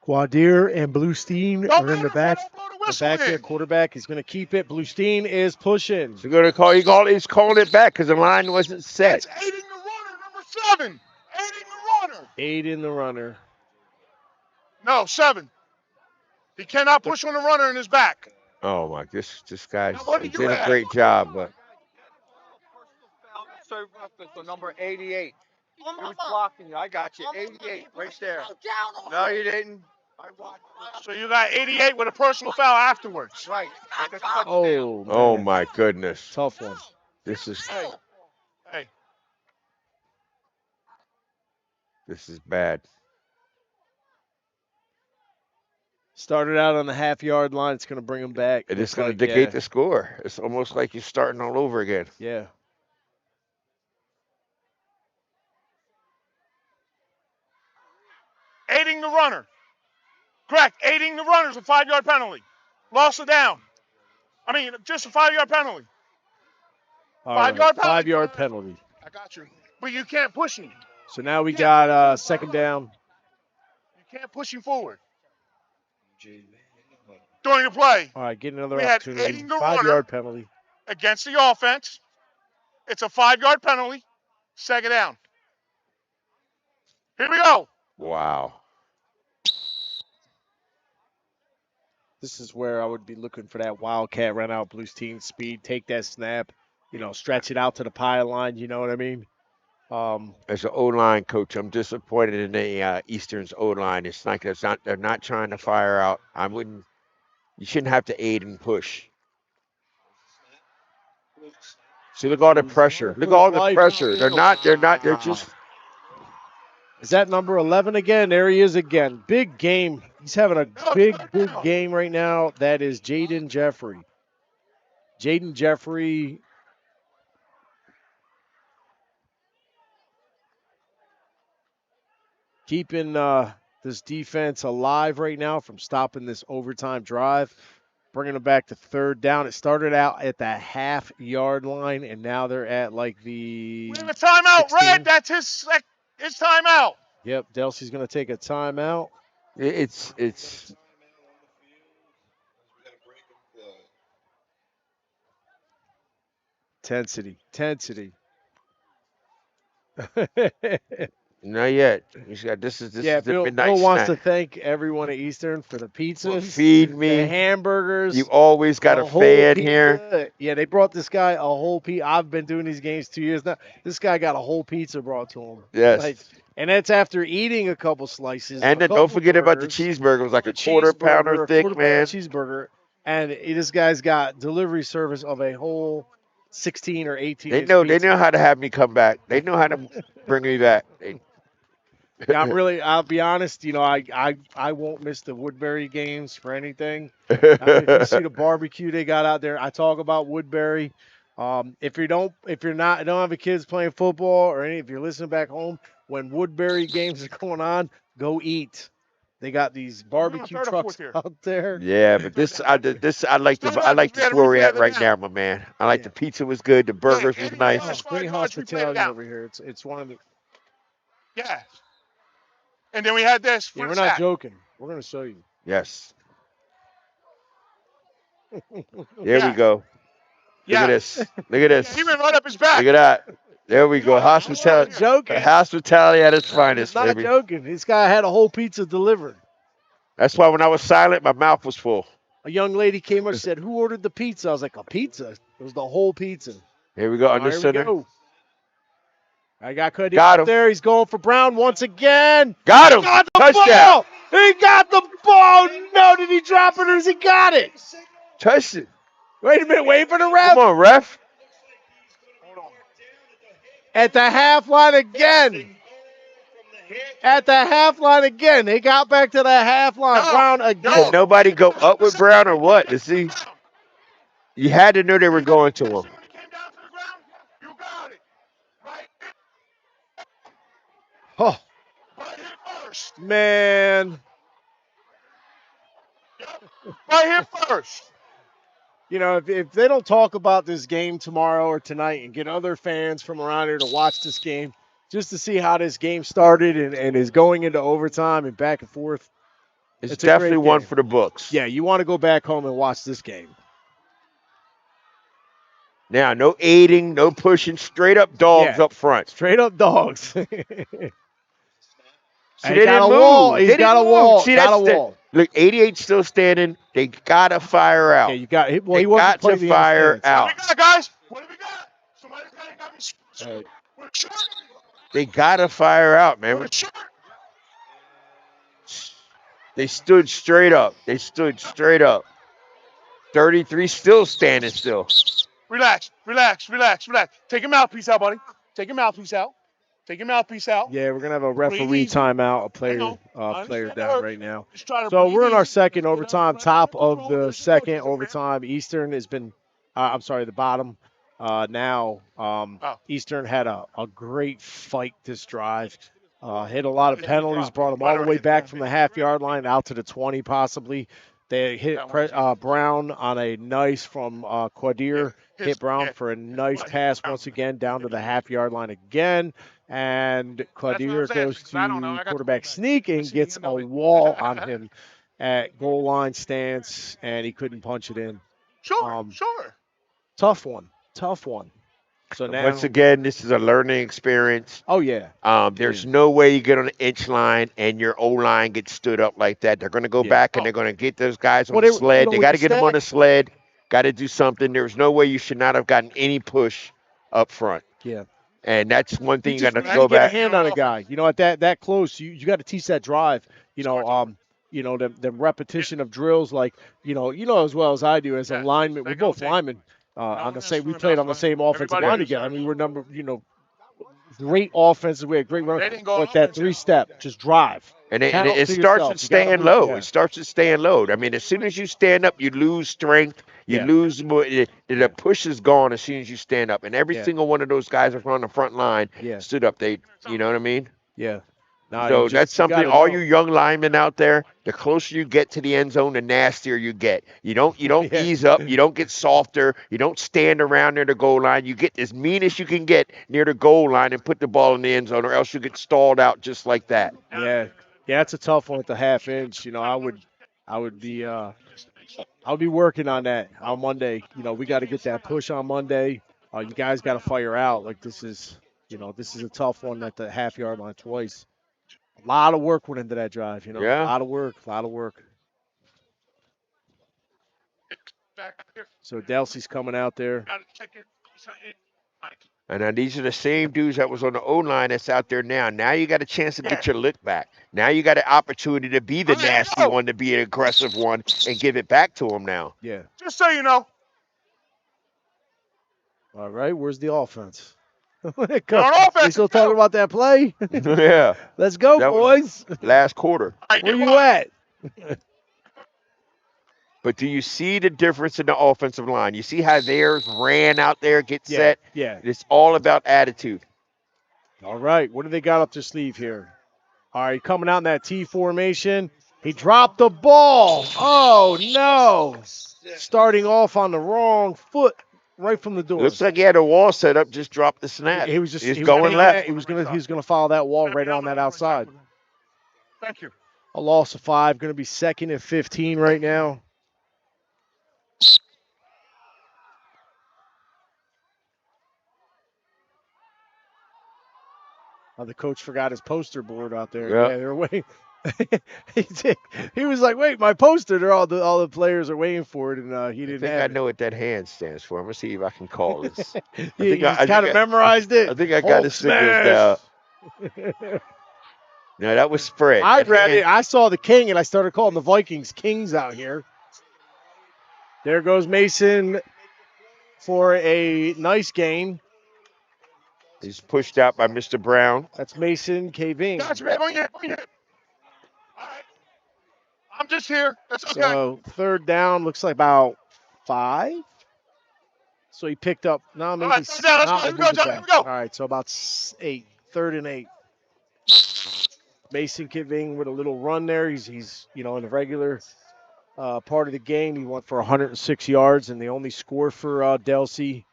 [SPEAKER 1] Quadir and Bluestein are in the back.
[SPEAKER 6] The
[SPEAKER 1] back there, quarterback. He's going to keep it. Bluestein is pushing.
[SPEAKER 2] He's going to call. He's calling it back because the line wasn't set.
[SPEAKER 6] It's aiding the runner, number 7. Aiding the runner.
[SPEAKER 1] Aiding the runner.
[SPEAKER 6] No, 7. He cannot push on the runner in his back.
[SPEAKER 2] Oh my! This guy's did a great job, but.
[SPEAKER 17] So number 88. He was blocking you. I got you. 88, right there. No, you didn't. I watched.
[SPEAKER 6] So you got 88 with a personal foul afterwards.
[SPEAKER 17] Right.
[SPEAKER 2] Oh my goodness!
[SPEAKER 1] Tough one.
[SPEAKER 2] This is.
[SPEAKER 6] Hey.
[SPEAKER 2] This is bad.
[SPEAKER 1] Started out on the half-yard line. It's going to bring him back.
[SPEAKER 2] And it's going to dictate the score. It's almost like you're starting all over again.
[SPEAKER 1] Yeah.
[SPEAKER 6] Aiding the runner. Correct. Aiding the runner is a 5-yard penalty. Loss of down. I mean, just a 5-yard penalty.
[SPEAKER 1] All right.
[SPEAKER 6] 5-yard penalty.
[SPEAKER 1] 5-yard penalty.
[SPEAKER 6] I got you. But you can't push him.
[SPEAKER 1] So now we got second down.
[SPEAKER 6] You can't push him forward. During the play.
[SPEAKER 1] All right, get another
[SPEAKER 6] we had
[SPEAKER 1] opportunity.
[SPEAKER 6] aiding the
[SPEAKER 1] 5-yard penalty.
[SPEAKER 6] Against the offense. It's a 5-yard penalty. Second down. Here we go.
[SPEAKER 2] Wow.
[SPEAKER 1] This is where I would be looking for that wildcat run out, Bluestein speed, take that snap, stretch it out to the pylon. You know what I mean?
[SPEAKER 2] As an O-line coach, I'm disappointed in the Eastern's O-line. It's like they're not trying to fire out. You shouldn't have to aid and push. See, look at all the pressure. Look at all the pressure. They're just.
[SPEAKER 1] Is that number 11 again? There he is again. Big game. He's having a big game right now. That is Jaden Jeffrey. Jaden Jeffrey. Keeping this defense alive right now from stopping this overtime drive. Bringing them back to third down. It started out at the half-yard line, and now they're at like the.
[SPEAKER 6] We have a timeout,
[SPEAKER 1] 16.
[SPEAKER 6] Red. That's his timeout.
[SPEAKER 1] Yep, Delsea's going to take a timeout.
[SPEAKER 2] It's.
[SPEAKER 1] Tensity.
[SPEAKER 2] Not yet. This is the
[SPEAKER 1] Bill
[SPEAKER 2] midnight
[SPEAKER 1] wants
[SPEAKER 2] snack.
[SPEAKER 1] to thank everyone at Eastern for the pizzas.
[SPEAKER 2] Feed me.
[SPEAKER 1] The hamburgers.
[SPEAKER 2] You always got a fan here.
[SPEAKER 1] Yeah, they brought this guy a whole pizza. I've been doing these games 2 years now. This guy got a whole pizza brought to him.
[SPEAKER 2] Yes.
[SPEAKER 1] And that's after eating a couple slices.
[SPEAKER 2] And then don't forget about the cheeseburger. It was like a quarter-pounder thick, man.
[SPEAKER 1] Cheeseburger. And this guy's got delivery service of a whole 16 or 18.
[SPEAKER 2] They know how to have me come back. They know how to bring me back.
[SPEAKER 1] Yeah, I'll be honest, I won't miss the Woodbury games for anything. If you see the barbecue they got out there, I talk about Woodbury. If you don't have a kids playing football or if you're listening back home, when Woodbury games are going on, go eat. They got these barbecue trucks out there.
[SPEAKER 2] Yeah, but I like this where we're at right now, my man. I like the pizza was good, the burgers was nice.
[SPEAKER 1] Great hospitality over here. It's one of the.
[SPEAKER 6] Yeah. And then we had this.
[SPEAKER 1] Yeah, we're not joking. We're going to show you.
[SPEAKER 2] Yes. There we go. Look at this. Look at this.
[SPEAKER 6] He went right up his back.
[SPEAKER 2] Look at that. There we go. Hospitality.
[SPEAKER 1] Joking.
[SPEAKER 2] Hospitality at its finest,
[SPEAKER 1] Not
[SPEAKER 2] baby.
[SPEAKER 1] joking. This guy had a whole pizza delivered.
[SPEAKER 2] That's why when I was silent, my mouth was full.
[SPEAKER 1] A young lady came up and said, "Who ordered the pizza?" I was like, "A pizza?" It was the whole pizza.
[SPEAKER 2] Here we go. Under
[SPEAKER 1] Here we
[SPEAKER 2] center.
[SPEAKER 1] go. I got Cuddy
[SPEAKER 2] Got
[SPEAKER 1] up
[SPEAKER 2] him.
[SPEAKER 1] there. He's going for Brown once again.
[SPEAKER 2] Got him.
[SPEAKER 1] Got the
[SPEAKER 2] Touchdown.
[SPEAKER 1] ball. He got the ball. No, did he drop it or has he got it?
[SPEAKER 2] Touched it.
[SPEAKER 1] Wait a minute. Wait for the ref.
[SPEAKER 2] Come on, ref.
[SPEAKER 1] At the half line again. At the half line again. They got back to the half line. Brown again.
[SPEAKER 2] Did nobody go up with Brown or what? To see, you had to know they were going to him.
[SPEAKER 1] Oh, man.
[SPEAKER 6] Right here first.
[SPEAKER 1] You know, if they don't talk about this game tomorrow or tonight and get other fans from around here to watch this game, just to see how this game started and is going into overtime and back and forth.
[SPEAKER 2] It's definitely one for the books.
[SPEAKER 1] Yeah, you want to go back home and watch this game.
[SPEAKER 2] Now, no aiding, no pushing, straight up dogs up front.
[SPEAKER 1] Straight up dogs.
[SPEAKER 2] See, they didn't move.
[SPEAKER 1] Wall. He's got a wall.
[SPEAKER 2] See,
[SPEAKER 1] got
[SPEAKER 2] that's
[SPEAKER 1] a wall.
[SPEAKER 2] Look, 88 still standing. They gotta fire out.
[SPEAKER 1] Yeah, you got. Well,
[SPEAKER 2] they
[SPEAKER 1] he wasn't
[SPEAKER 2] got to
[SPEAKER 1] playing the
[SPEAKER 2] fire out.
[SPEAKER 6] What do we got, guys? What do we got? Somebody's got me.
[SPEAKER 2] They gotta fire out, man. They stood straight up. They stood straight up. 33 still standing still.
[SPEAKER 6] Relax, relax, relax, relax. Take your mouthpiece out, buddy. Take your mouthpiece out. Take your mouthpiece out.
[SPEAKER 1] Yeah, we're gonna have a referee
[SPEAKER 6] Breathe easy.
[SPEAKER 1] timeout, a player
[SPEAKER 6] understand
[SPEAKER 1] down
[SPEAKER 6] that.
[SPEAKER 1] right now.
[SPEAKER 6] Just try to
[SPEAKER 1] So
[SPEAKER 6] breathe
[SPEAKER 1] we're in our
[SPEAKER 6] easy.
[SPEAKER 1] second overtime, top of the second overtime. Eastern has been, I'm sorry, the bottom. Now Eastern had a great fight this drive. Hit a lot of penalties, brought them all the way back from the half-yard line out to the 20 possibly. They hit Brown on a nice from Quadir. Hit Brown for a nice pass once again down to the half-yard line again. And Quadir goes to quarterback sneak and gets a wall on him at goal line stance, and he couldn't punch it in.
[SPEAKER 6] Sure.
[SPEAKER 1] Tough one. So now,
[SPEAKER 2] Once again, this is a learning experience.
[SPEAKER 1] Oh, yeah.
[SPEAKER 2] There's no way you get on the inch line and your O-line gets stood up like that. They're going to go back and they're going to get those guys on the sled. They got to get them on the sled. Got to do something. There's no way you should not have gotten any push up front.
[SPEAKER 1] Yeah.
[SPEAKER 2] And that's one thing you got to
[SPEAKER 1] get
[SPEAKER 2] go back.
[SPEAKER 1] a hand on a guy. You know, at that close, you got to teach that drive. The repetition of drills, like you know as well as I do as a lineman. We're both linemen on the same. We played on the same offensive line together. I mean, we're great offenses. We had great run. But that 3-step, just drive.
[SPEAKER 2] And it starts with staying low. It starts with staying low. I mean, as soon as you stand up, you lose strength. You lose more. The push is gone as soon as you stand up. And every single one of those guys that were on the front line stood up. You know what I mean?
[SPEAKER 1] Yeah.
[SPEAKER 2] So that's something. All you young linemen out there, the closer you get to the end zone, the nastier you get. You don't ease up. You don't get softer. You don't stand around near the goal line. You get as mean as you can get near the goal line and put the ball in the end zone, or else you get stalled out just like that.
[SPEAKER 1] Yeah, it's a tough one at the half inch. You know, I would be I'll be working on that on Monday. You know, we got to get that push on Monday. You guys got to fire out. Like this is a tough one at the half-yard line twice. A lot of work went into that drive, A lot of work. So Delsea's coming out there.
[SPEAKER 2] And now these are the same dudes that was on the O-line that's out there now. Now you got a chance to get your lick back. Now you got an opportunity to be the nasty one, to be an aggressive one, and give it back to them now.
[SPEAKER 1] Yeah.
[SPEAKER 6] Just so you know.
[SPEAKER 1] All right, where's the offense?
[SPEAKER 6] offense,
[SPEAKER 1] We still talking about that play?
[SPEAKER 2] Yeah.
[SPEAKER 1] Let's go,
[SPEAKER 2] That
[SPEAKER 1] boys.
[SPEAKER 2] was last quarter.
[SPEAKER 1] Where you at?
[SPEAKER 2] But do you see the difference in the offensive line? You see how theirs ran out there, get set?
[SPEAKER 1] Yeah.
[SPEAKER 2] It's all about attitude.
[SPEAKER 1] All right, what do they got up their sleeve here? All right, coming out in that T formation. He dropped the ball. Oh, no. Starting off on the wrong foot. right from the door.
[SPEAKER 2] Looks like he had a wall set up, just dropped the snap.
[SPEAKER 1] He was just
[SPEAKER 2] He's
[SPEAKER 1] he was
[SPEAKER 2] going
[SPEAKER 1] taking
[SPEAKER 2] left.
[SPEAKER 1] that. He was gonna follow that wall right on that outside.
[SPEAKER 6] Thank you.
[SPEAKER 1] A loss of 5, going to be 2nd and 15 right now. Oh, the coach forgot his poster board out there.
[SPEAKER 2] Yep.
[SPEAKER 1] Yeah, they're waiting. He was like, "Wait, my poster!" They're all the players are waiting for it, and he
[SPEAKER 2] I
[SPEAKER 1] didn't
[SPEAKER 2] think
[SPEAKER 1] have
[SPEAKER 2] I
[SPEAKER 1] it.
[SPEAKER 2] know what that hand stands for. I'm gonna see if I can call this.
[SPEAKER 1] You just kind of memorized it.
[SPEAKER 2] I think I got
[SPEAKER 1] Hulk
[SPEAKER 2] the signals down. No, that was spread.
[SPEAKER 1] I
[SPEAKER 2] That
[SPEAKER 1] read
[SPEAKER 2] hand-
[SPEAKER 1] it. I saw the king, and I started calling the Vikings kings out here. There goes Mason for a nice gain.
[SPEAKER 2] He's pushed out by Mr. Brown.
[SPEAKER 1] That's Mason Caving.
[SPEAKER 6] Gotcha, man. Bring it. All right. I'm just here. That's okay.
[SPEAKER 1] So 3rd down looks like about 5. So he picked up. No, maybe.
[SPEAKER 6] All right, 3rd down. Let's go.
[SPEAKER 1] I
[SPEAKER 6] Here we go,
[SPEAKER 1] moved it
[SPEAKER 6] John. Here
[SPEAKER 1] back.
[SPEAKER 6] we go.
[SPEAKER 1] All right, so about 8. 3rd and 8. Mason Caving with a little run there. He's in the regular part of the game. He went for 106 yards, and the only score for Delsea.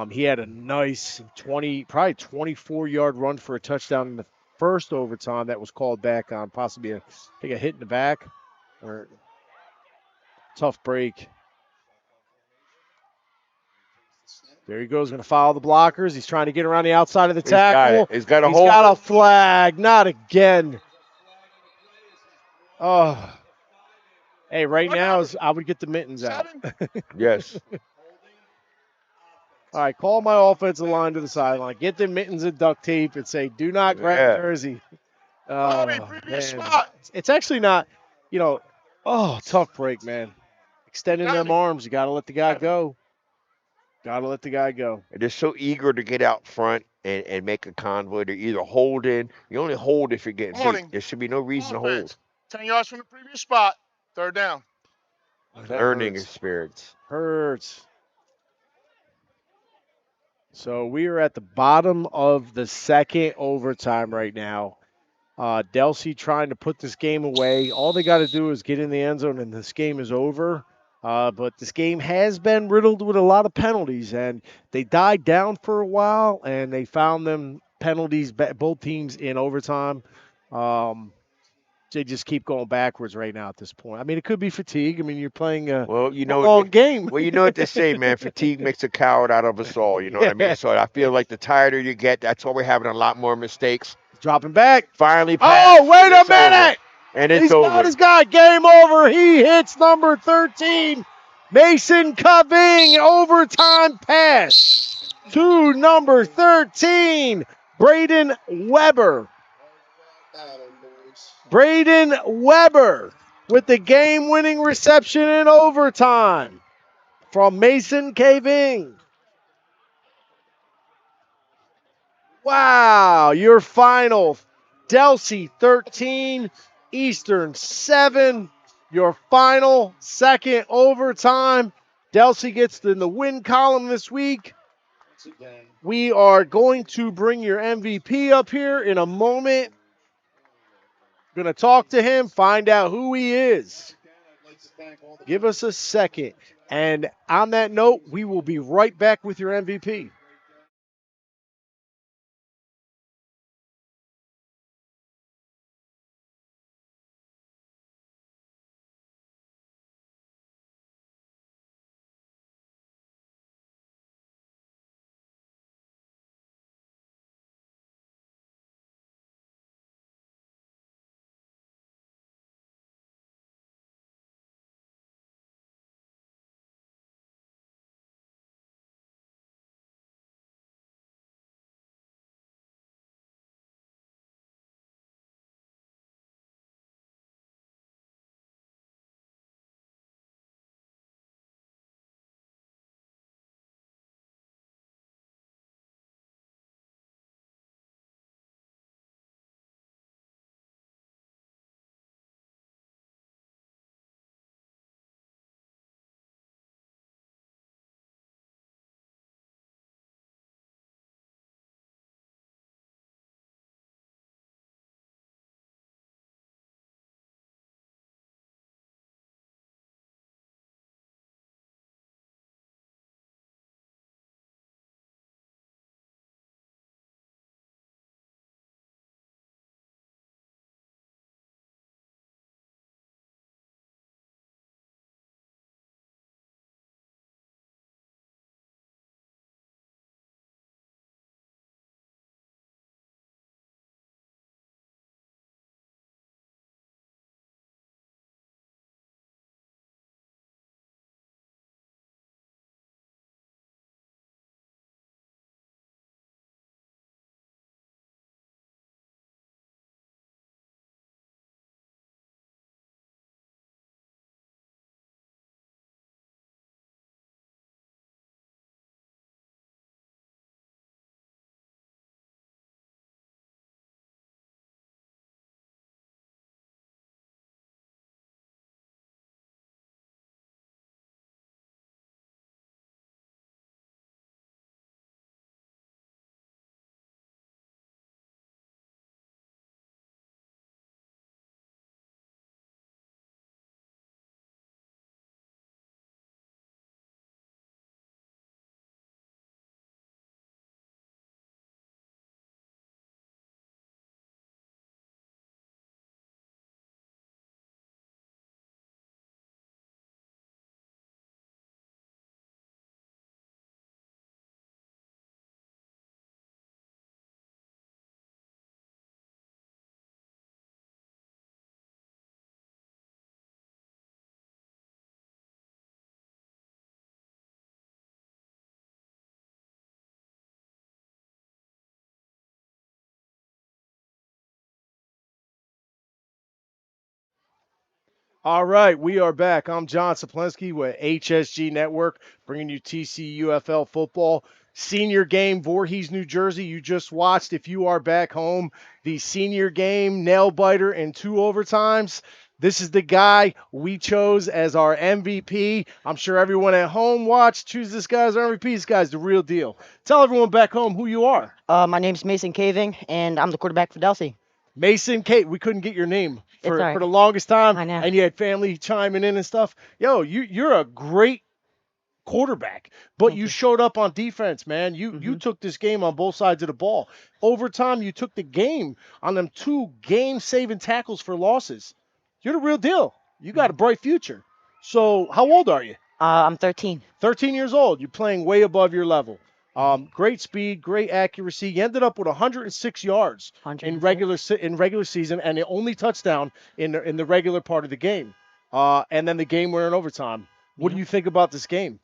[SPEAKER 1] He had a nice probably 24-yard run for a touchdown in the first overtime that was called back on possibly a hit in the back or tough break. There he goes, going to follow the blockers. He's trying to get around the outside of the tackle.
[SPEAKER 2] He's got a
[SPEAKER 1] He's
[SPEAKER 2] hold.
[SPEAKER 1] got a flag. Not again. Oh. Hey, right now I would get the mittens out.
[SPEAKER 2] Yes.
[SPEAKER 1] All right, call my offensive line to the sideline. Get the mittens and duct tape and say, do not grab jersey. Man. It's actually not, tough break, man. Extending them arms. You got to let the guy go. Got to let the guy go.
[SPEAKER 2] They're so eager to get out front and make a convoy. They're either holding. You only hold if you're getting beat. There should be no reason to hold.
[SPEAKER 6] 10 yards from the previous spot. 3rd down.
[SPEAKER 2] Learning experience.
[SPEAKER 1] Hurts. So we are at the bottom of the 2nd overtime right now. Delsea trying to put this game away. All they got to do is get in the end zone, and this game is over. But this game has been riddled with a lot of penalties, and they died down for a while, and they found them penalties, both teams in overtime. They just keep going backwards right now at this point. I mean, it could be fatigue. I mean, you're playing a long game.
[SPEAKER 2] Well, you know what they say, man. Fatigue makes a coward out of us all. You know what I mean? So I feel like the tighter you get, that's why we're having a lot more mistakes.
[SPEAKER 1] Dropping back.
[SPEAKER 2] Finally
[SPEAKER 1] passed. Oh, wait a minute.
[SPEAKER 2] And it's
[SPEAKER 1] He's
[SPEAKER 2] over.
[SPEAKER 1] got his guy. Game over. He hits number 13. Mason Caving, overtime pass to number 13, Braden Weber. Braden Weber with the game-winning reception in overtime from Mason Caving. Wow, your final, Delsea 13, Eastern 7. Your final 2nd overtime. Delsea gets in the win column this week. We are going to bring your MVP up here in a moment. Going to talk to him, find out who he is. Give us a second. And on that note, we will be right back with your MVP. All right, we are back. I'm John Saplinski with HSG Network, bringing you TCUFL football. Senior game, Voorhees, New Jersey. You just watched, if you are back home, the senior game, nail biter in 2 overtimes. This is the guy we chose as our MVP. I'm sure everyone at home watched, choose this guy as our MVP. This guy's the real deal. Tell everyone back home who you are.
[SPEAKER 16] My name's Mason Caving, and I'm the quarterback for Delsea.
[SPEAKER 1] Mason Kate, we couldn't get your name
[SPEAKER 16] It's all right.
[SPEAKER 1] for the longest time.
[SPEAKER 16] I know.
[SPEAKER 1] And you had family chiming in and stuff. Yo, you're a great quarterback, but you showed up on defense, man. You took this game on both sides of the ball. Overtime, you took the game on them 2 game-saving tackles for losses. You're the real deal. You got a bright future. So how old are you?
[SPEAKER 16] I'm 13.
[SPEAKER 1] 13 years old. You're playing way above your level. Great speed, great accuracy. You ended up with 106 yards in regular season, and the only touchdown in the regular part of the game. And then the game went in overtime. What do you think about this game?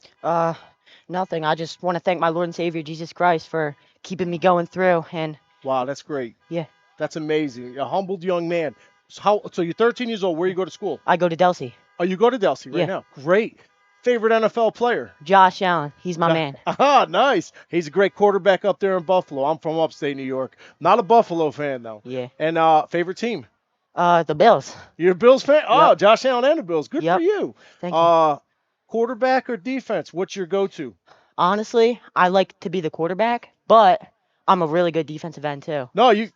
[SPEAKER 16] Nothing. I just want to thank my Lord and Savior Jesus Christ for keeping me going through. And
[SPEAKER 1] wow, that's great.
[SPEAKER 16] Yeah,
[SPEAKER 1] that's amazing. A humbled young man. So you're 13 years old. Where you go to school?
[SPEAKER 16] I go to Delsea.
[SPEAKER 1] Oh, you go to Delsea right now. Great. Favorite NFL player?
[SPEAKER 16] Josh Allen. He's my man.
[SPEAKER 1] Ah, nice. He's a great quarterback up there in Buffalo. I'm from upstate New York. Not a Buffalo fan, though.
[SPEAKER 16] Yeah.
[SPEAKER 1] And favorite team?
[SPEAKER 16] The Bills.
[SPEAKER 1] You're a Bills fan? Oh, Josh Allen and the Bills. Good for you.
[SPEAKER 16] Thank you.
[SPEAKER 1] Quarterback or defense? What's your go-to?
[SPEAKER 16] Honestly, I like to be the quarterback, but I'm a really good defensive end, too.
[SPEAKER 1] No, you...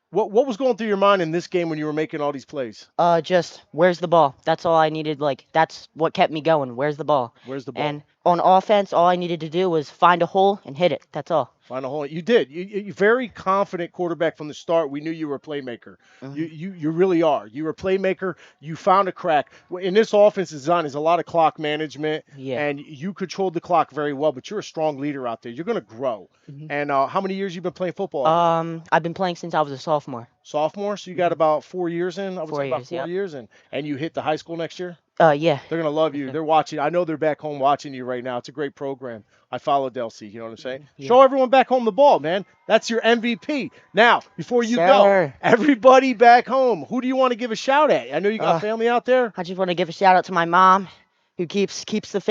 [SPEAKER 1] What was going through your mind in this game when you were making all these plays?
[SPEAKER 16] Just where's the ball? That's all I needed. That's what kept me going. Where's the ball?
[SPEAKER 1] Where's the ball?
[SPEAKER 16] And on offense, all I needed to do was find a hole and hit it. That's all.
[SPEAKER 1] Find a hole. You did. You very confident quarterback from the start. We knew you were a playmaker. You really are. You were a playmaker. You found a crack. In this offense design is a lot of clock management, and you controlled the clock very well. But you're a strong leader out there. You're going to grow. And how many years you been playing football?
[SPEAKER 16] I've been playing since I was a sophomore.
[SPEAKER 1] Sophomore, so you got about 4 years in. I would say about 4
[SPEAKER 16] yep.
[SPEAKER 1] years in, and you hit the high school next year.
[SPEAKER 16] Yeah.
[SPEAKER 1] They're gonna love you. They're watching. I know they're back home watching you right now. It's a great program. I follow Delsea. You know what I'm saying?
[SPEAKER 16] Yeah.
[SPEAKER 1] Show everyone back home the ball, man. That's your MVP. Now, before you go,
[SPEAKER 16] Sir.
[SPEAKER 1] everybody back home, who do you want to give a shout at? I know you got family out there.
[SPEAKER 16] I just want to give a shout out to my mom, who keeps the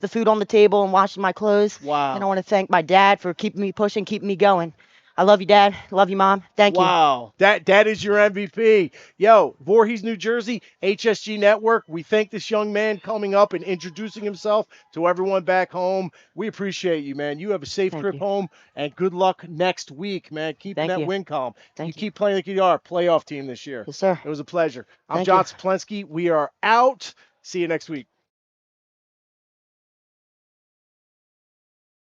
[SPEAKER 16] food on the table and washes my clothes.
[SPEAKER 1] Wow.
[SPEAKER 16] And I want to thank my dad for keeping me pushing, keeping me going. I love you, Dad. Love you, Mom. Thank you.
[SPEAKER 1] Wow. That is your MVP. Yo, Voorhees, New Jersey, HSG Network. We thank this young man coming up and introducing himself to everyone back home. We appreciate you, man. You have a safe trip home, and good luck next week, man. Keeping that win column. You keep playing like you are a playoff team this year.
[SPEAKER 16] Yes, sir.
[SPEAKER 1] It was a pleasure. I'm
[SPEAKER 16] Thank
[SPEAKER 1] John
[SPEAKER 16] you.
[SPEAKER 1] Saplinski. We are out. See you next week.